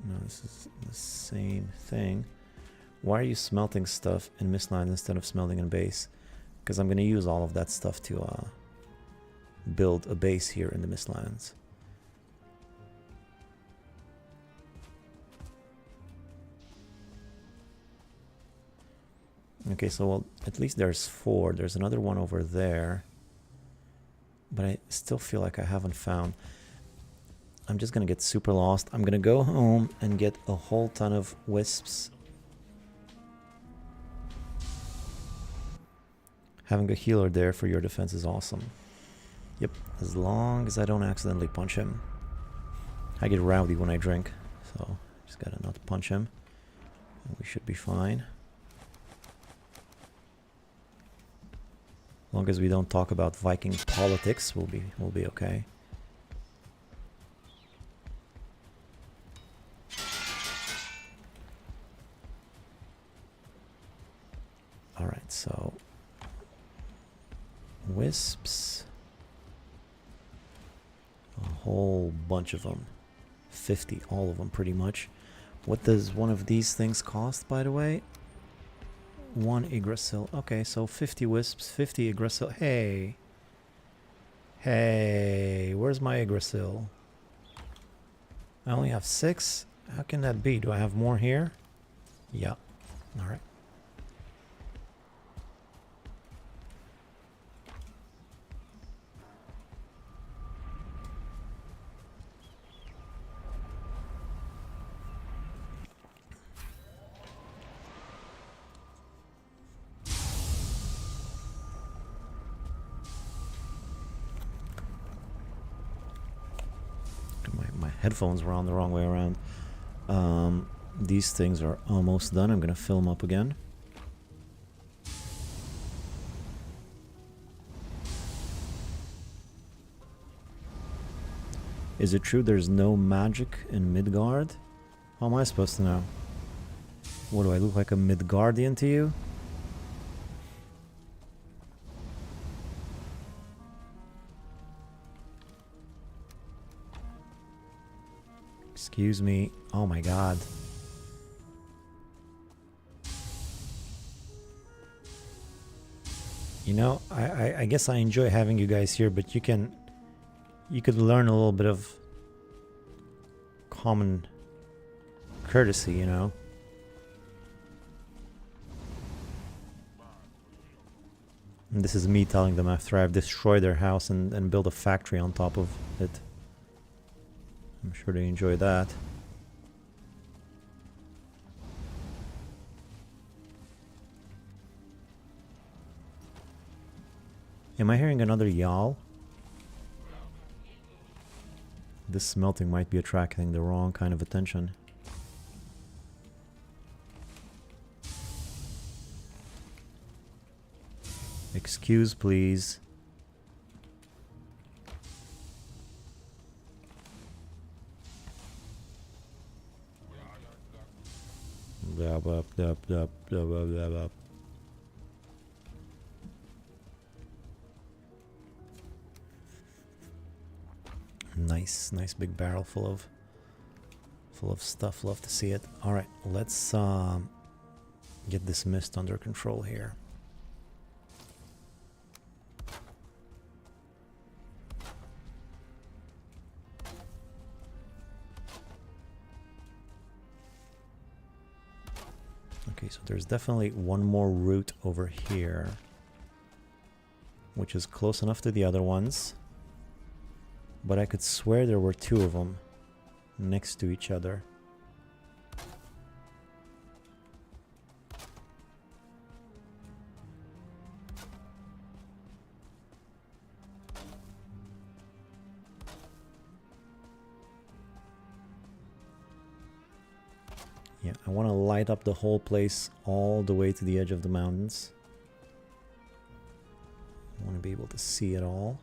No, this is the same thing. Why are you smelting stuff in Mistlands instead of smelting in base? Because I'm gonna use all of that stuff to build a base here in the Mistlands. Okay, so well, at least there's 4. There's another one over there. But I still feel like I haven't found. I'm just gonna get super lost. I'm gonna go home and get a whole ton of wisps. Having a healer there for your defense is awesome. Yep, as long as I don't accidentally punch him. I get rowdy when I drink, so just gotta not punch him. And we should be fine. long as we don't talk about Viking politics, we'll be okay. All right, so wisps, a whole bunch of them, 50, all of them pretty much. What does one of these things cost, by the way? 1 Yggdrasil. Okay, so 50 wisps, 50 Yggdrasil. Hey. Hey, where's my Yggdrasil? I only have 6? How can that be? Do I have more here? Yeah. Alright. My headphones were on the wrong way around. These things are almost done. I'm gonna fill them up again. Is it true there's no magic in Midgard? How am I supposed to know? What, do I look like a Midgardian to you? Excuse me. Oh my god. You know, I guess I enjoy having you guys here, but you could learn a little bit of common courtesy, you know. And this is me telling them after I've destroyed their house and built a factory on top of it. I'm sure they enjoy that. Am I hearing another yawl? This smelting might be attracting the wrong kind of attention. Excuse, please. Blah, blah, blah, blah, blah, blah, blah, blah. Nice big barrel full of stuff. Love to see it. All right, let's get this mist under control here. Okay, so there's definitely one more route over here, which is close enough to the other ones. But I could swear there were 2 of them next to each other. Yeah, I want to light up the whole place all the way to the edge of the mountains. I want to be able to see it all.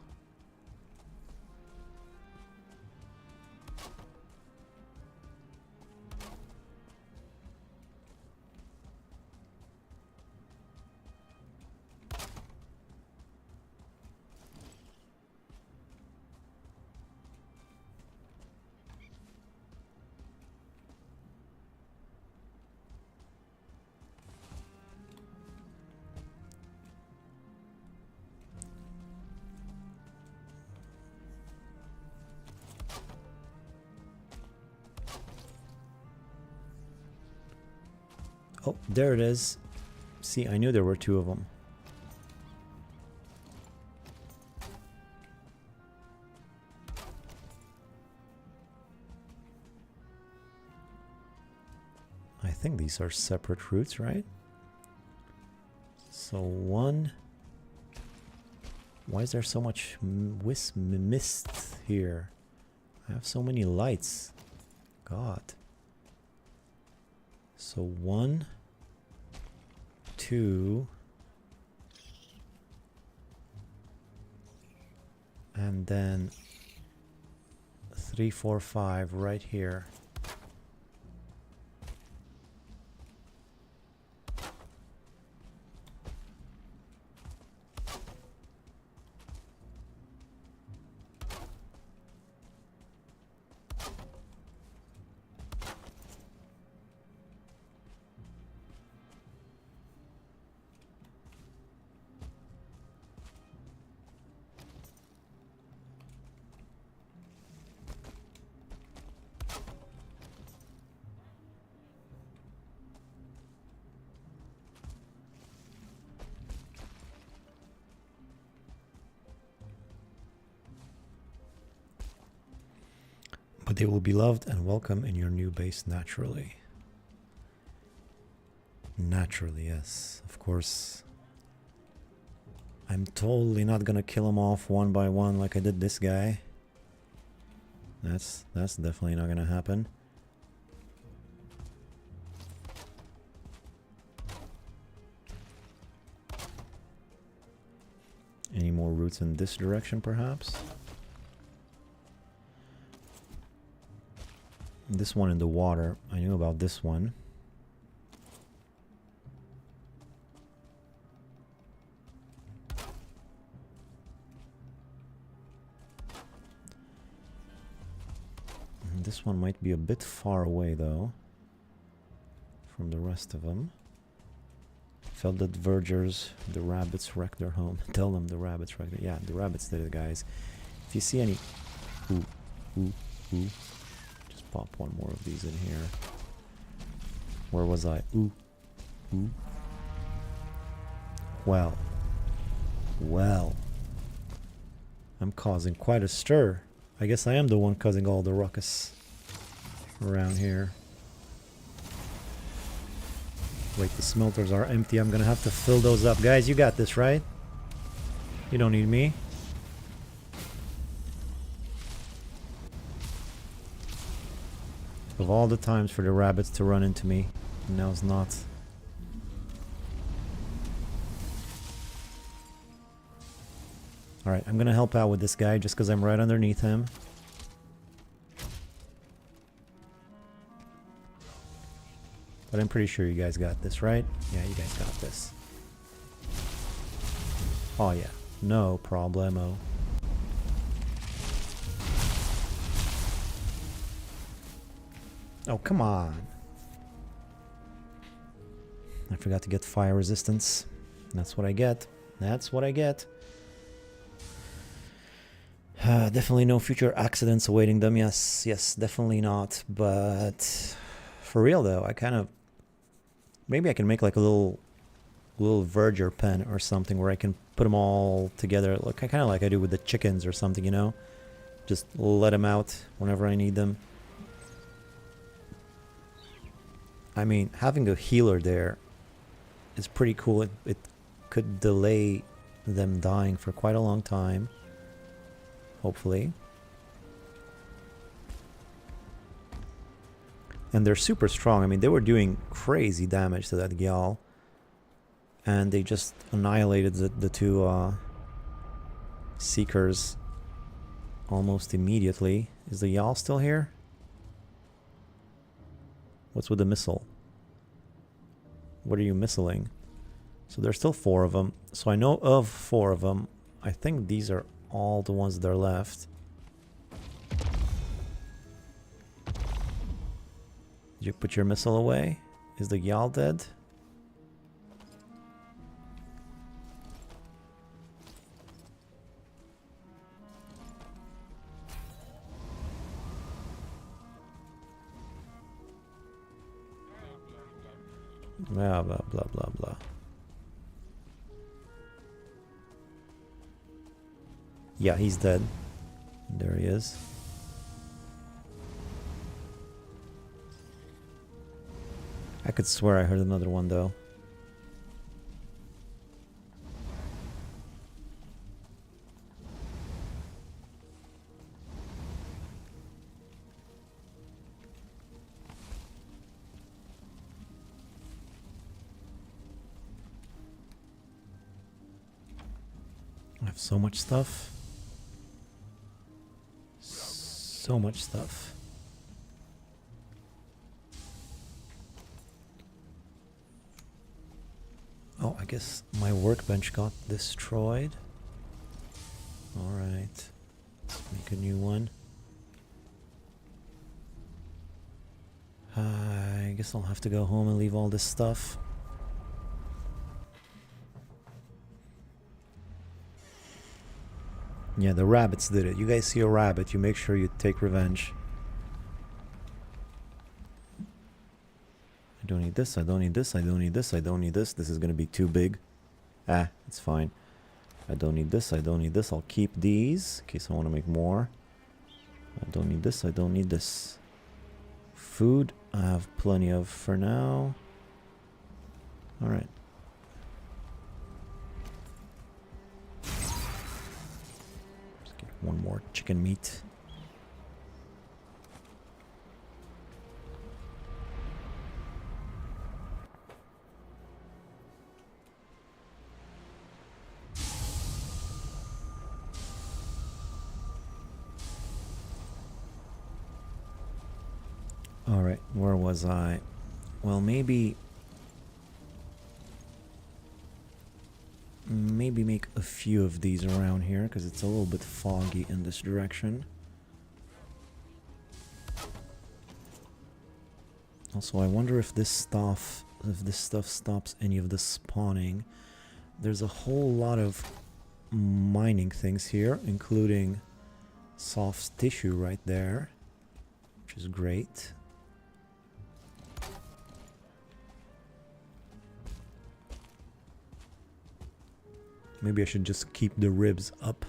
Oh, there it is. See, I knew there were 2 of them. I think these are separate routes, right? So 1. Why is there so much mist here? I have so many lights. God. So 1, 2, And then 3, 4, 5 right here. But they will be loved and welcome in your new base naturally. Naturally, yes. Of course. I'm totally not gonna kill them off one by one like I did this guy. That's definitely not gonna happen. Any more routes in this direction, perhaps? This one in the water. I knew about this one. This one might be a bit far away, though, from the rest of them. Felt that vergers, the rabbits wrecked their home. Tell them the rabbits wrecked it. Yeah, the rabbits did it, guys. If you see any... Ooh, ooh, ooh. Just pop one more of these in here. Where was I? Ooh, ooh. Well. Well. I'm causing quite a stir. I guess I am the one causing all the ruckus around here. Wait, the smelters are empty. I'm gonna have to fill those up. Guys, you got this, right? You don't need me. Of all the times for the rabbits to run into me, now's not. Alright, I'm gonna help out with this guy just because I'm right underneath him. But I'm pretty sure you guys got this, right? Yeah, you guys got this. Oh yeah, no problemo. Oh, come on. I forgot to get fire resistance. That's what I get. That's what I get. Definitely no future accidents awaiting them. Yes, yes, definitely not. But for real though, I kind of... Maybe I can make like a little verger pen or something where I can put them all together. Look, kind of like I do with the chickens or something, you know? Just let them out whenever I need them. I mean, having a healer there is pretty cool. It could delay them dying for quite a long time. Hopefully. And they're super strong. I mean, they were doing crazy damage to that Gyal. And they just annihilated the two Seekers almost immediately. Is the Gyal still here? What's with the missile? What are you missiling? So there's still 4 of them. So I know of 4 of them. I think these are all the ones that are left. Did you put your missile away? Is the Gyal dead? Blah, blah, blah, blah, blah. Yeah, he's dead. There he is. I could swear I heard another one though. I have so much stuff. So much stuff. Oh, I guess my workbench got destroyed. Alright. Let's make a new one. I guess I'll have to go home and leave all this stuff. Yeah, the rabbits did it. You guys see a rabbit, you make sure you take revenge. I don't need this, I don't need this, I don't need this, I don't need this. This is gonna be too big. Ah, it's fine. I don't need this, I don't need this. I'll keep these in case I want to make more. I don't need this, I don't need this. Food, I have plenty of for now. Alright. Let's get one more chicken meat. Alright, where was I? Well, maybe make a few of these around here, because it's a little bit foggy in this direction. Also, I wonder if this stuff stops any of the spawning. There's a whole lot of mining things here, including soft tissue right there, which is great. Maybe I should just keep the ribs up.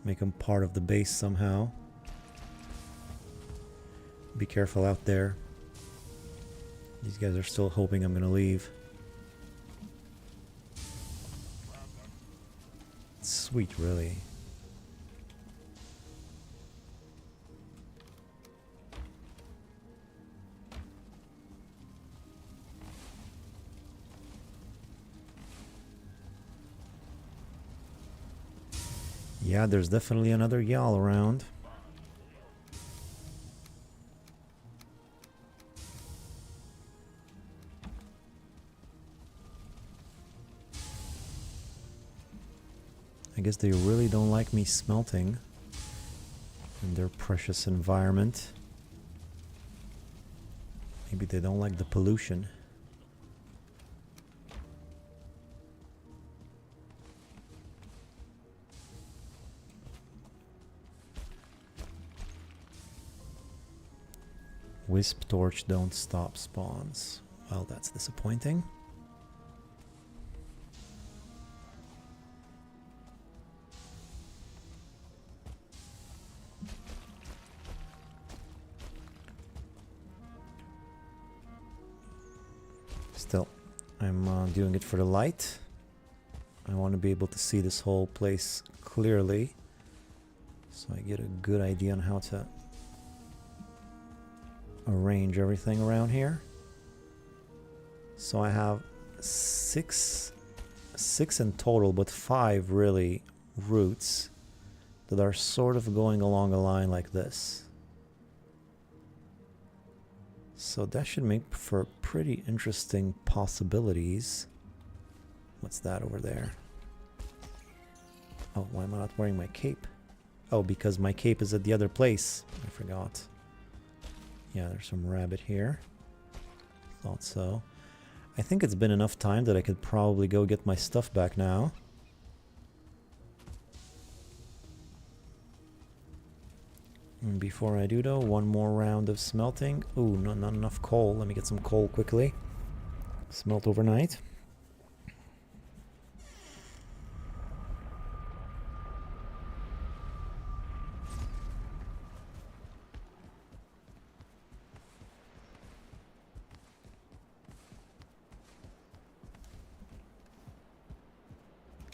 Make them part of the base somehow. Be careful out there. These guys are still hoping I'm gonna leave. It's sweet, really. Yeah, there's definitely another Yal around. I guess they really don't like me smelting in their precious environment. Maybe they don't like the pollution. Wisp torch don't stop spawns. Well, that's disappointing. Still, I'm doing it for the light. I want to be able to see this whole place clearly, so I get a good idea on how to arrange everything around here. So I have six in total, but 5 really routes that are sort of going along a line like this. So that should make for pretty interesting possibilities. What's that over there? Oh, why am I not wearing my cape? Oh, because my cape is at the other place. I forgot. Yeah, there's some rabbit here. Thought so. I think it's been enough time that I could probably go get my stuff back now. And before I do though, one more round of smelting. Ooh, not enough coal. Let me get some coal quickly. Smelt overnight.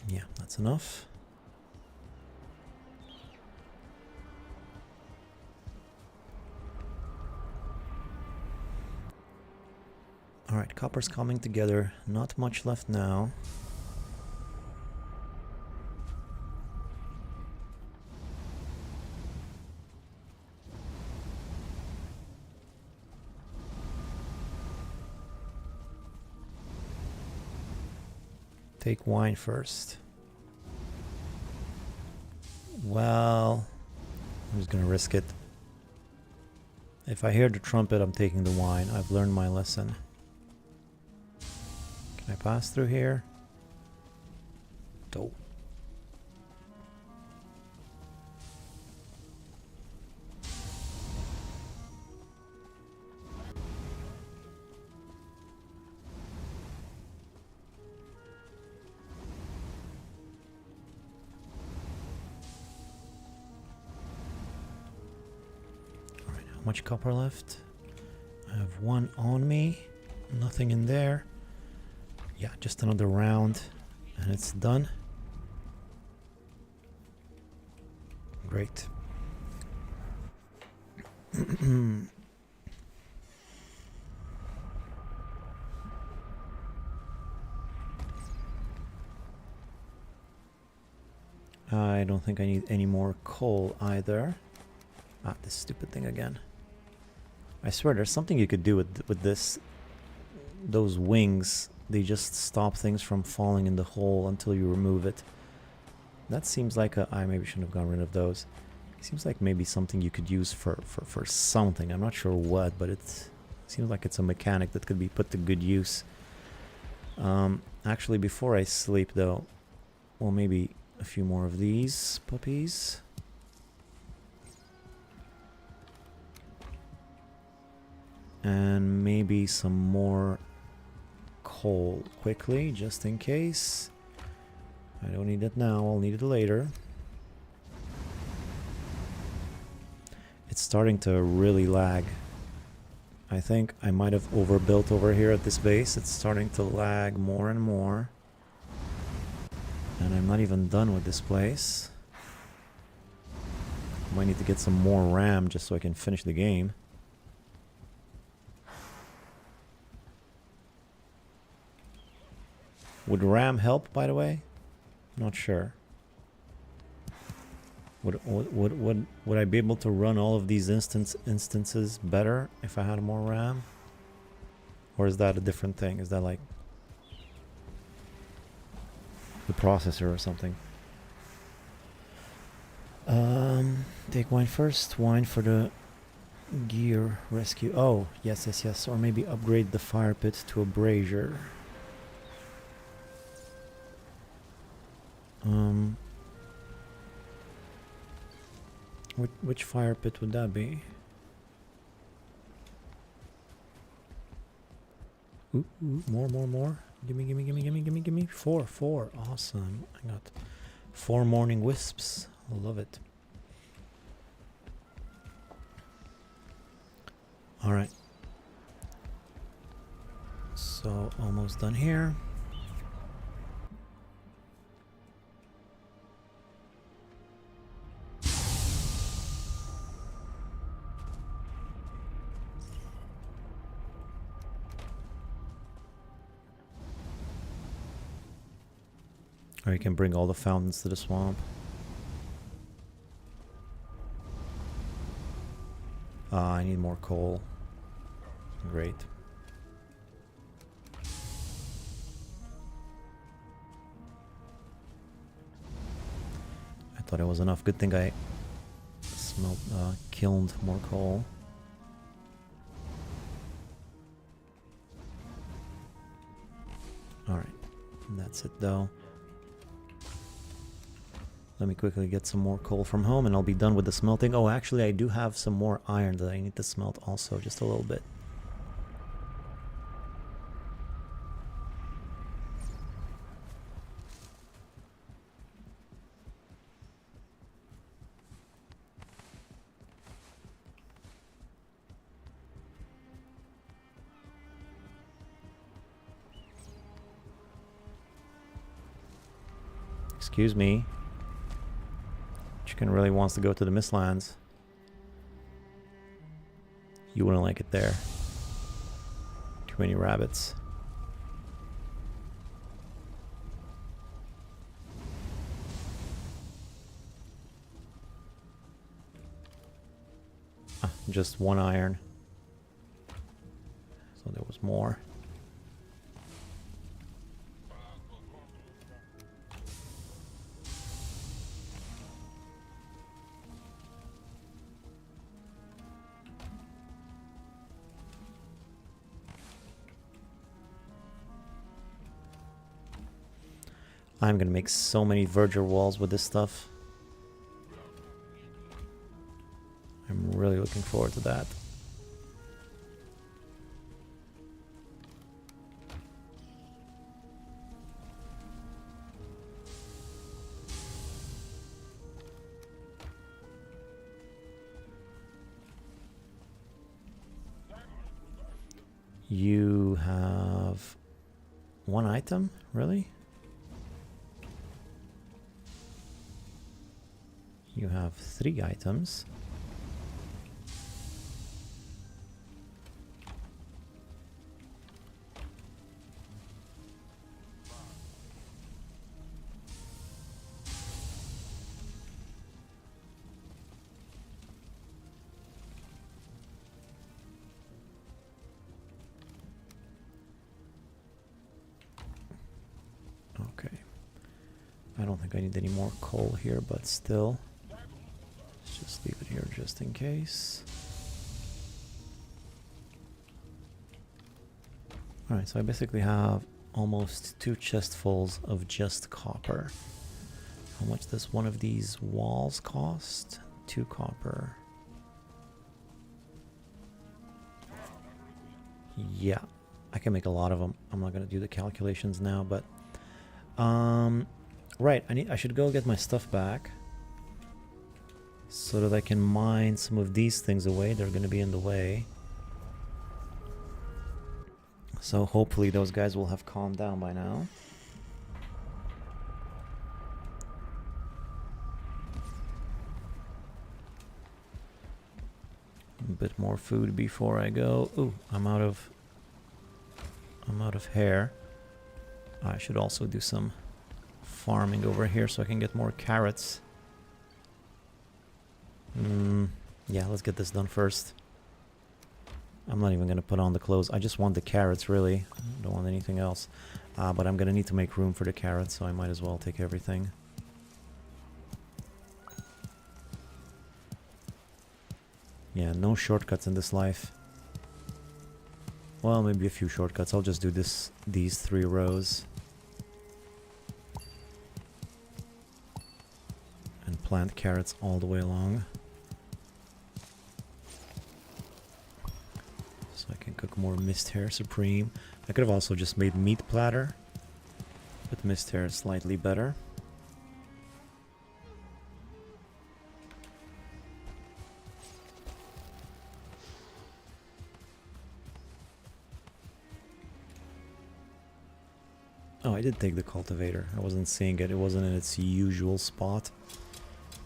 Yeah, that's enough. Alright, copper's coming together. Not much left now. Take wine first. Well, I'm just gonna risk it. If I hear the trumpet, I'm taking the wine. I've learned my lesson. Can I pass through here? Dope. How much copper left? I have one on me. Nothing in there. Yeah, just another round and it's done. Great. I don't think I need any more coal either. Ah, this stupid thing again. I swear there's something you could do with this. Those wings, they just stop things from falling in the hole until you remove it. That seems like I maybe shouldn't have gotten rid of those. It seems like maybe something you could use for something. I'm not sure what, but it seems like it's a mechanic that could be put to good use. Actually, before I sleep though, well, maybe a few more of these puppies. And maybe some more coal quickly, just in case. I don't need it now, I'll need it later. It's starting to really lag. I think I might have overbuilt over here at this base. It's starting to lag more and more. And I'm not even done with this place. Might need to get some more RAM just so I can finish the game. Would RAM help, by the way? Not sure. Would I be able to run all of these instances better if I had more RAM? Or is that a different thing? Is that like the processor or something? Take wine first. Wine for the gear rescue. Oh, yes, yes, yes. Or maybe upgrade the fire pit to a brazier. Which fire pit would that be? Ooh, more. Gimme. Four. Awesome. I got 4 morning wisps. I love it. Alright. So, almost done here. Or you can bring all the fountains to the swamp. I need more coal. Great. I thought it was enough. Good thing I kilned more coal. Alright. That's it though. Let me quickly get some more coal from home and I'll be done with the smelting. Oh, actually I do have some more iron that I need to smelt also, just a little bit. Excuse me. Chicken really wants to go to the Mistlands. You wouldn't like it there. Too many rabbits. Ah, just 1 iron. So there was more. I'm gonna make so many verger walls with this stuff. I'm really looking forward to that. You have one item? Really? You have 3 items. Okay. I don't think I need any more coal here, but still. Let's just leave it here just in case. Alright, so I basically have almost 2 chestfuls of just copper. How much does one of these walls cost? 2 copper. Yeah, I can make a lot of them. I'm not going to do the calculations now, but... right, I should go get my stuff back. So that I can mine some of these things away. They're going to be in the way. So hopefully those guys will have calmed down by now. A bit more food before I go. Ooh, I'm out of hair. I should also do some farming over here so I can get more carrots. Yeah, let's get this done first. I'm not even going to put on the clothes. I just want the carrots, really. I don't want anything else. But I'm going to need to make room for the carrots, so I might as well take everything. Yeah, no shortcuts in this life. Well, maybe a few shortcuts. I'll just do these 3 rows. And plant carrots all the way along. So I can cook more mist hair supreme. I could have also just made meat platter. But mist hair is slightly better. Oh, I did take the cultivator. I wasn't seeing it. It wasn't in its usual spot.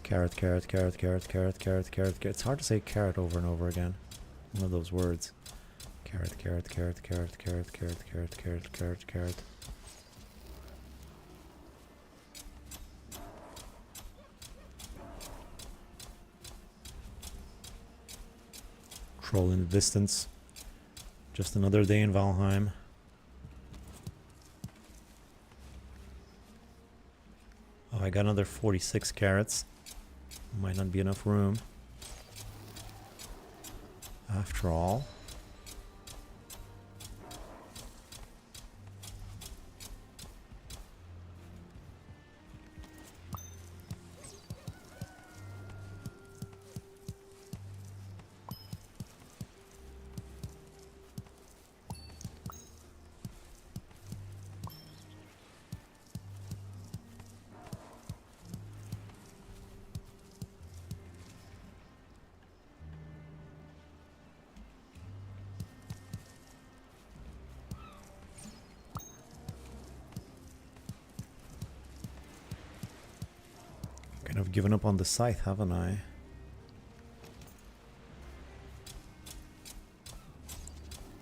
Carrot, carrot, carrot, carrot, carrot, carrot, carrot, carrot. It's hard to say carrot over and over again. One of those words. Carrot, carrot, carrot, carrot, carrot, carrot, carrot, carrot, carrot, carrot. Troll in the distance. Just another day in Valheim. Oh, I got another 46 carrots. Might not be enough room. After all. I've given up on the scythe, haven't I?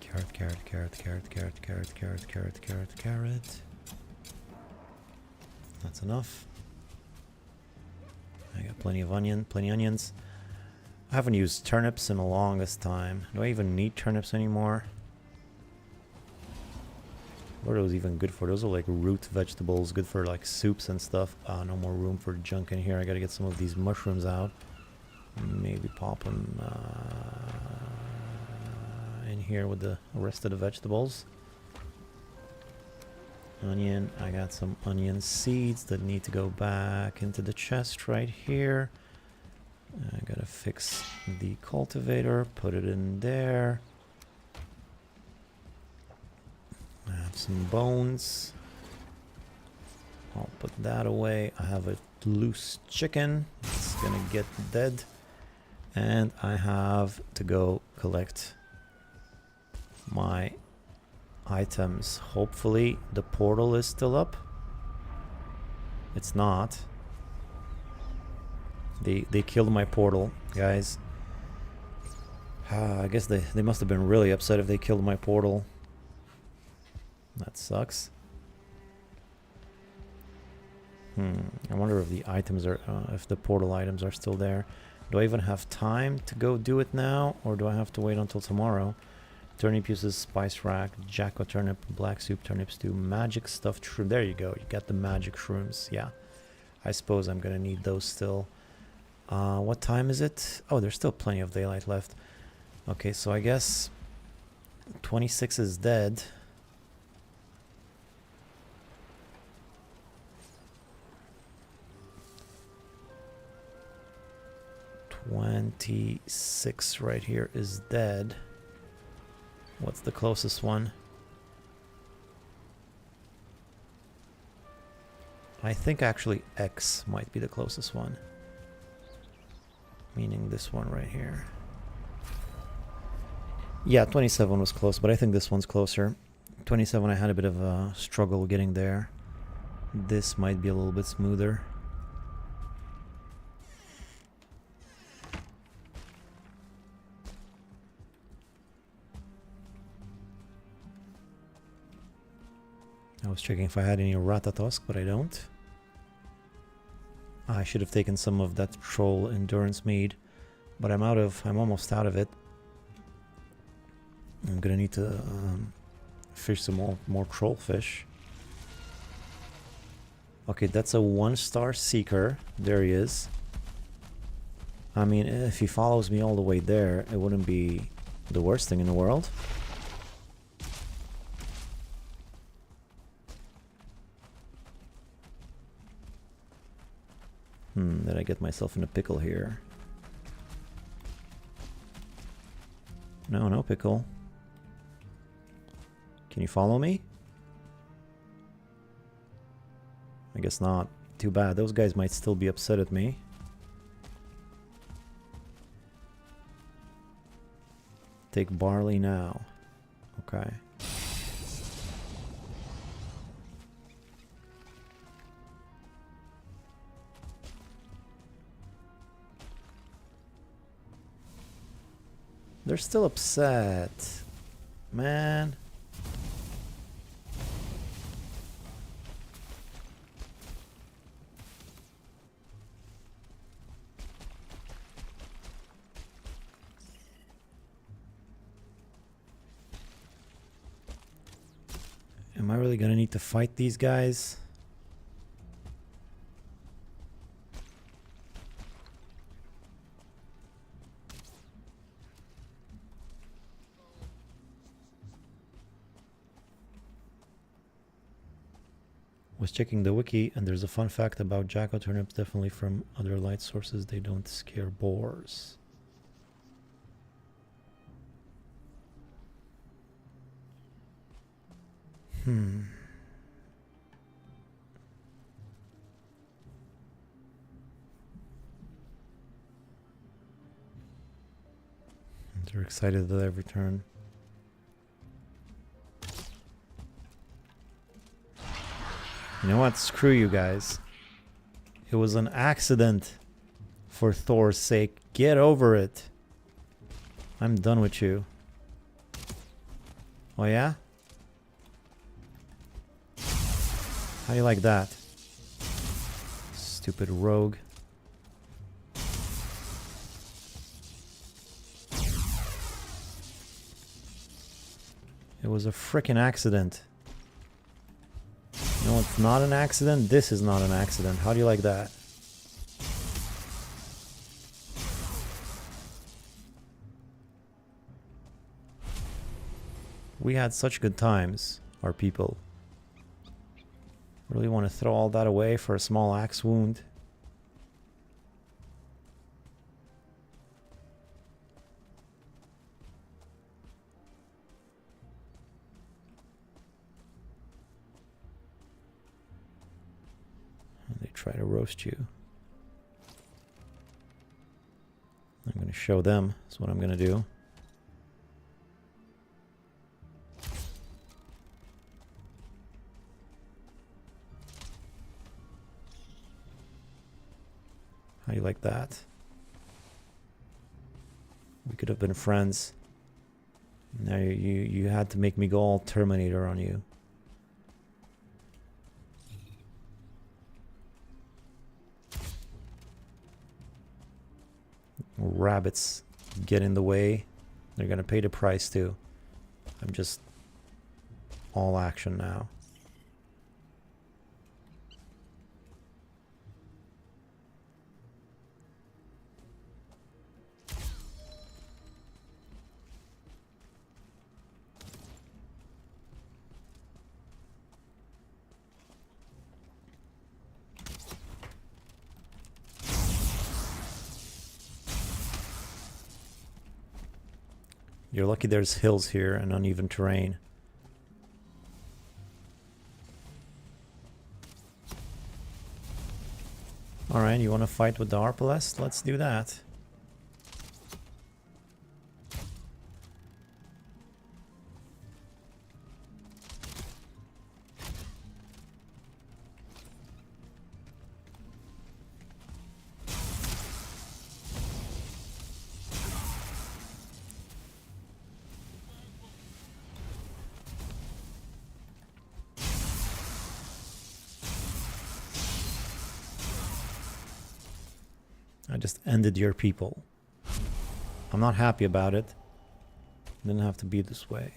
Carrot, carrot, carrot, carrot, carrot, carrot, carrot, carrot, carrot, carrot. That's enough. I got plenty of onions. I haven't used turnips in the longest time. Do I even need turnips anymore? What are those even good for? Those are like root vegetables, good for like soups and stuff. No more room for junk in here. I gotta get some of these mushrooms out. Maybe pop them in here with the rest of the vegetables. onion. I got some onion seeds that need to go back into the chest right here. I gotta fix the cultivator, put it in there. I have some bones. I'll put that away. I have a loose chicken. It's gonna get dead. And I have to go collect my items. Hopefully the portal is still up. It's not. They killed my portal, guys. I guess they must have been really upset if they killed my portal. That sucks. I wonder if the items are, if the portal items are still there. Do I even have time to go do it now, or do I have to wait until tomorrow? Turnip uses spice rack, jacko turnip, black soup, turnip stew, magic stuffed shroom. There you go. You got the magic shrooms. Yeah, I suppose I'm gonna need those still. What time is it? Oh, there's still plenty of daylight left. Okay, so I guess 26 is dead. $26 right here is dead. What's the closest one? I think actually X might be the closest one. Meaning this one right here. Yeah, 27 was close, but I think this one's closer. 27 I had a bit of a struggle getting there. This might be a little bit smoother. I was checking if I had any Ratatosk, but I don't. I should have taken some of that troll endurance mead, but I'm almost out of it. I'm gonna need to fish some more troll fish. Okay, that's a 1-star seeker. There he is. I mean, if he follows me all the way there, it wouldn't be the worst thing in the world. Did I get myself in a pickle here? No, no pickle. Can you follow me? I guess not. Too bad. Those guys might still be upset at me. Take barley now. Okay. They're still upset. Man. Am I really gonna need to fight these guys? Was checking the wiki, and there's a fun fact about jacko turnips, definitely from other light sources. They don't scare boars. They're excited that I've returned. You know what? Screw you guys. It was an accident. For Thor's sake, get over it. I'm done with you. Oh yeah? How do you like that? Stupid rogue. It was a frickin' accident. No, it's not an accident. This is not an accident. How do you like that? We had such good times, our people. Really want to throw all that away for a small axe wound. And they try to roast you. I'm going to show them. That's what I'm going to do. How do you like that? We could have been friends. Now you had to make me go all Terminator on you. Rabbits get in the way. They're gonna pay the price too. I'm just all action now. You're lucky there's hills here and uneven terrain. Alright, you want to fight with the Harpalest? Let's do that. I just ended your people. I'm not happy about it. Didn't have to be this way.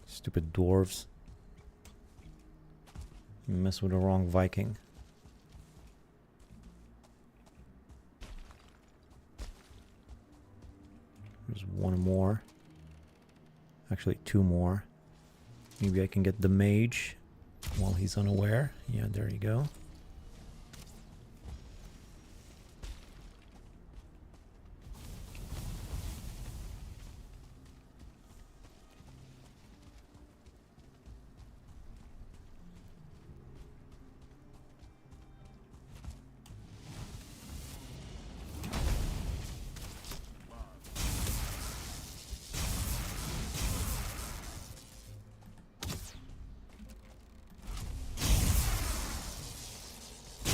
Stupid dwarves. You mess with the wrong Viking. There's one more. Actually, two more. Maybe I can get the mage while he's unaware. Yeah, there you go.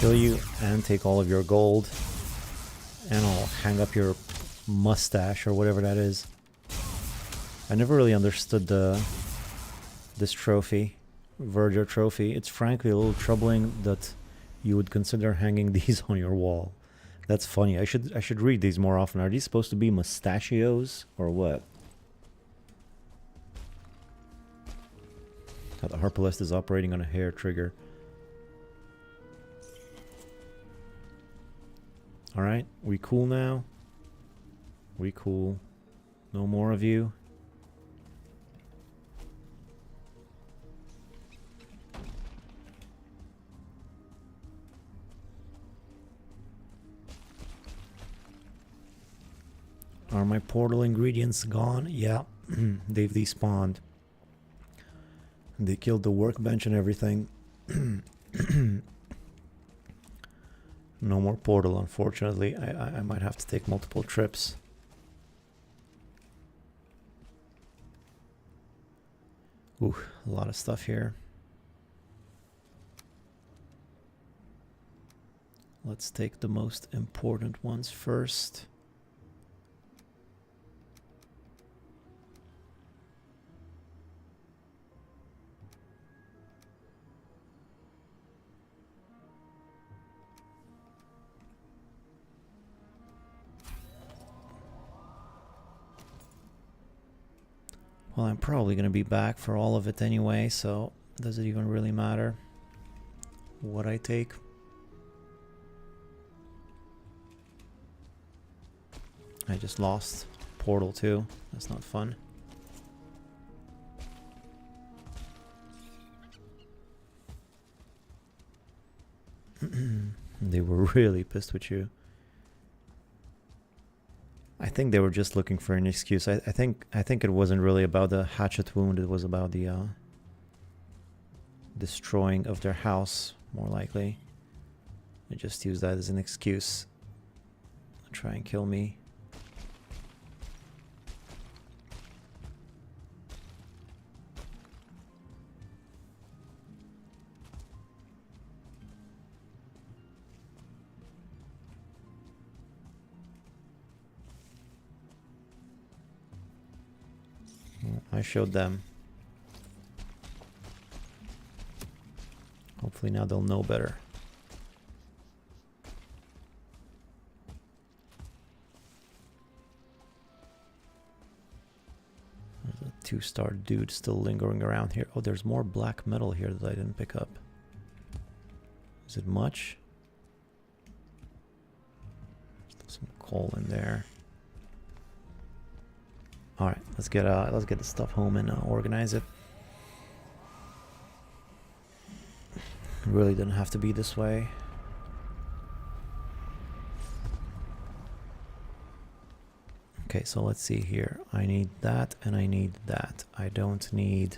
Kill you and take all of your gold, and I'll hang up your mustache or whatever that is. I never really understood this trophy, Verger trophy. It's frankly a little troubling that you would consider hanging these on your wall. That's funny. I should read these more often. Are these supposed to be mustachios or what? How the Harpalest is operating on a hair trigger. Alright, we cool now? We cool. No more of you? Are my portal ingredients gone? Yeah, they've despawned. They killed the workbench and everything. No more portal, unfortunately. I might have to take multiple trips. Ooh, a lot of stuff here. Let's take the most important ones first. Well, I'm probably going to be back for all of it anyway, so does it even really matter what I take? I just lost Portal 2. That's not fun. They were really pissed with you. I think they were just looking for an excuse. I think it wasn't really about the hatchet wound. It was about the destroying of their house, more likely. They just used that as an excuse to try and kill me. I showed them. Hopefully now they'll know better. There's a 2-star dude still lingering around here. Oh, there's more black metal here that I didn't pick up. Is it much? Still some coal in there. All right, let's get the stuff home and organize it. It really didn't have to be this way. Okay, so let's see here. I need that and I need that. I don't need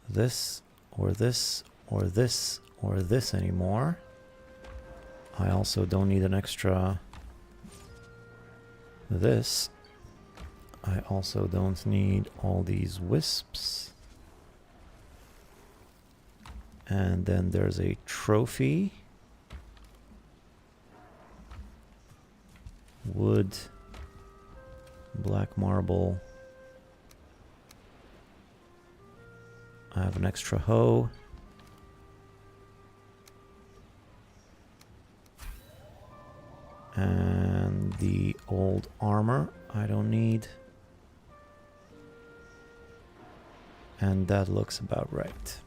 this or this or this or this anymore. I also don't need an extra this. I also don't need all these wisps. And then there's a trophy. Wood. Black marble. I have an extra hoe. And the old armor I don't need. And that looks about right.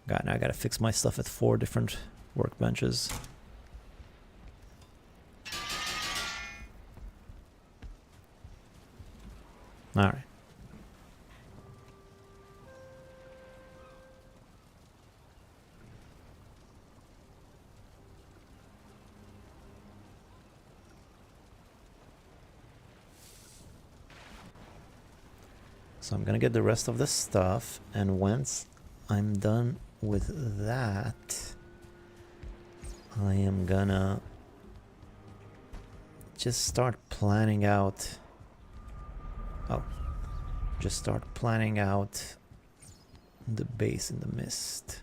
God, now I gotta fix my stuff at 4 different workbenches. Alright. So I'm gonna get the rest of the stuff, and once I'm done with that, I am gonna just start planning out. Oh, just start planning out the base in the mist.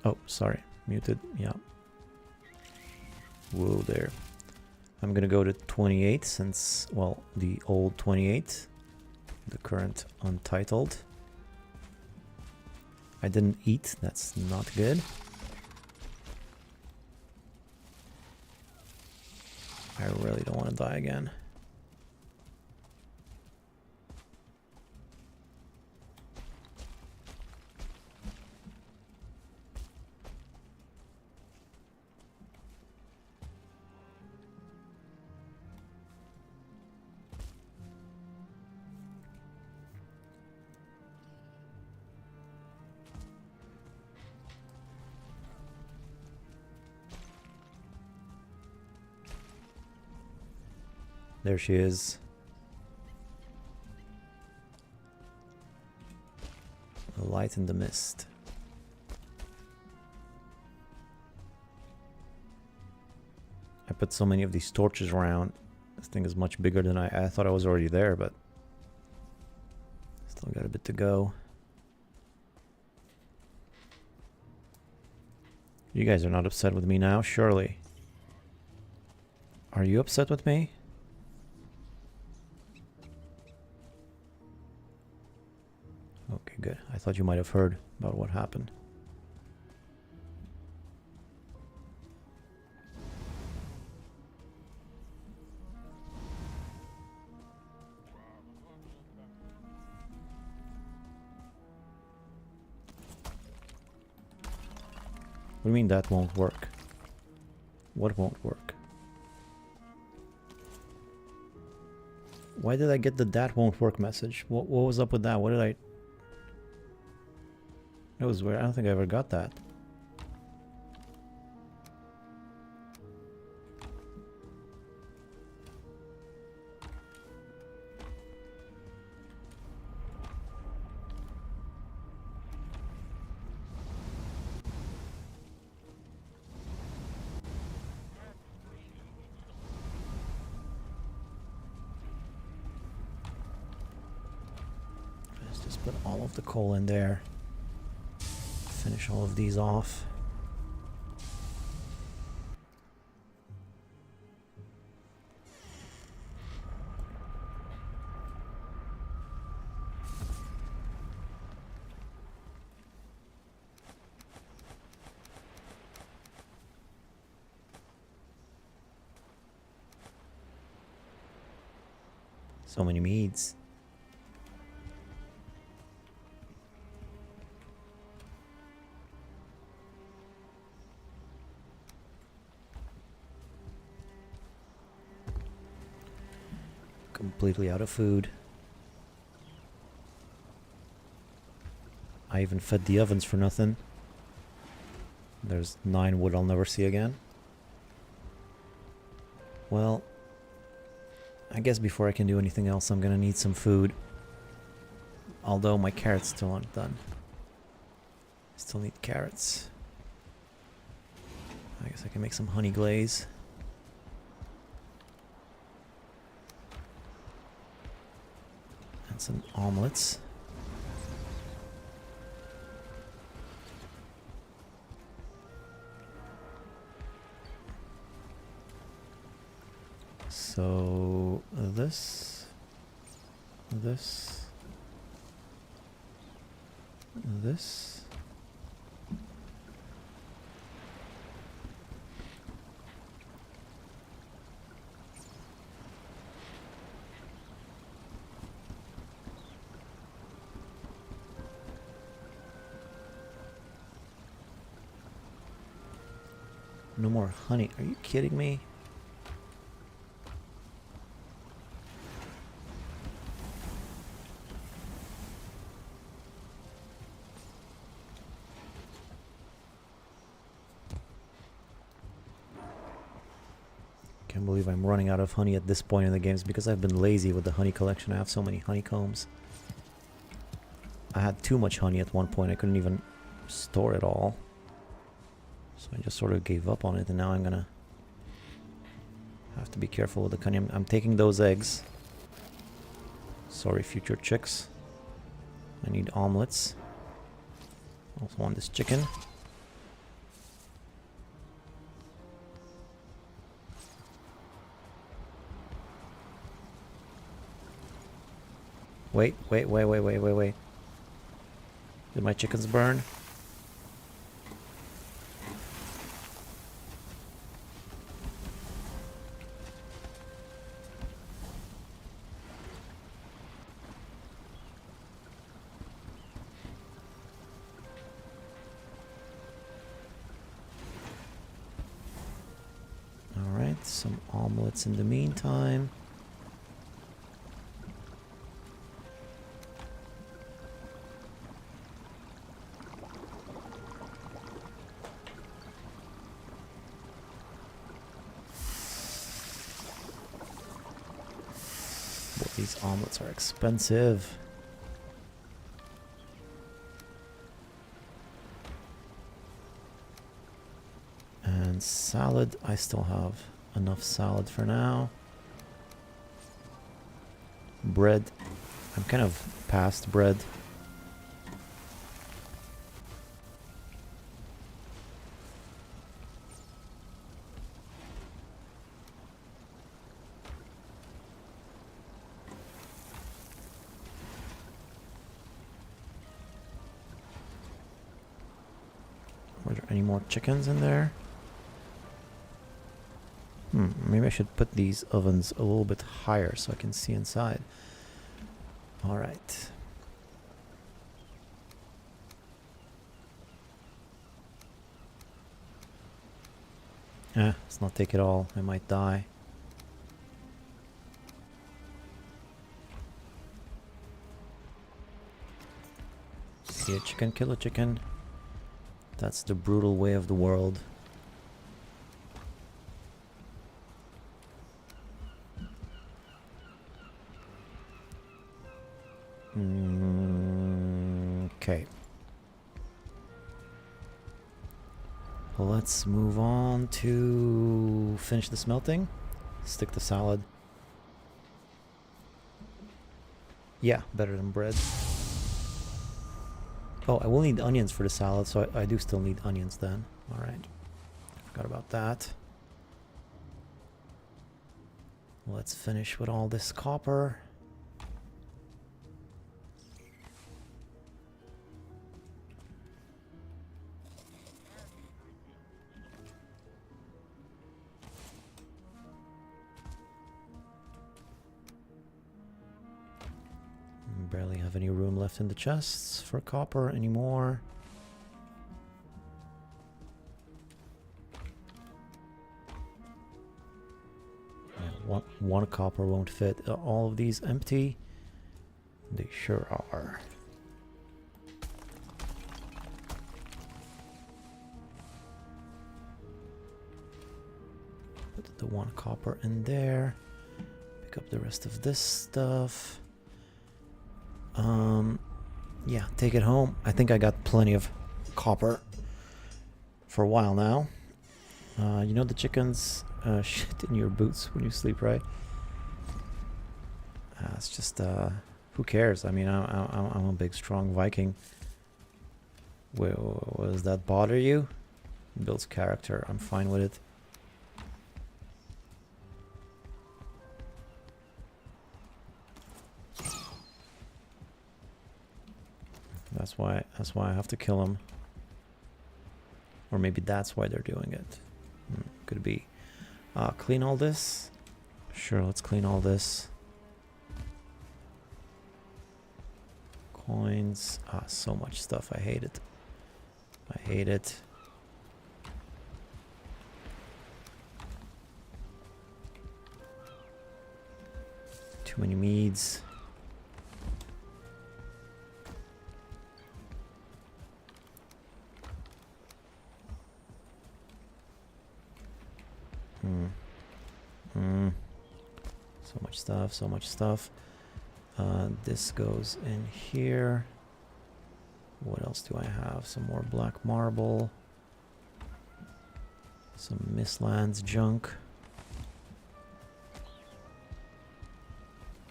Oh, sorry. Muted. Yeah. Whoa there. I'm gonna go to 28 since, well, the old 28. The current untitled. I didn't eat. That's not good. I really don't want to die again. There she is. A light in the mist. I put so many of these torches around. This thing is much bigger than I thought I was already there, but still got a bit to go. You guys are not upset with me now, surely. Are you upset with me? Okay, good. I thought you might have heard about what happened. What do you mean that won't work? What won't work? Why did I get the that won't work message? What was up with that? What did I... That was weird. I don't think I ever got that. Let's just put all of the coal in there. Finish all of these off. So many meads. Completely out of food. I even fed the ovens for nothing. There's 9 wood I'll never see again. Well, I guess before I can do anything else, I'm gonna need some food. Although my carrots still aren't done. Still need carrots. I guess I can make some honey glaze. And some omelets. So this. No more honey. Are you kidding me? Can't believe I'm running out of honey at this point in the games because I've been lazy with the honey collection. I have so many honeycombs. I had too much honey at one point. I couldn't even store it all. So I just sort of gave up on it, and now I'm gonna have to be careful with the honey. I'm taking those eggs. Sorry, future chicks. I need omelets. Also want this chicken. Wait. Did my chickens burn? Alright, some omelets in the meantime. Boy, these omelets are expensive. And salad, I still have enough salad for now. Bread, I'm kind of past bread. Were there any more chickens in there? Maybe I should put these ovens a little bit higher so I can see inside. Alright. Let's not take it all. I might die. See a chicken, kill a chicken. That's the brutal way of the world. Okay. Let's move on to finish the smelting. Stick the salad. Yeah, better than bread. Oh, I will need onions for the salad, so I do still need onions then. Alright. Forgot about that. Let's finish with all this copper. Barely have any room left in the chests for copper anymore. Yeah, one copper won't fit. Are all of these empty? They sure are. Put the one copper in there. Pick up the rest of this stuff. Yeah, take it home. I think I got plenty of copper for a while now. You know the chickens shit in your boots when you sleep, right? It's just, who cares? I mean, I'm a big, strong Viking. Wait, does that bother you? It builds character. I'm fine with it. That's why I have to kill him. Or maybe that's why they're doing it. Could be. Clean all this? Sure, let's clean all this. Coins. So much stuff. I hate it. I hate it. Too many meads. So much stuff, so much stuff. This goes in here. What else do I have? Some more black marble. Some Mistlands junk.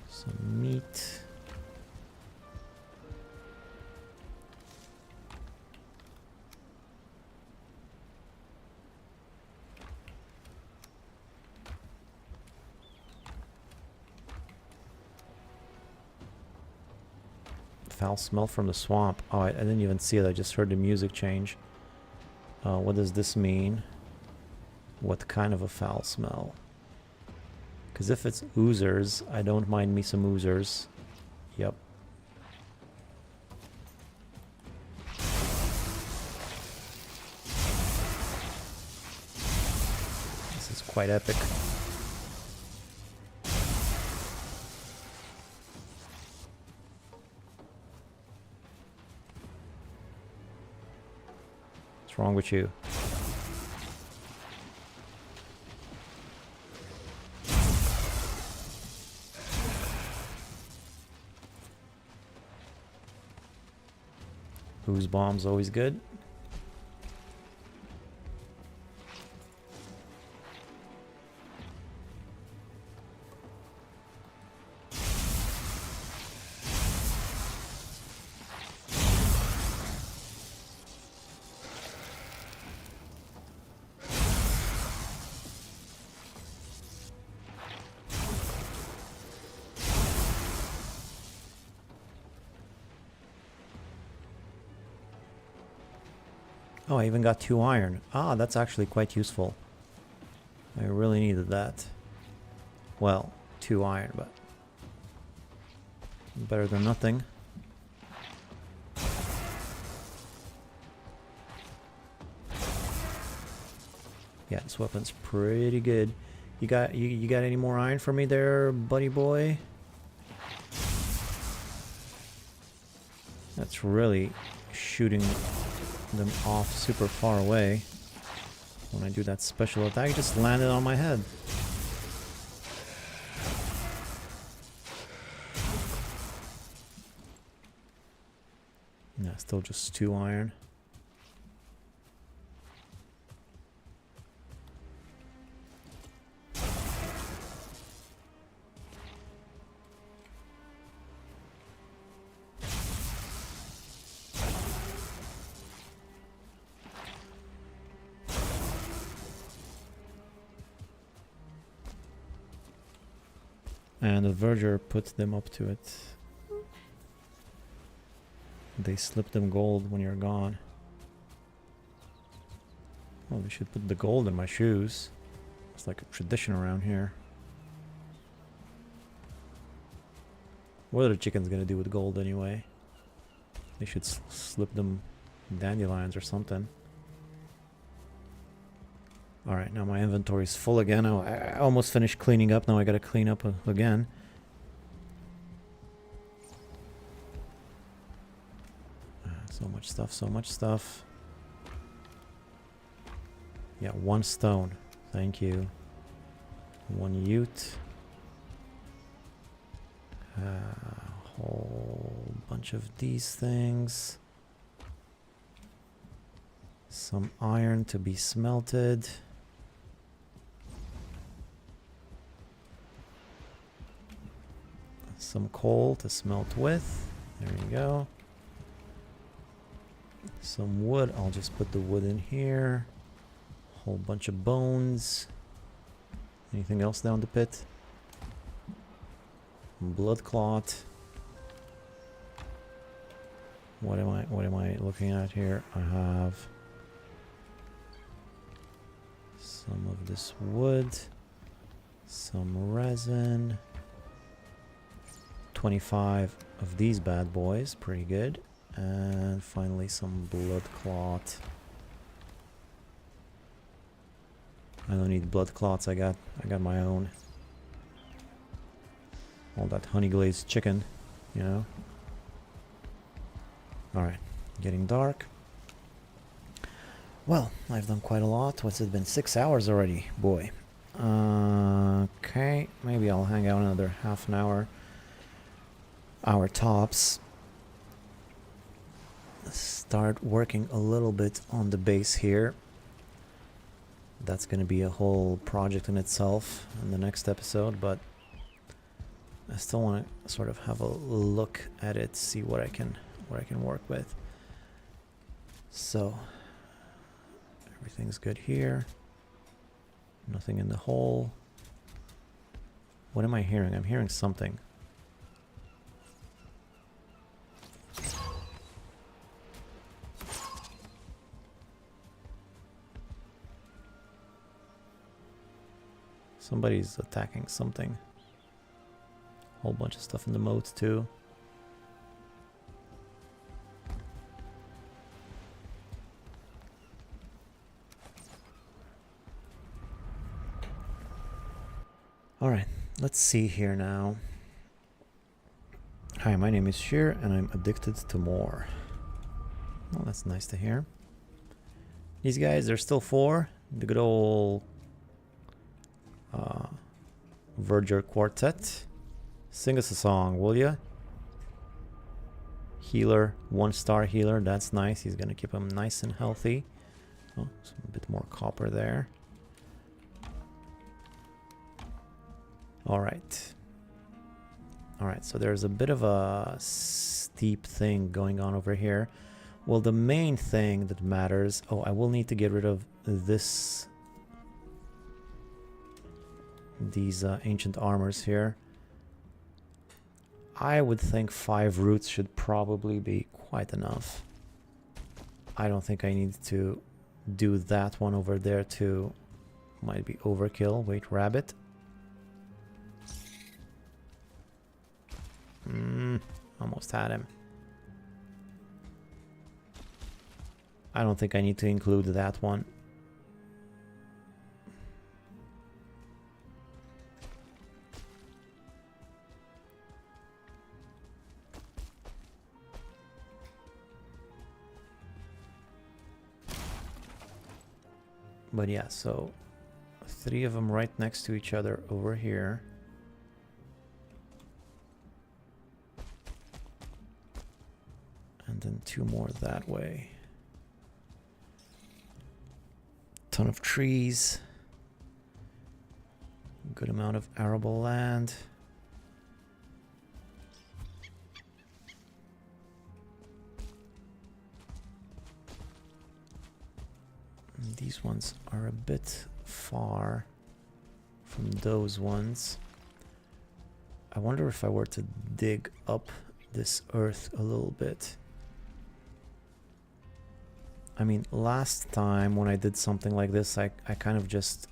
Some meat. Foul smell from the swamp. Oh, I didn't even see it. I just heard the music change. What does this mean? What kind of a foul smell? Because if it's oozers, I don't mind me some oozers. Yep. This is quite epic. What's wrong with you? Whose bomb's always good? Oh, I even got 2 iron. Ah, that's actually quite useful. I really needed that. Well, 2 iron, but better than nothing. Yeah, this weapon's pretty good. You got any more iron for me there, buddy boy? That's really shooting them off super far away. When I do that special attack, it just landed on my head. Yeah, still just 2 iron. And the verger put them up to it. They slip them gold when you're gone. Oh, they should put the gold in my shoes. It's like a tradition around here. What are the chickens gonna do with gold anyway? They should slip them dandelions or something. Alright, now my inventory is full again. Oh, I almost finished cleaning up. Now I gotta clean up again. So much stuff, so much stuff. Yeah, 1 stone. Thank you. 1 ute. A whole bunch of these things. Some iron to be smelted. Some coal to smelt with. There you go. Some wood. I'll just put the wood in here. Whole bunch of bones. Anything else down the pit? Blood clot. What am I looking at here? I have some of this wood, some resin, 25 of these bad boys, pretty good, and finally some blood clot. I don't need blood clots. I got my own. All that honey glazed chicken, you know. All right, getting dark. Well, I've done quite a lot. What's it been? 6 hours already, boy. Okay, maybe I'll hang out another half an hour. Hour tops. Start working a little bit on the base here. That's going to be a whole project in itself in the next episode, but I still want to sort of have a look at it, see what I can work with. So everything's good here. Nothing in the hole. What am I hearing? I'm hearing something. Somebody's attacking something. Whole bunch of stuff in the moat too. Alright, let's see here now. Hi, my name is Sheer and I'm addicted to more. Well, that's nice to hear. These guys, there's still 4. The good old Verger Quartet. Sing us a song, will ya? Healer, 1-star healer, that's nice. He's gonna keep him nice and healthy. Oh, a bit more copper there. Alright. Alright, so there's a bit of a steep thing going on over here. Well, the main thing that matters... Oh, I will need to get rid of this... These ancient armors here. I would think 5 roots should probably be quite enough. I don't think I need to do that one over there too. Might be overkill. Wait, rabbit. Almost had him. I don't think I need to include that one. But yeah, so 3 of them right next to each other over here. And then 2 more that way. Ton of trees. Good amount of arable land. And these ones are a bit far from those ones. I wonder if I were to dig up this earth a little bit. I mean, last time when I did something like this, I kind of just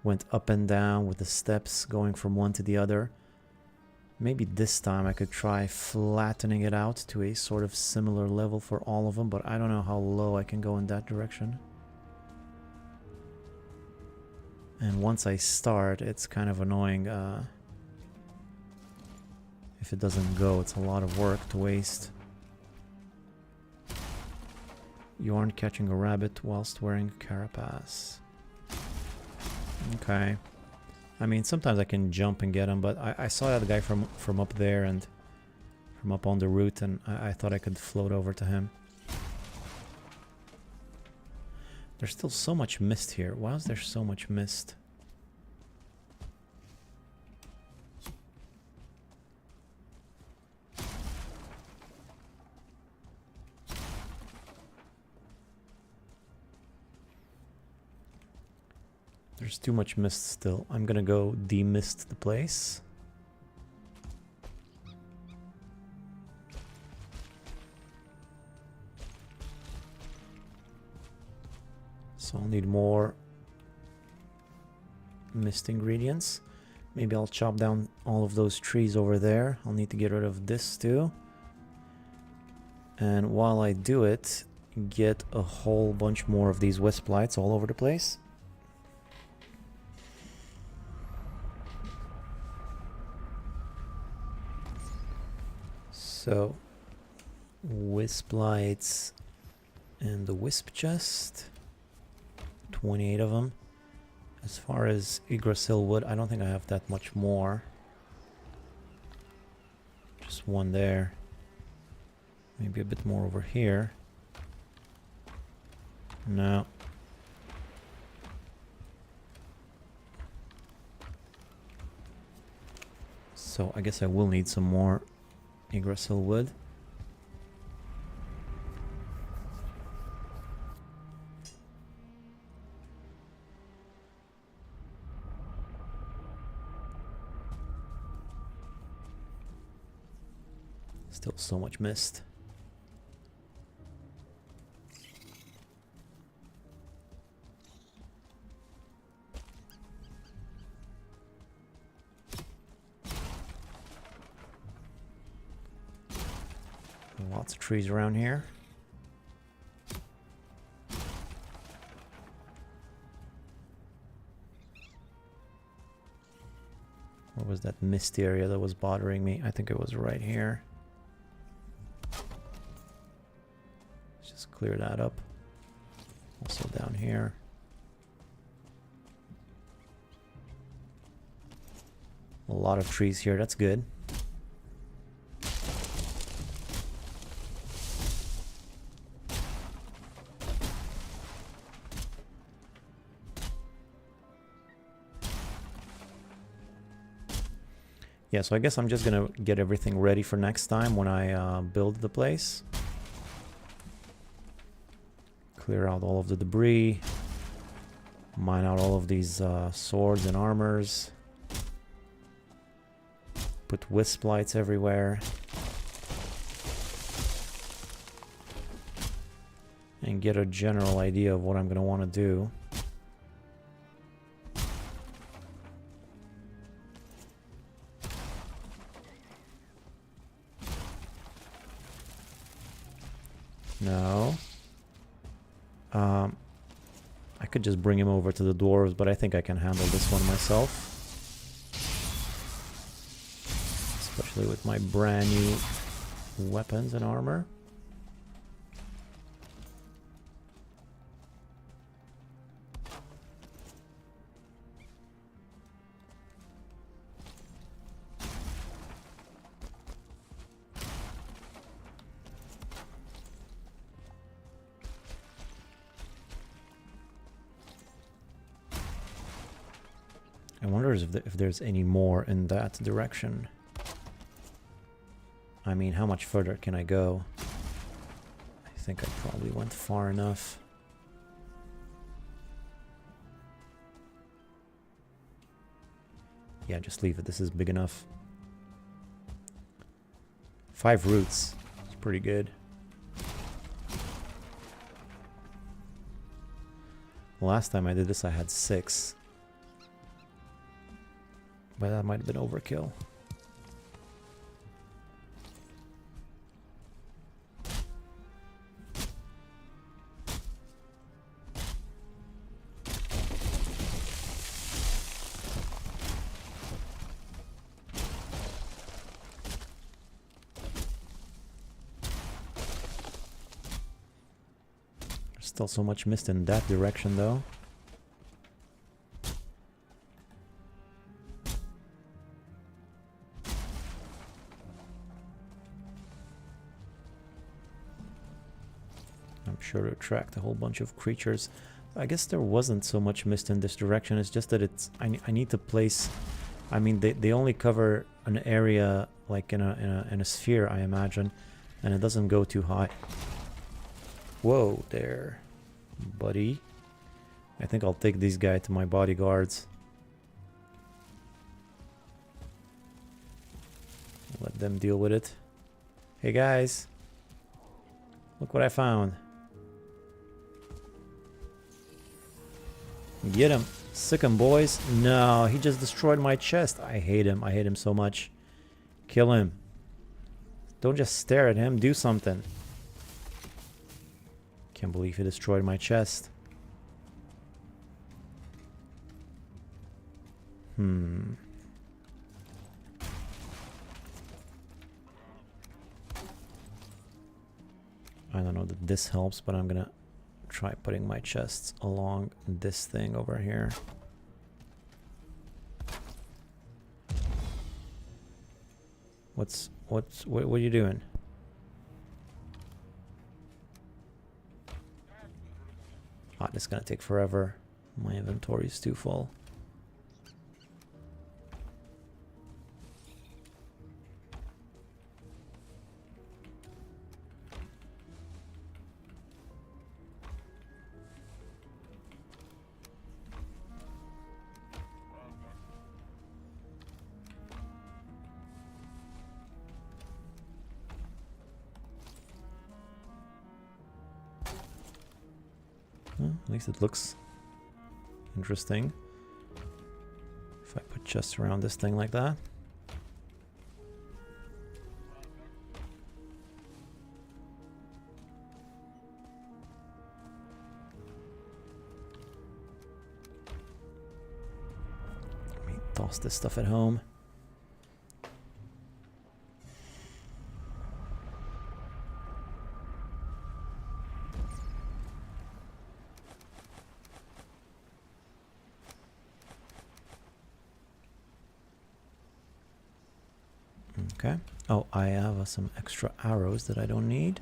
went up and down with the steps going from one to the other. Maybe this time I could try flattening it out to a sort of similar level for all of them, but I don't know how low I can go in that direction. And once I start, it's kind of annoying. If it doesn't go, it's a lot of work to waste. You aren't catching a rabbit whilst wearing a carapace. Okay. I mean, sometimes I can jump and get him, but I saw that guy from up there and from up on the route, and I thought I could float over to him. There's still so much mist here. Why is there so much mist? There's too much mist still. I'm gonna go demist the place. So I'll need more mist ingredients. Maybe I'll chop down all of those trees over there. I'll need to get rid of this too. And while I do it, get a whole bunch more of these wisp lights all over the place. So, wisp lights and the wisp chest, 28 of them. As far as Yggdrasil wood, I don't think I have that much more. Just one there. Maybe a bit more over here. No. So I guess I will need some more Yggdrasil wood. Still so much mist. Lots of trees around here. Where was that mist area that was bothering me? I think it was right here. Let's just clear that up. Also down here. A lot of trees here, that's good. Yeah, so I guess I'm just gonna get everything ready for next time when I build the place. Clear out all of the debris. Mine out all of these swords and armors. Put wisp lights everywhere. And get a general idea of what I'm gonna want to do. No. I could just bring him over to the dwarves, but I think I can handle this one myself. Especially with my brand new weapons and armor. I wonder if there's any more in that direction. I mean, how much further can I go? I think I probably went far enough. Yeah, just leave it. This is big enough. 5 roots. It's pretty good. Last time I did this, I had 6. But that might have been overkill. There's still so much mist in that direction though. Sure to attract a whole bunch of creatures. I guess there wasn't so much mist in this direction. It's just that it's I need to place. I mean, they only cover an area like in a sphere, I imagine, and it doesn't go too high. Whoa there, buddy. I think I'll take these guys to my bodyguards. Let them deal with it. Hey guys, look what I found. Get him. Sick him, boys. No, he just destroyed my chest. I hate him. I hate him so much. Kill him. Don't just stare at him. Do something. Can't believe he destroyed my chest. I don't know that this helps, but I'm gonna try putting my chests along this thing over here. What are you doing? Ah, this is gonna take forever. My inventory is too full. Well, at least it looks interesting. If I put chests around this thing like that. toss this stuff at home. Okay. Oh, I have some extra arrows that I don't need.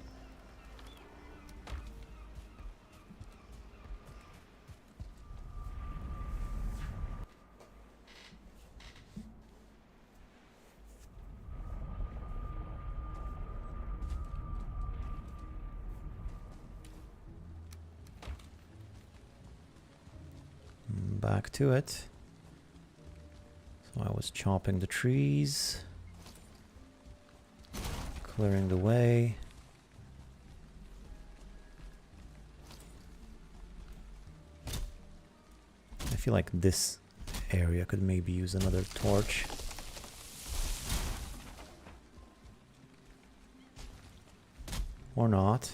Back to it. So I was chopping the trees, clearing the way. I feel like this area could maybe use another torch. Or not.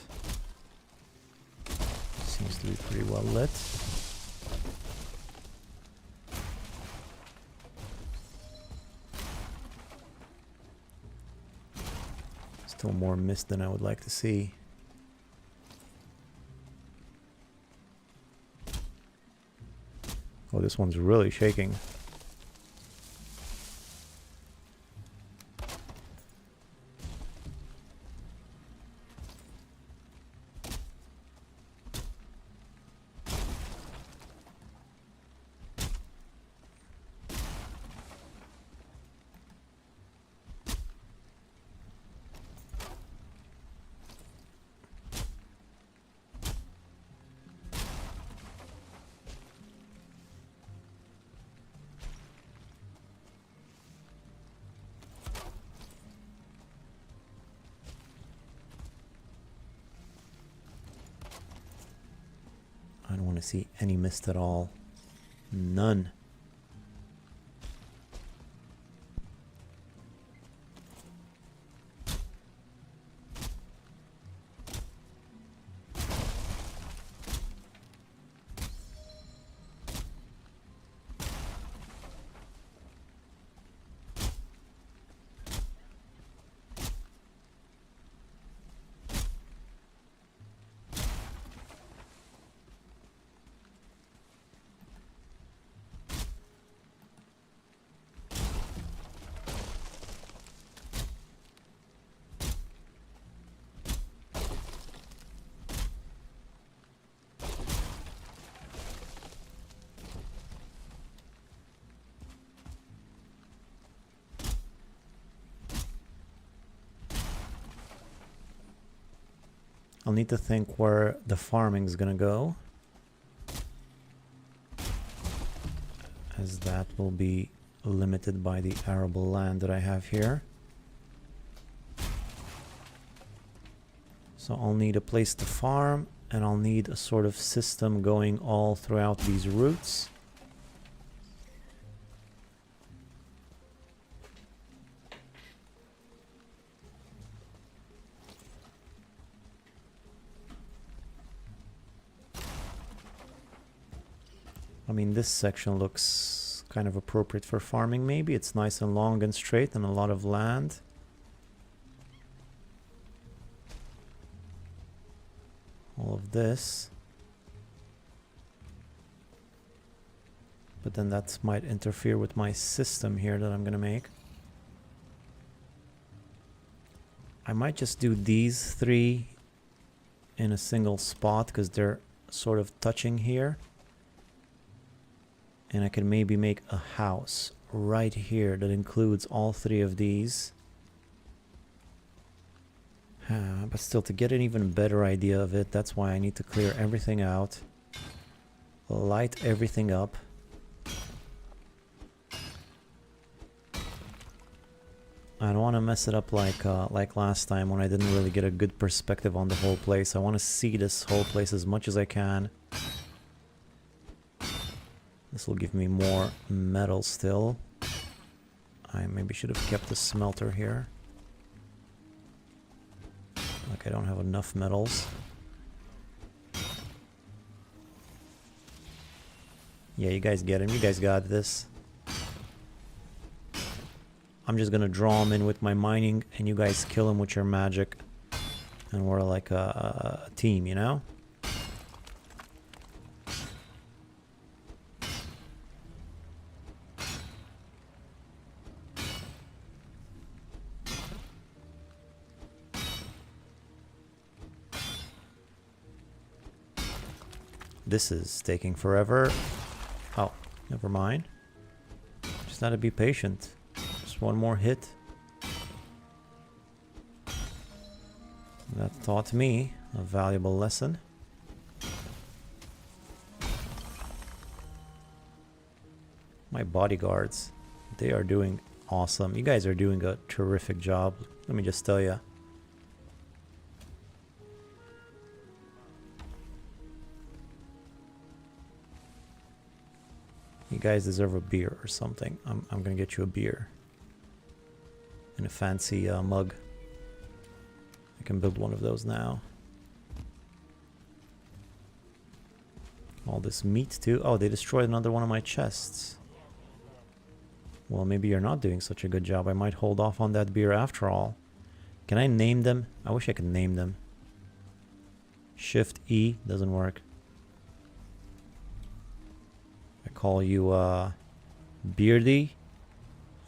Seems to be pretty well lit. Still more mist than I would like to see. Oh, this one's really shaking. I don't want to see any mist at all. None. I'll need to think where the farming is gonna go, as that will be limited by the arable land that I have here. So I'll need a place to farm, and I'll need a sort of system going all throughout these routes. I mean, this section looks kind of appropriate for farming, maybe. It's nice and long and straight and a lot of land. All of this. But then that might interfere with my system here that I'm gonna make. I might just do these three in a single spot because they're sort of touching here. And I can maybe make a house right here that includes all three of these. But still, to get an even better idea of it, that's why I need to clear everything out. Light everything up. I don't want to mess it up like last time when I didn't really get a good perspective on the whole place. I want to see this whole place as much as I can. This will give me more metal still. I maybe should have kept the smelter here. Like I don't have enough metals. Yeah, you guys get him. You guys got this. I'm just gonna draw them in with my mining, and you guys kill them with your magic. And we're like a team, you know? This is taking forever. Oh, never mind. Just gotta be patient. Just one more hit. That taught me a valuable lesson. My bodyguards, they are doing awesome. You guys are doing a terrific job. Let me just tell you. You guys deserve a beer or something. I'm gonna get you a beer. In a fancy mug. I can build one of those now. All this meat too. Oh, they destroyed another one of my chests. Well, maybe you're not doing such a good job. I might hold off on that beer after all. Can I name them? I wish I could name them. Shift E doesn't work. I call you Beardy,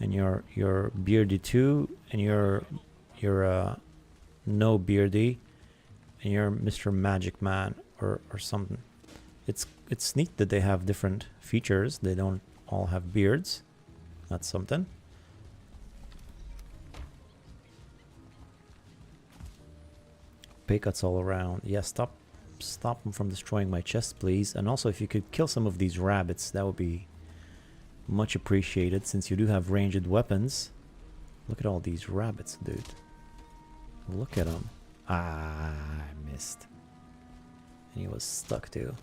and you're Beardy 2, and you're No Beardy, and you're Mr. Magic Man or something. It's neat that they have different features. They don't all have beards. That's something. Pay cuts all around. Yeah, stop them from destroying my chest, please. And also, if you could kill some of these rabbits, that would be much appreciated, since you do have ranged weapons. Look at all these rabbits, dude. Look at them. Ah, I missed. And he was stuck too.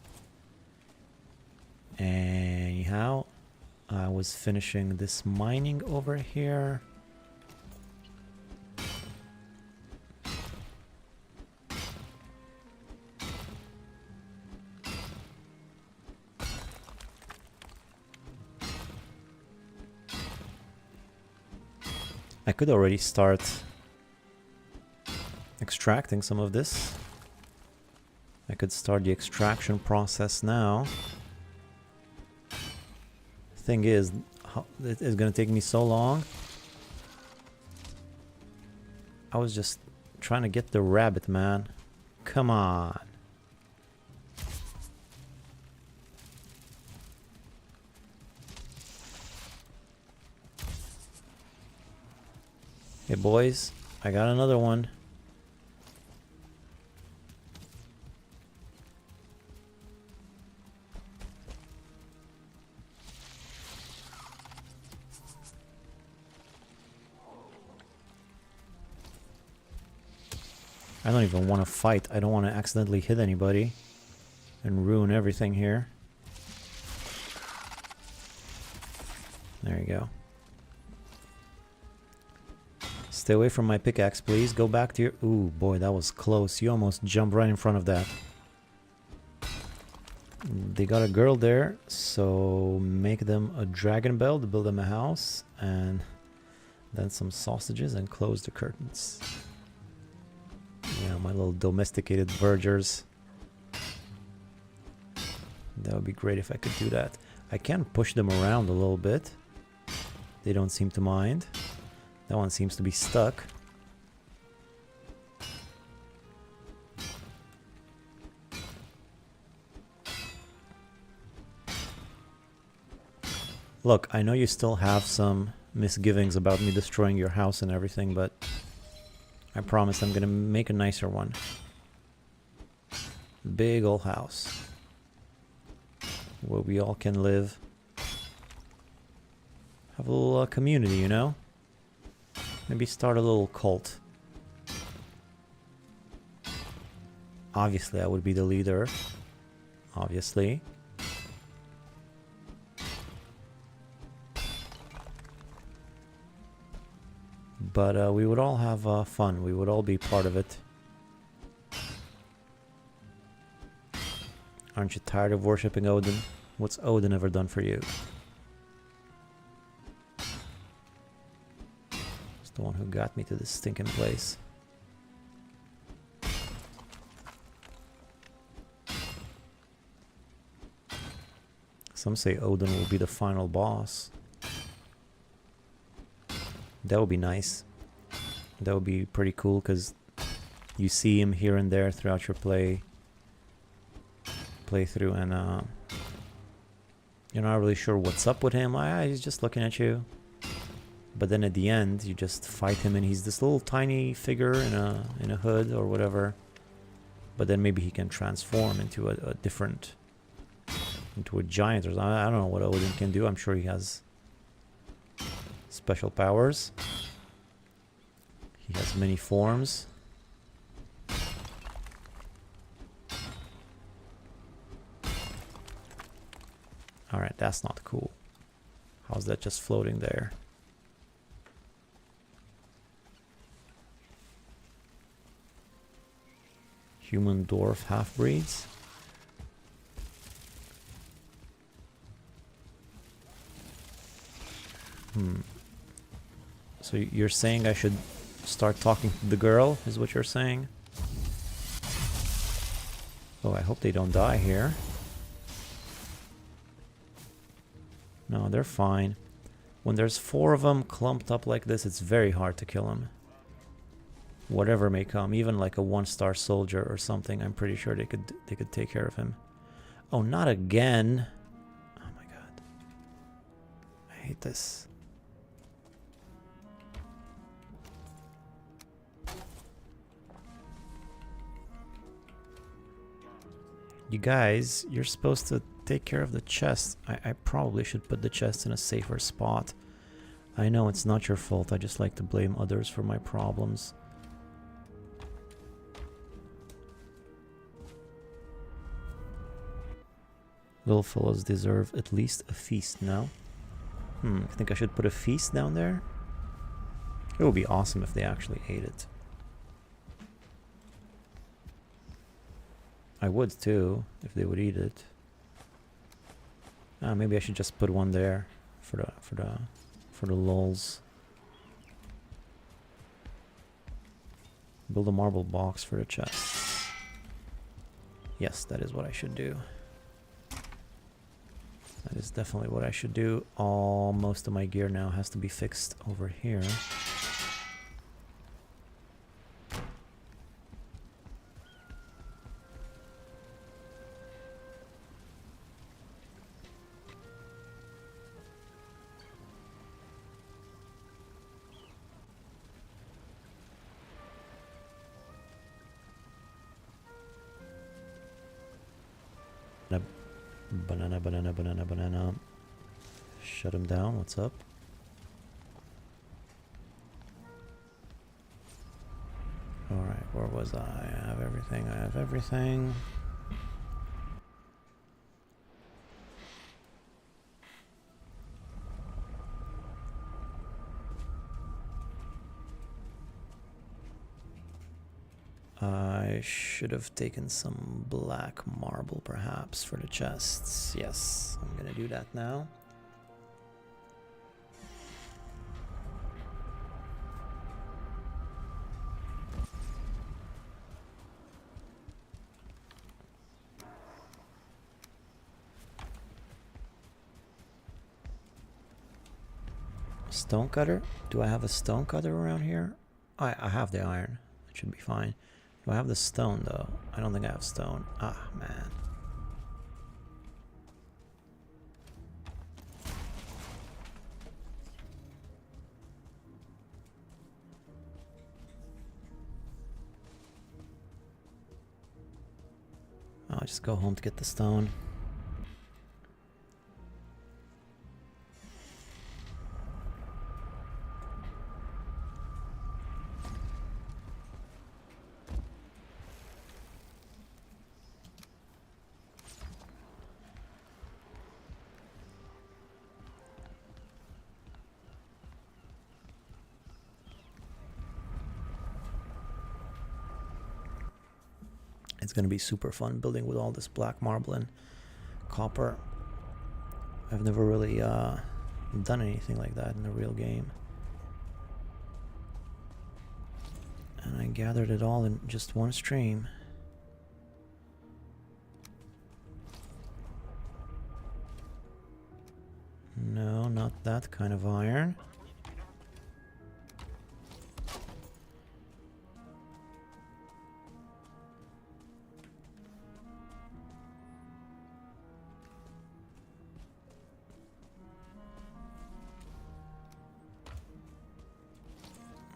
Anyhow, I was finishing this mining over here. I could already start extracting some of this. I could start the extraction process now. Thing is, it is going to take me so long. I was just trying to get the rabbit, man. Come on. Hey boys, I got another one. I don't even want to fight. I don't want to accidentally hit anybody and ruin everything here. There you go. Stay away from my pickaxe, please. Go back to your... Ooh, boy, that was close. You almost jumped right in front of that. They got a girl there, so make them a dragon bell to build them a house, and then some sausages and close the curtains. Yeah, my little domesticated vergers. That would be great if I could do that. I can push them around a little bit. They don't seem to mind. That one seems to be stuck. Look, I know you still have some misgivings about me destroying your house and everything, but I promise I'm gonna make a nicer one. Big old house where we all can live. Have a little community, you know? Maybe start a little cult. Obviously, I would be the leader. Obviously. But we would all have fun. We would all be part of it. Aren't you tired of worshipping Odin? What's Odin ever done for you? the one who got me to this stinking place. Some say Odin will be the final boss. That would be nice. That would be pretty cool, because you see him here and there throughout your playthrough, and you're not really sure what's up with him. He's just looking at you. But then at the end, you just fight him, and he's this little tiny figure in a hood or whatever. But then maybe he can transform into a different, into a giant or something. I don't know what Odin can do. I'm sure he has special powers. He has many forms. Alright, that's not cool. How's that just floating there? Human dwarf half-breeds? So you're saying I should start talking to the girl, is what you're saying? Oh, I hope they don't die here. No, they're fine. When there's 4 of them clumped up like this, it's very hard to kill them. Whatever may come, even like a 1-star soldier or something, I'm pretty sure they could take care of him. Oh, not again. Oh my god. I hate this. You guys, you're supposed to take care of the chest. I probably should put the chest in a safer spot. I know it's not your fault. I just like to blame others for my problems. Little fellows deserve at least a feast now. I think I should put a feast down there. It would be awesome if they actually ate it. I would too, if they would eat it. Maybe I should just put one there for the lulz. Build a marble box for the chest. Yes, that is what I should do. That is definitely what I should do. Most of my gear now has to be fixed over here. Banana. Shut him down. What's up? Alright, where was I? I have everything. I should have taken some black marble perhaps for the chests. Yes, I'm gonna do that now. Stone cutter? Do I have a stone cutter around here? I have the iron. It should be fine. Do I have the stone though? I don't think I have stone. Ah, man. I'll just go home to get the stone. It's going to be super fun building with all this black marble and copper. I've never really done anything like that in a real game. And I gathered it all in just one stream. No, not that kind of iron.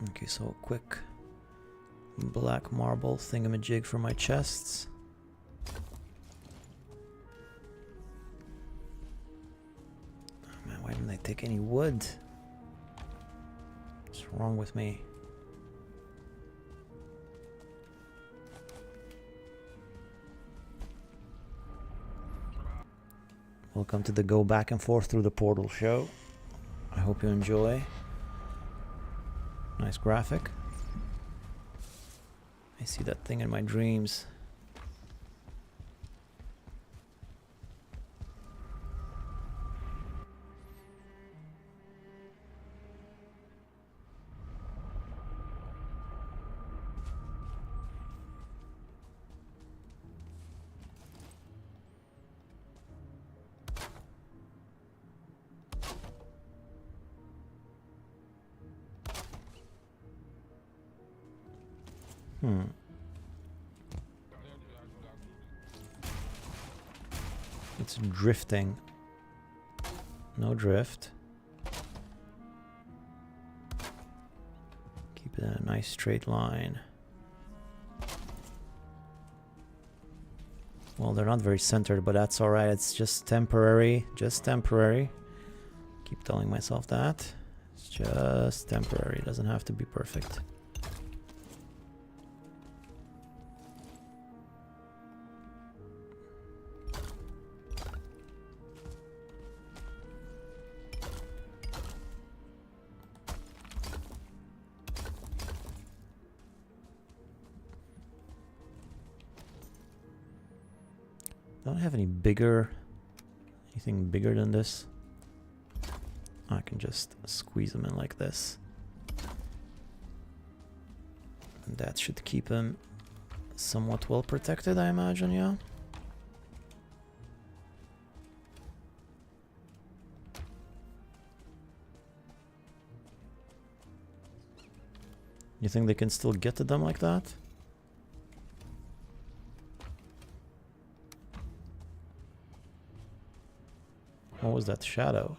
Okay, so a quick black marble thingamajig for my chests. Oh man, why didn't I take any wood? What's wrong with me? Welcome to the go back and forth through the portal show. I hope you enjoy. Nice graphic. I see that thing in my dreams. It's drifting. No drift. Keep it in a nice straight line. Well, they're not very centered, but that's alright. It's just temporary. Just temporary. Keep telling myself that. It's just temporary. It doesn't have to be perfect. Don't have anything bigger than this. I can just squeeze them in like this. And that should keep them somewhat well protected, I imagine, yeah? You think they can still get to them like that? What was that shadow?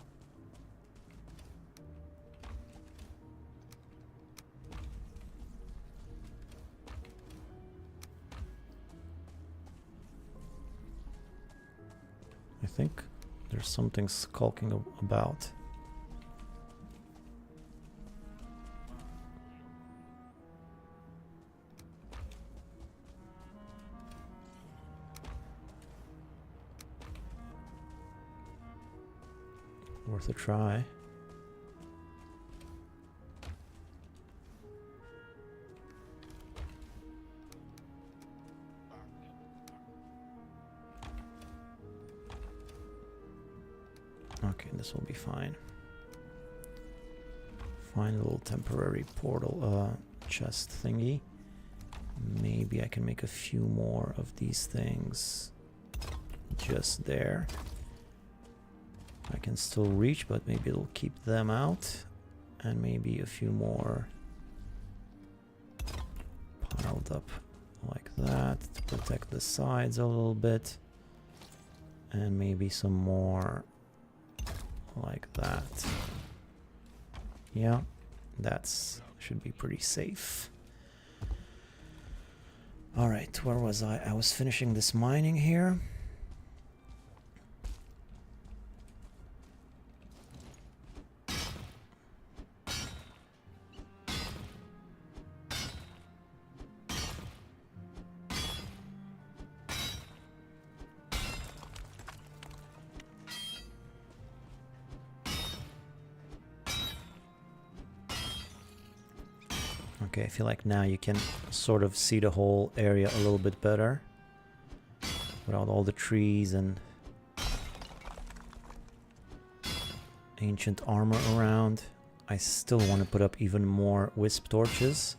I think there's something skulking about. Worth a try. Okay, this will be fine. Find a little temporary portal chest thingy. Maybe I can make a few more of these things just there. I can still reach, but maybe it'll keep them out. And maybe a few more piled up like that to protect the sides a little bit. And maybe some more like that. Yeah, that's should be pretty safe. All right, where was I? I was finishing this mining here. Okay, I feel like now you can sort of see the whole area a little bit better without all the trees and ancient armor around. I still want to put up even more wisp torches.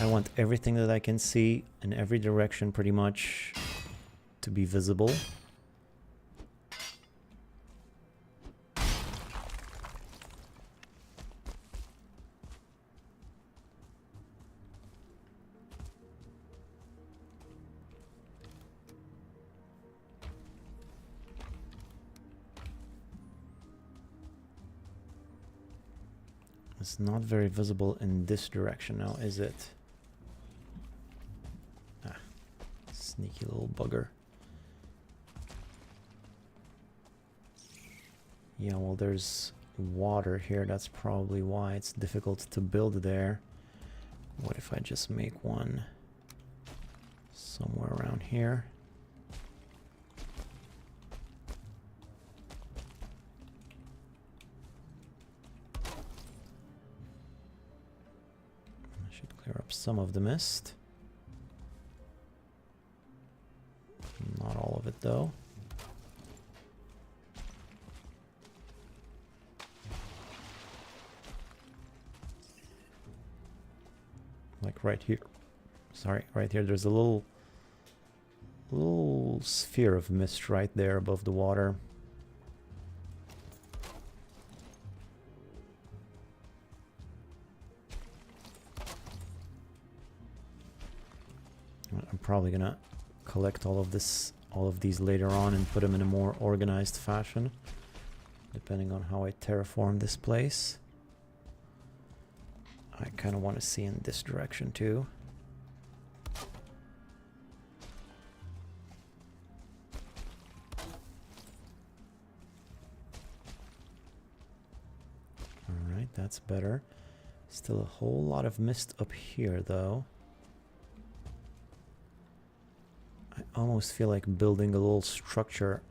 I want everything that I can see in every direction pretty much to be visible. It's not very visible in this direction now, is it? Ah, sneaky little bugger. Yeah, well, there's water here. That's probably why it's difficult to build there. What if I just make one somewhere around here? I should clear up some of the mist. Not all of it, though. Like right here. Sorry, right here. There's a little sphere of mist right there above the water. I'm probably gonna collect all of these later on and put them in a more organized fashion, depending on how I terraform this place. I kind of want to see in this direction too. Alright, that's better. Still a whole lot of mist up here though. I almost feel like building a little structure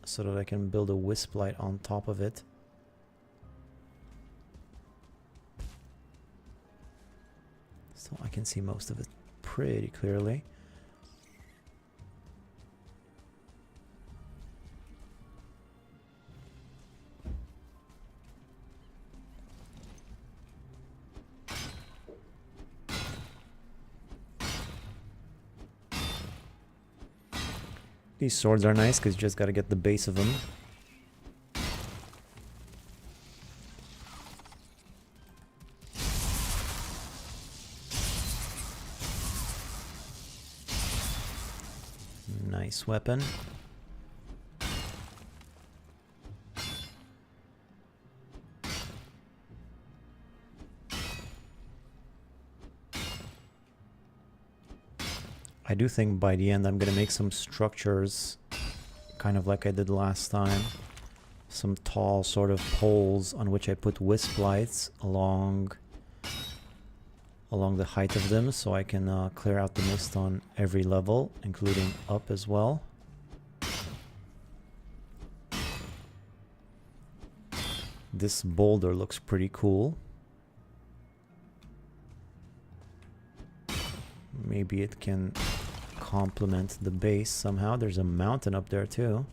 so that I can build a wisp light on top of it. So I can see most of it pretty clearly. These swords are nice because you just gotta get the base of them. Nice weapon. I do think by the end I'm gonna make some structures, kind of like I did last time. Some tall sort of poles on which I put wisp lights along the height of them, so I can clear out the mist on every level, including up as well. This boulder looks pretty cool. Maybe it can complement the base somehow. There's a mountain up there too.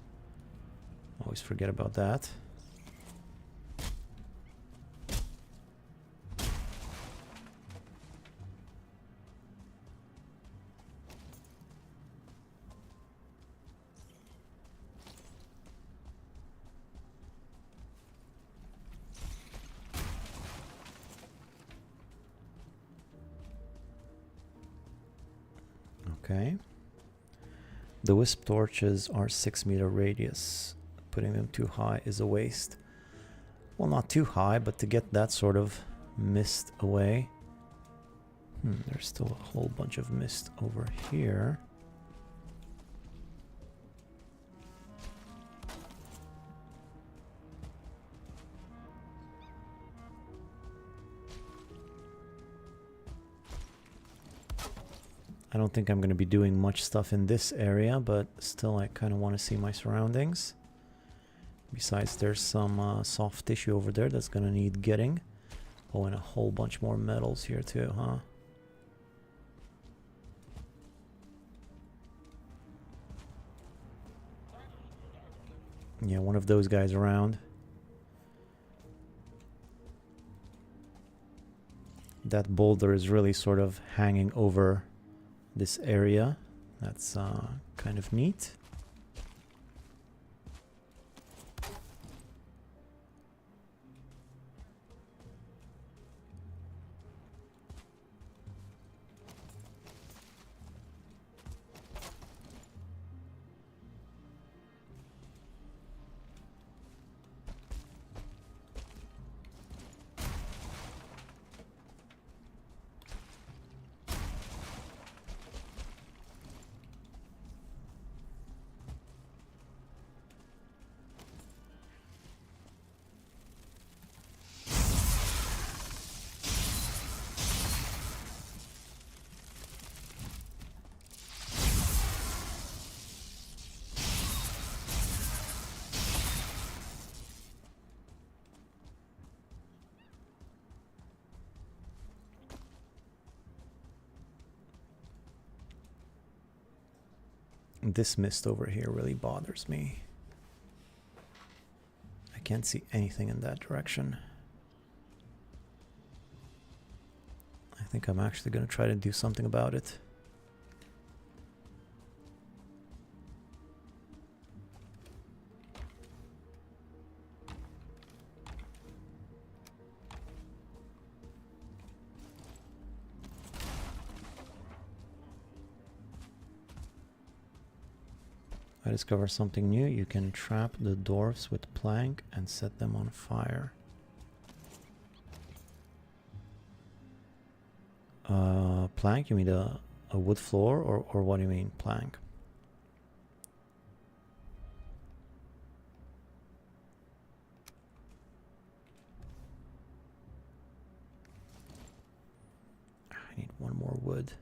Always forget about that. Okay. The wisp torches are 6-meter radius. Putting them too high is a waste. Well, not too high, but to get that sort of mist away. There's still a whole bunch of mist over here. I don't think I'm going to be doing much stuff in this area, but still I kind of want to see my surroundings. Besides, there's some soft tissue over there that's going to need getting. Oh, and a whole bunch more metals here too, huh? Yeah, one of those guys around. that boulder is really sort of hanging over this area. That's kind of neat. This mist over here really bothers me. I can't see anything in that direction. I think I'm actually going to try to do something about it. I discover something new. You can trap the dwarves with plank and set them on fire. Plank? You mean a wood floor, or what do you mean plank? I need one more wood.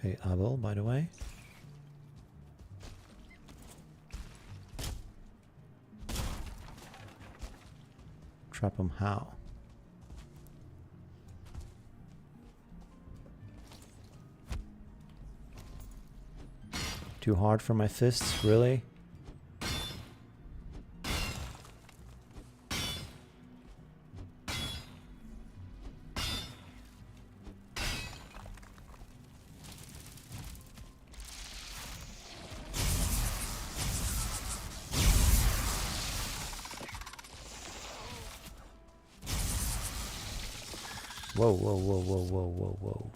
Hey, Abel, by the way. Trap him how? Too hard for my fists, really? Whoa, whoa, whoa, whoa, whoa, whoa, whoa.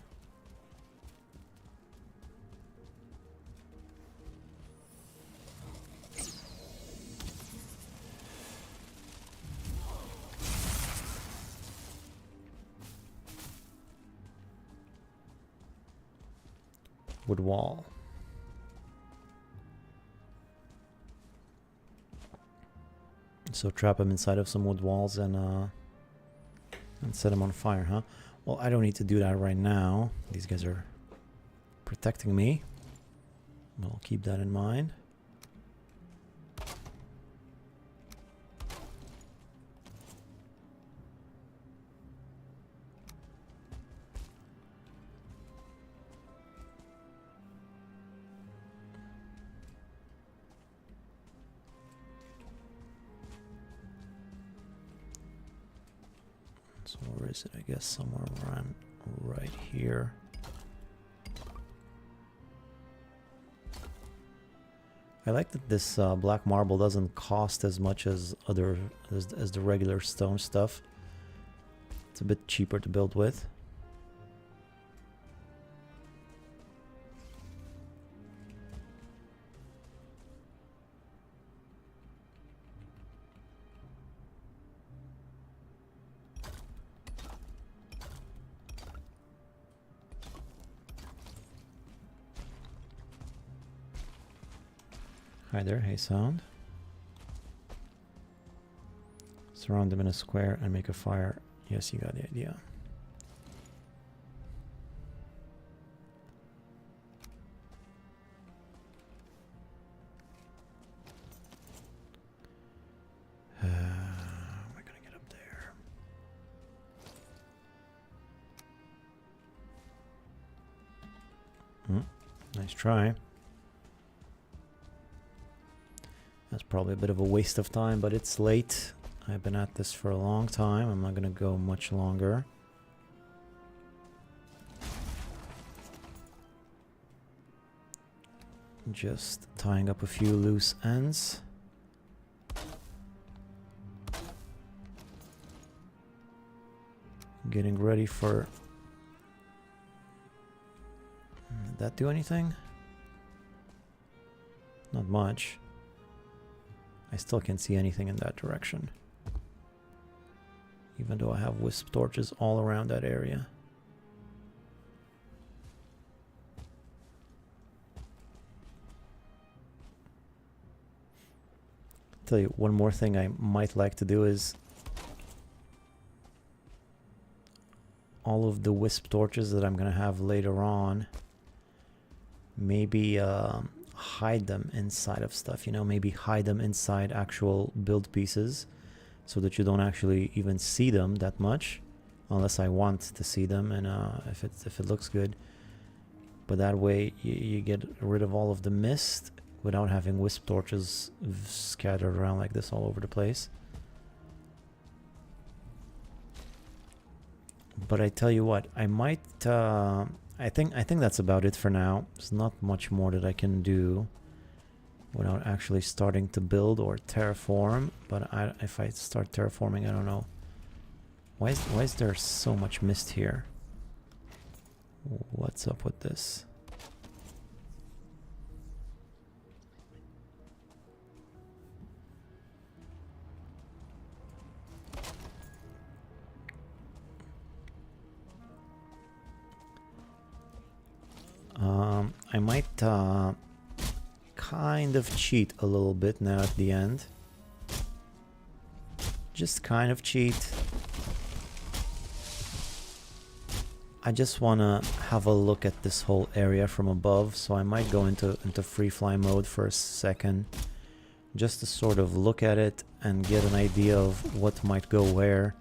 Wood wall. So trap him inside of some wood walls and set him on fire, huh? Well, I don't need to do that right now. These guys are protecting me. I'll keep that in mind. So where is it? I guess somewhere around right here. I like that this black marble doesn't cost as much as as the regular stone stuff. It's a bit cheaper to build with. Hi there, hey sound. Surround them in a square and make a fire. Yes, you got the idea. How am I gonna get up there? Nice try. That's probably a bit of a waste of time, but it's late. I've been at this for a long time. I'm not gonna go much longer. Just tying up a few loose ends. Getting ready for... Did that do anything? Not much. I still can't see anything in that direction. Even though I have wisp torches all around that area. Tell you one more thing I might like to do is all of the wisp torches that I'm gonna have later on, maybe hide them inside of stuff, you know, maybe hide them inside actual build pieces so that you don't actually even see them that much, unless I want to see them, and if it looks good. But that way you get rid of all of the mist without having wisp torches scattered around like this all over the place. But I tell you what, I might I think that's about it for now. There's not much more that I can do without actually starting to build or terraform. But if I start terraforming, I don't know. Why is there so much mist here? What's up with this? I might kind of cheat a little bit now at the end. Just kind of cheat. I just want to have a look at this whole area from above, so I might go into free fly mode for a second, just to sort of look at it and get an idea of what might go where.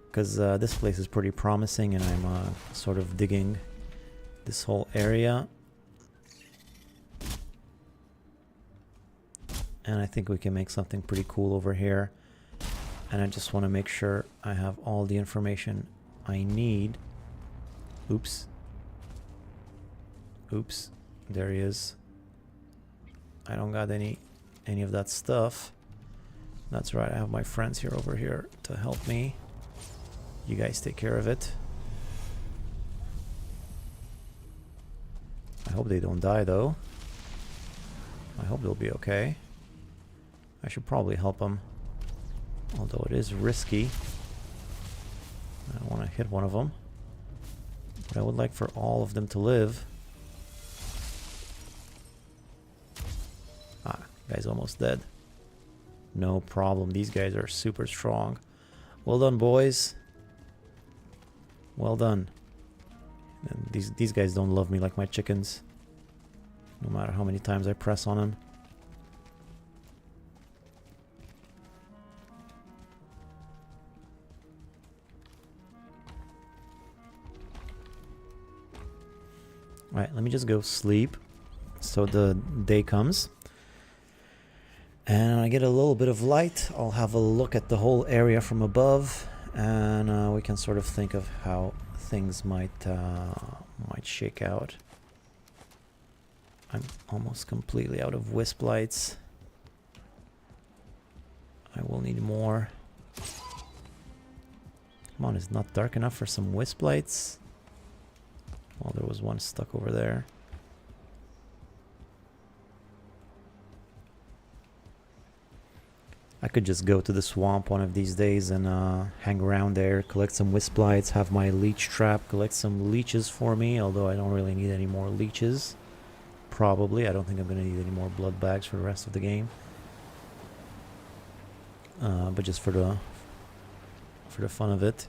Because this place is pretty promising, and I'm sort of digging this whole area. And I think we can make something pretty cool over here. And I just want to make sure I have all the information I need. Oops. Oops. There he is. I don't got any of that stuff. That's right, I have my friends here over here to help me. You guys take care of it. I hope they don't die though. I hope they'll be okay. I should probably help them. Although it is risky. I don't want to hit one of them. But I would like for all of them to live. Ah, guy's almost dead. No problem. These guys are super strong. Well done, boys. Well done. And these guys don't love me like my chickens. No matter how many times I press on them. Alright, let me just go sleep. So the day comes. And I get a little bit of light. I'll have a look at the whole area from above. And we can sort of think of how things might shake out. I'm almost completely out of wisp lights. I will need more. Come on, it's not dark enough for some wisp lights. Well, there was one stuck over there. I could just go to the swamp one of these days and hang around there, collect some wisp lights, have my leech trap, collect some leeches for me, although I don't really need any more leeches. Probably. I don't think I'm going to need any more blood bags for the rest of the game. But just for the fun of it.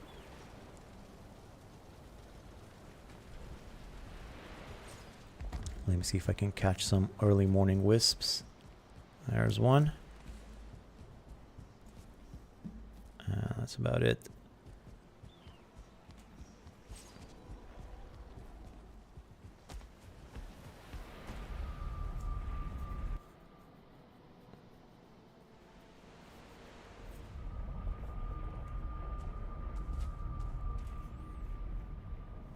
Let me see if I can catch some early morning wisps. There's one. That's about it.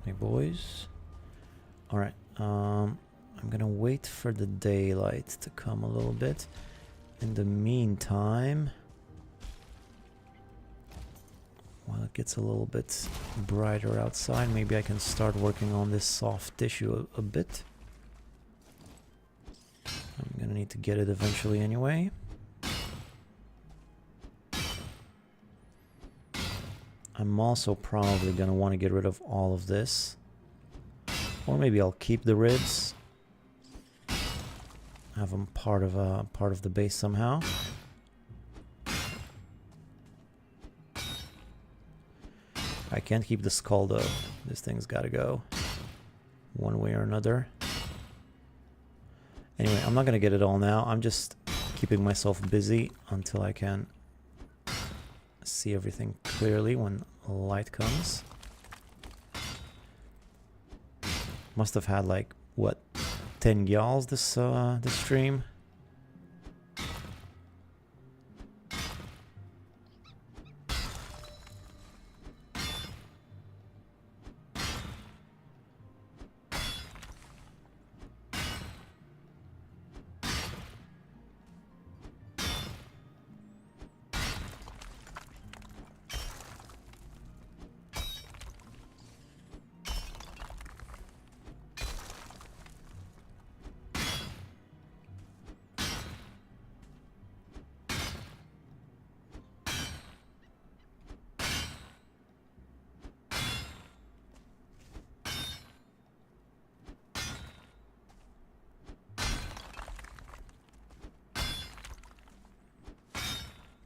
Hey boys. Alright, I'm gonna wait for the daylight to come a little bit. In the meantime, while it gets a little bit brighter outside, maybe I can start working on this soft tissue a bit. I'm gonna need to get it eventually anyway. I'm also probably gonna want to get rid of all of this. Or maybe I'll keep the ribs. Have them part of the base somehow. I can't keep the skull though. This thing's gotta go. One way or another. Anyway, I'm not gonna get it all now. I'm just keeping myself busy until I can see everything clearly when light comes. Must have had like, what, 10 gyals this stream?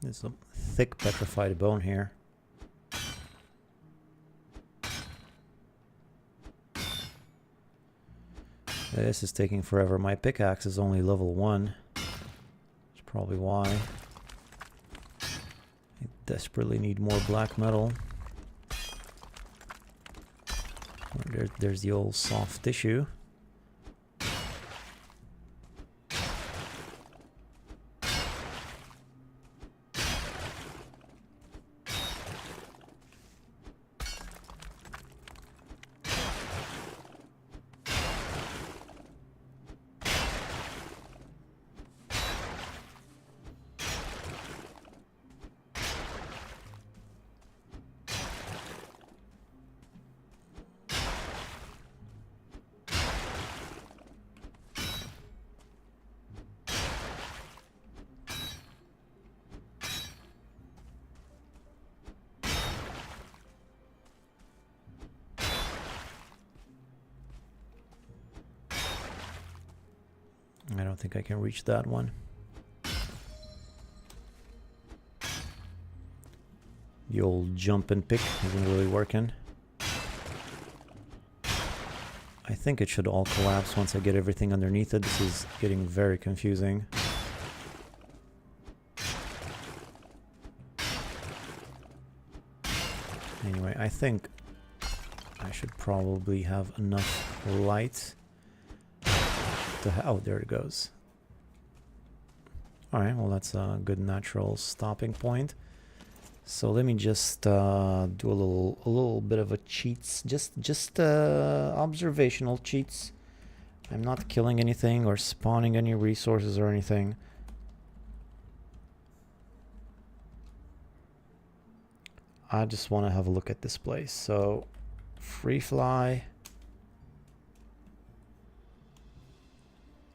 There's some thick petrified bone here. This is taking forever. My pickaxe is only level 1. That's probably why. I desperately need more black metal. There's the old soft tissue. I don't think I can reach that one. The old jump and pick isn't really working. I think it should all collapse once I get everything underneath it. This is getting very confusing. Anyway, I think I should probably have enough light. Oh, there it goes. Alright, well that's a good natural stopping point. So let me just do a little bit of a cheats, just observational cheats. I'm not killing anything or spawning any resources or anything. I just want to have a look at this place. So free fly.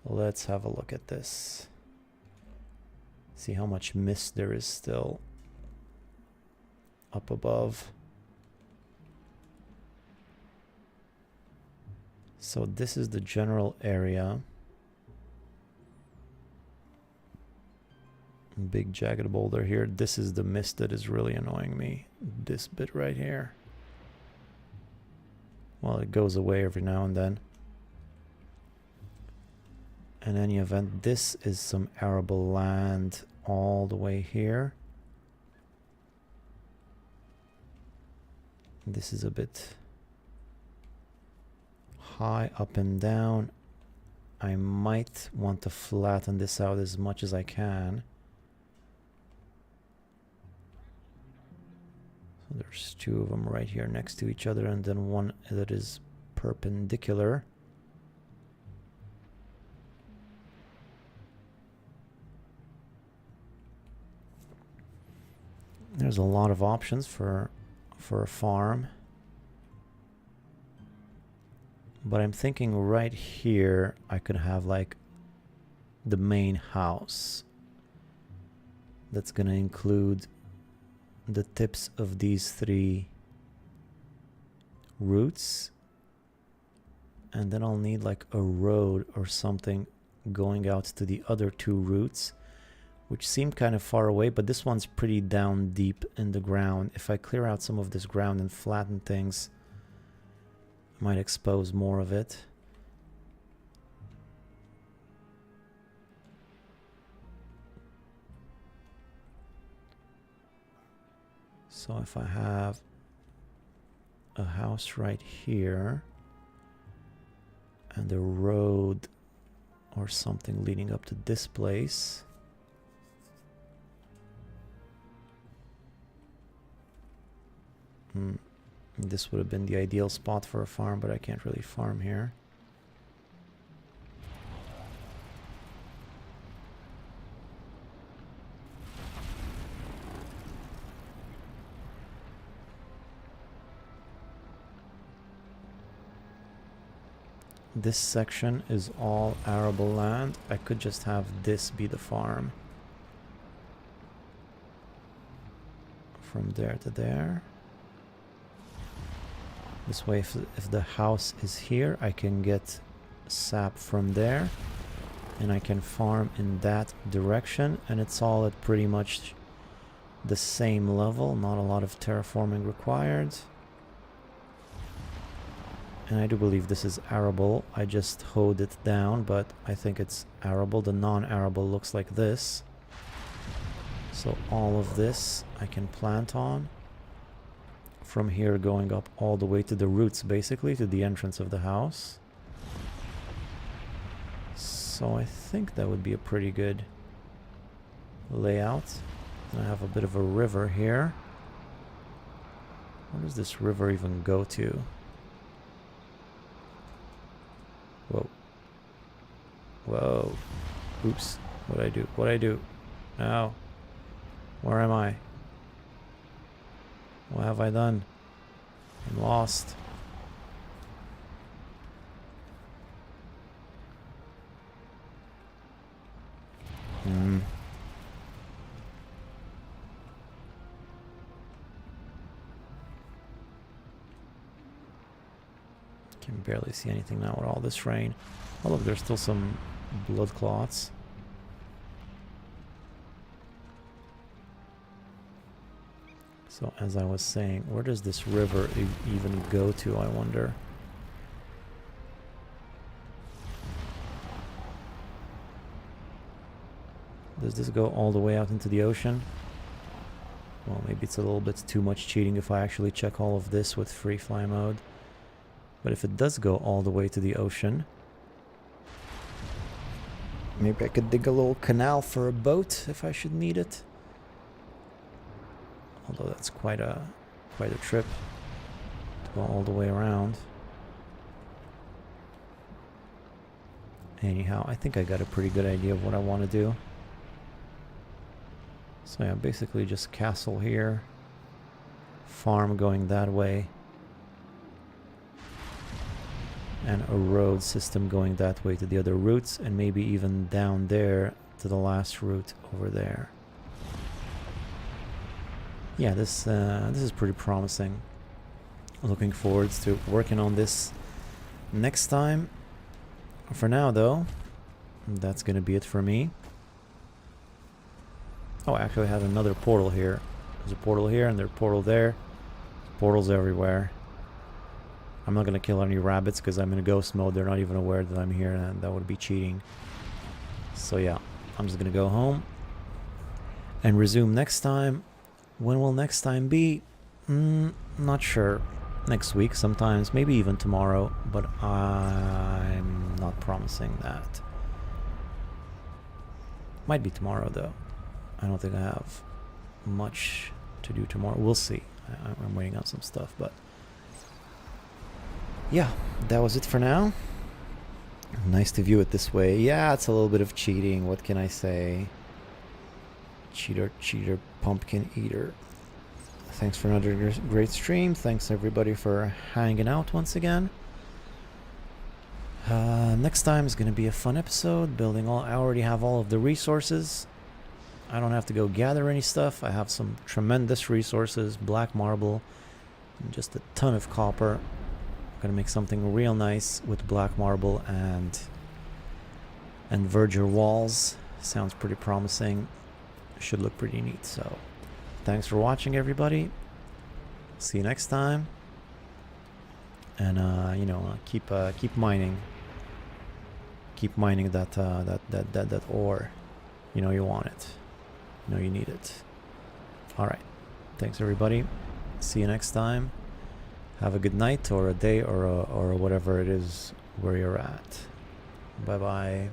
Let's have a look at this. See how much mist there is still up above. So this is the general area. Big jagged boulder here. This is the mist that is really annoying me. This bit right here. Well, it goes away every now and then. In any event, this is some arable land all the way here. This is a bit high up and down. I might want to flatten this out as much as I can. So there's two of them right here next to each other, and then one that is perpendicular. There's a lot of options for a farm. But I'm thinking right here I could have like the main house. That's gonna include the tips of these three routes. And then I'll need like a road or something going out to the other two routes, which seem kind of far away, but this one's pretty down deep in the ground. If I clear out some of this ground and flatten things, I might expose more of it. So if I have a house right here and a road or something leading up to this place, this would have been the ideal spot for a farm, but I can't really farm here. This section is all arable land. I could just have this be the farm. From there to there. This way, if the house is here, I can get sap from there. And I can farm in that direction. And it's all at pretty much the same level. Not a lot of terraforming required. And I do believe this is arable. I just hoed it down, but I think it's arable. The non-arable looks like this. So all of this I can plant on. From here going up all the way to the roots, basically, to the entrance of the house. So I think that would be a pretty good layout. And I have a bit of a river here. Where does this river even go to? Whoa. Whoa. Oops. What'd I do? What'd I do? Now. Where am I? What have I done? I'm lost. Can barely see anything now with all this rain. Oh look, there's still some blood clots. So as I was saying, where does this river even go to, I wonder? Does this go all the way out into the ocean? Well, maybe it's a little bit too much cheating if I actually check all of this with free fly mode. But if it does go all the way to the ocean, maybe I could dig a little canal for a boat if I should need it. Although that's quite a trip to go all the way around. Anyhow, I think I got a pretty good idea of what I want to do. So yeah, basically just castle here, farm going that way, and a road system going that way to the other routes, and maybe even down there to the last route over there. Yeah, this is pretty promising. Looking forward to working on this next time. For now, though, that's gonna be it for me. Oh, I actually have another portal here. There's a portal here and there's a portal there. Portals everywhere. I'm not gonna kill any rabbits because I'm in ghost mode. They're not even aware that I'm here, and that would be cheating. So yeah, I'm just gonna go home and resume next time. When will next time be? Not sure. Next week sometimes, maybe even tomorrow, but I'm not promising that. Might be tomorrow though. I don't think I have much to do tomorrow. We'll see. I'm waiting on some stuff, but yeah, that was it for now. Nice to view it this way. Yeah, it's a little bit of cheating. What can I say? Cheater, pumpkin eater. Thanks for another great stream. Thanks everybody for hanging out once again. Next time is going to be a fun episode. Building all. I already have all of the resources. I don't have to go gather any stuff. I have some tremendous resources. Black marble. And just a ton of copper. I'm going to make something real nice with black marble and verdure walls. Sounds pretty promising. Should look pretty neat. So thanks for watching, everybody. See you next time. And you know, keep mining. Keep mining that ore. You know you want it. You know you need it. All right. Thanks everybody. See you next time. Have a good night or a day or whatever it is where you're at. Bye bye.